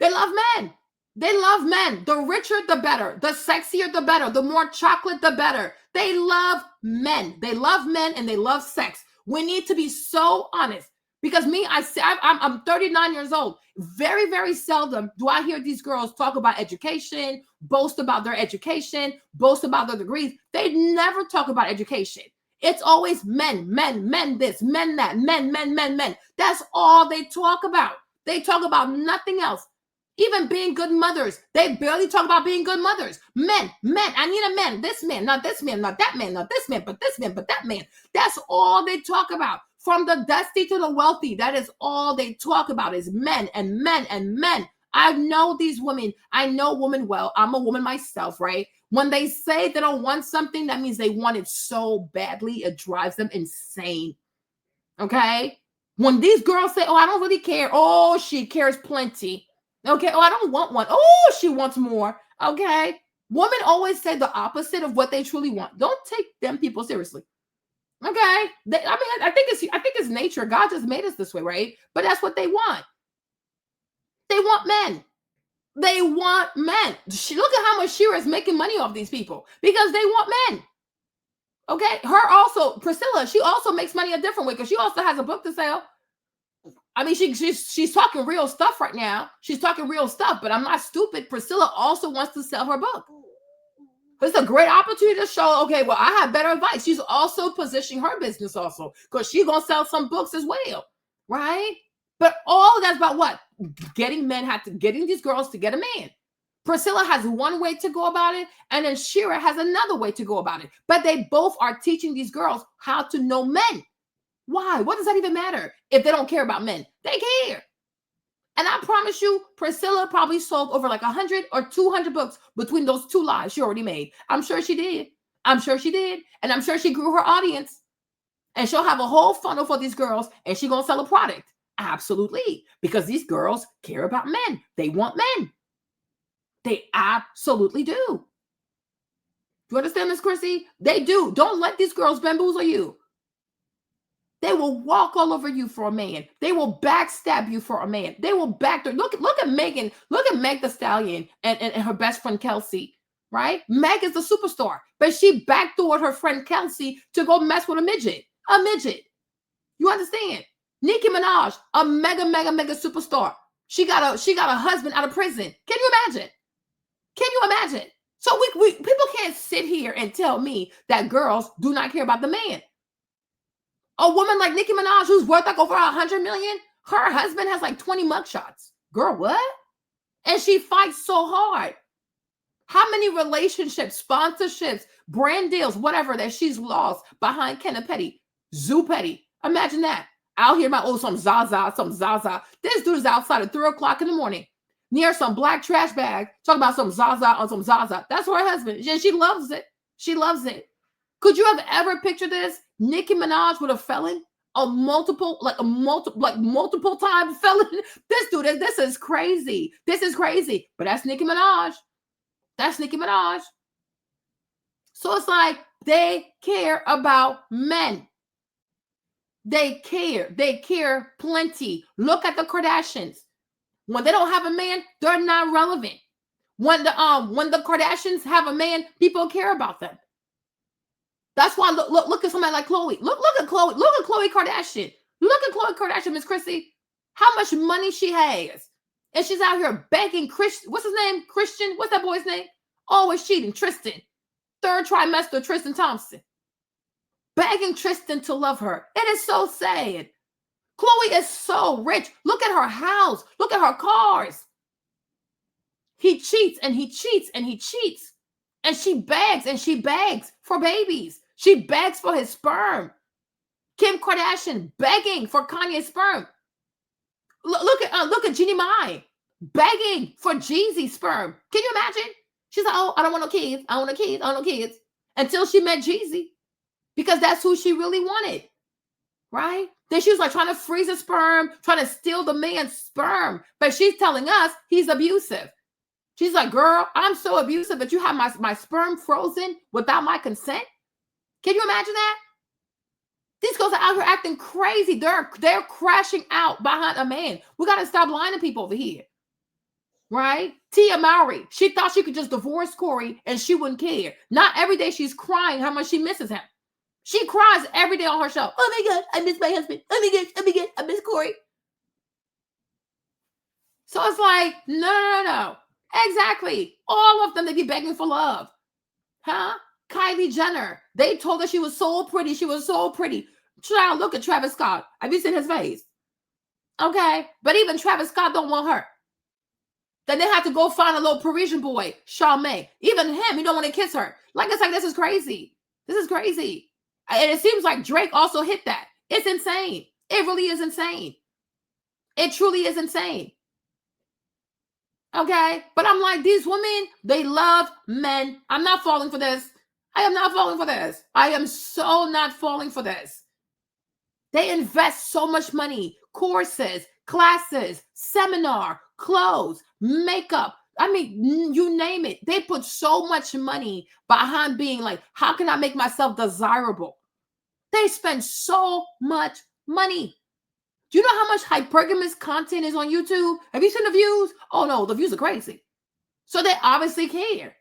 They love men. They love men. The richer, the better. The sexier, the better. The more chocolate, the better. They love men. They love men and they love sex. We need to be so honest. Because me, I'm 39 years old. Very, very seldom do I hear these girls talk about education, boast about their education, boast about their degrees. They never talk about education. It's always men, men, men this, men that, men, men, men, men. That's all they talk about. They talk about nothing else. Even being good mothers. They barely talk about being good mothers. Men, men. I need a man. This man, not this man, not that man, not this man, but this man, but that man. That's all they talk about. From the dusty to the wealthy, that is all they talk about is men and men and men. I know these women. I know women well. I'm a woman myself, right? When they say they don't want something, that means they want it so badly, it drives them insane. Okay? When these girls say, oh, I don't really care. Oh, she cares plenty. Okay. Oh, I don't want one. Oh, she wants more. Okay. Women always say the opposite of what they truly want. Don't take them people seriously. Okay. I think it's nature. God just made us this way, right? But that's what they want. They want men. They want men. Look at how much Shira is making money off these people because they want men. Okay. Her also, Priscilla, she also makes money a different way because she also has a book to sell. I mean, she's talking real stuff right now. She's talking real stuff, but I'm not stupid. Priscilla also wants to sell her book. It's a great opportunity to show, okay, well, I have better advice. She's also positioning her business also because she's going to sell some books as well, right? But all of that's about what? Getting these girls to get a man. Priscilla has one way to go about it, and then Shira has another way to go about it. But they both are teaching these girls how to know men. Why? What does that even matter if they don't care about men? They care. And I promise you, Priscilla probably sold over like 100 or 200 books between those two lives she already made. I'm sure she did. I'm sure she did. And I'm sure she grew her audience. And she'll have a whole funnel for these girls and she's going to sell a product. Absolutely. Because these girls care about men. They want men. They absolutely do. Do you understand this, Chrissy? They do. Don't let these girls bamboozle you. They will walk all over you for a man. They will backstab you for a man. They will backdoor. Look at Megan. Look at Meg the Stallion and her best friend Kelsey, right? Meg is the superstar, but she backdoored her friend Kelsey to go mess with a midget. A midget. You understand? Nicki Minaj, a mega superstar. She got a husband out of prison. Can you imagine? Can you imagine? So we people can't sit here and tell me that girls do not care about the man. A woman like Nicki Minaj, who's worth like over 100 million, her husband has like 20 mugshots. Girl, what? And she fights so hard. How many relationships, sponsorships, brand deals, whatever that she's lost behind Kenneth Petty, Zoo Petty? Imagine that. Out here about, some Zaza. This dude is outside at 3 o'clock in the morning near some black trash bag talking about some Zaza on some Zaza. That's her husband. And she loves it. She loves it. Could you have ever pictured this? Nicki Minaj with a felon, multiple time felon. This dude, this is crazy. This is crazy. But that's Nicki Minaj. That's Nicki Minaj. So it's like they care about men. They care. They care plenty. Look at the Kardashians. When they don't have a man, they're not relevant. When the Kardashians have a man, people care about them. That's why look at somebody like Khloe. Look at Khloe. Look at Khloe Kardashian. Look at Khloe Kardashian, Miss Chrissy. How much money she has. And she's out here begging Christian. What's his name? Christian. What's that boy's name? Always cheating. Tristan. Third trimester, Tristan Thompson. Begging Tristan to love her. It is so sad. Khloe is so rich. Look at her house. Look at her cars. He cheats and he cheats and he cheats. And she begs for babies. She begs for his sperm. Kim Kardashian begging for Kanye's sperm. Look at Jeannie Mai begging for Jeezy's sperm. Can you imagine? She's like, oh, I don't want no kids. I don't want no kids. I don't want no kids. Until she met Jeezy. Because that's who she really wanted. Right? Then she was like trying to freeze a sperm, trying to steal the man's sperm. But she's telling us he's abusive. She's like, girl, I'm so abusive that you have my sperm frozen without my consent. Can you imagine that? These girls are out here acting crazy. They're crashing out behind a man. We got to stop lying to people over here. Right? Tia Mowry, she thought she could just divorce Corey and she wouldn't care. Not every day she's crying how much she misses him. She cries every day on her show. Oh my God, I miss my husband. Oh my God, I miss Corey. So it's like, no. Exactly. All of them, they be begging for love. Huh? Kylie Jenner, they told her she was so pretty. She was so pretty. Child, look at Travis Scott. Have you seen his face? Okay. But even Travis Scott don't want her. Then they have to go find a little Parisian boy, Charmaine. Even him, he don't want to kiss her. Like, it's like, this is crazy. This is crazy. And it seems like Drake also hit that. It's insane. It really is insane. It truly is insane. Okay? But I'm like, these women, they love men. I'm not falling for this. I am not falling for this. I am so not falling for this. They invest so much money. Courses, classes, seminar, clothes, makeup. I mean, you name it. They put so much money behind being like, how can I make myself desirable? They spend so much money. Do you know how much hypergamous content is on YouTube? Have you seen the views? Oh no, the views are crazy. So they obviously care.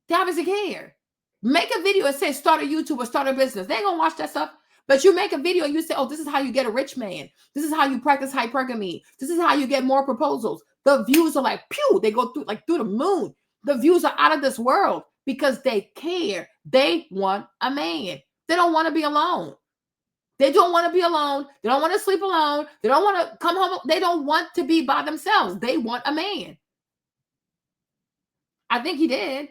They obviously care. Make a video that says start a YouTube or start a business. They ain't gonna watch that stuff. But you make a video and you say, oh, this is how you get a rich man. This is how you practice hypergamy. This is how you get more proposals. The views are like, pew, they go through the moon. The views are out of this world because they care. They want a man. They don't want to be alone. They don't want to be alone. They don't want to sleep alone. They don't want to come home. They don't want to be by themselves. They want a man. I think he did.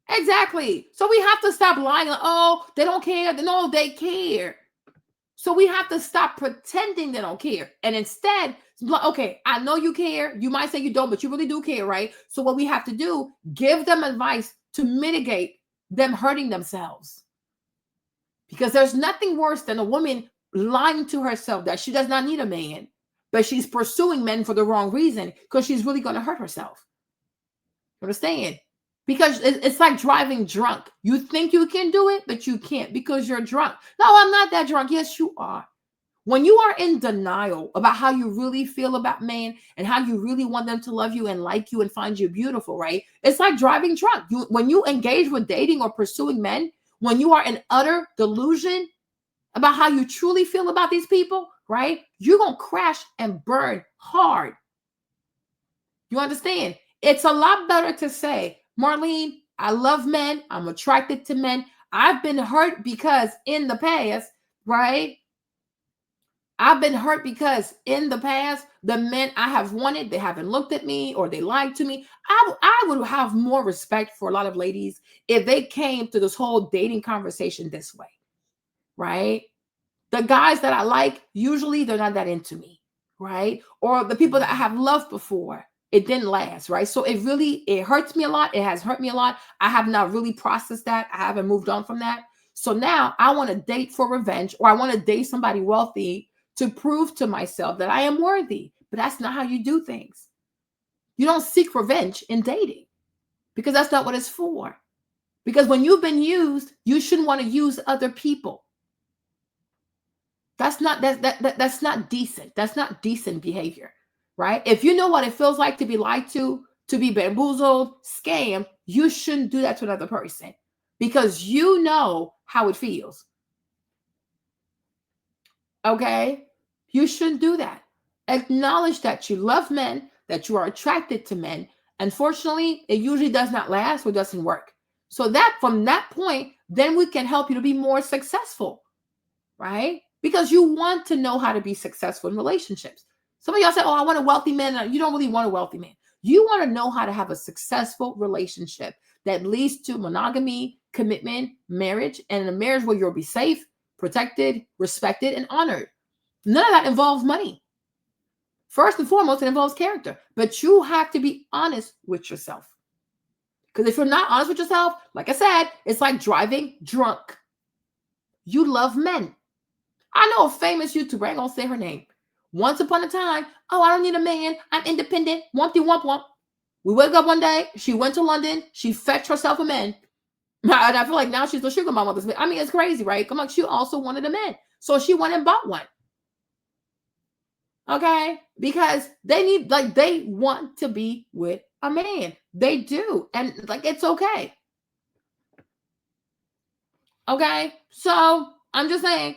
Exactly. So we have to stop lying. Oh, they don't care. No, they care. So we have to stop pretending they don't care. And instead, okay, I know you care. You might say you don't, but you really do care, right? So what we have to do, give them advice to mitigate them hurting themselves. Because there's nothing worse than a woman lying to herself that she does not need a man, but she's pursuing men for the wrong reason because she's really going to hurt herself. You understand? Because it's like driving drunk. You think you can do it, but you can't because you're drunk. No, I'm not that drunk. Yes, you are. When you are in denial about how you really feel about men and how you really want them to love you and like you and find you beautiful, right? It's like driving drunk. When you engage with dating or pursuing men, when you are in utter delusion about how you truly feel about these people, right? You're going to crash and burn hard. You understand? It's a lot better to say, Marlene, I love men. I'm attracted to men. I've been hurt because in the past, right? I've been hurt because in the past, the men I have wanted, they haven't looked at me or they lied to me. I would have more respect for a lot of ladies if they came to this whole dating conversation this way, right? The guys that I like, usually they're not that into me, right? Or the people that I have loved before, it didn't last, right? So it hurts me a lot. It has hurt me a lot. I have not really processed that. I haven't moved on from that. So now I want to date for revenge, or I want to date somebody wealthy to prove to myself that I am worthy. But that's not how you do things. You don't seek revenge in dating because that's not what it's for. Because when you've been used, you shouldn't want to use other people. That's not decent. That's not decent behavior, right? If you know what it feels like to be lied to be bamboozled, scammed, you shouldn't do that to another person because you know how it feels. Okay? You shouldn't do that. Acknowledge that you love men, that you are attracted to men. Unfortunately, it usually does not last or doesn't work. So that from that point, then we can help you to be more successful, right? Because you want to know how to be successful in relationships. Some of y'all say, oh, I want a wealthy man. You don't really want a wealthy man. You want to know how to have a successful relationship that leads to monogamy, commitment, marriage, and a marriage where you'll be safe, protected, respected, and honored. None of that involves money. First and foremost, it involves character. But you have to be honest with yourself. Because if you're not honest with yourself, like I said, it's like driving drunk. You love men. I know a famous YouTuber, I ain't gonna say her name. Once upon a time, oh, I don't need a man. I'm independent. Wumpty wump wump. We wake up one day. She went to London. She fetched herself a man. And I feel like now she's the sugar mama. I mean, it's crazy, right? Come on, she also wanted a man. So she went and bought one. Okay? Because they need, like, they want to be with a man. They do. And like, it's okay. Okay? So I'm just saying,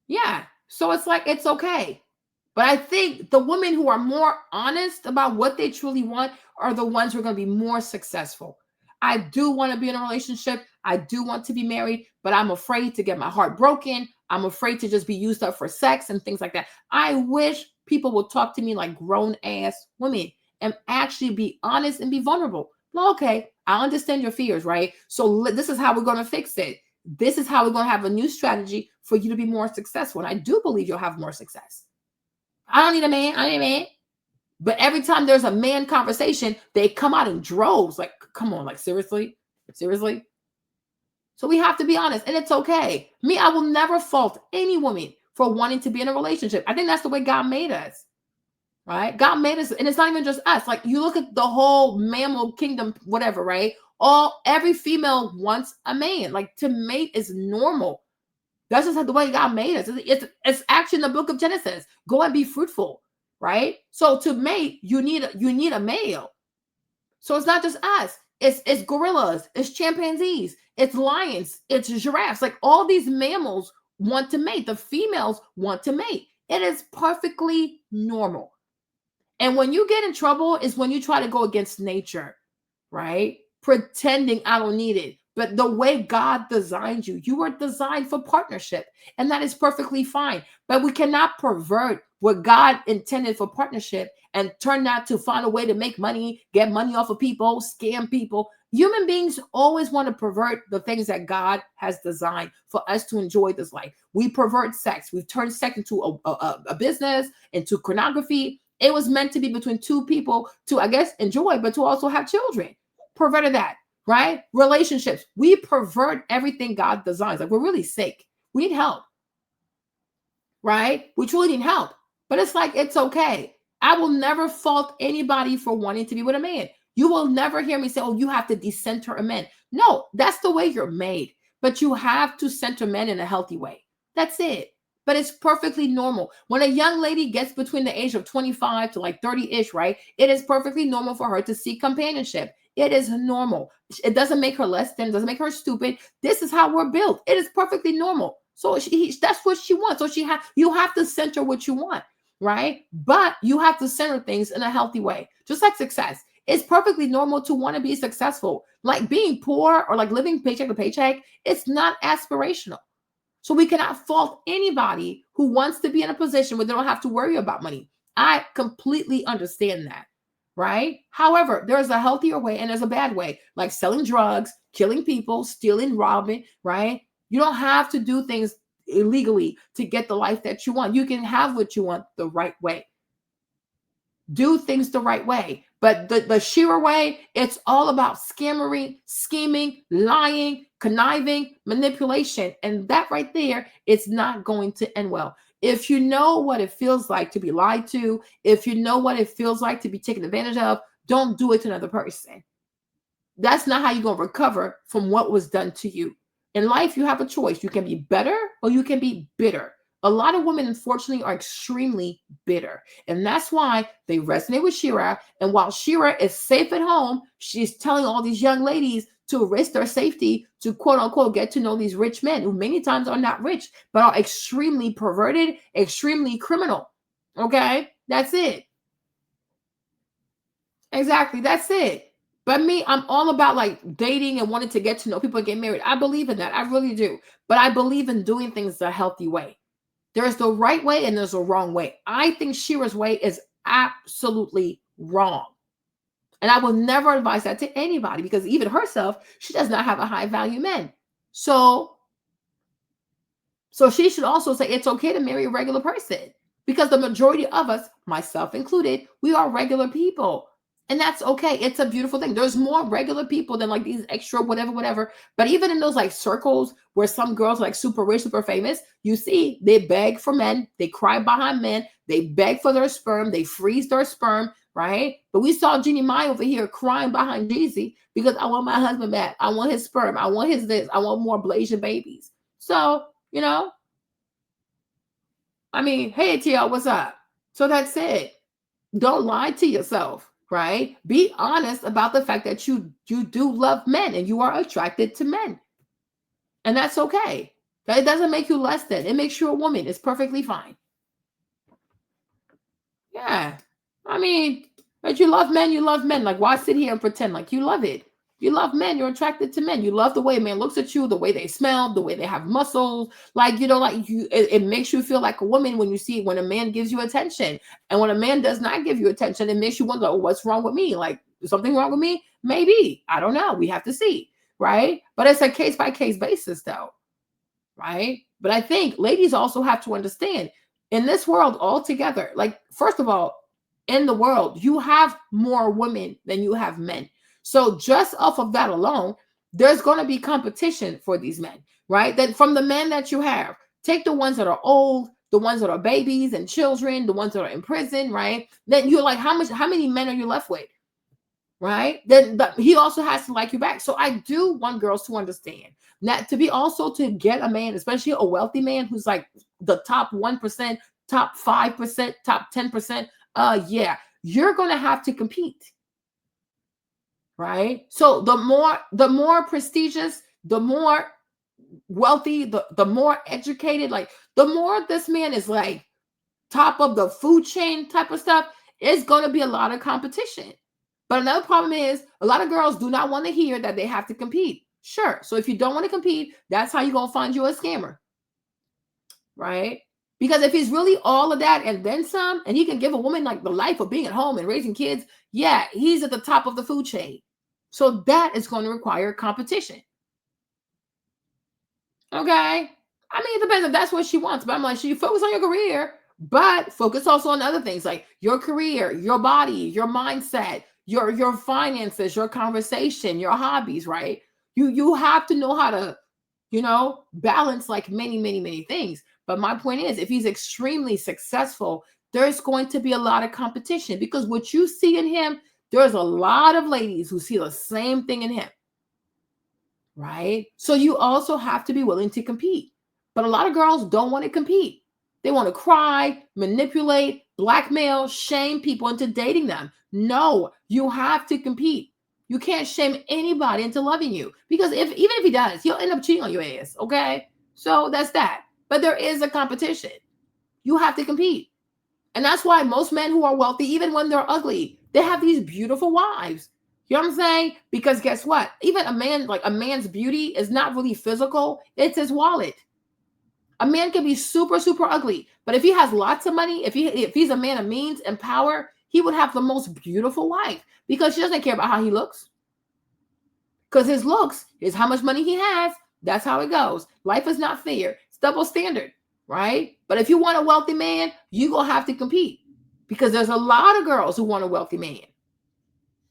yeah. So it's like, it's okay. But I think the women who are more honest about what they truly want are the ones who are going to be more successful. I do want to be in a relationship. I do want to be married, but I'm afraid to get my heart broken. I'm afraid to just be used up for sex and things like that. I wish people would talk to me like grown ass women and actually be honest and be vulnerable. Well, okay, I understand your fears, right? So this is how we're going to fix it. This is how we're going to have a new strategy for you to be more successful. And I do believe you'll have more success. I don't need a man. I don't need a man. But every time there's a man conversation, they come out in droves. Like, come on, like, seriously? Seriously? So we have to be honest, and it's okay. Me, I will never fault any woman for wanting to be in a relationship. I think that's the way God made us, right? God made us, and it's not even just us. Like, you look at the whole mammal kingdom, whatever, right? Every female wants a man. Like, to mate is normal. That's just the way God made us. It's actually in the book of Genesis. Go and be fruitful, right? So to mate, you need a male. So it's not just us. It's gorillas, it's chimpanzees, it's lions, it's giraffes. Like, all these mammals want to mate. The females want to mate. It is perfectly normal. And when you get in trouble is when you try to go against nature, right? Pretending I don't need it. But the way God designed you, you were designed for partnership, and that is perfectly fine. But we cannot pervert what God intended for partnership and turn that to find a way to make money, get money off of people, scam people. Human beings always want to pervert the things that God has designed for us to enjoy this life. We pervert sex. We've turned sex into a business, into pornography. It was meant to be between two people to, I guess, enjoy, but to also have children. Perverted that. Right? Relationships. We pervert everything God designs. Like, we're really sick. We need help. Right? We truly need help. But it's like, it's okay. I will never fault anybody for wanting to be with a man. You will never hear me say, oh, you have to decenter a man. No, that's the way you're made. But you have to center men in a healthy way. That's it. But it's perfectly normal. When a young lady gets between the age of 25 to like 30-ish, right? It is perfectly normal for her to seek companionship. It is normal. It doesn't make her less than, doesn't make her stupid. This is how we're built. It is perfectly normal. So that's what she wants. So you have to center what you want, right? But you have to center things in a healthy way. Just like success. It's perfectly normal to want to be successful. Like being poor or like living paycheck to paycheck, it's not aspirational. So we cannot fault anybody who wants to be in a position where they don't have to worry about money. I completely understand that. Right? However, there's a healthier way and there's a bad way, like selling drugs, killing people, stealing, robbing, right? You don't have to do things illegally to get the life that you want. You can have what you want the right way. Do things the right way. But the sheer way, it's all about scammery, scheming, lying, conniving, manipulation. And that right there, it's not going to end well. If you know what it feels like to be lied to, if you know what it feels like to be taken advantage of, don't do it to another person. That's not how you're going to recover from what was done to you. In life, you have a choice. You can be better or you can be bitter. A lot of women, unfortunately, are extremely bitter. And that's why they resonate with Shira. And while Shira is safe at home, she's telling all these young ladies to risk their safety to, quote unquote, get to know these rich men who many times are not rich, but are extremely perverted, extremely criminal. Okay? That's it. Exactly. That's it. But me, I'm all about like dating and wanting to get to know people and get married. I believe in that. I really do. But I believe in doing things the healthy way. There's the right way and there's a wrong way. I think Shira's way is absolutely wrong. And I will never advise that to anybody because even herself, she does not have a high value man. So she should also say it's okay to marry a regular person because the majority of us, myself included, we are regular people. And that's okay. It's a beautiful thing. There's more regular people than like these extra whatever. But even in those like circles where some girls are like super rich, super famous, you see they beg for men. They cry behind men. They beg for their sperm. They freeze their sperm, right? But we saw Jeannie Mai over here crying behind Jeezy because I want my husband back. I want his sperm. I want his this. I want more Blasian babies. So, you know, I mean, hey, TL, what's up? So that's it. Don't lie to yourself, right? Be honest about the fact that you do love men and you are attracted to men. And that's okay. It doesn't make you less than. It makes you a woman. It's perfectly fine. Yeah. I mean, but you love men, you love men. Like, why sit here and pretend like you love it? You love men, you're attracted to men. You love the way a man looks at you, the way they smell, the way they have muscles. Like, you know, like it makes you feel like a woman when you see when a man gives you attention. And when a man does not give you attention, it makes you wonder, oh, what's wrong with me? Like, is something wrong with me? Maybe. I don't know. We have to see. Right. But it's a case by case basis, though. Right. But I think ladies also have to understand in this world altogether, like, first of all, in the world, you have more women than you have men. So just off of that alone, there's going to be competition for these men, right? Then from the men that you have, take the ones that are old, the ones that are babies and children, the ones that are in prison, right? Then you're like, how many men are you left with? Right? Then he also has to like you back. So I do want girls to understand that to be also to get a man, especially a wealthy man who's like the top 1%, top 5%, top 10%, yeah, you're going to have to compete. Right? So the more prestigious, the more wealthy, the more educated, like the more this man is like top of the food chain type of stuff, it's going to be a lot of competition. But another problem is a lot of girls do not want to hear that they have to compete. Sure. So if you don't want to compete, that's how you're going to find you a scammer. Right? Because if he's really all of that and then some, and he can give a woman like the life of being at home and raising kids, yeah, he's at the top of the food chain. So that is going to require competition. Okay. I mean, it depends if that's what she wants. But I'm like, she focus on your career, but focus also on other things like your career, your body, your mindset, your finances, your conversation, your hobbies, right? You have to know how to, you know, balance like many things. But my point is, if he's extremely successful, there's going to be a lot of competition because what you see in him, there's a lot of ladies who see the same thing in him. Right? So you also have to be willing to compete. But a lot of girls don't want to compete. They want to cry, manipulate, blackmail, shame people into dating them. No, you have to compete. You can't shame anybody into loving you because even if he does, he'll end up cheating on your ass. Okay? So that's that. But there is a competition. You have to compete. And that's why most men who are wealthy, even when they're ugly, they have these beautiful wives. You know what I'm saying? Because guess what? Even a man's beauty is not really physical. It's his wallet. A man can be super ugly, but if he has lots of money, if he's a man of means and power, he would have the most beautiful wife because she doesn't care about how he looks. Because his looks is how much money he has. That's how it goes. Life is not fair. It's double standard, right? But if you want a wealthy man, you're going to have to compete because there's a lot of girls who want a wealthy man.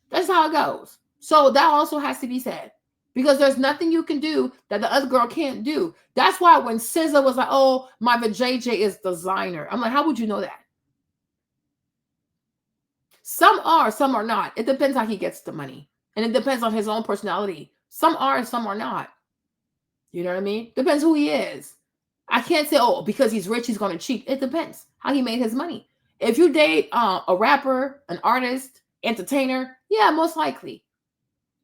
That's how it goes. So that also has to be said because there's nothing you can do that the other girl can't do. That's why when SZA was like, oh, my vajayjay is designer. I'm like, how would you know that? Some are, some are not. It depends how he gets the money. And it depends on his own personality. Some are, some are not. You know what I mean? Depends who he is. I can't say, oh, because he's rich, he's going to cheat. It depends how he made his money. If you date a rapper, an artist, entertainer, yeah, most likely.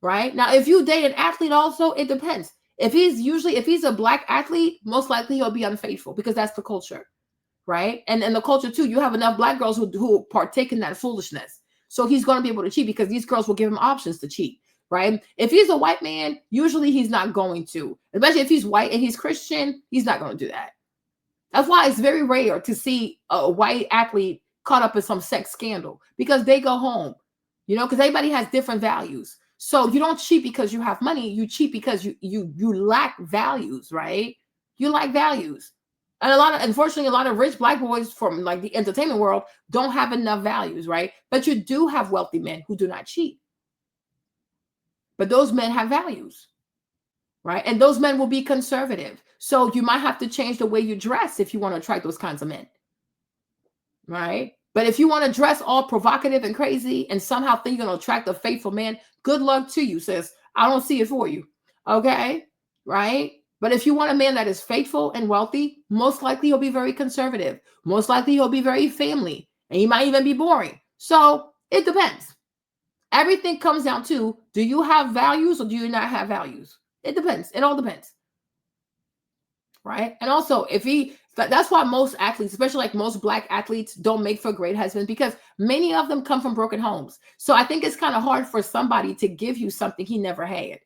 Right? Now, if you date an athlete also, it depends. If he's a black athlete, most likely he'll be unfaithful because that's the culture. Right? And in the culture too, you have enough black girls who partake in that foolishness. So he's going to be able to cheat because these girls will give him options to cheat. Right? If he's a white man, usually he's not going to. Especially if he's white and he's Christian, he's not going to do that. That's why it's very rare to see a white athlete caught up in some sex scandal because they go home, you know, because everybody has different values. So you don't cheat because you have money. You cheat because you lack values, right? You lack values. And unfortunately, a lot of rich black boys from like the entertainment world don't have enough values, right? But you do have wealthy men who do not cheat. But those men have values, right? And those men will be conservative. So you might have to change the way you dress if you want to attract those kinds of men, right? But if you want to dress all provocative and crazy and somehow think you're going to attract a faithful man, good luck to you, sis. I don't see it for you. Okay? Right? But if you want a man that is faithful and wealthy, most likely he'll be very conservative. Most likely he'll be very family. And he might even be boring. So it depends. Everything comes down to, do you have values or do you not have values? It depends. It all depends. Right? And also, that's why most athletes, especially like most Black athletes, don't make for great husbands, because many of them come from broken homes. So I think it's kind of hard for somebody to give you something he never had.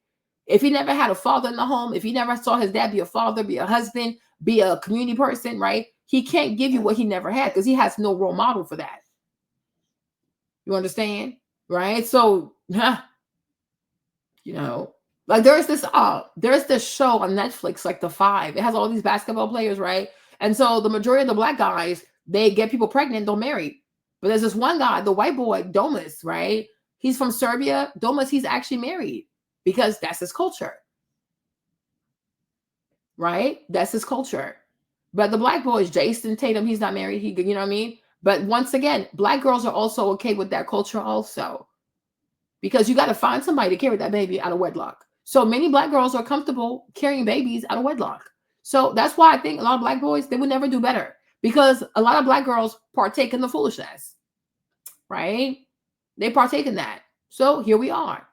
If he never had a father in the home, if he never saw his dad be a father, be a husband, be a community person, right? He can't give you what he never had because he has no role model for that. You understand? Right? So, you know, like there's this show on Netflix, like The Five. It has all these basketball players, right? And so the majority of the Black guys, they get people pregnant, don't marry. But there's this one guy, the white boy, Domus, right? He's from Serbia. Domus, he's actually married because that's his culture. Right? That's his culture. But the Black boys, Jason Tatum, he's not married. You know what I mean? But once again, Black girls are also okay with that culture also. Because you got to find somebody to carry that baby out of wedlock. So many Black girls are comfortable carrying babies out of wedlock. So that's why I think a lot of Black boys, they would never do better, because a lot of Black girls partake in the foolishness, right? They partake in that. So here we are.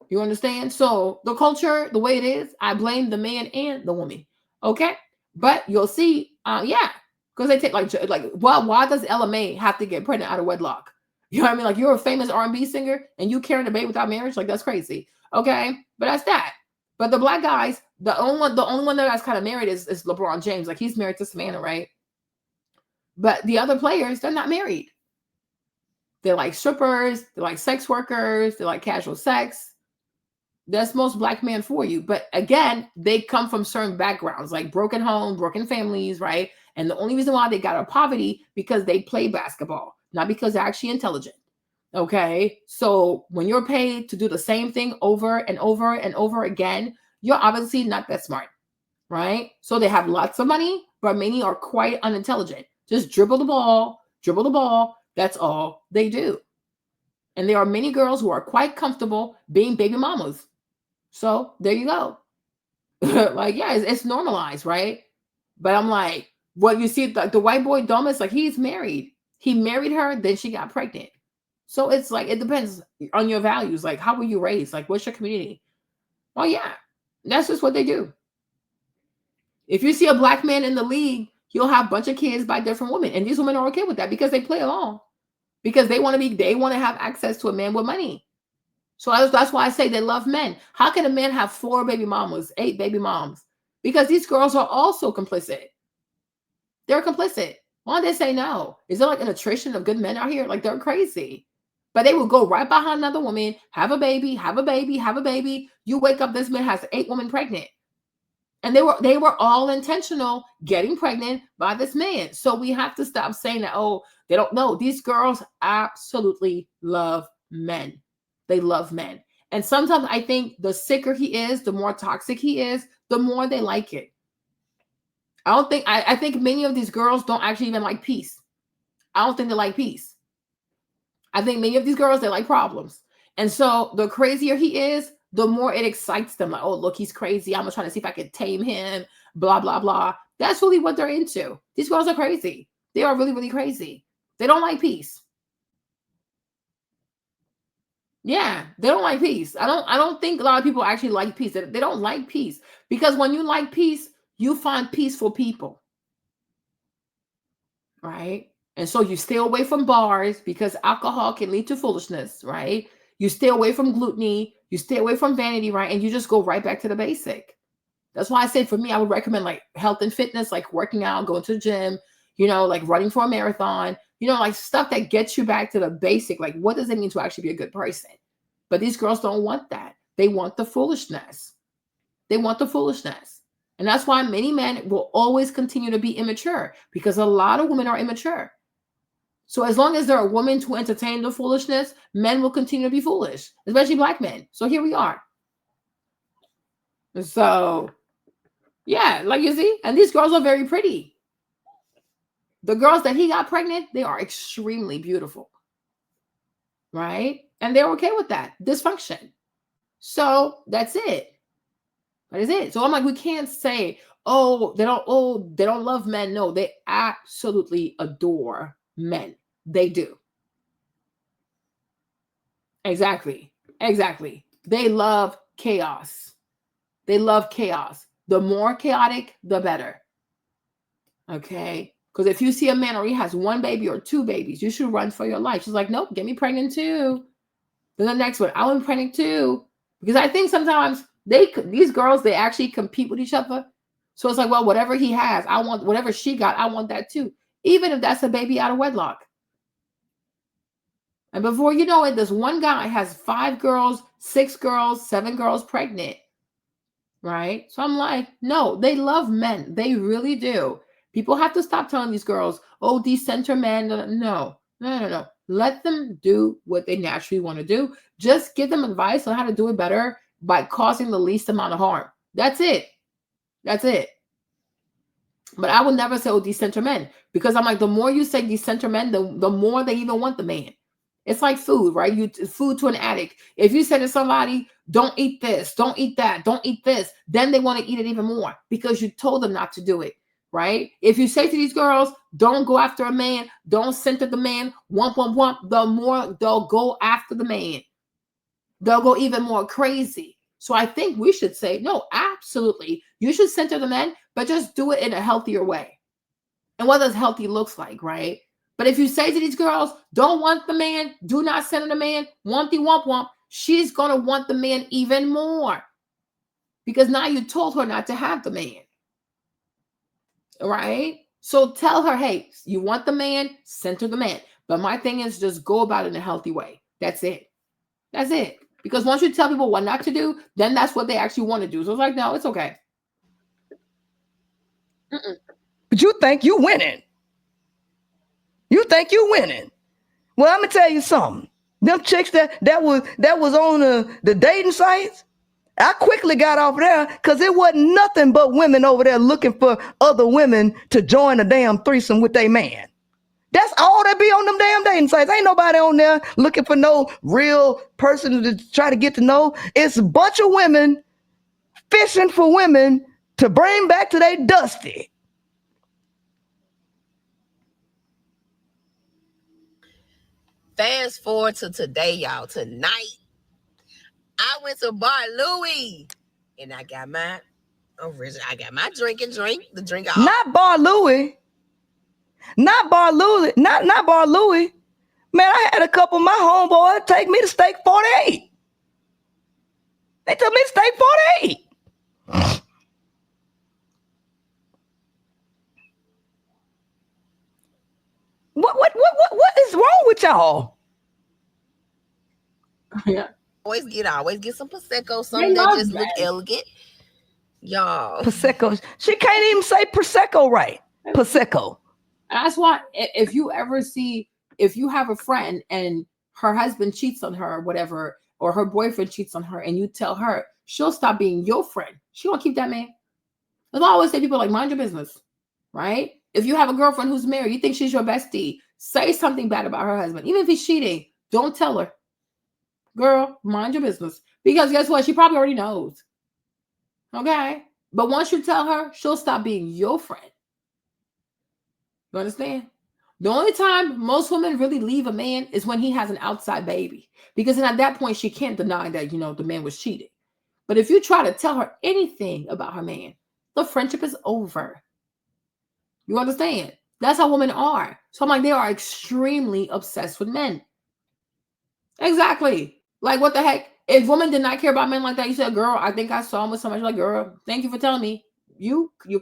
You understand? So the culture, the way it is, I blame the man and the woman. Okay? But you'll see, because they take well, why does LMA have to get pregnant out of wedlock? You know what I mean? Like, you're a famous R&B singer and you carrying a baby without marriage? Like, that's crazy. Okay? But that's that. But the Black guys, the only one that's kind of married is LeBron James. Like, he's married to Savannah, right? But the other players, they're not married. They're like strippers, they're like sex workers, they're like casual sex. That's most Black men for you. But again, they come from certain backgrounds, like broken homes, broken families, right? And the only reason why they got out of poverty, because they play basketball, not because they're actually intelligent. Okay? So when you're paid to do the same thing over and over and over again, you're obviously not that smart, right? So they have lots of money, but many are quite unintelligent. Just dribble the ball. That's all they do. And there are many girls who are quite comfortable being baby mamas. So there you go. Like, yeah, it's normalized, right? But I'm like, what you see, the white boy Domus, like, he's married. He married her, then she got pregnant. So it's like, it depends on your values. Like, how were you raised? Like, what's your community? Well, yeah, that's just what they do. If you see a Black man in the league, he'll have a bunch of kids by different women. And these women are okay with that because they play along. Because they want to have access to a man with money. So that's why I say they love men. How can a man have 4 baby mamas, 8 baby moms? Because these girls are also complicit. They're complicit. Why don't they say no? Is there like an attrition of good men out here? Like, they're crazy. But they will go right behind another woman, have a baby. You wake up, this man has 8 women pregnant. And they were all intentional getting pregnant by this man. So we have to stop saying that, oh, they don't know. These girls absolutely love men. They love men. And sometimes I think the sicker he is, the more toxic he is, the more they like it. I think many of these girls don't actually even like peace. I don't think they like peace. I think many of these girls, they like problems. And so the crazier he is, the more it excites them. Like, oh, look, he's crazy. I'm trying to see if I can tame him, blah, blah, blah. That's really what they're into. These girls are crazy. They are really, really crazy. They don't like peace. Yeah, they don't like peace. I don't think a lot of people actually like peace. They don't like peace, because when you like peace, you find peaceful people, right? And so you stay away from bars, because alcohol can lead to foolishness, right? You stay away from gluttony, you stay away from vanity, right? And you just go right back to the basic. That's why I say, for me, I would recommend like health and fitness, like working out, going to the gym, like running for a marathon, like stuff that gets you back to the basic. Like, what does it mean to actually be a good person? But these girls don't want that. They want the foolishness. And that's why many men will always continue to be immature, because a lot of women are immature. So as long as there are women to entertain the foolishness, men will continue to be foolish, especially Black men. So here we are. So, yeah, like you see, and these girls are very pretty. The girls that he got pregnant, they are extremely beautiful. Right? And they're okay with that dysfunction. So that's it. That is it. So I'm like, we can't say, oh, they don't love men. No, they absolutely adore men. They do. Exactly. They love chaos. They love chaos. The more chaotic, the better. Okay? Because if you see a man or he has one baby or two babies, you should run for your life. She's like, nope, get me pregnant too. Then the next one, I want pregnant too. Because I think sometimes these girls, they actually compete with each other. So it's like, well, whatever he has, I want, whatever she got, I want that too. Even if that's a baby out of wedlock. And before you know it, this one guy has 5 girls, 6 girls, 7 girls pregnant. Right? So I'm like, no, they love men. They really do. People have to stop telling these girls, oh, decenter men. No. Let them do what they naturally want to do. Just give them advice on how to do it better by causing the least amount of harm. That's it. But I would never say, oh, decenter men. Because I'm like, the more you say decenter men, the more they even want the man. It's like food, right? Food to an addict. If you say to somebody, don't eat this, don't eat that, don't eat this, then they want to eat it even more because you told them not to do it, right? If you say to these girls, don't go after a man, don't center the man, wump, the more they'll go after the man. They'll go even more crazy. So I think we should say, no, absolutely. You should center the men, but just do it in a healthier way. And what does healthy looks like, right? But if you say to these girls, don't want the man, do not center the man, wumpty wump, she's going to want the man even more. Because now you told her not to have the man. Right? So tell her, hey, you want the man, center the man. But my thing is just go about it in a healthy way. That's it. Because once you tell people what not to do, then that's what they actually want to do. So it's like, no, it's okay. But you think you winning. Well, I'm gonna tell you something. Them chicks that was on the dating sites, I quickly got off there because it wasn't nothing but women over there looking for other women to join a damn threesome with their man. That's all that be on them damn dating sites. Ain't nobody on there looking for no real person to try to get to know. It's a bunch of women fishing for women to bring back to their dusty. Fast forward to today, y'all. Tonight, I went to Bar Louie and I got my original. I got my drink, the drink. Not Bar Louie. Not Bar Louie. Man, I had a couple of my homeboys take me to Steak 48. They took me to Steak 48. What is wrong with y'all? Yeah. Always get some Prosecco, something that just look elegant. Y'all. Prosecco. She can't even say Prosecco right. Prosecco. That's why if you have a friend and her husband cheats on her or whatever, or her boyfriend cheats on her and you tell her, she'll stop being your friend. She won't keep that man. As I always say, people like, mind your business, right? If you have a girlfriend who's married, you think she's your bestie, say something bad about her husband. Even if he's cheating, don't tell her. Girl, mind your business. Because guess what? She probably already knows. Okay? But once you tell her, she'll stop being your friend. You understand? The only time most women really leave a man is when he has an outside baby. Because then at that point, she can't deny that, the man was cheating. But if you try to tell her anything about her man, the friendship is over. You understand? That's how women are. So I'm like, they are extremely obsessed with men. Exactly. Like, what the heck? If women did not care about men like that, you said, girl, I think I saw him with somebody. Like, girl, thank you for telling me.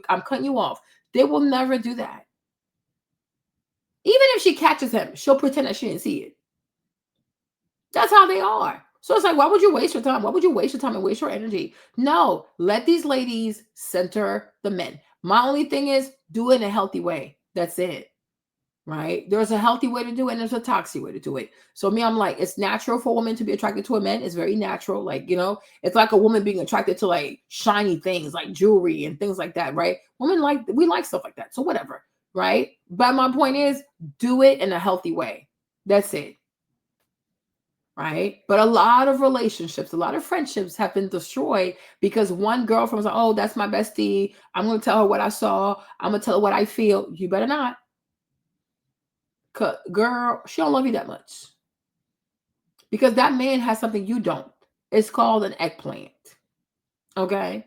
I'm cutting you off. They will never do that. Even if she catches him, she'll pretend that she didn't see it. That's how they are. So it's like, why would you waste your time? Why would you waste your time and waste your energy? No, let these ladies center the men. My only thing is do it in a healthy way. That's it. Right? There's a healthy way to do it and there's a toxic way to do it. So me, I'm like, it's natural for a woman to be attracted to a man. It's very natural. Like, it's like a woman being attracted to like shiny things like jewelry and things like that, right? We like stuff like that. So whatever. right? But my point is, do it in a healthy way. That's it. Right? But a lot of relationships, a lot of friendships have been destroyed because one girlfriend was like, oh, that's my bestie. I'm going to tell her what I saw. I'm going to tell her what I feel. You better not. Girl, she don't love you that much. Because that man has something you don't. It's called an eggplant. Okay?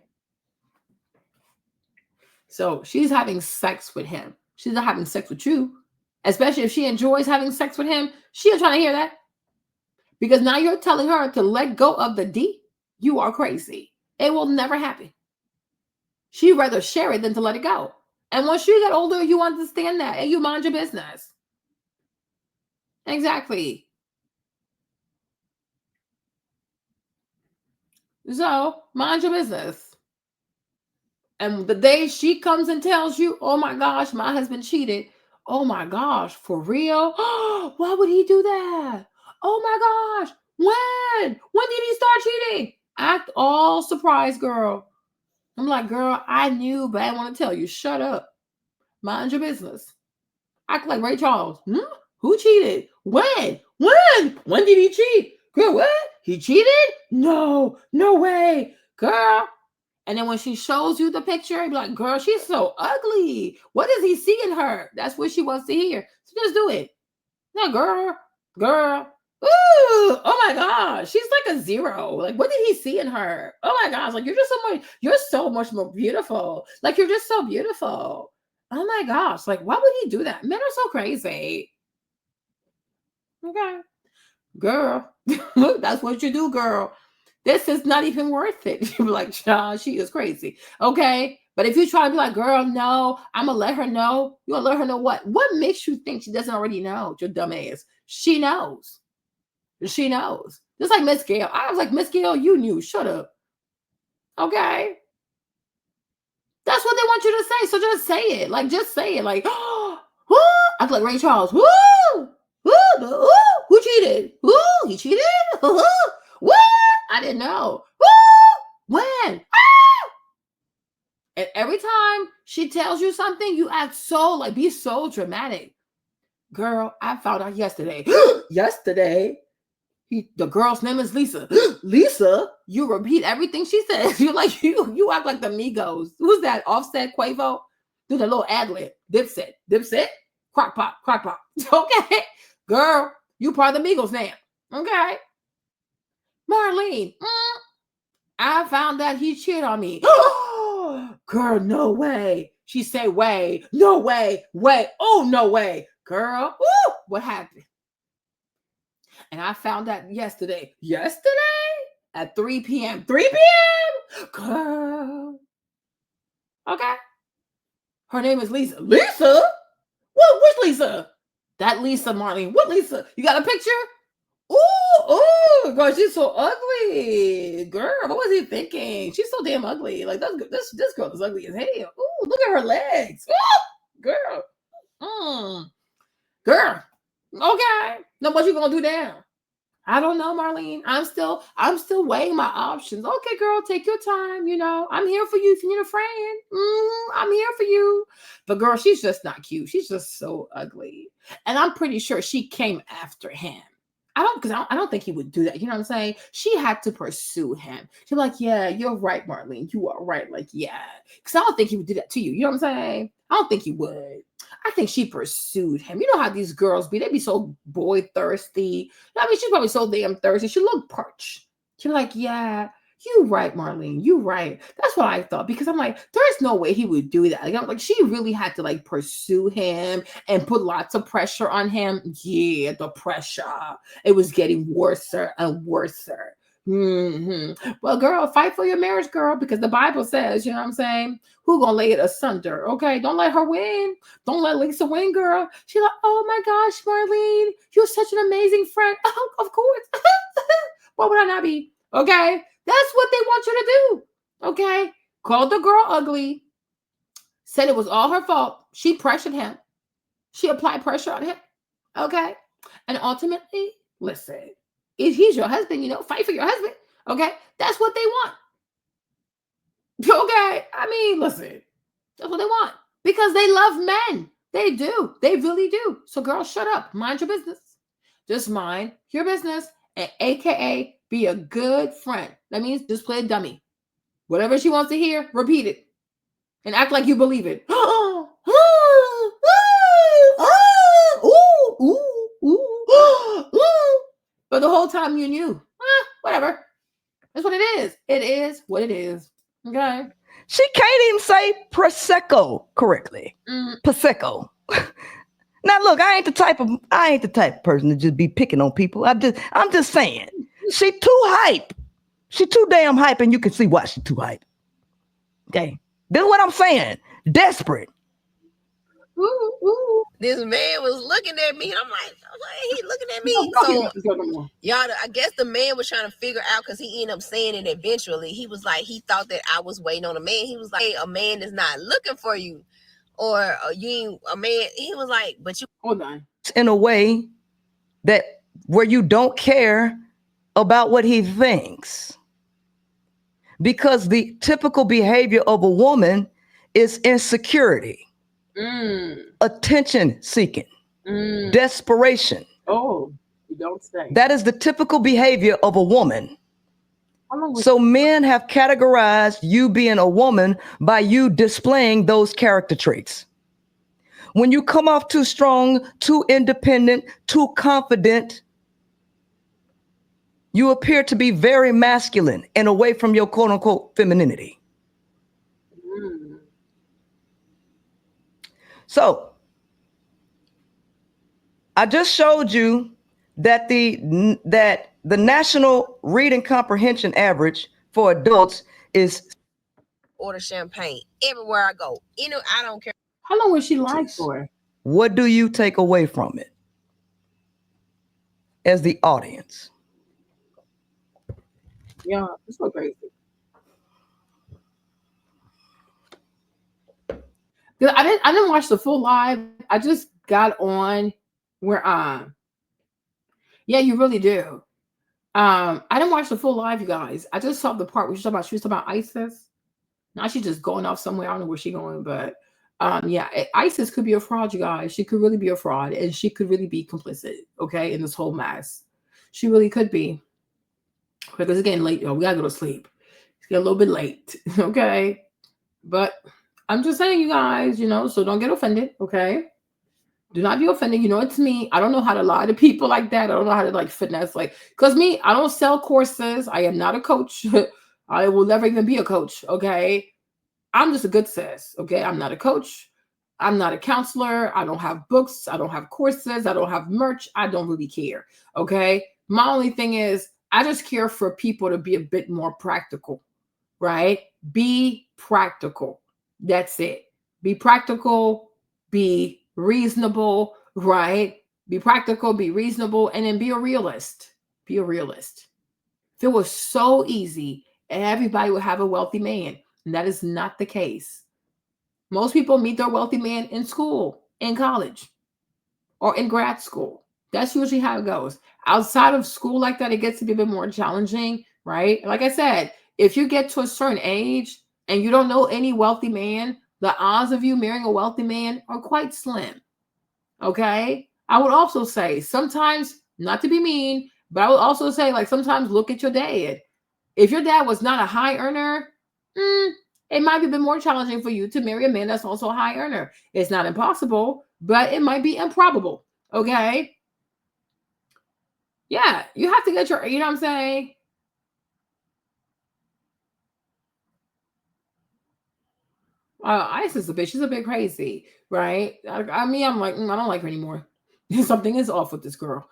So she's having sex with him. She's not having sex with you. Especially if she enjoys having sex with him. She ain't trying to hear that. Because now you're telling her to let go of the D. You are crazy. It will never happen. She'd rather share it than to let it go. And once you get older, you understand that and you mind your business. Exactly. So, mind your business. And the day she comes and tells you, oh my gosh, my husband cheated. Oh my gosh, for real? Why would he do that? Oh my gosh, when? When did he start cheating? Act all surprised, girl. I'm like, girl, I knew, but I didn't want to tell you. Shut up. Mind your business. Act like Ray Charles. Who cheated? When? When did he cheat? Girl, what? He cheated? No way. Girl. And then when she shows you the picture, you're like, girl, she's so ugly. What does he see in her? That's what she wants to hear. So just do it. No, girl. Ooh, oh my gosh, she's like a 0. Like, what did he see in her? Oh my gosh, like you're so much more beautiful. Like, you're just so beautiful. Oh my gosh, like, why would he do that? Men are so crazy. Okay, girl, that's what you do, girl. This is not even worth it. You're like, John, she is crazy. Okay. But if you try to be like, girl, no, I'm going to let her know. You're going to let her know what? What makes you think she doesn't already know? Your dumb ass. She knows. She knows. Just like Miss Gail. I was like, Miss Gail, you knew. Shut up. Okay. That's what they want you to say. So just say it. Like, just say it. Like, oh, I was like Ray Charles. Woo! Who cheated? Who? He cheated? What? I didn't know. Woo! When? And every time she tells you something, you act so, like, be so dramatic. Girl, I found out yesterday. Yesterday? The girl's name is Lisa. Lisa? You repeat everything she says. You're like, you act like the Migos. Who's that? Offset, Quavo? Do the little ad-lib. Dipset? Crock pop. Okay. Girl, you part of the Migos now. Okay. Marlene. I found out he cheated on me. Girl, no way. She said, way. No way. Wait. Oh, no way. Girl, woo, what happened? And I found out yesterday. At 3 p.m. 3 p.m.? Girl. Okay. Her name is Lisa. Lisa? What? Which Lisa? That Lisa, Marlene. What Lisa? You got a picture? Ooh, girl, she's so ugly. Girl, what was he thinking? She's so damn ugly. Like, this girl is ugly as hell. Ooh, look at her legs. Ooh, girl. Girl. Okay. Now what you gonna do now? I don't know, Marlene. I'm still weighing my options. Okay, girl, take your time. You know, I'm here for you if you need a friend. I'm here for you. But girl, she's just not cute. She's just so ugly. And I'm pretty sure she came after him. I don't think he would do that. You know what I'm saying? She had to pursue him. She's like, yeah, you're right, Marlene. You are right. Like, yeah. Because I don't think he would do that to you. You know what I'm saying? I don't think he would. I think she pursued him. You know how these girls be. They be so boy thirsty. I mean, she's probably so damn thirsty. She looked parched. She's like, yeah, you right, Marlene. You right. That's what I thought. Because I'm like, there's no way he would do that. Like, I'm like, she really had to like pursue him and put lots of pressure on him. Yeah, the pressure. It was getting worse and worse. Well, girl, fight for your marriage, girl, because the Bible says, you know what I'm saying? Who gonna lay it asunder? Okay, don't let her win. Don't let Lisa win, girl. She's like, oh my gosh, Marlene, you're such an amazing friend. Oh, of course. What would I not be? Okay, that's what they want you to do. Okay, called the girl ugly. Said it was all her fault. She pressured him. She applied pressure on him. Okay, and ultimately, listen. If he's your husband, you know, fight for your husband. Okay. That's what they want. Okay. I mean, listen, that's what they want because they love men. They do. They really do. So girl, shut up. Mind your business. Just mind your business. And AKA be a good friend. That means just play a dummy. Whatever she wants to hear, repeat it. And act like you believe it. But the whole time you knew. Whatever. That's what it is. It is what it is. Okay. She can't even say prosecco correctly. Prosecco. Now look, I ain't the type of person to just be picking on people. I'm just saying. She too hype. She too damn hype, and you can see why she too hype. Okay. This is what I'm saying. Desperate. This man was looking at me, and I'm like, why he looking at me? So y'all, I guess the man was trying to figure out, because he ended up saying it eventually. He was like, he thought that I was waiting on a man. He was like, hey, a man is not looking for you, or you ain't a man. He was like, but you hold on. In a way that where you don't care about what he thinks. Because the typical behavior of a woman is insecurity, attention seeking, desperation. Oh, you don't say. That is the typical behavior of a woman. So men have categorized you being a woman by you displaying those character traits. When you come off too strong, too independent, too confident, you appear to be very masculine and away from your quote unquote femininity. So I just showed you that the national reading comprehension average for adults is order champagne everywhere I go. You know, I don't care. How long was she live for? What do you take away from it as the audience? Yeah, it's so crazy. I didn't watch the full live. I just got on where yeah, you really do. I didn't watch the full live, you guys. I just saw the part where she was talking about ISIS. Now she's just going off somewhere. I don't know where she's going, but yeah, ISIS could be a fraud, you guys. She could really be a fraud, and she could really be complicit, okay, in this whole mess. She really could be. Because it's getting late, y'all. We gotta go to sleep. It's getting a little bit late, okay? But I'm just saying, you guys, you know, so don't get offended, okay? Do not be offended. You know, it's me. I don't know how to lie to people like that. I don't know how to like finesse, like, because me, I don't sell courses. I am not a coach. I will never even be a coach, okay? I'm just a good sis, okay? I'm not a coach. I'm not a counselor. I don't have books. I don't have courses. I don't have merch. I don't really care, okay? My only thing is, I just care for people to be a bit more practical, right? Be practical. That's it. Be practical, be reasonable, right? Be practical, be reasonable, and then be a realist. Be a realist. If it was so easy, everybody would have a wealthy man, and that is not the case. Most people meet their wealthy man in school, in college, or in grad school. That's usually how it goes. Outside of school like that, it gets to be a bit more challenging, right? Like I said, if you get to a certain age and you don't know any wealthy man, the odds of you marrying a wealthy man are quite slim, okay? I would also say sometimes, not to be mean, but I would also say like sometimes look at your dad. If your dad was not a high earner, it might be a bit more challenging for you to marry a man that's also a high earner. It's not impossible, but it might be improbable, okay? Yeah, you have to get your, you know what I'm saying? Isis is a bitch. She's a bit crazy, right? I mean, I'm like, I don't like her anymore. Something is off with this girl.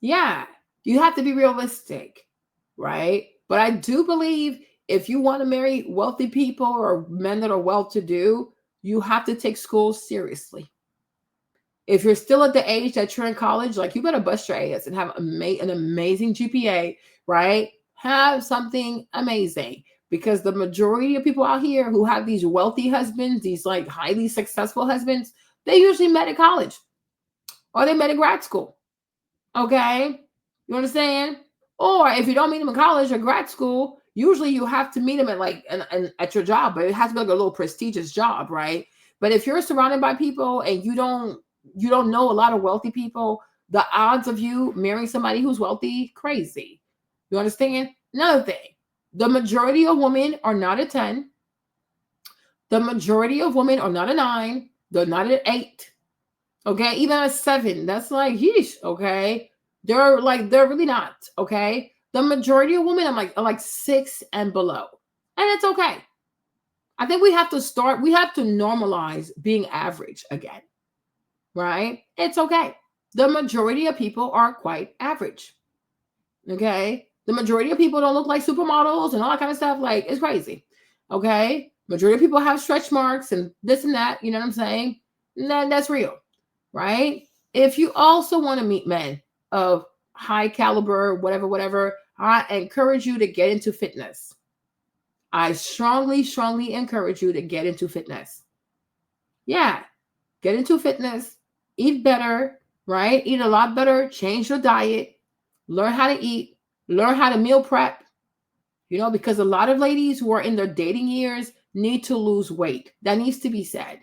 Yeah, you have to be realistic, right? But I do believe if you want to marry wealthy people or men that are well-to-do, you have to take school seriously. If you're still at the age that you're in college, like you better bust your ass and have an amazing GPA, right? Have something amazing, because the majority of people out here who have these wealthy husbands, these like highly successful husbands, they usually met at college or they met in grad school. Okay? You understand? Or if you don't meet them in college or grad school, usually you have to meet them at like at your job, but it has to be like a little prestigious job, right? But if you're surrounded by people and you don't know a lot of wealthy people, the odds of you marrying somebody who's wealthy, crazy. You understand? Another thing, the majority of women are not a 10. The majority of women are not a 9. They're not an 8. Okay, even a 7. That's like, yeesh, okay? They're really not, okay? The majority of women are like 6 and below. And it's okay. I think we have to normalize being average again, right? It's okay. The majority of people are quite average, okay? The majority of people don't look like supermodels and all that kind of stuff. Like, it's crazy, okay? Majority of people have stretch marks and this and that, you know what I'm saying? That's real, right? If you also want to meet men of high caliber, whatever, I encourage you to get into fitness. I strongly encourage you to get into fitness. Yeah, get into fitness, eat better, right? Eat a lot better, change your diet, learn how to eat, learn how to meal prep, because a lot of ladies who are in their dating years need to lose weight. That needs to be said.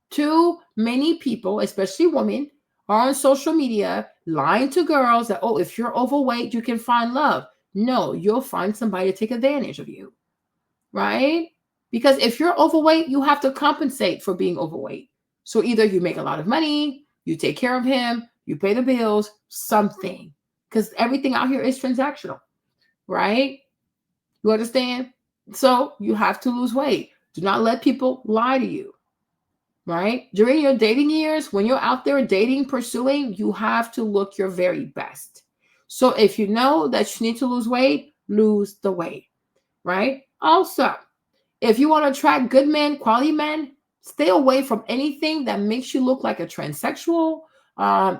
Too many people, especially women, are on social media lying to girls that, oh, if you're overweight, you can find love. No, you'll find somebody to take advantage of you. Right? Because if you're overweight, you have to compensate for being overweight. So either you make a lot of money, you take care of him, you pay the bills, something. Because everything out here is transactional. Right? You understand? So you have to lose weight. Do not let people lie to you. Right? During your dating years, when you're out there dating, pursuing, you have to look your very best. So if you know that you need to lose weight, lose the weight. Right? Also, if you want to attract good men, quality men, stay away from anything that makes you look like a transsexual.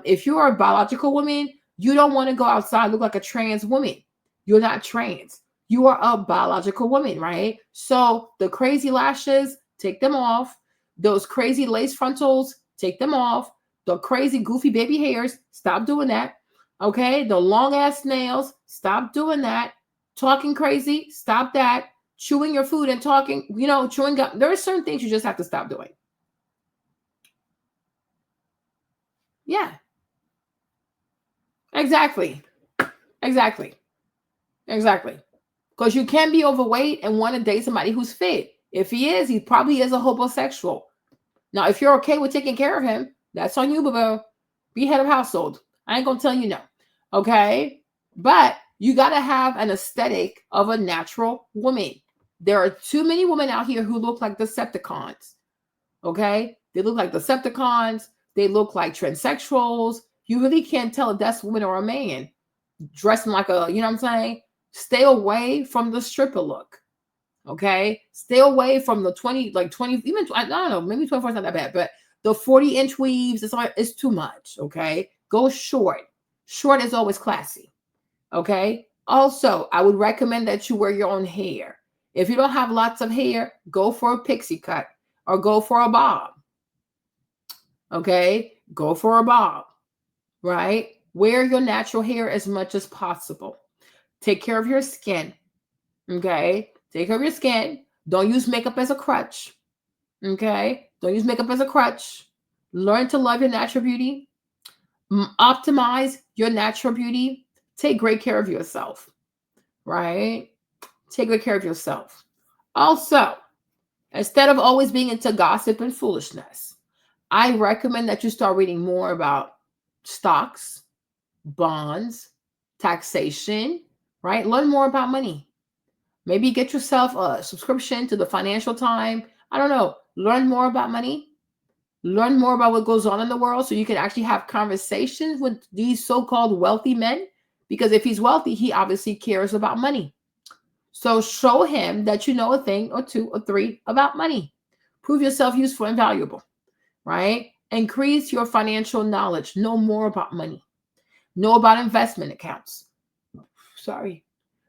If you are a biological woman, you don't want to go outside look like a trans woman. You're not trans. You are a biological woman, right? So the crazy lashes, take them off. Those crazy lace frontals, take them off. The crazy goofy baby hairs, stop doing that. Okay? The long ass nails, stop doing that. Talking crazy, stop that. Chewing your food and talking, chewing gum. There are certain things you just have to stop doing. Yeah. Exactly. Because you can be overweight and want to date somebody who's fit. If he probably is a homosexual. Now, if you're okay with taking care of him, that's on you, boo. Be head of household. I ain't going to tell you no. Okay? But you got to have an aesthetic of a natural woman. There are too many women out here who look like Decepticons. Okay? They look like Decepticons. They look like transsexuals. You really can't tell if that's a woman or a man. Dressing like a, you know what I'm saying? Stay away from the stripper look. Okay? Stay away from the 20, even, I don't know, maybe 24 is not that bad, but the 40-inch weaves, it's too much. Okay? Go short. Short is always classy. Okay? Also, I would recommend that you wear your own hair. If you don't have lots of hair, go for a pixie cut or go for a bob. Okay? Go for a bob, right? Wear your natural hair as much as possible. Take care of your skin. Okay? Take care of your skin. Don't use makeup as a crutch. Okay? Don't use makeup as a crutch. Learn to love your natural beauty. Optimize your natural beauty. Take great care of yourself. Right? Take good care of yourself. Also, instead of always being into gossip and foolishness, I recommend that you start reading more about stocks, bonds, taxation, right? Learn more about money. Maybe get yourself a subscription to the Financial Times. I don't know. Learn more about money. Learn more about what goes on in the world so you can actually have conversations with these so-called wealthy men. Because if he's wealthy, he obviously cares about money. So show him that you know a thing or two or three about money. Prove yourself useful and valuable, right? Increase your financial knowledge. Know more about money. Know about investment accounts.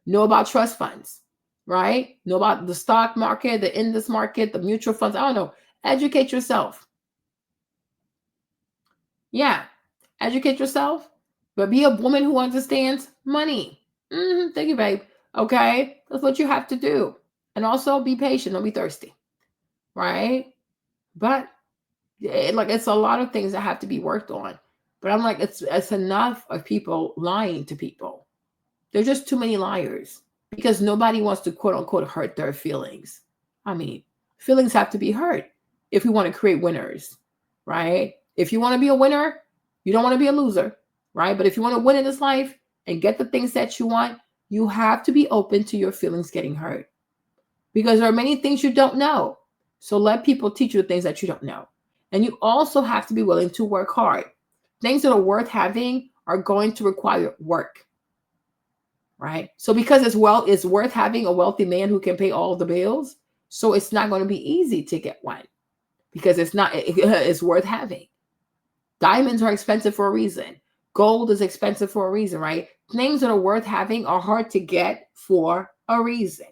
Know about trust funds, right? Know about the stock market, the index market, the mutual funds. I don't know. Educate yourself. Yeah. Educate yourself, but be a woman who understands money. Thank you, babe. Okay? That's what you have to do. And also be patient. Don't be thirsty. Right? But Like, it's a lot of things that have to be worked on. But I'm like, it's enough of people lying to people. There's just too many liars because nobody wants to quote unquote hurt their feelings. I mean, feelings have to be hurt if we want to create winners, right? If you want to be a winner, you don't want to be a loser, right? But if you want to win in this life and get the things that you want, you have to be open to your feelings getting hurt because there are many things you don't know. So let people teach you the things that you don't know. And you also have to be willing to work hard. Things that are worth having are going to require work, right? So because it's worth having a wealthy man who can pay all the bills, so it's not going to be easy to get one because it's worth having. Diamonds are expensive for a reason. Gold is expensive for a reason, right? Things that are worth having are hard to get for a reason.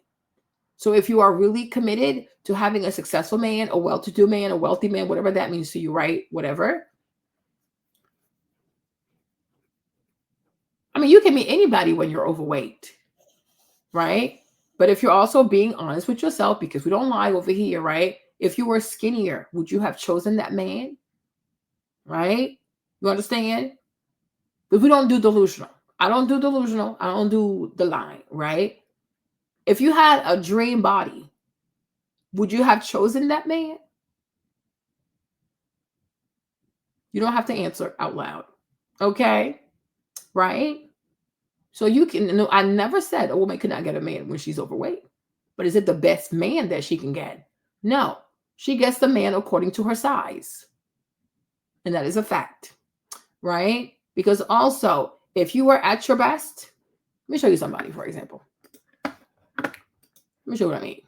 So if you are really committed to having a successful man, a well-to-do man, a wealthy man, whatever that means to you, right? Whatever. I mean, you can meet anybody when you're overweight, right? But if you're also being honest with yourself, because we don't lie over here, right? If you were skinnier, would you have chosen that man? Right? You understand? But we don't do delusional. I don't do delusional. I don't do the line, right? If you had a dream body, would you have chosen that man? You don't have to answer out loud. Okay? Right? So you can, no, I never said a woman cannot get a man when she's overweight. But is it the best man that she can get? No. She gets the man according to her size. And that is a fact. Right? Because also, if you are at your best, let me show you somebody, for example. Let me show you what I mean.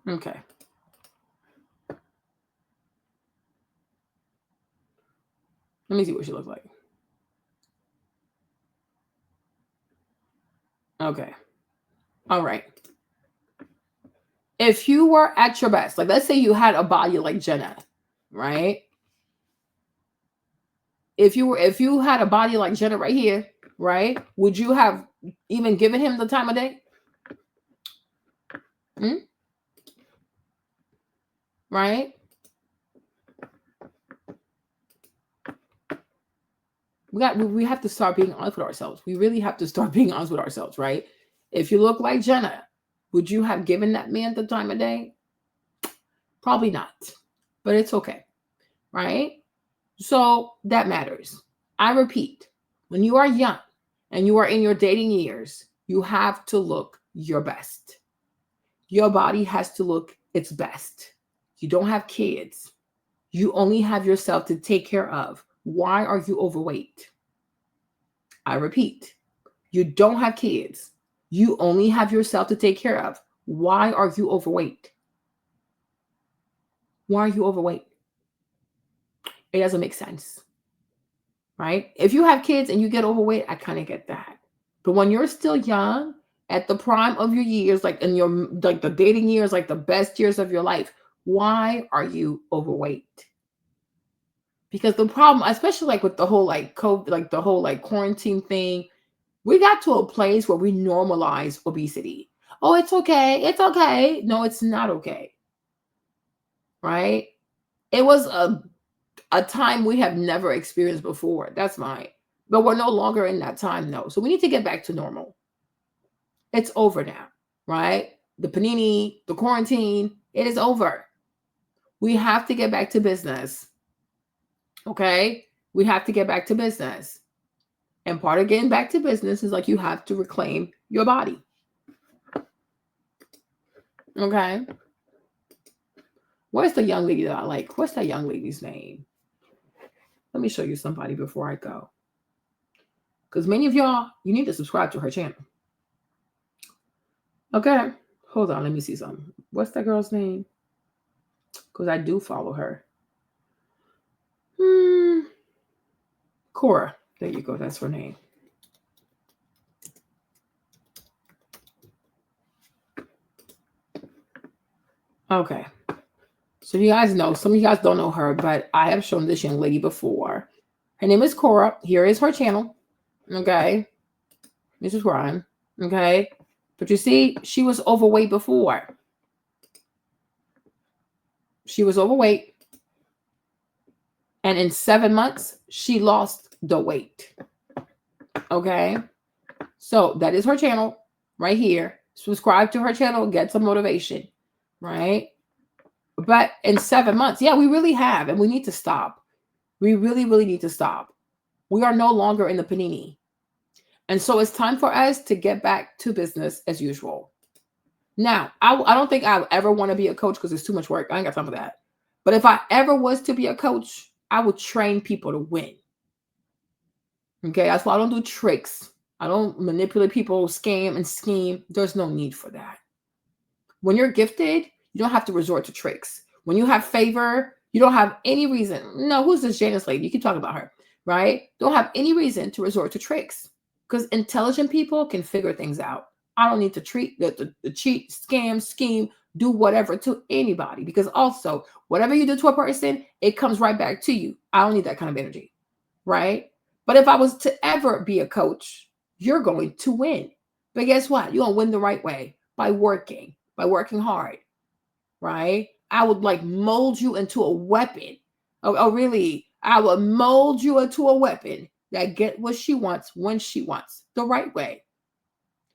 Okay. Let me see what she looks like. Okay. All right. If you were at your best, like let's say you had a body like Jenna, right? If you had a body like Jenna right here, right? Would you have even given him the time of day? Right? We have to start being honest with ourselves. We really have to start being honest with ourselves, right? If you look like Jenna, would you have given that man the time of day? Probably not, but it's okay, right? So that matters. I repeat, when you are young and you are in your dating years, you have to look your best. Your body has to look its best. You don't have kids. You only have yourself to take care of. Why are you overweight? I repeat, you don't have kids. You only have yourself to take care of. Why are you overweight? Why are you overweight? It doesn't make sense, right? If you have kids and you get overweight, I kind of get that. But when you're still young, at the prime of your years, like in your like the dating years, like the best years of your life, why are you overweight? Because the problem, especially like with the whole like COVID, like the whole like quarantine thing, we got to a place where we normalize obesity. Oh, it's okay. It's okay. No, it's not okay. Right? It was a time we have never experienced before. That's fine. But we're no longer in that time, though. So we need to get back to normal. It's over now, right? The panini, the quarantine, it is over. We have to get back to business. Okay? We have to get back to business. And part of getting back to business is like you have to reclaim your body. Okay? Where's the young lady that I like? What's that young lady's name? Let me show you somebody before I go. Because many of y'all, you need to subscribe to her channel. Okay? Hold on, let me see something. What's that girl's name? Because I do follow her. Cora. There you go. That's her name. Okay. So you guys know, some of you guys don't know her, but I have shown this young lady before. Her name is Cora. Here is her channel. Okay. Mrs. Ryan. Okay. But you see, she was overweight before. She was overweight. And in 7 months, she lost the weight. Okay. So that is her channel right here. Subscribe to her channel, get some motivation. Right. But in 7 months, yeah, we really have. And we need to stop. We really, really need to stop. We are no longer in the panini. And so it's time for us to get back to business as usual. Now, I don't think I ever want to be a coach because it's too much work. I ain't got time for that. But if I ever was to be a coach, I would train people to win. Okay, that's why I don't do tricks. I don't manipulate people, scam and scheme. There's no need for that. When you're gifted, you don't have to resort to tricks. When you have favor, you don't have any reason. No, who's this Janice lady? You keep talking about her, right? Don't have any reason to resort to tricks because intelligent people can figure things out. I don't need to treat the cheat, scam, scheme, do whatever to anybody because also whatever you do to a person, it comes right back to you. I don't need that kind of energy, right? But if I was to ever be a coach, you're going to win. But guess what? You're going to win the right way by working hard, right? I would like mold you into a weapon. Oh, really? I would mold you into a weapon that get what she wants when she wants, the right way.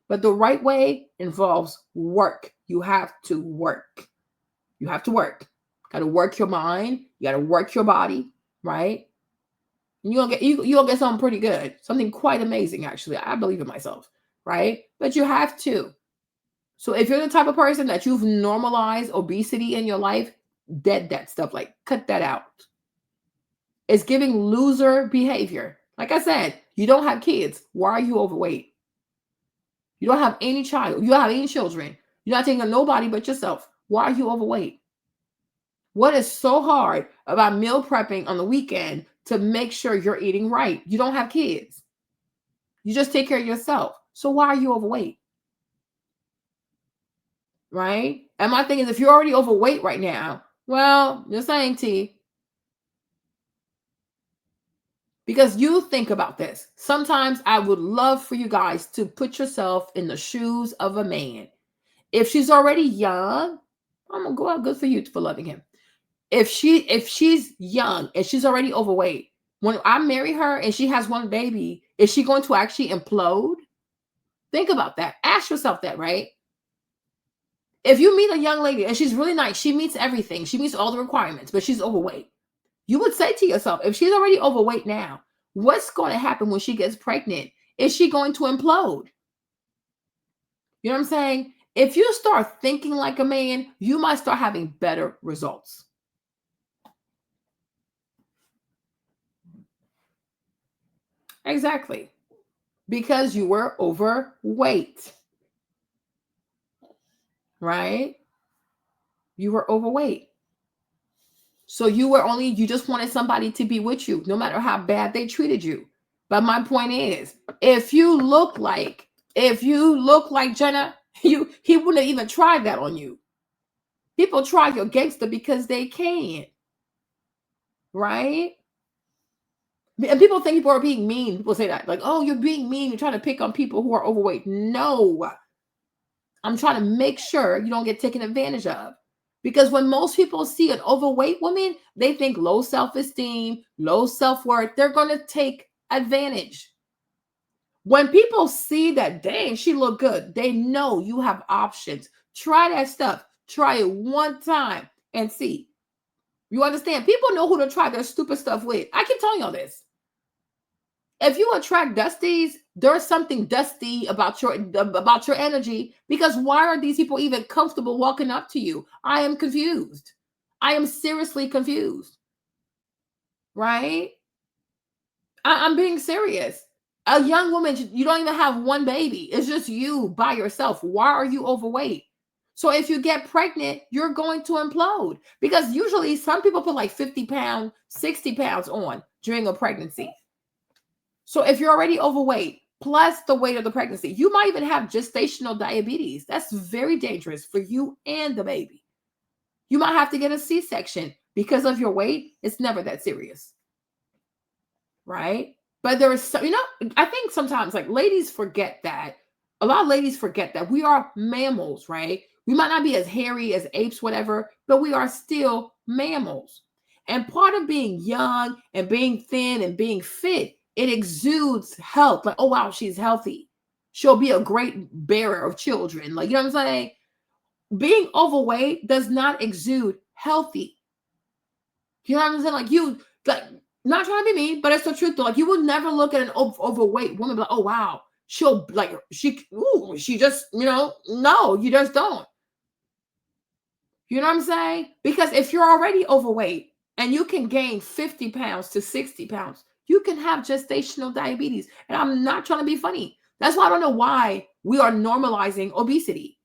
But the right way involves work. You have to work. You have to work. Got to work your mind. You got to work your body, right? And you'll get something pretty good, something quite amazing, actually. I believe in myself, right? But you have to. So if you're the type of person that you've normalized obesity in your life, dead that stuff, like cut that out. It's giving loser behavior. Like I said, you don't have kids. Why are you overweight? You don't have any child. You don't have any children. You're not taking nobody but yourself. Why are you overweight? What is so hard about meal prepping on the weekend to make sure you're eating right? You don't have kids. You just take care of yourself. So why are you overweight? Right? And my thing is, if you're already overweight right now, well, you're saying T. Because you think about this. Sometimes I would love for you guys to put yourself in the shoes of a man. If she's already young, I'm gonna go out. Good for you for loving him. If she's young and she's already overweight, when I marry her and she has one baby, is she going to actually implode? Think about that. Ask yourself that, right? If you meet a young lady and she's really nice, she meets everything, she meets all the requirements, but she's overweight. You would say to yourself, if she's already overweight now, what's going to happen when she gets pregnant? Is she going to implode? You know what I'm saying? If you start thinking like a man, you might start having better results. Exactly. Because you were overweight. Right? You were overweight. So you just wanted somebody to be with you, no matter how bad they treated you. But my point is, if you look like Jenna, he wouldn't have even tried that on you. People try your gangster because they can. Right? And people think people are being mean. People say that, like, oh, you're being mean. You're trying to pick on people who are overweight. No. I'm trying to make sure you don't get taken advantage of. Because when most people see an overweight woman, they think low self-esteem, low self-worth. They're going to take advantage. When people see that, dang, she look good, they know you have options. Try that stuff. Try it one time and see. You understand? People know who to try their stupid stuff with. I keep telling y'all this. If you attract dusties, there's something dusty about your energy, because why are these people even comfortable walking up to you? I am confused. I am seriously confused. Right? I'm being serious. A young woman, you don't even have one baby. It's just you by yourself. Why are you overweight? So if you get pregnant, you're going to implode, because usually some people put like 50 pounds, 60 pounds on during a pregnancy. So if you're already overweight, plus the weight of the pregnancy, you might even have gestational diabetes. That's very dangerous for you and the baby. You might have to get a C-section because of your weight. It's never that serious. Right? But there is some, I think sometimes like ladies forget that. A lot of ladies forget that we are mammals, right? We might not be as hairy as apes, whatever, but we are still mammals. And part of being young and being thin and being fit, it exudes health. Like, oh, wow, she's healthy. She'll be a great bearer of children. Like, you know what I'm saying? Being overweight does not exude healthy. You know what I'm saying? Like, you, like, not trying to be mean, but it's the truth though. Like, you would never look at an overweight woman like, oh, wow, she'll, like, she just, you know, no, you just don't. You know what I'm saying? Because if you're already overweight and you can gain 50 pounds to 60 pounds, you can have gestational diabetes. And I'm not trying to be funny. That's why I don't know why we are normalizing obesity.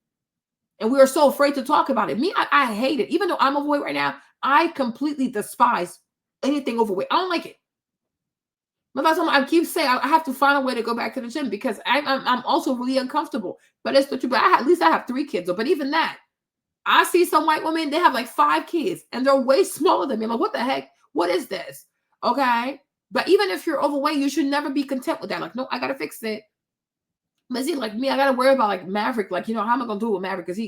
And we are so afraid to talk about it. Me, I hate it. Even though I'm overweight right now, I completely despise anything overweight. I don't like it. But that's what I keep saying. I have to find a way to go back to the gym because I'm also really uncomfortable. But it's the truth. But at least I have 3 kids. But even that, I see some white women, they have like 5 kids and they're way smaller than me. I'm like, what the heck? What is this? Okay. But even if you're overweight, you should never be content with that. Like, no, I got to fix it. But see, like me, I got to worry about like Maverick. Like, you know, how am I going to do it with Maverick? Because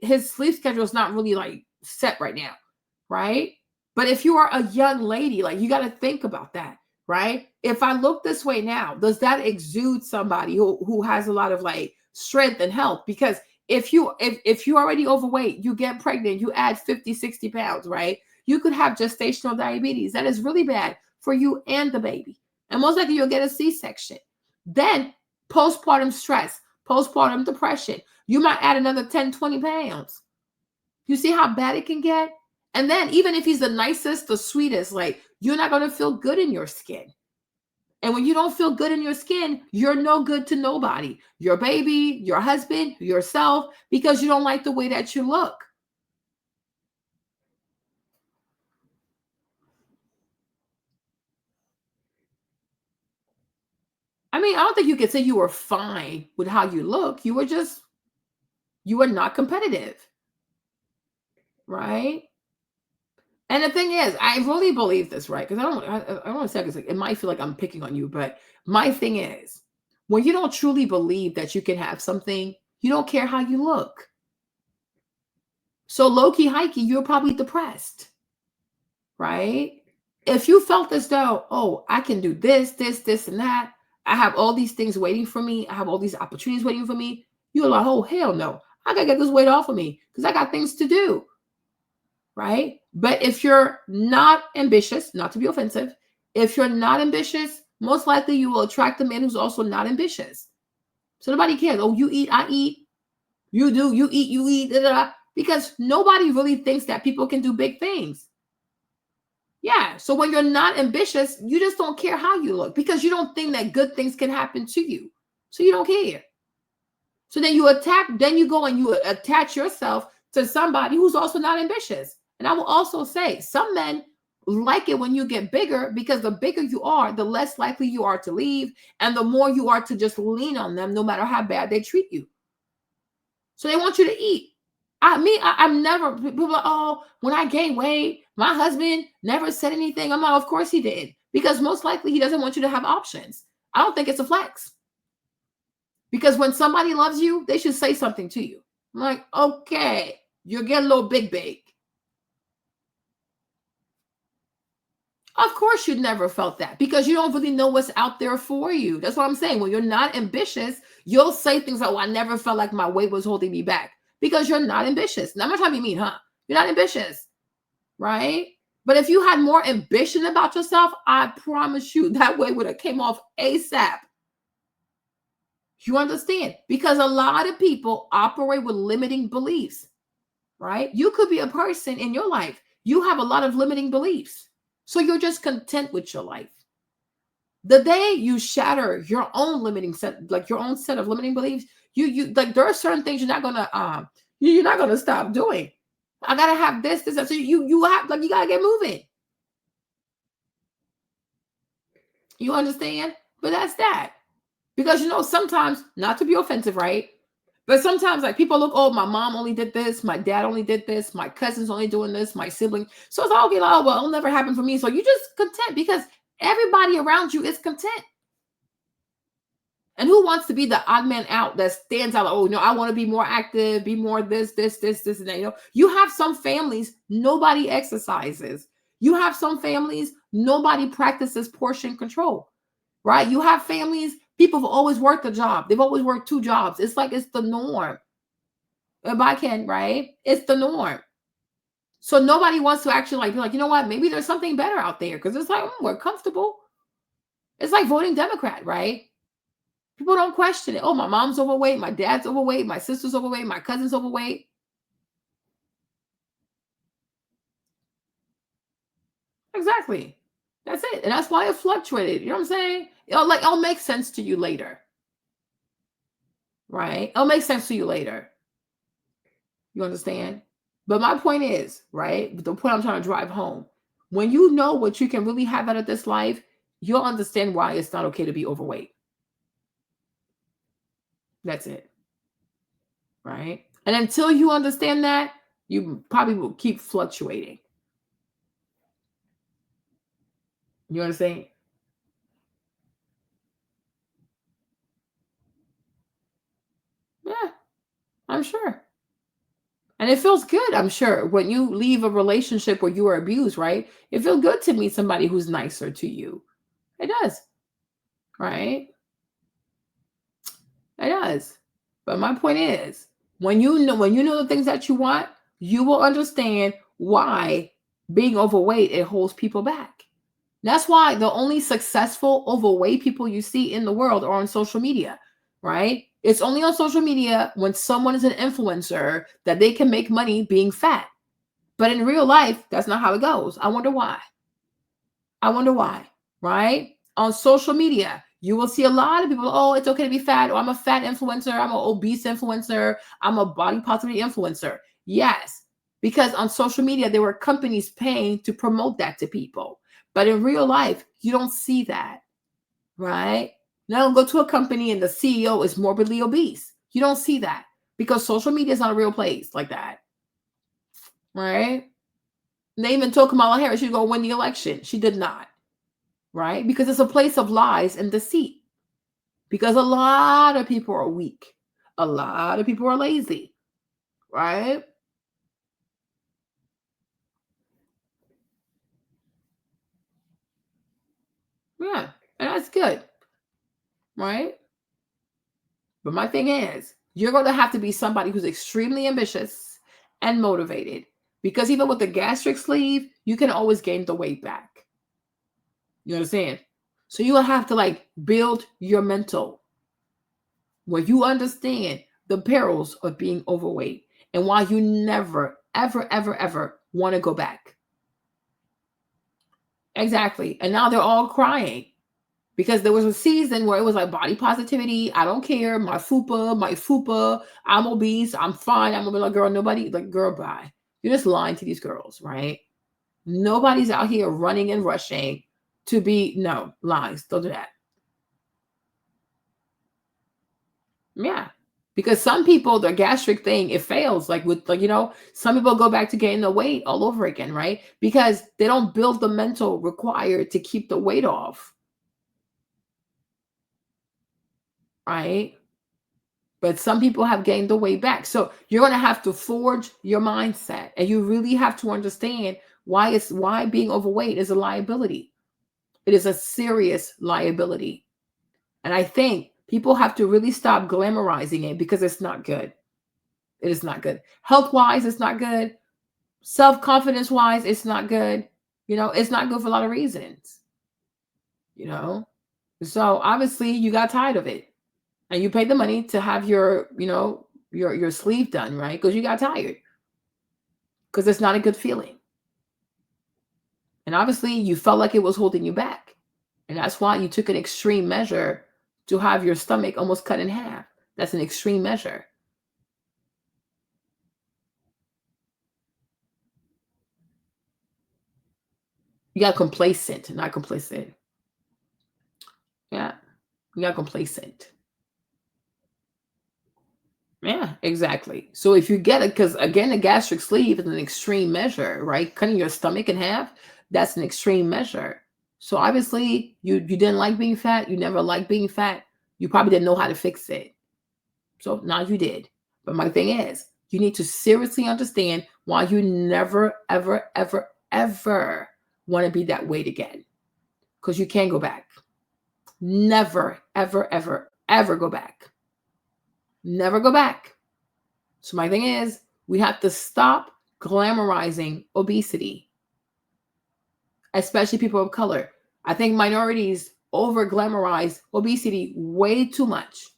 his sleep schedule is not really like set right now. Right. But if you are a young lady, like you got to think about that. Right. If I look this way now, does that exude somebody who has a lot of like strength and health? Because if you're already overweight, you get pregnant, you add 50, 60 pounds, right? You could have gestational diabetes. That is really bad for you and the baby. And most likely you'll get a C-section. Then postpartum stress, postpartum depression. You might add another 10, 20 pounds. You see how bad it can get? And then even if he's the nicest, the sweetest, like you're not going to feel good in your skin. And when you don't feel good in your skin, you're no good to nobody. Your baby, your husband, yourself, because you don't like the way that you look. I mean, I don't think you could say you were fine with how you look. You were not competitive. Right? And the thing is, I really believe this, right? Because I don't want to say because it might feel like I'm picking on you, but my thing is, when you don't truly believe that you can have something, you don't care how you look. So low-key, high-key, you're probably depressed, right? If you felt as though, oh, I can do this, this, this, and that, I have all these things waiting for me, I have all these opportunities waiting for me, you're like, oh, hell no, I got to get this weight off of me because I got things to do. Right? But if you're not ambitious, not to be offensive, if you're not ambitious, most likely you will attract a man who's also not ambitious. So nobody cares. Oh, you eat, I eat. You do, you eat, da, da, da. Because nobody really thinks that people can do big things. Yeah. So when you're not ambitious, you just don't care how you look because you don't think that good things can happen to you. So you don't care. So then you go and you attach yourself to somebody who's also not ambitious. And I will also say some men like it when you get bigger because the bigger you are, the less likely you are to leave and the more you are to just lean on them no matter how bad they treat you. So they want you to eat. I'm never, people are like, oh, when I gained weight, my husband never said anything. I'm like, of course he did. Because most likely he doesn't want you to have options. I don't think it's a flex. Because when somebody loves you, they should say something to you. I'm like, okay, you're getting a little big. Of course you'd never felt that because you don't really know what's out there for you. That's what I'm saying. When you're not ambitious, you'll say things like, oh, I never felt like my weight was holding me back because you're not ambitious. Now, I'm not trying to be mean, huh? You're not ambitious, right? But if you had more ambition about yourself, I promise you that weight would have came off ASAP. You understand? Because a lot of people operate with limiting beliefs, right? You could be a person in your life. You have a lot of limiting beliefs. So you're just content with your life. The day you shatter your own limiting set, like your own set of limiting beliefs, you like there are certain things you're not gonna stop doing. I gotta have this. So you gotta get moving. You understand? But that's that. Because sometimes, not to be offensive, right? But sometimes like people look, oh, my mom only did this, my dad only did this, my cousin's only doing this, my sibling. So it's all okay, like, oh, well, it'll never happen for me. So you just content because everybody around you is content. And who wants to be the odd man out that stands out? Like, oh, no, I want to be more active, be more this, and that. You know, you have some families, nobody exercises. You have some families, nobody practices portion control, right? You have families, people have always worked a job. They've always worked 2 jobs. It's like, it's the norm. If I can, right? It's the norm. So nobody wants to actually like be like, you know what? Maybe there's something better out there. Because it's like, we're comfortable. It's like voting Democrat, right? People don't question it. Oh, my mom's overweight. My dad's overweight. My sister's overweight. My cousin's overweight. Exactly. That's it. And that's why it fluctuated. You know what I'm saying? It'll make sense to you later. Right? It'll make sense to you later. You understand? But my point is, right? The point I'm trying to drive home. When you know what you can really have out of this life, you'll understand why it's not okay to be overweight. That's it. Right? And until you understand that, you probably will keep fluctuating. You understand? Yeah, I'm sure. And it feels good, I'm sure, when you leave a relationship where you were abused, right? It feels good to meet somebody who's nicer to you. It does. Right? It does. But my point is, when you know the things that you want, you will understand why being overweight, it holds people back. That's why the only successful overweight people you see in the world are on social media, right? It's only on social media when someone is an influencer that they can make money being fat. But in real life, that's not how it goes. I wonder why. Right? On social media, you will see a lot of people, oh, it's okay to be fat. Or I'm a fat influencer. I'm an obese influencer. I'm a body positivity influencer. Yes, because on social media, there were companies paying to promote that to people. But in real life, you don't see that, right? Now go to a company and the CEO is morbidly obese. You don't see that because social media is not a real place like that, right? They even told Kamala Harris she's going to win the election. She did not, right? Because it's a place of lies and deceit. Because a lot of people are weak. A lot of people are lazy, right? Yeah, and that's good, right? But my thing is, you're going to have to be somebody who's extremely ambitious and motivated because even with the gastric sleeve, you can always gain the weight back. You understand? So you will have to like build your mental where you understand the perils of being overweight and why you never, ever, ever, ever want to go back. Exactly. And now they're all crying. Because there was a season where it was like body positivity. I don't care. My fupa. I'm obese. I'm fine. I'm gonna be like, girl, nobody, like, girl, bye. You're just lying to these girls, right? Nobody's out here running and rushing to be, no, lies. Don't do that. Yeah. Because some people, the gastric thing, it fails. Like with, like, you know, some people go back to gaining the weight all over again, right? Because they don't build the mental required to keep the weight off. Right? But some people have gained the weight back. So you're going to have to forge your mindset. And you really have to understand why being overweight is a liability. It is a serious liability. And I think people have to really stop glamorizing it because it's not good. It is not good. Health-wise, it's not good. Self-confidence-wise, it's not good. You know, it's not good for a lot of reasons. You know? So obviously you got tired of it. And you paid the money to have your, you know, your sleeve done, right? Because you got tired. Because it's not a good feeling. And obviously you felt like it was holding you back. And that's why you took an extreme measure to have your stomach almost cut in half. That's an extreme measure. You got complacent, not complicit. Yeah. You got complacent. Yeah, exactly. So if you get it, because again, a gastric sleeve is an extreme measure, right? Cutting your stomach in half, that's an extreme measure. So obviously you didn't like being fat. You never liked being fat. You probably didn't know how to fix it. So now you did. But my thing is, you need to seriously understand why you never, ever, ever, ever want to be that weight again. Because you can't go back. Never, ever, ever, ever go back. Never go back. So my thing is, we have to stop glamorizing obesity, especially people of color. I think minorities over glamorize obesity way too much.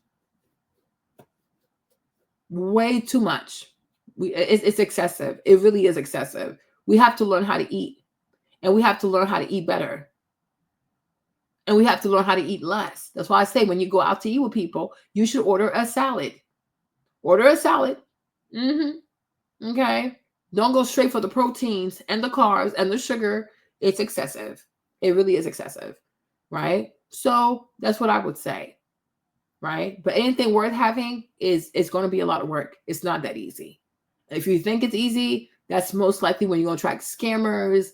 Way too much. It's excessive. It really is excessive. We have to learn how to eat, and we have to learn how to eat better, and we have to learn how to eat less. That's why I say when you go out to eat with people, you should order a salad. Order a salad. Okay. Don't go straight for the proteins and the carbs and the sugar. It's excessive. It really is excessive. Right? So that's what I would say. Right? But anything worth having is going to be a lot of work. It's not that easy. If you think it's easy, that's most likely when you're going to attract scammers,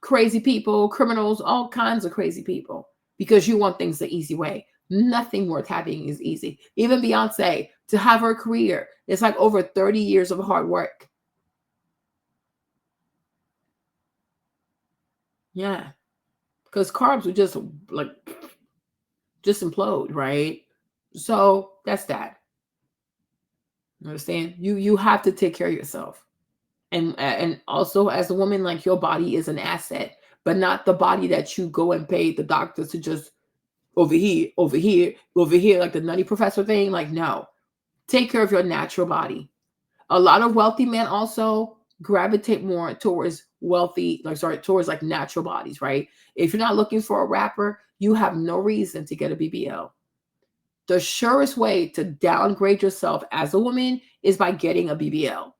crazy people, criminals, all kinds of crazy people, because you want things the easy way. Nothing worth having is easy. Even Beyonce, to have her career, it's like over 30 years of hard work. Yeah. Because carbs would just implode, right? So that's that. You understand? You have to take care of yourself. And also as a woman, like, your body is an asset, but not the body that you go and pay the doctors to just over here, like the nutty professor thing. Like, no, take care of your natural body. A lot of wealthy men also gravitate more towards towards like natural bodies, right? If you're not looking for a rapper, you have no reason to get a BBL. The surest way to downgrade yourself as a woman is by getting a BBL.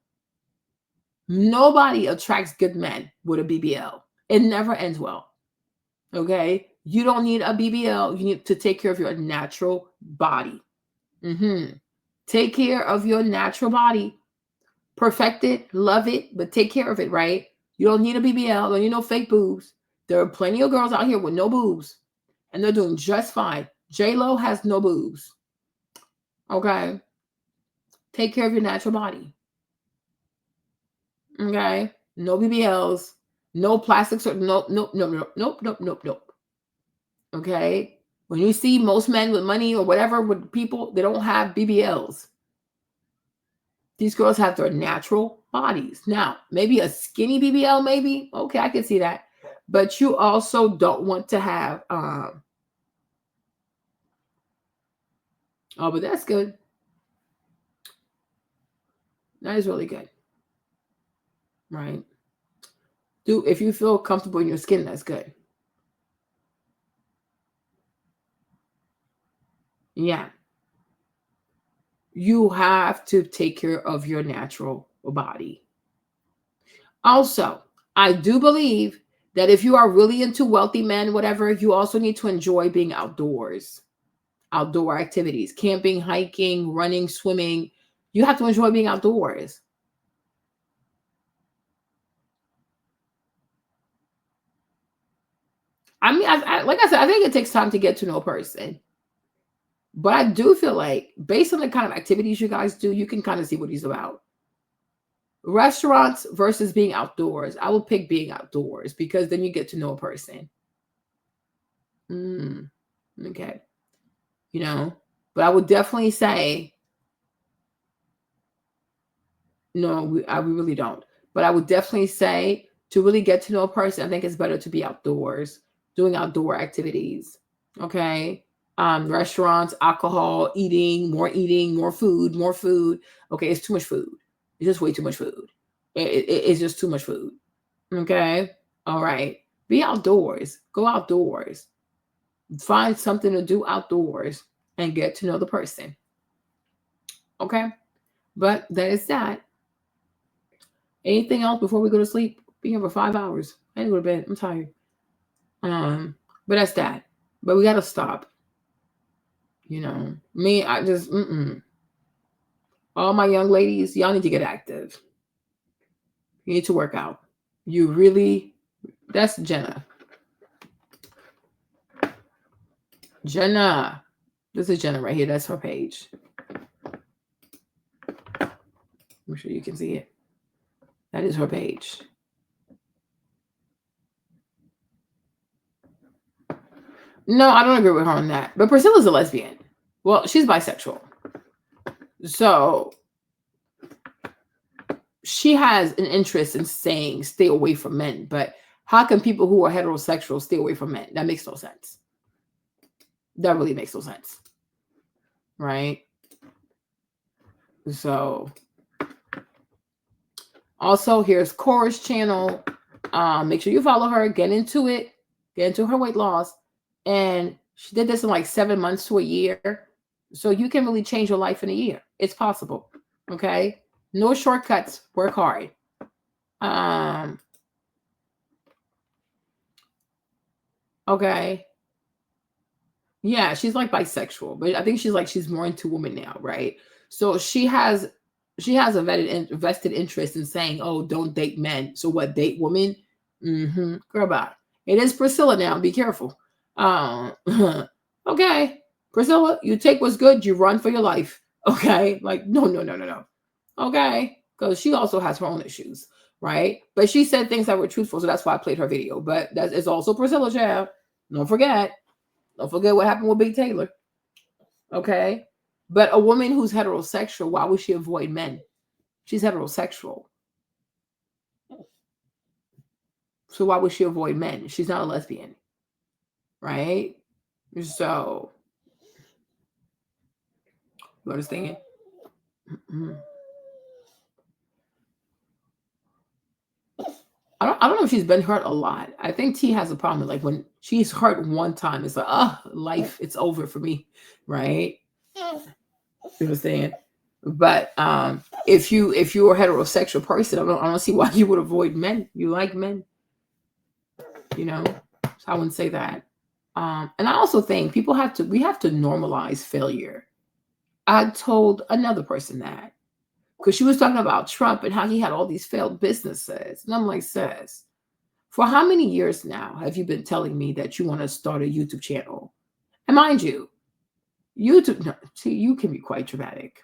Nobody attracts good men with a BBL. It never ends well. Okay? You don't need a BBL. You need to take care of your natural body. Take care of your natural body. Perfect it, love it, but take care of it, right? You don't need a BBL. Don't need no fake boobs. There are plenty of girls out here with no boobs, and they're doing just fine. J-Lo has no boobs. Okay? Take care of your natural body. Okay? No BBLs, no plastics, or nope. Okay? When you see most men with money or whatever, with people, they don't have BBLs. These girls have their natural bodies. Now, maybe a skinny BBL, maybe. Okay, I can see that. But you also don't want to have, oh, but that's good. That is really good. Right? If you feel comfortable in your skin, that's good. Yeah. You have to take care of your natural body. Also, I do believe that if you are really into wealthy men, whatever, you also need to enjoy being outdoors. Outdoor activities, camping, hiking, running, swimming. You have to enjoy being outdoors. I mean, like I said, I think it takes time to get to know a person. But I do feel like, based on the kind of activities you guys do, you can kind of see what he's about. Restaurants versus being outdoors. I would pick being outdoors because then you get to know a person. Okay. You know, but I would definitely say, no, we really don't. But I would definitely say, to really get to know a person, I think it's better to be outdoors, doing outdoor activities. Okay. Restaurants, alcohol, eating, more food. Okay. It's too much food. It's just way too much food. It's just too much food. Okay. All right. Be outdoors. Go outdoors. Find something to do outdoors and get to know the person. Okay. But that is that. Anything else before we go to sleep? Be here for 5 hours. I need to go to bed. I'm tired. But that's that. But we gotta stop. You know, me, I just all my young ladies, y'all need to get active. You need to work out. You really, that's Jenna. This is Jenna right here. That's her page. I'm sure you can see it. That is her page. No, I don't agree with her on that. But Priscilla's a lesbian. Well, she's bisexual. So she has an interest in saying stay away from men. But how can people who are heterosexual stay away from men? That makes no sense. That really makes no sense. Right? So also here's Cora's channel. Make sure you follow her. Get into it. Get into her weight loss. And she did this in like 7 months to a year. So you can really change your life in a year. It's possible. Okay? No shortcuts. Work hard. Okay. Yeah, she's like bisexual, but I think she's more into women now, right? So she has a vested interest in saying, oh, don't date men. So what, date women? Girl, bye. It is Priscilla now. Be careful. Okay. Priscilla, you take what's good, you run for your life. Okay. Like, no. Okay. Because she also has her own issues, right? But she said things that were truthful, so that's why I played her video. But that is also Priscilla, child. Don't forget what happened with Big Taylor. Okay. But a woman who's heterosexual, why would she avoid men? She's heterosexual. So why would she avoid men? She's not a lesbian. Right? So, you understand? I don't know if she's been hurt a lot. I think T has a problem. Like when she's hurt one time, it's like, oh, life, it's over for me. Right? You understand? But if you're a heterosexual person, I don't see why you would avoid men. You like men. You know? So I wouldn't say that. And I also think we have to normalize failure. I told another person that because she was talking about Trump and how he had all these failed businesses. And I'm like, sis, for how many years now have you been telling me that you want to start a YouTube channel? And mind you, YouTube, you can be quite dramatic.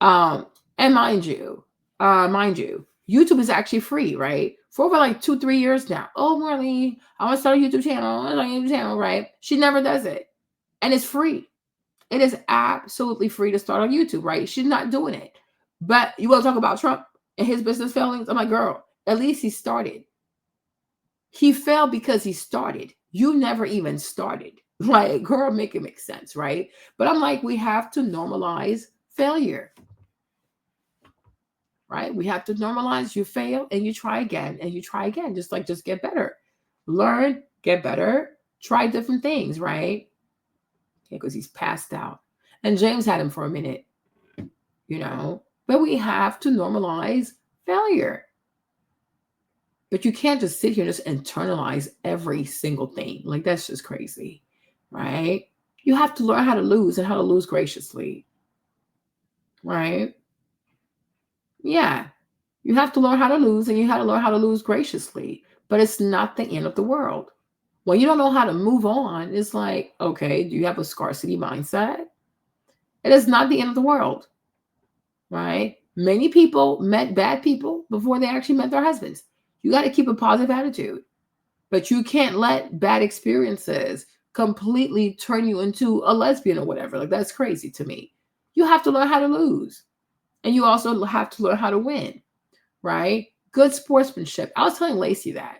And mind you, YouTube is actually free, right? For over like 2-3 years now. Oh, Marlene, I want to start a YouTube channel. Right? She never does it. And it's free. It is absolutely free to start on YouTube, right? She's not doing it. But you want to talk about Trump and his business failings? I'm like, girl, at least he started. He failed because he started. You never even started. Like, girl, make it make sense, right? But I'm like, we have to normalize failure. Right? We have to normalize you fail and you try again and you try again. Just get better. Learn, get better, try different things, right? Because he's passed out. And James had him for a minute, you know. But we have to normalize failure. But you can't just sit here and just internalize every single thing. Like, that's just crazy, right? You have to learn how to lose and how to lose graciously, right? Yeah. You have to learn how to lose and you have to learn how to lose graciously. But it's not the end of the world. When you don't know how to move on, it's like, okay, do you have a scarcity mindset? It is not the end of the world, right? Many people met bad people before they actually met their husbands. You got to keep a positive attitude, but you can't let bad experiences completely turn you into a lesbian or whatever. Like, that's crazy to me. You have to learn how to lose, and you also have to learn how to win, right? Good sportsmanship. I was telling Lacey that.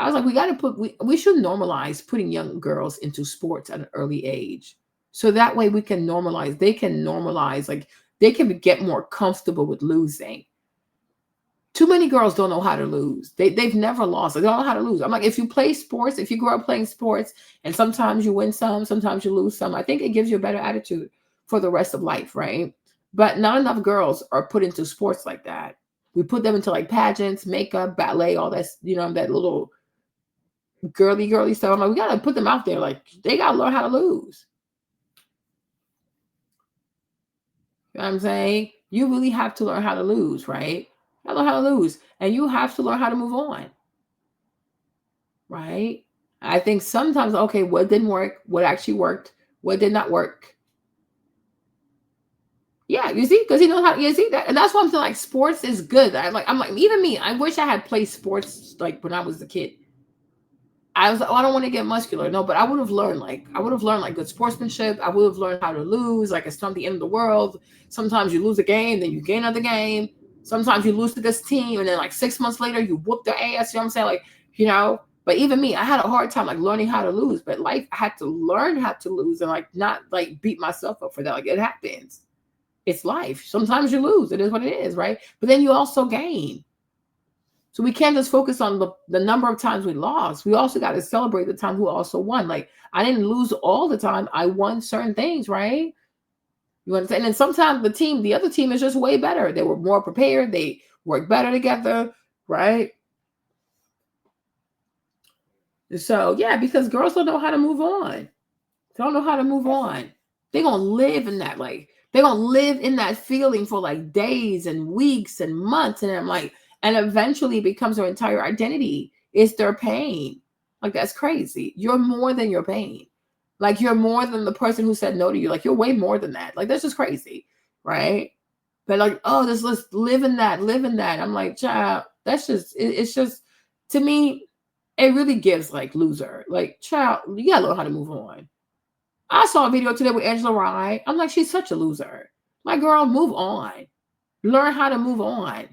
I was like, we should normalize putting young girls into sports at an early age. So that way they can normalize, like they can get more comfortable with losing. Too many girls don't know how to lose. They've never lost. They don't know how to lose. I'm like, if you play sports, if you grow up playing sports and sometimes you win some, sometimes you lose some, I think it gives you a better attitude for the rest of life, right? But not enough girls are put into sports like that. We put them into like pageants, makeup, ballet, all that, that little girly stuff. I'm like, we got to put them out there. Like, they got to learn how to lose. You know what I'm saying? You really have to learn how to lose, right? You learn how to lose. And you have to learn how to move on. Right? I think sometimes, okay, what didn't work, what actually worked, What did not work? Yeah, you see, because he knows how. You see that, and that's why I'm saying like sports is good. I'm like even me. I wish I had played sports like when I was a kid. I was like, oh, I don't want to get muscular. No, but I would have learned like good sportsmanship. I would have learned how to lose. Like it's not the end of the world. Sometimes you lose a game, then you gain another game. Sometimes you lose to this team, and then like 6 months later you whoop their ass. You know what I'm saying? Like, you know. But even me, I had a hard time like learning how to lose. But life, I had to learn how to lose and like not like beat myself up for that. Like it happens. It's life. Sometimes you lose. It is what it is, right? But then you also gain. So we can't just focus on the number of times we lost. We also got to celebrate the time we also won. Like I didn't lose all the time. I won certain things, right? You understand? And then sometimes the other team is just way better. They were more prepared. They worked better together, right? So yeah, because girls don't know how to move on. They don't know how to move on. They're gonna live in that, like they're gonna live in that feeling for like days and weeks and months. And I'm like, and eventually it becomes their entire identity. It's their pain. Like that's crazy. You're more than your pain. Like you're more than the person who said no to you. Like you're way more than that. Like that's just crazy, right? But like, oh, let's live in that. I'm like, child, that's just it's just to me, it really gives like loser. Like, child, you gotta learn how to move on. I saw a video today with Angela Rye. I'm like, she's such a loser. My girl, move on. Learn how to move on.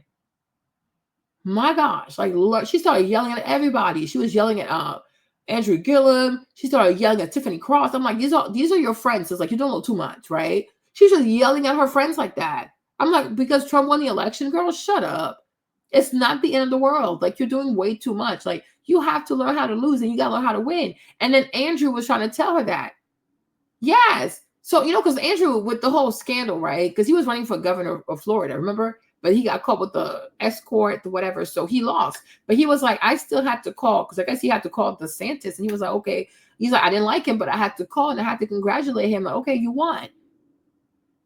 My gosh, like she started yelling at everybody. She was yelling at Andrew Gillum. She started yelling at Tiffany Cross. I'm like, these are your friends. It's like you don't know too much, right? She's just yelling at her friends like that. I'm like, because Trump won the election, girl, shut up. It's not the end of the world. Like you're doing way too much. Like you have to learn how to lose and you gotta learn how to win. And then Andrew was trying to tell her that. Yes. So, you know, because Andrew, with the whole scandal, right? Because he was running for governor of Florida, remember? But he got caught with the escort, whatever. So he lost. But he was like, I still had to call, because I guess he had to call DeSantis. And he was like, okay. He's like, I didn't like him, but I had to call and I had to congratulate him. Like, okay, you won.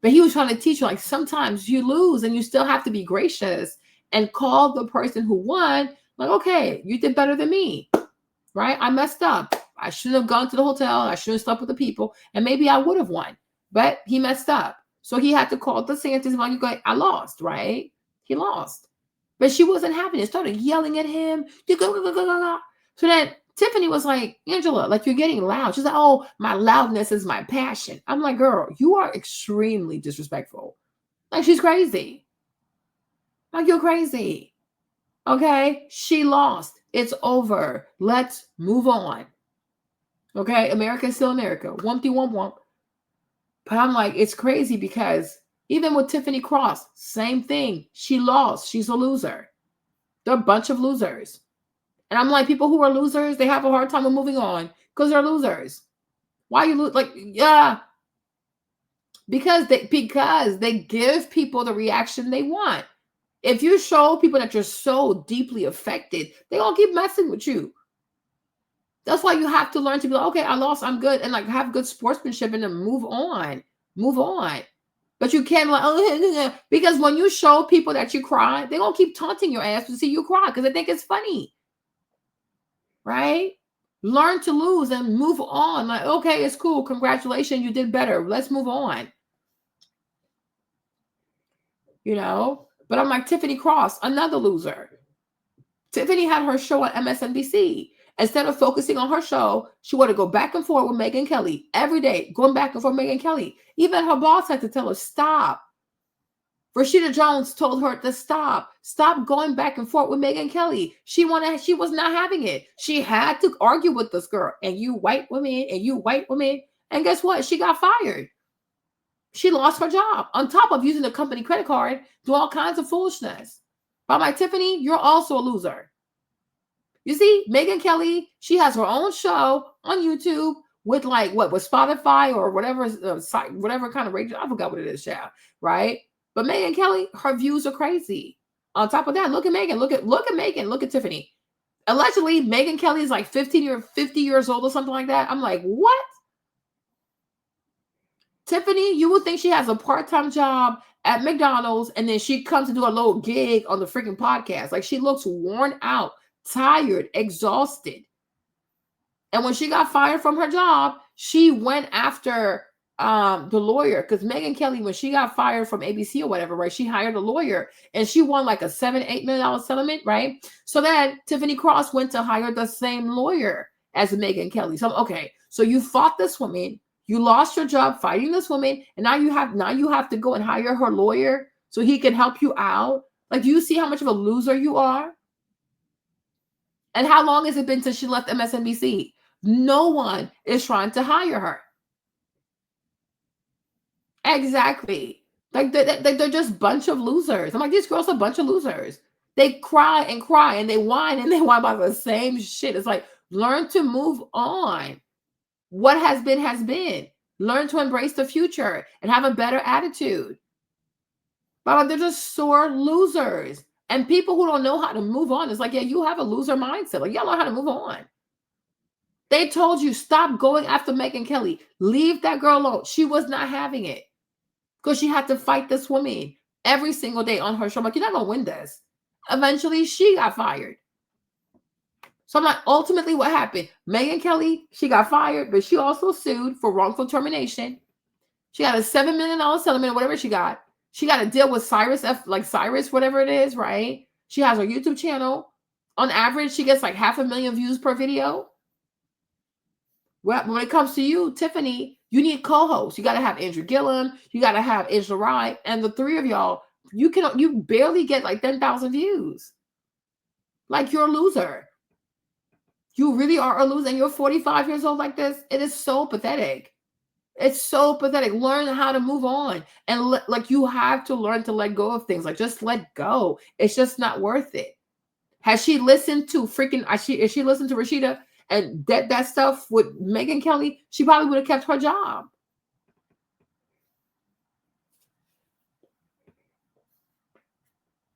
But he was trying to teach you, like, sometimes you lose and you still have to be gracious and call the person who won. Like, okay, you did better than me, right? I messed up. I shouldn't have gone to the hotel. I should have slept with the people. And maybe I would have won. But he messed up. So he had to call DeSantis when you go, I lost, right? He lost. But she wasn't having it. Started yelling at him. So then Tiffany was like, Angela, like you're getting loud. She's like, oh, my loudness is my passion. I'm like, girl, you are extremely disrespectful. Like she's crazy. Like you're crazy. Okay? She lost. It's over. Let's move on. Okay, America is still America. Wumpty wump wump. But I'm like, it's crazy because even with Tiffany Cross, same thing. She lost. She's a loser. They're a bunch of losers. And I'm like, people who are losers, they have a hard time with moving on because they're losers. Why you lose? Like, yeah. Because they give people the reaction they want. If you show people that you're so deeply affected, they're gonna keep messing with you. That's why you have to learn to be like, okay, I lost, I'm good, and like have good sportsmanship and then move on. But you can't like, oh, because when you show people that you cry, they're gonna keep taunting your ass to see you cry because they think it's funny. Right? Learn to lose and move on. Like, okay, it's cool. Congratulations, you did better. Let's move on. You know? But I'm like, Tiffany Cross, another loser. Tiffany had her show on MSNBC. Instead of focusing on her show, she wanted to go back and forth with Megyn Kelly every day, going back and forth with Megyn Kelly. Even her boss had to tell her, stop. Rashida Jones told her to stop. Stop going back and forth with Megyn Kelly. She was not having it. She had to argue with this girl. And you white women, And guess what? She got fired. She lost her job. On top of using the company credit card, do all kinds of foolishness. But I'm like, Tiffany, you're also a loser. You see, Megyn Kelly, she has her own show on YouTube with like with Spotify or whatever kind of radio. I forgot what it is, child, right? But Megyn Kelly, her views are crazy. On top of that, look at Megyn. Look at Megyn. Look at Tiffany. Allegedly, Megyn Kelly is like 50 years old or something like that. I'm like, what? Tiffany, you would think she has a part-time job at McDonald's and then she comes to do a little gig on the freaking podcast. Like she looks worn out, tired, exhausted. And when she got fired from her job, she went after the lawyer, because Megyn Kelly, when she got fired from ABC or whatever, right, she hired a lawyer and she won like a $7-8 million settlement, right? So then Tiffany Cross went to hire the same lawyer as Megyn Kelly. So okay, so you fought this woman, you lost your job fighting this woman, and now you have to go and hire her lawyer so he can help you out. Like, do you see how much of a loser you are? And how long has it been since she left MSNBC? No one is trying to hire her. Exactly. Like they're just a bunch of losers. I'm like, these girls are a bunch of losers. They cry and they whine about the same shit. It's like, learn to move on. What has been has been. Learn to embrace the future and have a better attitude. But they're just sore losers. And people who don't know how to move on, it's like, yeah, you have a loser mindset. Like, y'all know how to move on. They told you, stop going after Megyn Kelly. Leave that girl alone. She was not having it. Because she had to fight this woman every single day on her show. I'm like, you're not going to win this. Eventually, she got fired. So I'm like, ultimately, what happened? Megyn Kelly, she got fired, but she also sued for wrongful termination. She got a $7 million settlement, whatever she got. She got to deal with Cyrus, whatever it is, right? She has her YouTube channel. On average, she gets like 500,000 views per video. Well, when it comes to you, Tiffany, you need co-hosts. You got to have Andrew Gillum. You got to have Angela Rye. And the three of y'all, you barely get like 10,000 views. Like, you're a loser. You really are a loser. And you're 45 years old like this. It is so pathetic. It's so pathetic. Learn how to move on. And you have to learn to let go of things. Like, just let go. It's just not worth it. Has she listened to is she listened to Rashida and that stuff with Megyn Kelly? She probably would have kept her job.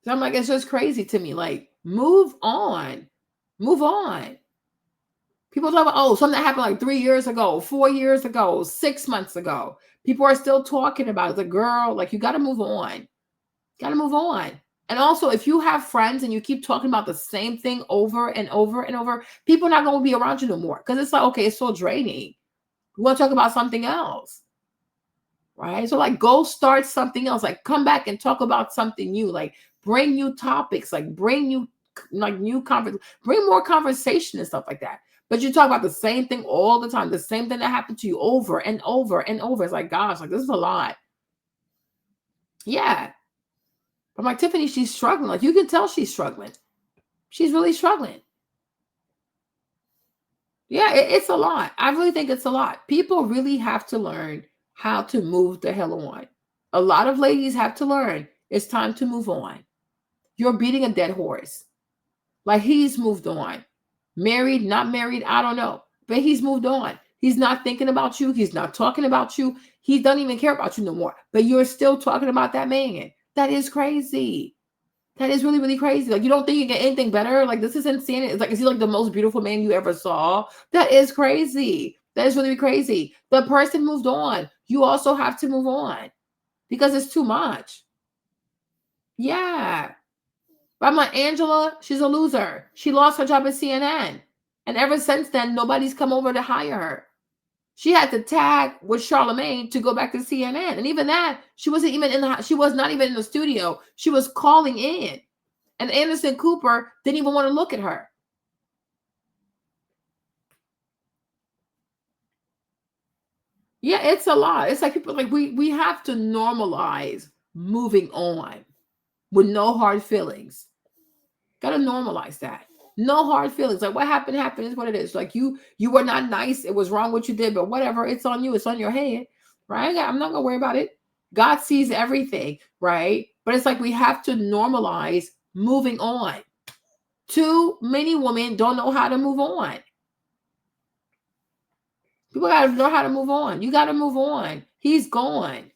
So I'm like, it's just crazy to me. Like, move on. Move on. People talk about, oh, something that happened like 3 years ago, 4 years ago, 6 months ago. People are still talking about it. The girl, like, you got to move on. Got to move on. And also, if you have friends and you keep talking about the same thing over and over and over, people are not going to be around you no more. Because it's like, okay, it's so draining. We want to talk about something else. Right? So, like, go start something else. Like, come back and talk about something new. Like, bring new topics. Like, bring new bring more conversation and stuff like that. But you talk about the same thing all the time. The same thing that happened to you over and over and over. It's like, gosh, like, this is a lot. Yeah. But like, Tiffany, she's struggling. Like, you can tell she's struggling. She's really struggling. Yeah, it's a lot. I really think it's a lot. People really have to learn how to move the hell on. A lot of ladies have to learn it's time to move on. You're beating a dead horse. Like, he's moved on. Married, not married, I don't know. But he's moved on. He's not thinking about you. He's not talking about you. He doesn't even care about you no more. But you're still talking about that man. That is crazy. That is really, really crazy. Like, you don't think you get anything better? Like, this is insane. It's like, is he like the most beautiful man you ever saw? That is crazy. That is really, really crazy. The person moved on. You also have to move on because it's too much. Yeah. But I'm like, Angela, she's a loser. She lost her job at CNN. And ever since then, nobody's come over to hire her. She had to tag with Charlamagne to go back to CNN. And even that, she was not even in the studio. She was calling in. And Anderson Cooper didn't even want to look at her. Yeah, it's a lot. It's like people, like, we have to normalize moving on with no hard feelings. Got to normalize that. No hard feelings. Like, what happened is what it is. Like, you were not nice. It was wrong what you did, but whatever. It's on you. It's on your head, right? I'm not going to worry about it. God sees everything, right? But it's like we have to normalize moving on. Too many women don't know how to move on. People got to know how to move on. You got to move on. He's gone.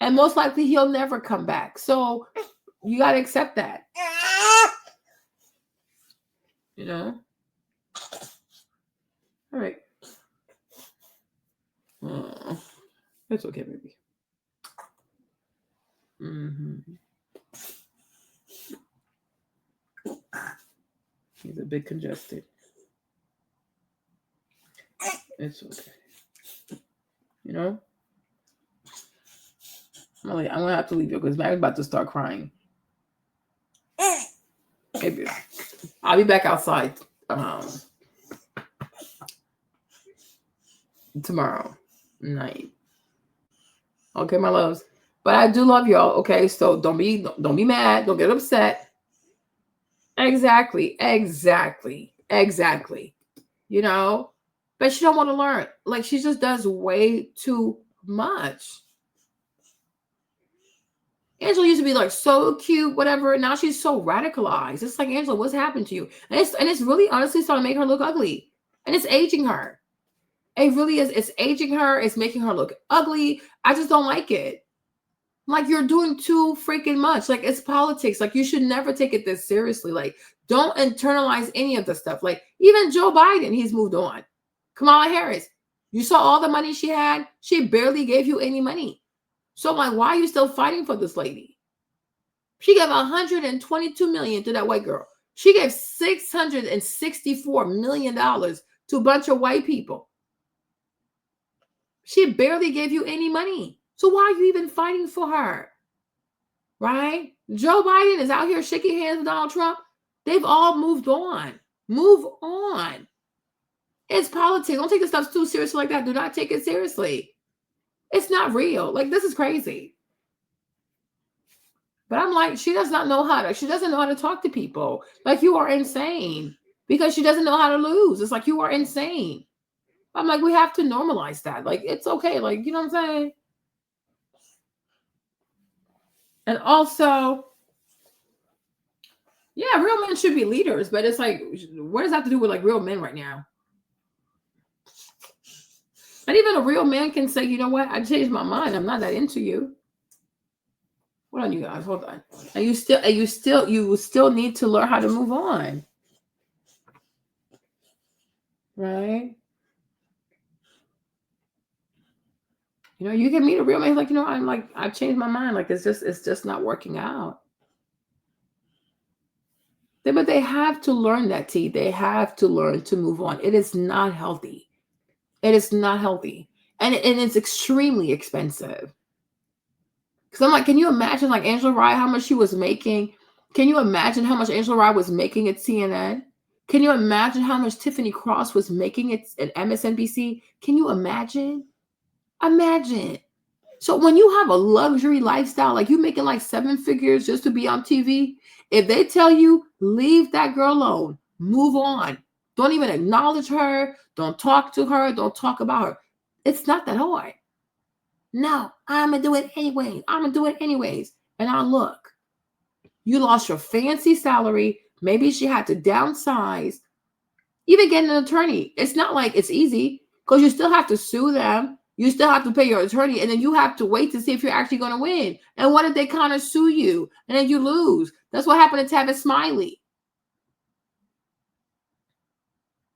And most likely he'll never come back. So you got to accept that. You know? All right. It's okay, baby. He's a bit congested. It's okay. know? I'm gonna have to leave you because Mary's about to start crying. Maybe I'll be back outside tomorrow night. Okay, my loves. But I do love y'all. Okay, so don't be mad. Don't get upset. Exactly. You know, but she don't want to learn. Like she just does way too much. Angela used to be like so cute, whatever. Now she's so radicalized. It's like, Angela, what's happened to you? And it's really honestly starting to make her look ugly. And it's aging her. It really is. It's aging her. It's making her look ugly. I just don't like it. Like you're doing too freaking much. Like it's politics. Like you should never take it this seriously. Like don't internalize any of the stuff. Like even Joe Biden, he's moved on. Kamala Harris, you saw all the money she had. She barely gave you any money. So I'm like, why are you still fighting for this lady? She gave $122 million to that white girl. She gave $664 million to a bunch of white people. She barely gave you any money. So why are you even fighting for her? Right? Joe Biden is out here shaking hands with Donald Trump. They've all moved on. Move on. It's politics. Don't take this stuff too seriously like that. Do not take it seriously. It's not real. Like, this is crazy. But I'm like, she does not know how to, she doesn't know how to talk to people. Like, you are insane. Because she doesn't know how to lose. It's like, you are insane. I'm like, we have to normalize that. Like, it's okay. Like, you know what I'm saying? And also, yeah, real men should be leaders. But it's like, what does that have to do with, like, real men right now? And even a real man can say, you know what? I changed my mind. I'm not that into you. Hold on, you guys. Hold on. And you still need to learn how to move on. Right? You know, you can meet a real man like, you know, I've changed my mind. Like, it's just not working out. But they have to learn that, T. They have to learn to move on. It is not healthy. It is not healthy. And it's extremely expensive. Because I'm like, can you imagine, like, Angela Rye, how much she was making? Can you imagine how much Angela Rye was making at CNN? Can you imagine how much Tiffany Cross was making at MSNBC? Can you imagine? Imagine. So when you have a luxury lifestyle, like you making like 7 figures just to be on TV, if they tell you, leave that girl alone, move on, don't even acknowledge her, don't talk to her, don't talk about her. It's not that hard. No, I'm going to do it anyway. I'm going to do it anyways. And now look, you lost your fancy salary. Maybe she had to downsize. Even getting an attorney. It's not like it's easy because you still have to sue them. You still have to pay your attorney. And then you have to wait to see if you're actually going to win. And what if they kind of sue you and then you lose? That's what happened to Tavis Smiley.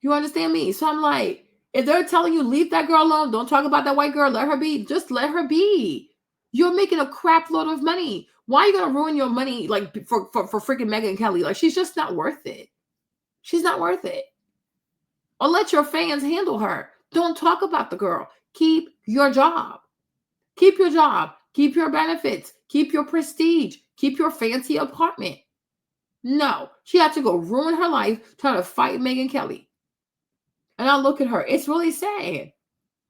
You understand me? So I'm like, if they're telling you, leave that girl alone, don't talk about that white girl, let her be, just let her be. You're making a crap load of money. Why are you going to ruin your money like for freaking Megyn Kelly? Like, she's just not worth it. She's not worth it. Or let your fans handle her. Don't talk about the girl. Keep your job. Keep your job. Keep your benefits. Keep your prestige. Keep your fancy apartment. No, she had to go ruin her life trying to fight Megyn Kelly. And I look at her. It's really sad.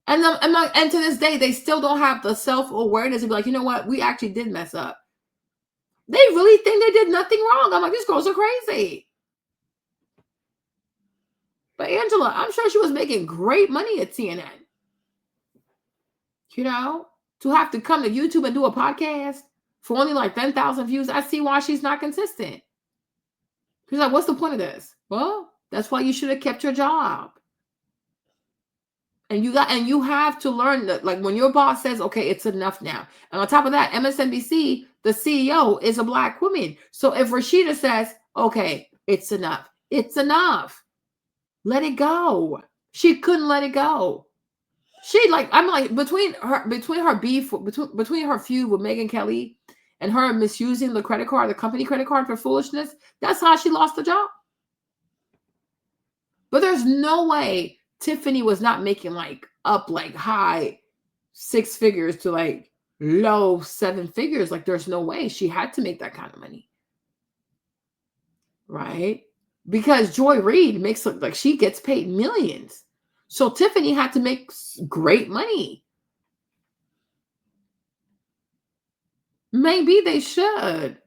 And to this day, they still don't have the self-awareness to be like, you know what? We actually did mess up. They really think they did nothing wrong. I'm like, these girls are crazy. But Angela, I'm sure she was making great money at CNN. You know, to have to come to YouTube and do a podcast for only like 10,000 views, I see why she's not consistent. She's like, what's the point of this? Well, that's why you should have kept your job. And you have to learn that, like, when your boss says, okay, it's enough now. And on top of that, MSNBC, the CEO is a Black woman. So if Rashida says, okay, it's enough, it's enough. Let it go. She couldn't let it go. She I'm like, between her beef, between her feud with Megyn Kelly and her misusing the credit card, the company credit card for foolishness, that's how she lost the job. But there's no way Tiffany was not making like high 6 figures to like low 7 figures. Like there's no way she had to make that kind of money. Right? Because Joy Reid makes look like she gets paid millions. So Tiffany had to make great money. Maybe they should,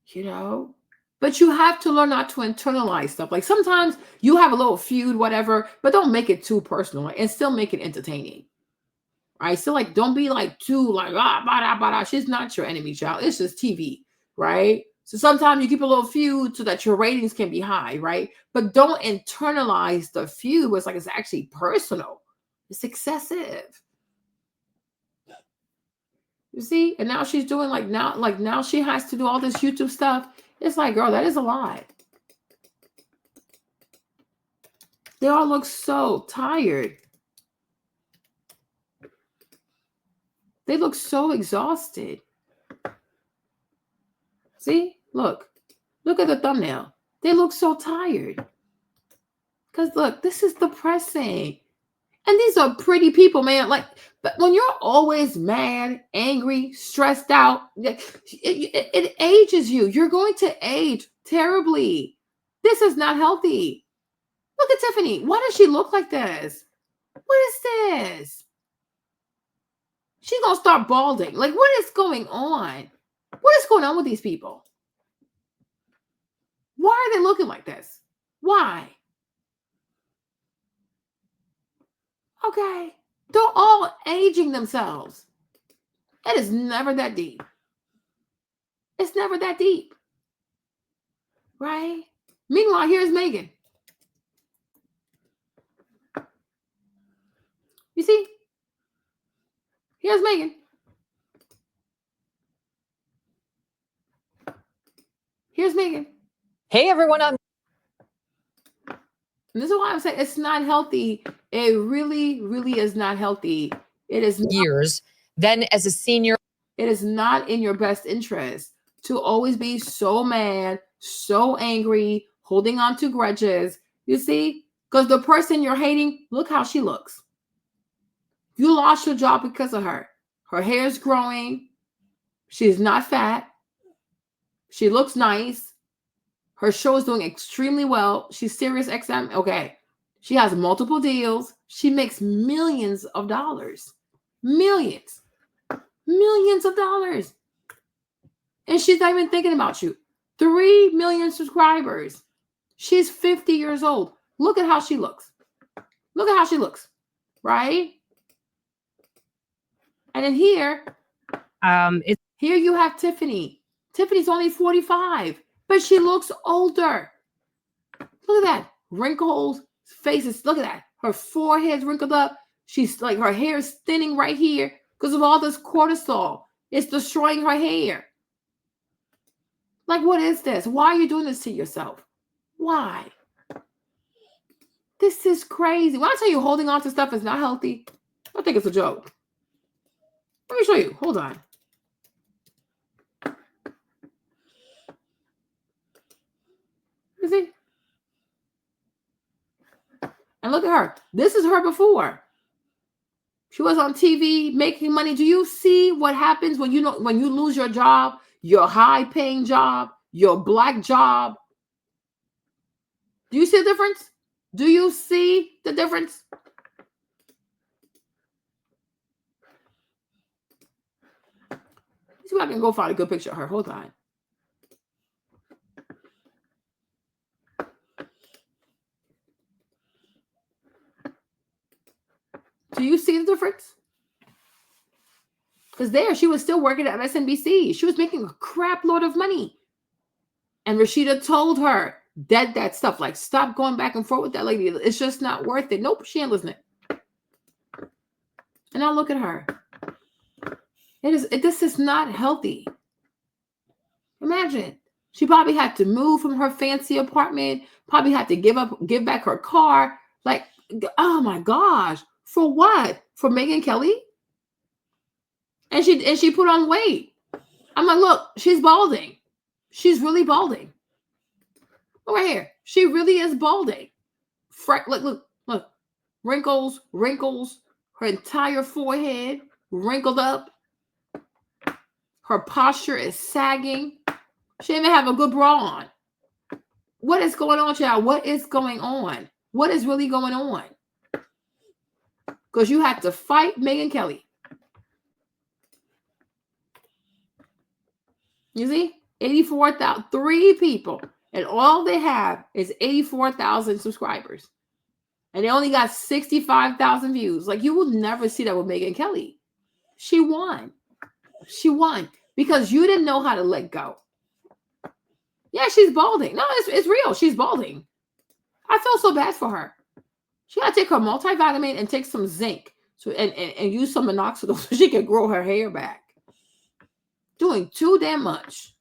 you know, but you have to learn not to internalize stuff. Like sometimes you have a little feud, whatever, but don't make it too personal and still make it entertaining. Right? So like, don't be like too like, bada, bada. She's not your enemy, child. It's just TV, right? So sometimes you keep a little feud so that your ratings can be high, right? But don't internalize the feud. It's like it's actually personal. It's excessive. You see? And now she's doing now she has to do all this YouTube stuff. It's like, girl, that is a lot. They all look so tired. They look so exhausted. See? Look at the thumbnail. They look so tired. Because look, this is depressing. And these are pretty people, man. Like, but when you're always mad, angry, stressed out, it ages you. You're going to age terribly. This is not healthy. Look at Tiffany. Why does she look like this? What is this? She's going to start balding. Like, what is going on? What is going on with these people? Why are they looking like this? Why? Okay. They're all aging themselves. It is never that deep. It's never that deep. Right? Meanwhile, here's Megan. You see? Here's Megan. Here's Megan. Hey, everyone. And this is why I'm saying it's not healthy. It really, really is not healthy. It is Years. Then as a senior. It is not in your best interest to always be so mad, so angry, holding on to grudges. You see? Because the person you're hating, look how she looks. You lost your job because of her. Her hair is growing. She's not fat. She looks nice. Her show is doing extremely well. She's Sirius XM. Okay. She has multiple deals. She makes millions of dollars. Millions. Millions of dollars. And she's not even thinking about you. 3 million subscribers. She's 50 years old. Look at how she looks. Look at how she looks. Right? And then here you have Tiffany. Tiffany's only 45. But she looks older. Look at that. Wrinkles, faces. Look at that. Her forehead's wrinkled up. She's like, her hair is thinning right here because of all this cortisol. It's destroying her hair. Like, what is this? Why are you doing this to yourself? Why? This is crazy. When I tell you holding on to stuff is not healthy, I think it's a joke. Let me show you. Hold on. You see? And look at her. This is her before. She was on TV making money. Do you see what happens when you lose your job, your high-paying job, your black job? Do you see the difference? Do you see the difference? Let's see if I can go find a good picture of her. Hold on. Do you see the difference? Because there, she was still working at MSNBC. She was making a crap load of money. And Rashida told her, dead that stuff. Like, stop going back and forth with that lady. It's just not worth it. Nope, she ain't listening. And now look at her. This is not healthy. Imagine. She probably had to move from her fancy apartment. Probably had to give back her car. Like, oh my gosh. For what? For Megyn Kelly? And she put on weight. I'm like, look, she's balding. She's really balding. Look right here. She really is balding. Look. Wrinkles. her entire forehead wrinkled up. Her posture is sagging. She didn't even have a good bra on. What is going on, child? What is going on? What is really going on? Because you had to fight Megyn Kelly. You see? 84,000, 3 people. And all they have is 84,000 subscribers. And they only got 65,000 views. Like, you will never see that with Megyn Kelly. She won. She won. Because you didn't know how to let go. Yeah, she's balding. No, it's real. She's balding. I feel so bad for her. She got to take her multivitamin and take some zinc and use some minoxidil so she can grow her hair back. Doing too damn much.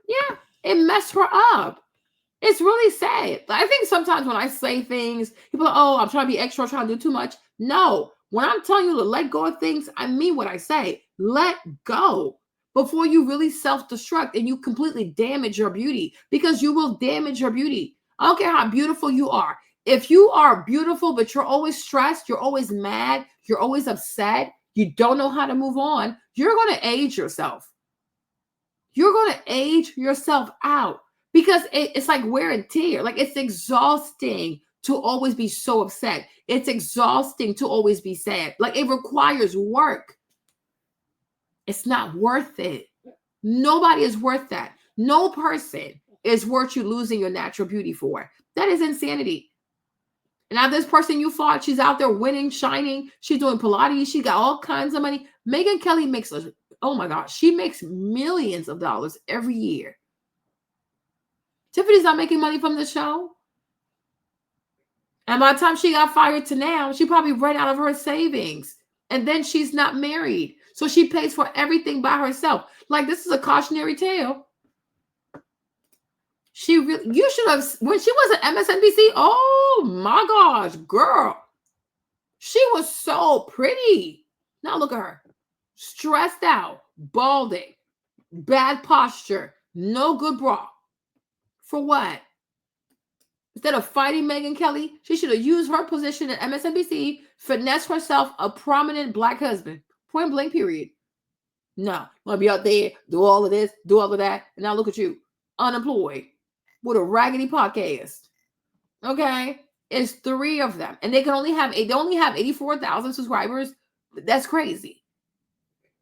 Yeah, it messed her up. It's really sad. I think sometimes when I say things, people are, oh, I'm trying to be extra, I'm trying to do too much. No, when I'm telling you to let go of things, I mean what I say. Let go before you really self-destruct and you completely damage your beauty, because you will damage your beauty. I don't care how beautiful you are. If you are beautiful, but you're always stressed, you're always mad, you're always upset, you don't know how to move on, you're going to age yourself. You're going to age yourself out, because it's like wear and tear. Like, it's exhausting to always be so upset. It's exhausting to always be sad. Like, it requires work. It's not worth it. Nobody is worth that. No person is worth you losing your natural beauty for. That is insanity. And now this person you fought, she's out there winning, shining. She's doing Pilates. She got all kinds of money. Megyn Kelly makes, oh my gosh, she makes millions of dollars every year. Tiffany's not making money from the show. And by the time she got fired to now, she probably ran out of her savings. And then she's not married. So she pays for everything by herself. Like, this is a cautionary tale. You should have, when she was at MSNBC, oh my gosh, girl. She was so pretty. Now look at her. Stressed out, balding, bad posture, no good bra. For what? Instead of fighting Megyn Kelly, she should have used her position at MSNBC, finesse herself a prominent black husband. Point blank, period. No, you want to be out there, do all of this, do all of that, and now look at you, unemployed, with a raggedy podcast. Okay? It's 3 of them. And they only have 84,000 subscribers. That's crazy.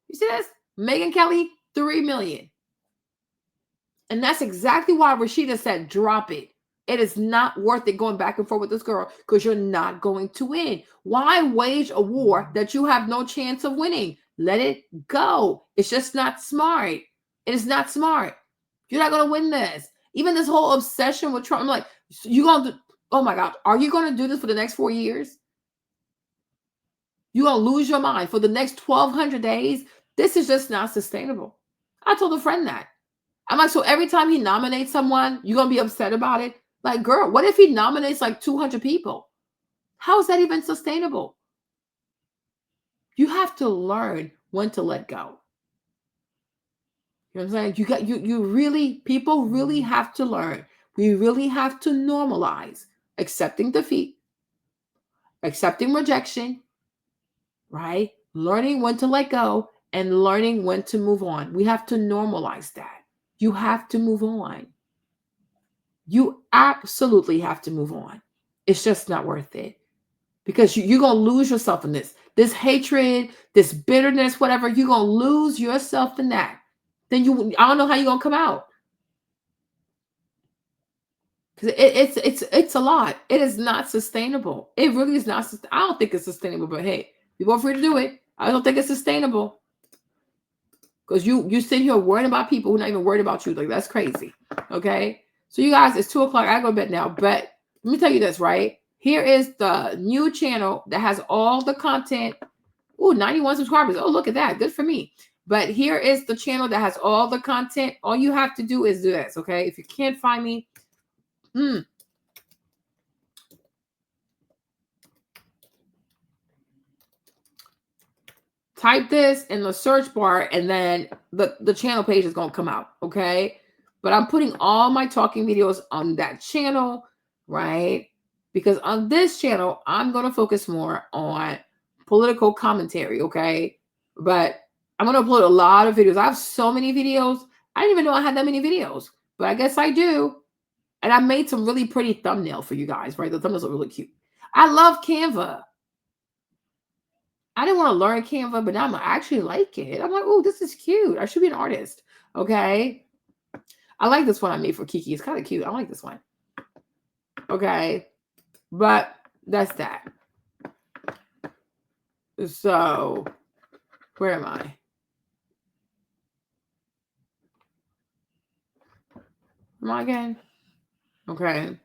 You see this? Megyn Kelly, 3 million. And that's exactly why Rashida said, drop it. It is not worth it going back and forth with this girl, because you're not going to win. Why wage a war that you have no chance of winning? Let it go. It's just not smart. It is not smart. You're not going to win this. Even this whole obsession with Trump, I'm like, you're going to, oh my God, are you going to do this for the next 4 years? You're going to lose your mind for the next 1,200 days? This is just not sustainable. I told a friend that. I'm like, so every time he nominates someone, you're going to be upset about it? Like, girl, what if he nominates like 200 people? How is that even sustainable? You have to learn when to let go. You know what I'm saying? People really have to learn. We really have to normalize accepting defeat, accepting rejection, right? Learning when to let go and learning when to move on. We have to normalize that. You have to move on. You absolutely have to move on. It's just not worth it, because you're going to lose yourself in this hatred, this bitterness, whatever. You're going to lose yourself in that. Then I don't know how you're going to come out. Because it's a lot. It is not sustainable. It really is not. I don't think it's sustainable, but hey, you're both free to do it. I don't think it's sustainable. Because you sit here worrying about people who are not even worried about you. Like, that's crazy. Okay? So you guys, it's 2 o'clock. I go to bed now. But let me tell you this, right? Here is the new channel that has all the content. Ooh, 91 subscribers. Oh, look at that. Good for me. But here is the channel that has all the content. All you have to do is do this, okay? If you can't find me, type this in the search bar, and then the channel page is going to come out, okay? But I'm putting all my talking videos on that channel, right? because on this channel, I'm going to focus more on political commentary, okay? But I'm going to upload a lot of videos. I have so many videos. I didn't even know I had that many videos, but I guess I do. And I made some really pretty thumbnails for you guys, right? The thumbnails are really cute. I love Canva. I didn't want to learn Canva, but now I actually like it. I'm like, oh, this is cute. I should be an artist, okay? I like this one I made for Kiki. It's kind of cute. I like this one. Okay. But that's that. So, where am I? Am I again? Okay.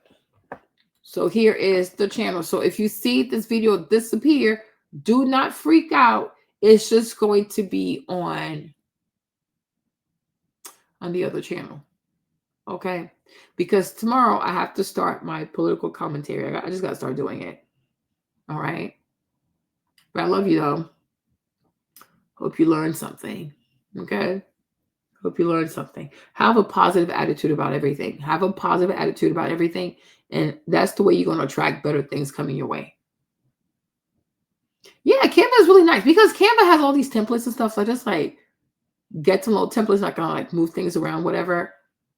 So here is the channel. So if you see this video disappear, do not freak out. It's just going to be on the other channel. Okay. Because tomorrow I have to start my political commentary. I just got to start doing it. All right. But I love you though. Hope you learned something. Okay. Hope you learned something. Have a positive attitude about everything. Have a positive attitude about everything. And that's the way you're going to attract better things coming your way. Yeah, Canva is really nice because Canva has all these templates and stuff. So I just like get some little templates. Not gonna like move things around, whatever.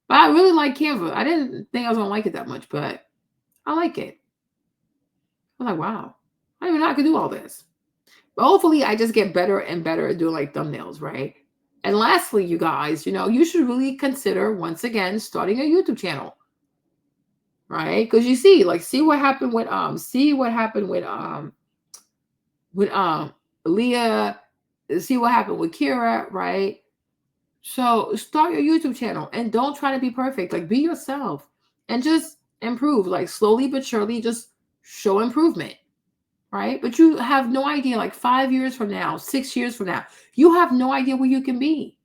But I really like Canva. I didn't think I was gonna like it that much, but I like it. I'm like, wow, I didn't even know I could do all this. But hopefully I just get better and better at doing like thumbnails, right? And lastly, you guys, you should really consider once again starting a YouTube channel. Right? Because you see what happened with Leah, see what happened with Kira, right? So start your YouTube channel and don't try to be perfect. Like be yourself and just improve. Like slowly but surely, just show improvement. Right? But you have no idea, like 5 years from now, 6 years from now, you have no idea where you can be.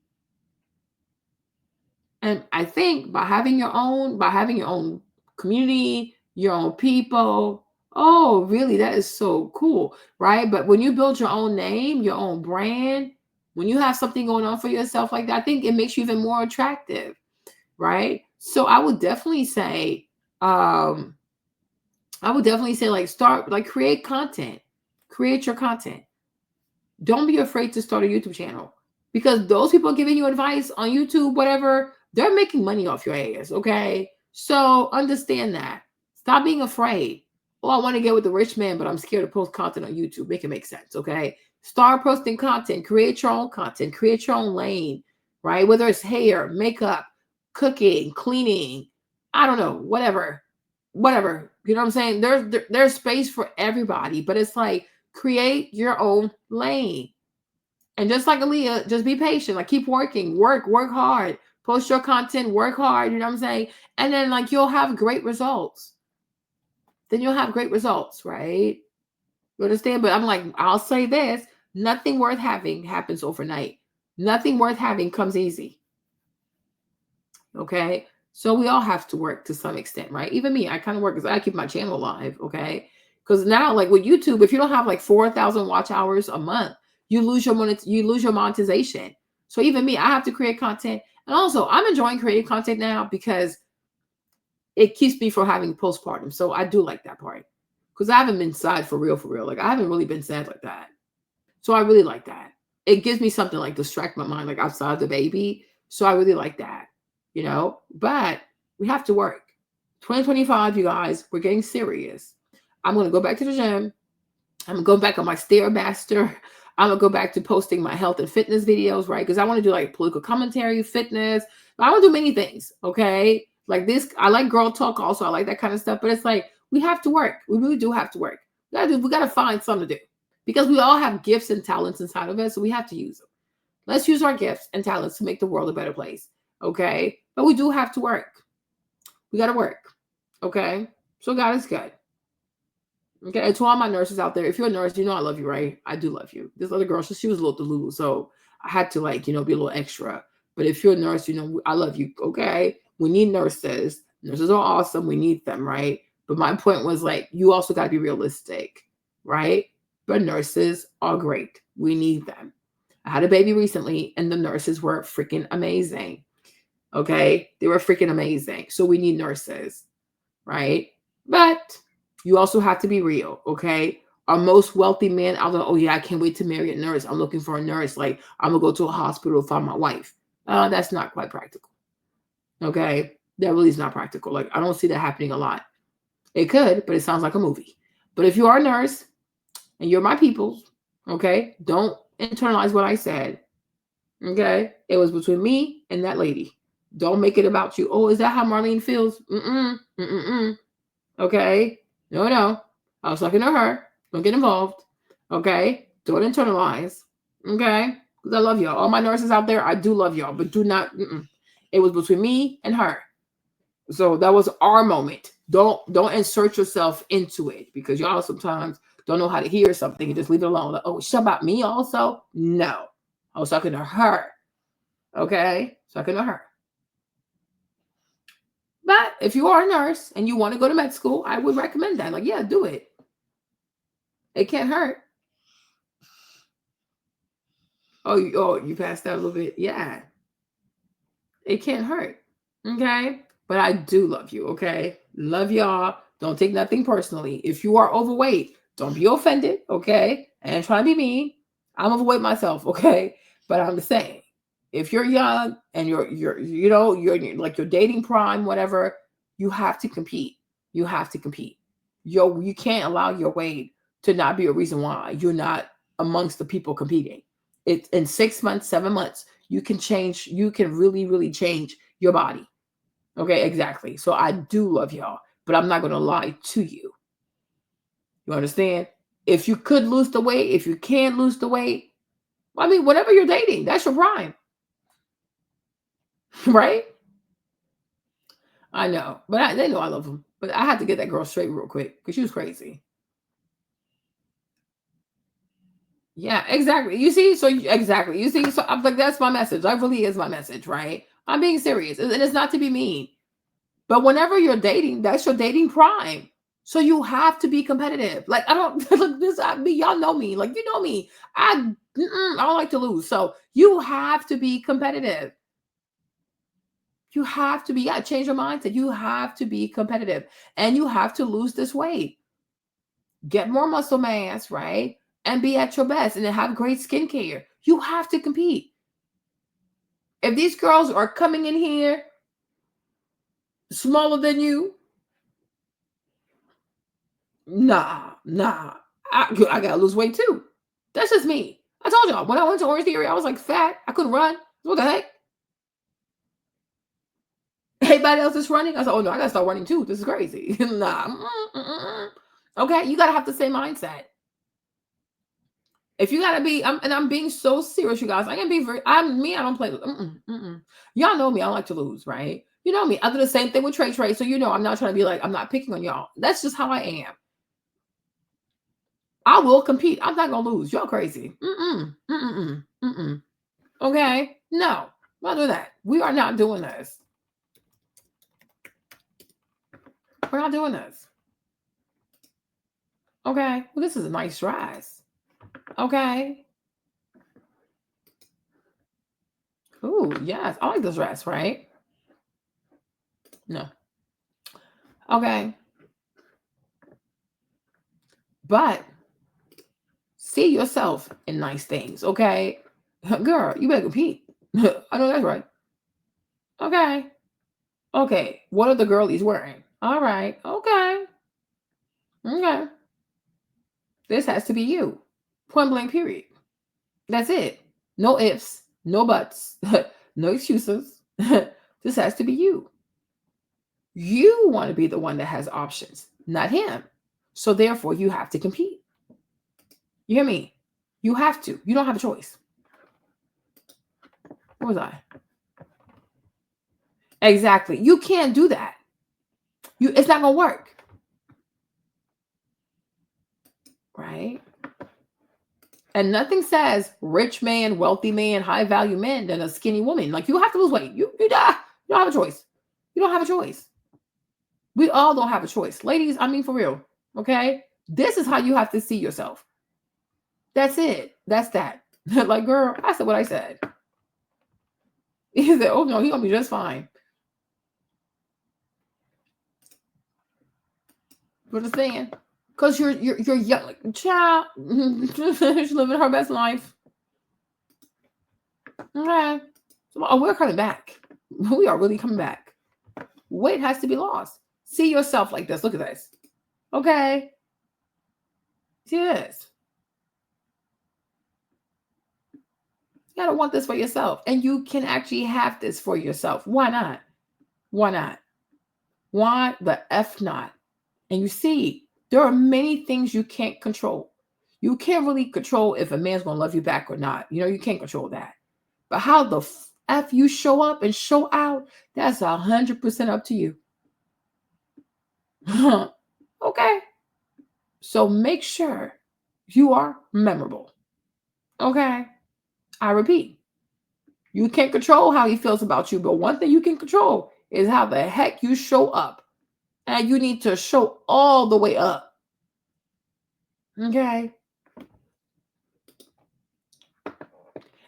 And I think by having your own community, your own people, oh, really, that is so cool, right? But when you build your own name, your own brand, when you have something going on for yourself like that, I think it makes you even more attractive, right? So I would definitely say, like start, like create content, create your content. Don't be afraid to start a YouTube channel because those people giving you advice on YouTube, whatever, they're making money off your ass, okay? So understand that. Stop being afraid. Oh, I want to get with the rich man, but I'm scared to post content on YouTube. Make it make sense, okay? Start posting content. Create your own content. Create your own lane, right? Whether it's hair, makeup, cooking, cleaning, I don't know, whatever. You know what I'm saying? There's space for everybody, but it's like create your own lane. And just like Aaliyah, just be patient. Like keep working, work hard, post your content, work hard. You know what I'm saying? And then like you'll have great results. Then you'll have great results, right? You understand? But I'm like, I'll say this: nothing worth having happens overnight. Nothing worth having comes easy. Okay, so we all have to work to some extent, right? Even me, I kind of work because I keep my channel alive. Okay, because now, like with YouTube, if you don't have like 4,000 watch hours a month, you lose your monetization. So even me, I have to create content. And also I'm enjoying creating content now because it keeps me from having postpartum. So I do like that part because I haven't been sad for real. Like I haven't really been sad like that. So I really like that. It gives me something like distract my mind, like outside the baby. So I really like that, but we have to work. 2025, you guys, we're getting serious. I'm going to go back to the gym. I'm going to go back on my Stairmaster. I'm going to go back to posting my health and fitness videos, right? Because I want to do like political commentary, fitness. I want to do many things, okay? Like this, I like girl talk also. I like that kind of stuff. But it's like, we have to work. We really do have to work. We got to find something to do. Because we all have gifts and talents inside of us. So we have to use them. Let's use our gifts and talents to make the world a better place, okay? But we do have to work. We got to work, okay? So God is good. Okay, and to all my nurses out there, if you're a nurse, I love you, right? I do love you. This other girl, she was a little delulu, so I had to be a little extra. But if you're a nurse, I love you, okay? We need nurses. Nurses are awesome. We need them, right? But my point was you also got to be realistic, right? But nurses are great. We need them. I had a baby recently, and the nurses were freaking amazing, okay? They were freaking amazing. So we need nurses, right? But You also have to be real, okay? Are most wealthy men out there, oh yeah, I can't wait to marry a nurse. I'm looking for a nurse. Like, I'm going to go to a hospital to find my wife. That's not quite practical, okay? That really is not practical. Like, I don't see that happening a lot. It could, but it sounds like a movie. But if you are a nurse and you're my peoples, okay, don't internalize what I said, okay? It was between me and that lady. Don't make it about you. Oh, is that how Marlene feels? Okay? No. I was talking to her. Don't get involved. Okay? Don't internalize. Okay? Because I love y'all. All my nurses out there, I do love y'all, but do not. It was between me and her. So that was our moment. Don't insert yourself into it, because y'all sometimes don't know how to hear something and just leave it alone. Like, oh, it's about me also? No. I was talking to her. Okay? Talking to her. But if you are a nurse and you want to go to med school, I would recommend that. Like, yeah, do it. It can't hurt. Oh, you passed out a little bit. Yeah. It can't hurt. Okay? But I do love you. Okay? Love y'all. Don't take nothing personally. If you are overweight, don't be offended. Okay? And try to be mean. I'm overweight myself. Okay? But I'm saying, if you're young and you're like your dating prime, whatever, you have to compete. You have to compete. You can't allow your weight to not be a reason why you're not amongst the people competing. It's in 6 months, 7 months, you can change. You can really, really change your body. Okay, exactly. So I do love y'all, but I'm not going to lie to you. You understand? If you could lose the weight, if you can't lose the weight, I mean, whatever you're dating, that's your prime. Right? I know, but they know I love them. But I had to get that girl straight real quick because she was crazy. Yeah, exactly. You see, so exactly. You see, so I'm like, that's my message. That really is my message, right? I'm being serious, and it's not to be mean. But whenever you're dating, that's your dating prime. So you have to be competitive. Like, I don't look this. Y'all know me. Like, you know me. I don't like to lose. So you have to be competitive. You have to be. Yeah, change your mindset. You have to be competitive, and you have to lose this weight. Get more muscle mass, right? And be at your best, and then have great skincare. You have to compete. If these girls are coming in here smaller than you, nah. I gotta lose weight too. That's just me. I told y'all when I went to Orange Theory, I was like fat. I couldn't run. What the heck? Everybody else is running. I said, oh no, I gotta start running too. This is crazy. Nah. Okay, you gotta have the same mindset. If you gotta be, I'm being so serious, you guys. I can be I don't play with. Y'all know me. I like to lose, right? You know me. I do the same thing with Trey. So you know I'm not trying to be like, I'm not picking on y'all. That's just how I am. I will compete. I'm not gonna lose. Y'all crazy. Okay? No, I'm not doing that. We are not doing this. We're not doing this. Okay? Well, this is a nice dress. Okay. Ooh, yes. I like this dress, right? No. Okay. But see yourself in nice things, okay? Girl, you better compete. I know that's right. Okay. Okay. What are the girlies wearing? All right. Okay. Okay. This has to be you. Point blank, period. That's it. No ifs, no buts, no excuses. This has to be you. You want to be the one that has options, not him. So therefore, you have to compete. You hear me? You have to. You don't have a choice. What was I? Exactly. You can't do that. It's not going to work. Right? And nothing says rich man, wealthy man, high value man than a skinny woman. Like, you have to lose weight. You don't have a choice. You don't have a choice. We all don't have a choice. Ladies, I mean, for real. Okay? This is how you have to see yourself. That's it. That's that. Like, girl, I said what I said. He said, oh no, he's gonna be just fine. You understand? Because you're young, like, child. She's living her best life. Okay. So, we're coming back. We are really coming back. Weight has to be lost. See yourself like this. Look at this. Okay. See this. You gotta want this for yourself. And you can actually have this for yourself. Why not? Why not? Why the F not? And you see, there are many things you can't control. You can't really control if a man's gonna love you back or not. You know, you can't control that. But how the F you show up and show out, that's 100% up to you. Okay. So make sure you are memorable. Okay. I repeat, you can't control how he feels about you, but one thing you can control is how the heck you show up. And you need to show all the way up. Okay.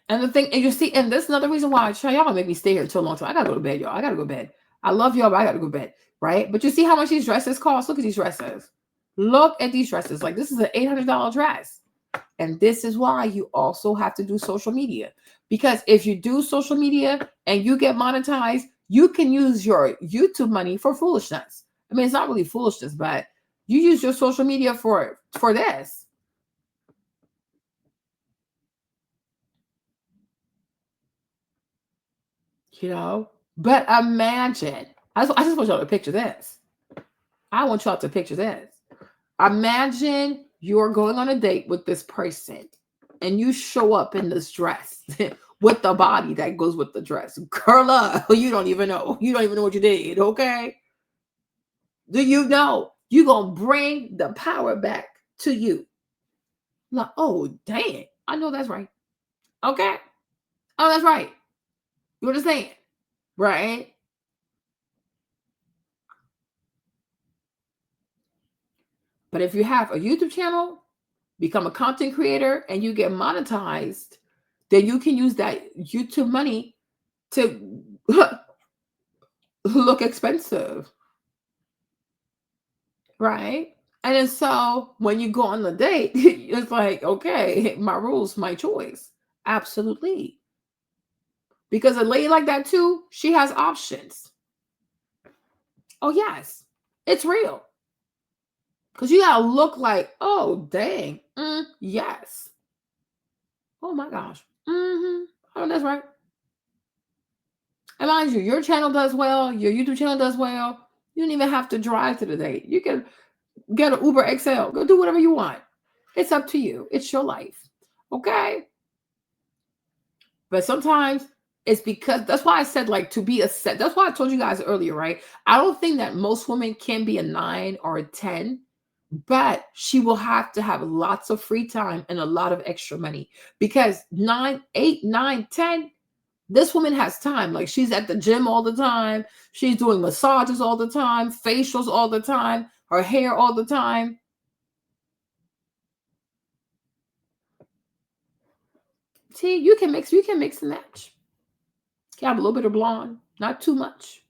And the thing, and you see, and this is another reason why y'all gonna make me stay here until a long time. I gotta go to bed, y'all. I gotta go to bed. I love y'all, but I gotta go to bed, right? But you see how much these dresses cost? Look at these dresses. Look at these dresses. Like, this is an $800 dress. And this is why you also have to do social media. Because if you do social media and you get monetized, you can use your YouTube money for foolishness. I mean, it's not really foolishness, but you use your social media for this. You know, but imagine, I just want y'all to picture this. I want y'all to picture this. Imagine you're going on a date with this person and you show up in this dress with the body that goes with the dress. Curl up. You don't even know. You don't even know what you did. Okay. Do you know you're going to bring the power back to you? Like, oh, dang. I know that's right. Okay. Oh, that's right. You understand? Right? But if you have a YouTube channel, become a content creator, and you get monetized, then you can use that YouTube money to look expensive. Right? And then so when you go on the date, it's like, okay, my rules, my choice. Absolutely. Because a lady like that too, she has options. Oh, yes. It's real. Because you gotta look like, oh, dang. Yes. Oh my gosh. Oh, that's right. And mind you, your channel does well, your YouTube channel does well. You don't even have to drive to the date. You can get an Uber XL. Go do whatever you want. It's up to you. It's your life. Okay? But sometimes it's because, that's why I said, like, to be a set. That's why I told you guys earlier, right? I don't think that most women can be a 9 or a 10, but she will have to have lots of free time and a lot of extra money. Because 9, 8, 9, 10, this woman has time. Like, she's at the gym all the time. She's doing massages all the time, facials all the time, her hair all the time. See, you can mix and match. You have a little bit of blonde, not too much.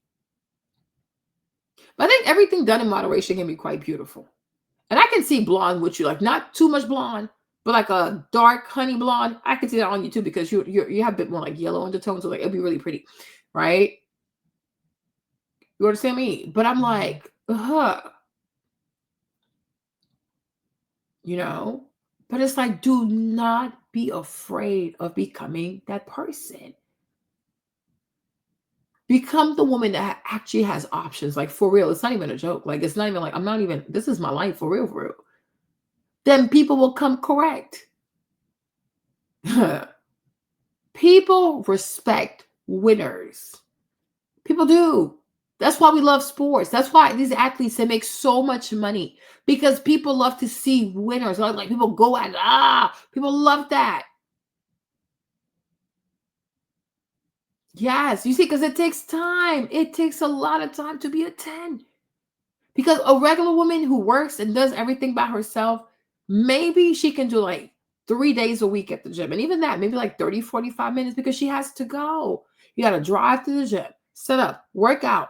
But I think everything done in moderation can be quite beautiful. And I can see blonde with you, like not too much blonde, but like a dark honey blonde. I can see that on you too, because you have a bit more like yellow undertones, so like it'll be really pretty, right? You understand me? But I'm like, you know, but it's like, do not be afraid of becoming that person. Become the woman that actually has options. Like, for real, it's not even a joke. Like, it's not even like, this is my life for real, for real. Then people will come correct. People respect winners. People do. That's why we love sports. That's why these athletes, they make so much money, because people love to see winners. Like people go at people love that. Yes, you see, because it takes time. It takes a lot of time to be a 10. Because a regular woman who works and does everything by herself, maybe she can do like 3 days a week at the gym. And even that, maybe like 30, 45 minutes, because she has to go. You got to drive to the gym, set up, work out,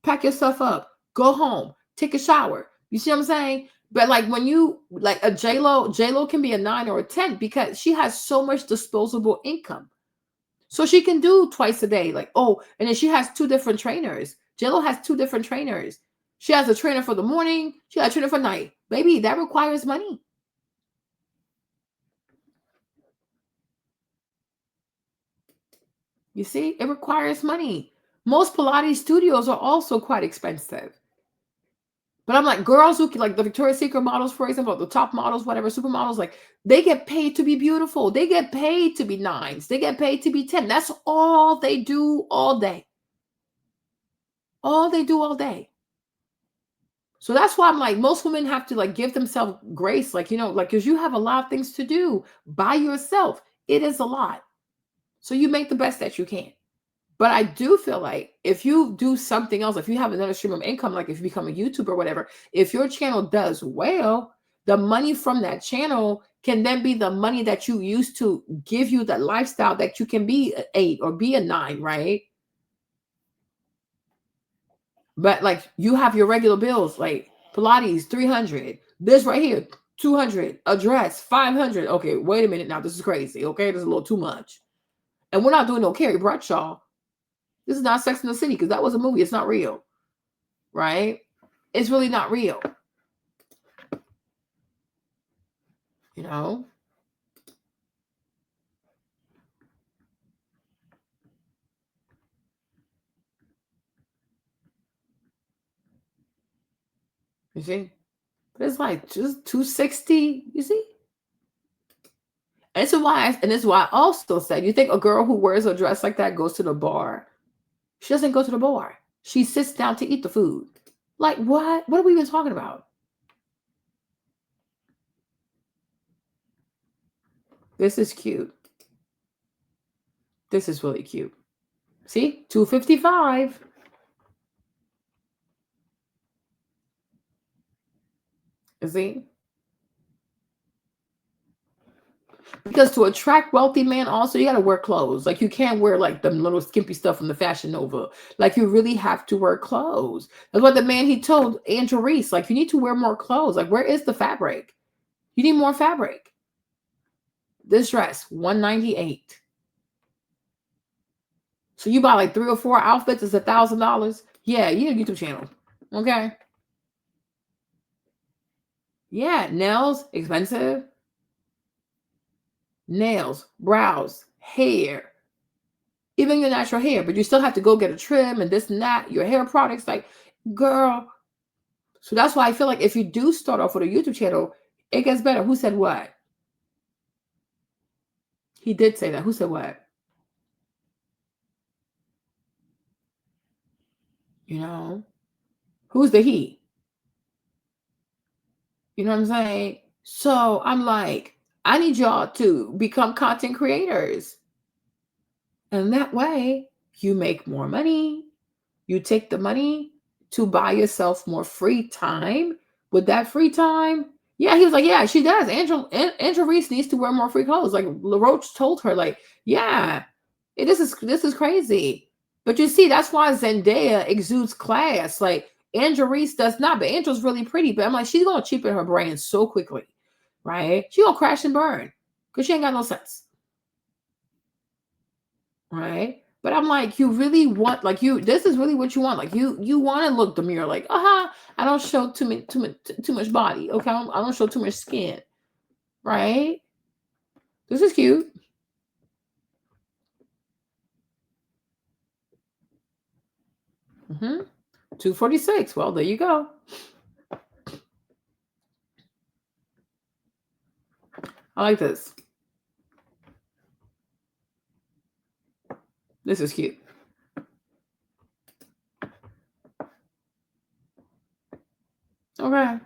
pack yourself up, go home, take a shower, You see what I'm saying? But like when you like a J-Lo can be a 9 or a 10 because she has so much disposable income. So she can do twice a day. Like, oh, and then she has 2 different trainers. J-Lo has 2 different trainers. She has a trainer for the morning. She has a trainer for night. Baby, that requires money. You see, it requires money. Most Pilates studios are also quite expensive. But I'm like, girls who like the Victoria's Secret models, for example, the top models, whatever, supermodels, like they get paid to be beautiful. They get paid to be 9s. They get paid to be 10. That's all they do all day. All they do all day. So that's why I'm like, most women have to like give themselves grace, like, you know, like, because you have a lot of things to do by yourself. It is a lot. So you make the best that you can. But I do feel like if you do something else, if you have another stream of income, like if you become a YouTuber or whatever, if your channel does well, the money from that channel can then be the money that you use to give you the lifestyle that you can be an 8 or be a 9, right? But like you have your regular bills, like Pilates, 300, this right here, 200, a dress, 500. Okay, wait a minute now. This is crazy. Okay, this is a little too much. And we're not doing no Carrie Bradshaw. This is not Sex in the City because that was a movie. It's not real, right? It's really not real. You know? You see? But it's like just 260, you see? And this is why I also said, you think a girl who wears a dress like that goes to the bar? She doesn't go to the bar. She sits down to eat the food. Like what? What are we even talking about? This is cute. This is really cute. See? 255. You see? Because to attract wealthy men, also you got to wear clothes. Like you can't wear like the little skimpy stuff from the Fashion Nova. Like you really have to wear clothes. That's what the man he told Andrew Reese. Like you need to wear more clothes. Like where is the fabric? You need more fabric. This dress, $198. So you buy like 3 or 4 outfits, it's $1,000. Yeah, you need a YouTube channel. Okay. Yeah, nails, expensive. Nails, brows, hair, even your natural hair, but you still have to go get a trim and this and that, your hair products, like, girl. So that's why I feel like if you do start off with a YouTube channel, it gets better. Who said what? He did say that. Who said what? You know, who's the he? You know what I'm saying? So I'm like, I need y'all to become content creators. And that way you make more money. You take the money to buy yourself more free time. With that free time, yeah, he was like, yeah, she does. Angel Reese needs to wear more free clothes. Like LaRoche told her, like, yeah, this is crazy. But you see, that's why Zendaya exudes class. Like Angel Reese does not, but Angel's really pretty. But I'm like, she's gonna cheapen her brand so quickly, right? She gonna crash and burn because she ain't got no sense, right? But I'm like, you really want, like, this is really what you want. Like you want to look demure, like, I don't show too much body. Okay. I don't show too much skin. Right. This is cute. Mm-hmm. 246. Well, there you go. I like this. This is cute. Okay.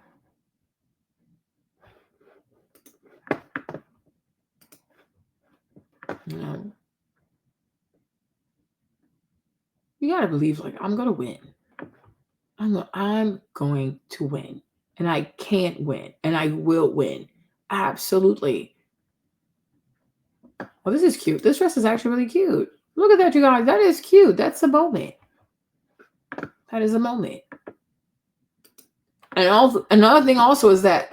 No. You gotta believe, like, I'm gonna win. I'm going to win. And I can't win. And I will win. Absolutely. Well, this is cute. This dress is actually really cute. Look at that, you guys. That is cute. That's a moment. That is a moment. And also another thing also is that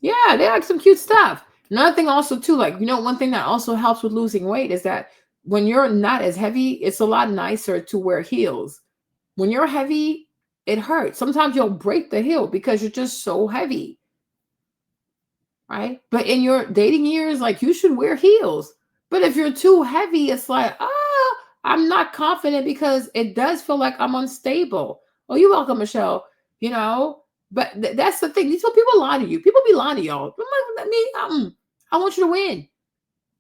yeah, they like some cute stuff. Another thing also too, like, you know, one thing that also helps with losing weight is that when you're not as heavy, it's a lot nicer to wear heels. When you're heavy, it hurts. Sometimes you'll break the heel because you're just so heavy. Right? But in your dating years, like, you should wear heels. But if you're too heavy, it's like, I'm not confident because it does feel like I'm unstable. Oh, you're welcome, Michelle. You know, but that's the thing. These people lie to you. People be lying to y'all. I want you to win.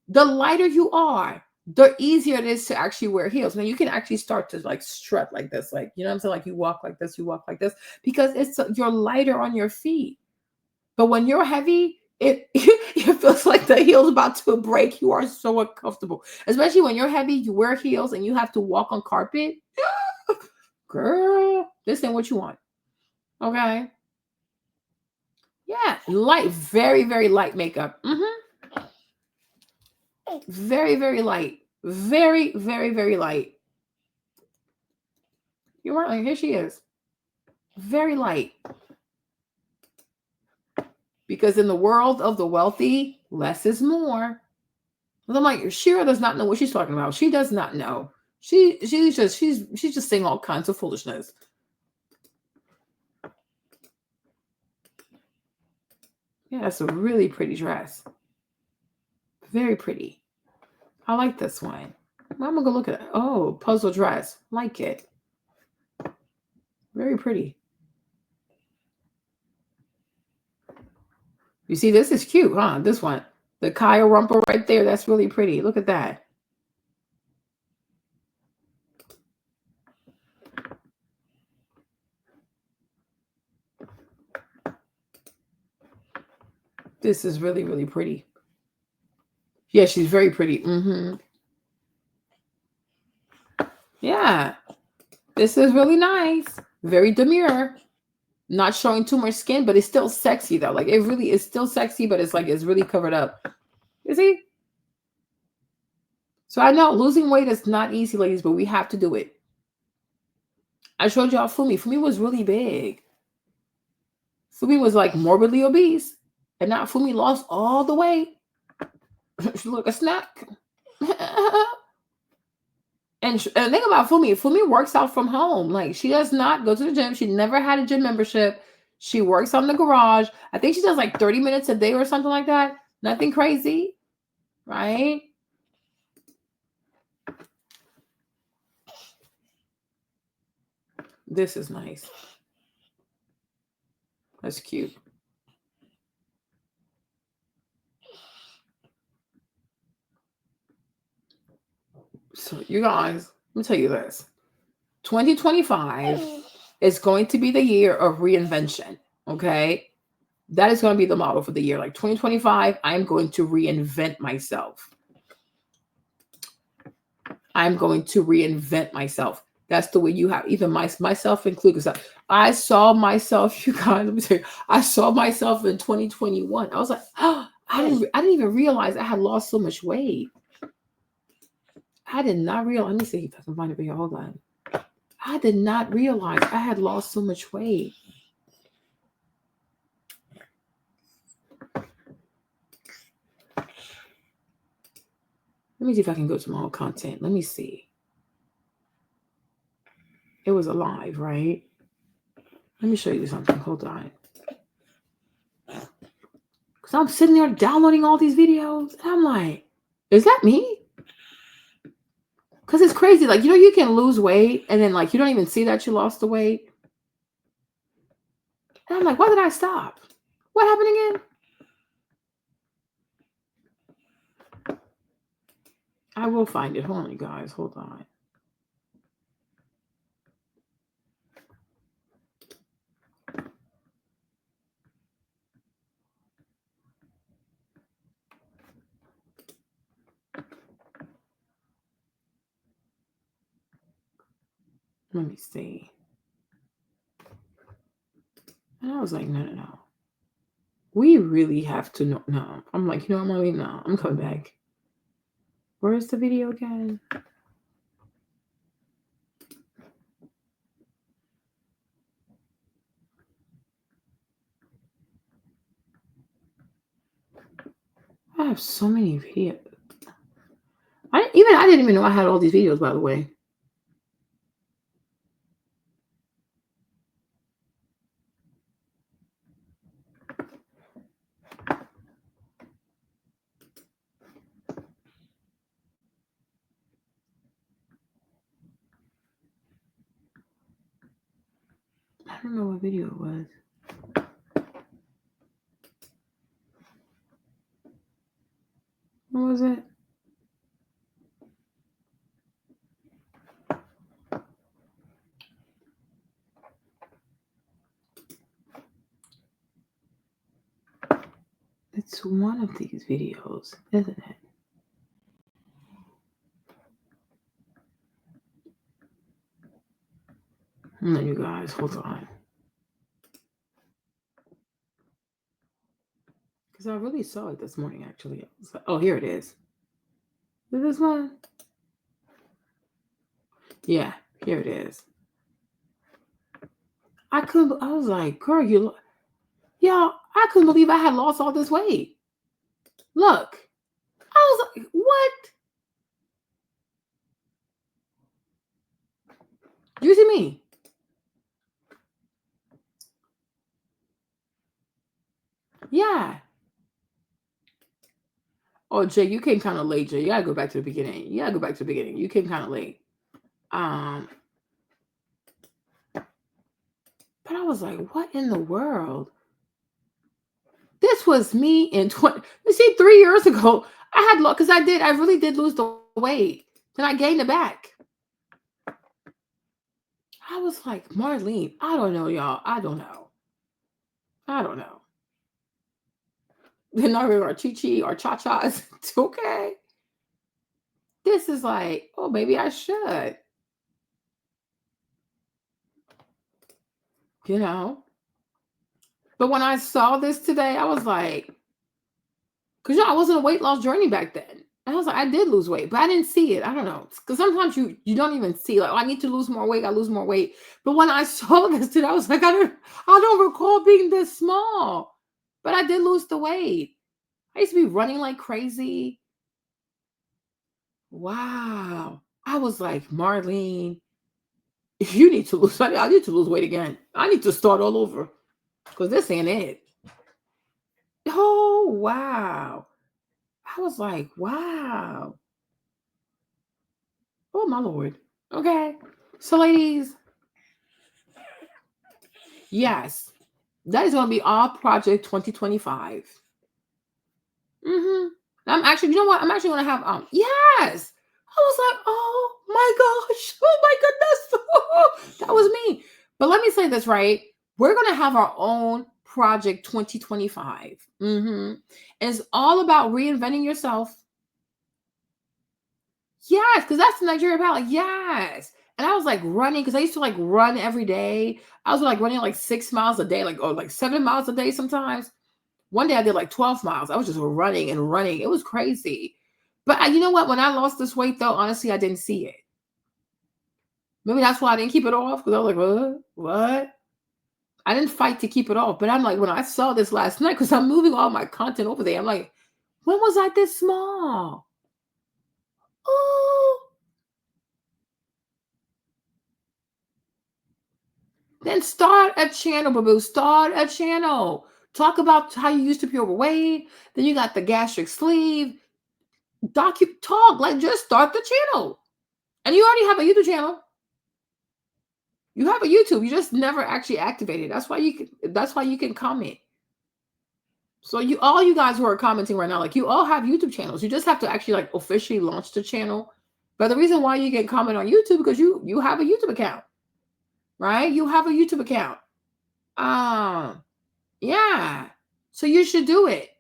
The lighter you are, the easier it is to actually wear heels. Now you can actually start to like strut like this, like, you know what I'm saying? Like you walk like this, because you're lighter on your feet. But when you're heavy, it feels like the heel's about to break. You are so uncomfortable, especially when you're heavy. You wear heels and you have to walk on carpet. Girl, this ain't what you want. Okay. Yeah, light, very, very light makeup. Very, very light. Very, very, very light. You're right. Here she is. Very light. Because in the world of the wealthy, less is more. And I'm like, Shira does not know what she's talking about. She does not know. She's just saying all kinds of foolishness. Yeah, that's a really pretty dress. Very pretty. I like this one. I'm gonna go look at it. Oh, puzzle dress. Like it. Very pretty. You see, this is cute, huh? This one. The Kaya rumple right there. That's really pretty. Look at that. This is really, really pretty. Yeah, she's very pretty. Yeah. This is really nice. Very demure. Not showing too much skin, but it's still sexy though. Like, it really is still sexy, but it's like it's really covered up. You see? So I know losing weight is not easy, ladies, but we have to do it. I showed y'all Fumi. Fumi was really big. Fumi was like morbidly obese. And now Fumi lost all the weight. Look, a snack. And the thing about Fumi works out from home. Like, she does not go to the gym. She never had a gym membership. She works on the garage. I think she does like 30 minutes a day or something like that. Nothing crazy, right? This is nice. That's cute. So you guys, let me tell you this. 2025 is going to be the year of reinvention, okay? That is going to be the model for the year. Like 2025, I'm going to reinvent myself. I'm going to reinvent myself. That's the way you have, even myself included. So I saw myself, you guys, let me tell you, I saw myself in 2021. I was like, oh, I didn't even realize I had lost so much weight. I did not realize. Let me see if I can find it here. Hold on. I did not realize I had lost so much weight. Let me see if I can go to my own content. Let me see. It was alive, right? Let me show you something. Hold on. Because I'm sitting there downloading all these videos. And I'm like, is that me? Because it's crazy. Like, you know, you can lose weight and then, like, you don't even see that you lost the weight. And I'm like, why did I stop? What happened again? I will find it. Hold on, you guys. Hold on. Let me see. And I was like, no. We really have to know. No. I'm like, you know, no. I'm coming back. Where's the video again? have so many videos. I didn't even know I had all these videos, by the way. I don't know what video it was. What was it? It's one of these videos, isn't it? No, you guys, hold on. Because I really saw it this morning, actually. I was like, oh, here it is. Is this one? Yeah, here it is. I was like, girl, I couldn't believe I had lost all this weight. Look, I was like, what? You see me? Yeah. Oh, Jay, you came kind of late, Jay. You gotta go back to the beginning. You came kind of late. But I was like, what in the world? This was me in 3 years ago. I had lost, because I really did lose the weight. Then I gained it back. I was like, Marlene, I don't know, y'all. I don't know. They're not really our chi-chi or cha-chas. It's okay. This is like, oh, maybe I should. You know? But when I saw this today, I was like, because I wasn't a weight loss journey back then. I was like, I did lose weight, but I didn't see it. I don't know. Because sometimes you don't even see, like, oh, I need to lose more weight. I lose more weight. But when I saw this today, I was like, I don't recall being this small. But I did lose the weight. I used to be running like crazy. Wow. I was like, Marlene, you need to lose. I need to lose weight again. I need to start all over. Because this ain't it. Oh, wow. I was like, wow. Oh, my Lord. Okay. So, ladies, yes, that is going to be our project 2025. I'm actually, you know what? I'm actually going to have, yes. I was like, oh my gosh. Oh my goodness. That was me. But let me say this, right? We're going to have our own project 2025. And it's all about reinventing yourself. Yes, because that's the Nigeria Palette. Yes. And I was like running, because I used to like run every day. I was like running like 6 miles a day, like 7 miles a day sometimes. One day I did like 12 miles. I was just running and running. It was crazy. But you know what? When I lost this weight, though, honestly, I didn't see it. Maybe that's why I didn't keep it off, because I was like, what? I didn't fight to keep it off. But I'm like, when I saw this last night, because I'm moving all my content over there, I'm like, when was I this small? Oh. Then start a channel, boo-boo. Start a channel. Talk about how you used to be overweight. Then you got the gastric sleeve. Talk. Like, just start the channel. And you already have a YouTube channel. You have a YouTube. You just never actually activated. That's why you can comment. So all you guys who are commenting right now, like, you all have YouTube channels. You just have to actually like officially launch the channel. But the reason why you can comment on YouTube, because you have a YouTube account. Right? You have a YouTube account. Yeah. So you should do it.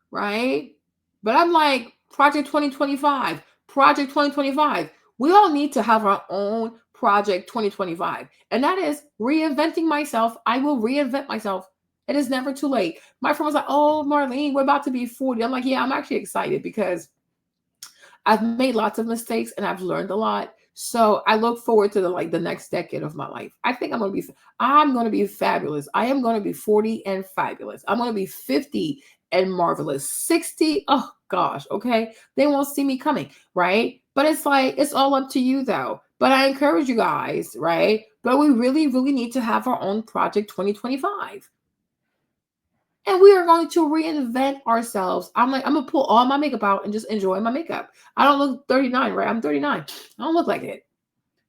Right? But I'm like, Project 2025. Project 2025. We all need to have our own Project 2025. And that is reinventing myself. I will reinvent myself. It is never too late. My friend was like, oh, Marlene, we're about to be 40. I'm like, yeah, I'm actually excited because I've made lots of mistakes and I've learned a lot. So I look forward to the next decade of my life. I think I'm going to be fabulous. I am going to be 40 and fabulous. I'm going to be 50 and marvelous. 60. Oh gosh. Okay. They won't see me coming. Right. But it's like, it's all up to you though. But I encourage you guys. Right. But we really, really need to have our own project 2025. And we are going to reinvent ourselves. I'm going to pull all my makeup out and just enjoy my makeup. I don't look 39, right? I'm 39. I don't look like it,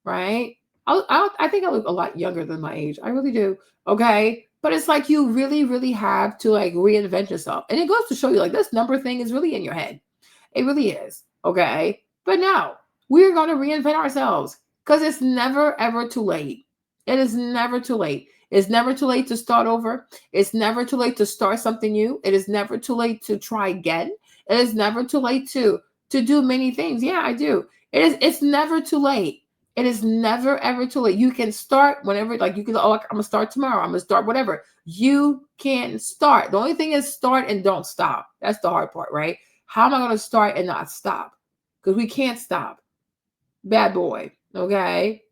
right? I think I look a lot younger than my age. I really do. Okay. But it's like you really, really have to like reinvent yourself. And it goes to show you like this number thing is really in your head. It really is. Okay. But no, we're going to reinvent ourselves because it's never, ever too late. It is never too late. It's never too late to start over. It's never too late to start something new. It is never too late to try again. It is never too late to do many things. Yeah, I do. It's never too late. It is never, ever too late. You can start whenever, like you can, I'm going to start tomorrow. I'm going to start whatever. You can start. The only thing is start and don't stop. That's the hard part, right? How am I going to start and not stop? Because we can't stop. Bad boy. Okay.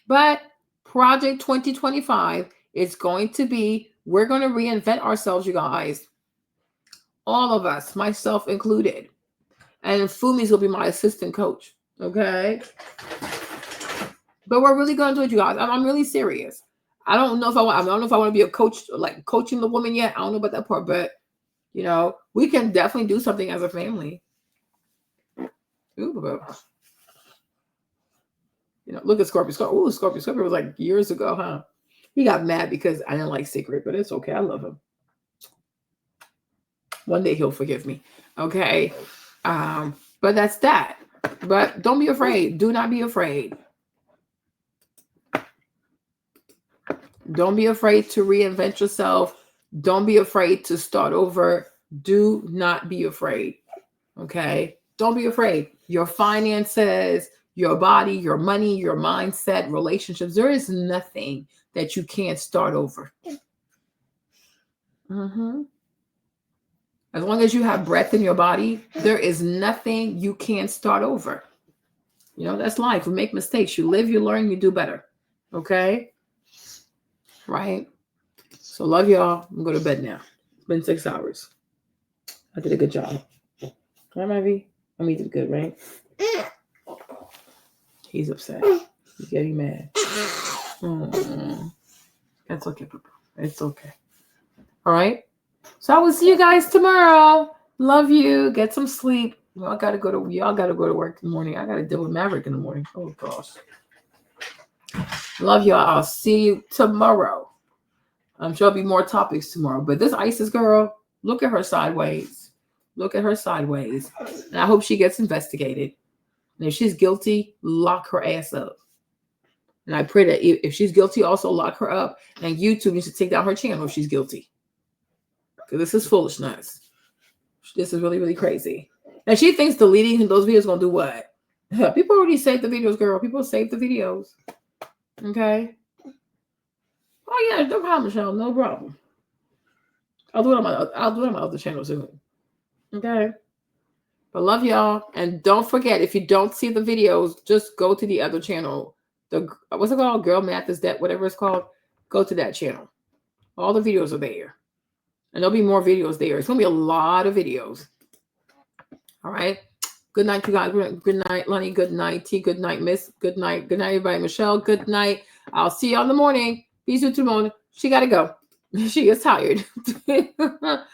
But Project 2025 is going to be, we're going to reinvent ourselves, you guys. All of us, myself included. And Fumi's will be my assistant coach. Okay. But we're really going to do it, you guys. I'm really serious. I don't know if I want to be a coach, like coaching the woman yet. I don't know about that part, but you know, we can definitely do something as a family. Ooh. You know, look at Scorpio. Ooh, Scorpio was like years ago, huh? He got mad because I didn't like Secret, but it's okay. I love him. One day he'll forgive me. Okay. But that's that. But don't be afraid. Do not be afraid. Don't be afraid to reinvent yourself. Don't be afraid to start over. Do not be afraid. Okay. Don't be afraid. Your finances, your body, your money, your mindset, relationships. There is nothing that you can't start over. As long as you have breath in your body, there is nothing you can't start over. You know, that's life. We make mistakes. You live, you learn, you do better. Okay? Right? So love y'all. I'm going to bed now. It's been 6 hours. I did a good job. Right, Ivy? I mean, did good, right? He's upset. He's getting mad. That's okay, Papa. It's okay. All right. So I will see you guys tomorrow. Love you. Get some sleep. Y'all gotta go to work in the morning. I gotta deal with Maverick in the morning. Oh gosh. Love y'all. I'll see you tomorrow. I'm sure there'll be more topics tomorrow. But this Isis girl, look at her sideways. Look at her sideways. And I hope she gets investigated. And if she's guilty, lock her ass up. And I pray that if she's guilty, also lock her up. And YouTube needs to take down her channel if she's guilty. Because this is foolishness. This is really, really crazy. And she thinks deleting those videos is going to do what? People already saved the videos, girl. People saved the videos. Okay? Oh, yeah. No problem, Michelle. No problem. I'll do it on my other channel soon. Okay? But love y'all. And don't forget, if you don't see the videos, just go to the other channel. What's it called? Girl Math is that, whatever it's called. Go to that channel. All the videos are there. And there'll be more videos there. It's going to be a lot of videos. All right. Good night, you guys. Good night, Lonnie. Good night, T. Good night, Miss. Good night. Good night, everybody. Michelle, good night. I'll see you in the morning. Bisous tout le monde. She got to go. She is tired. Bisous.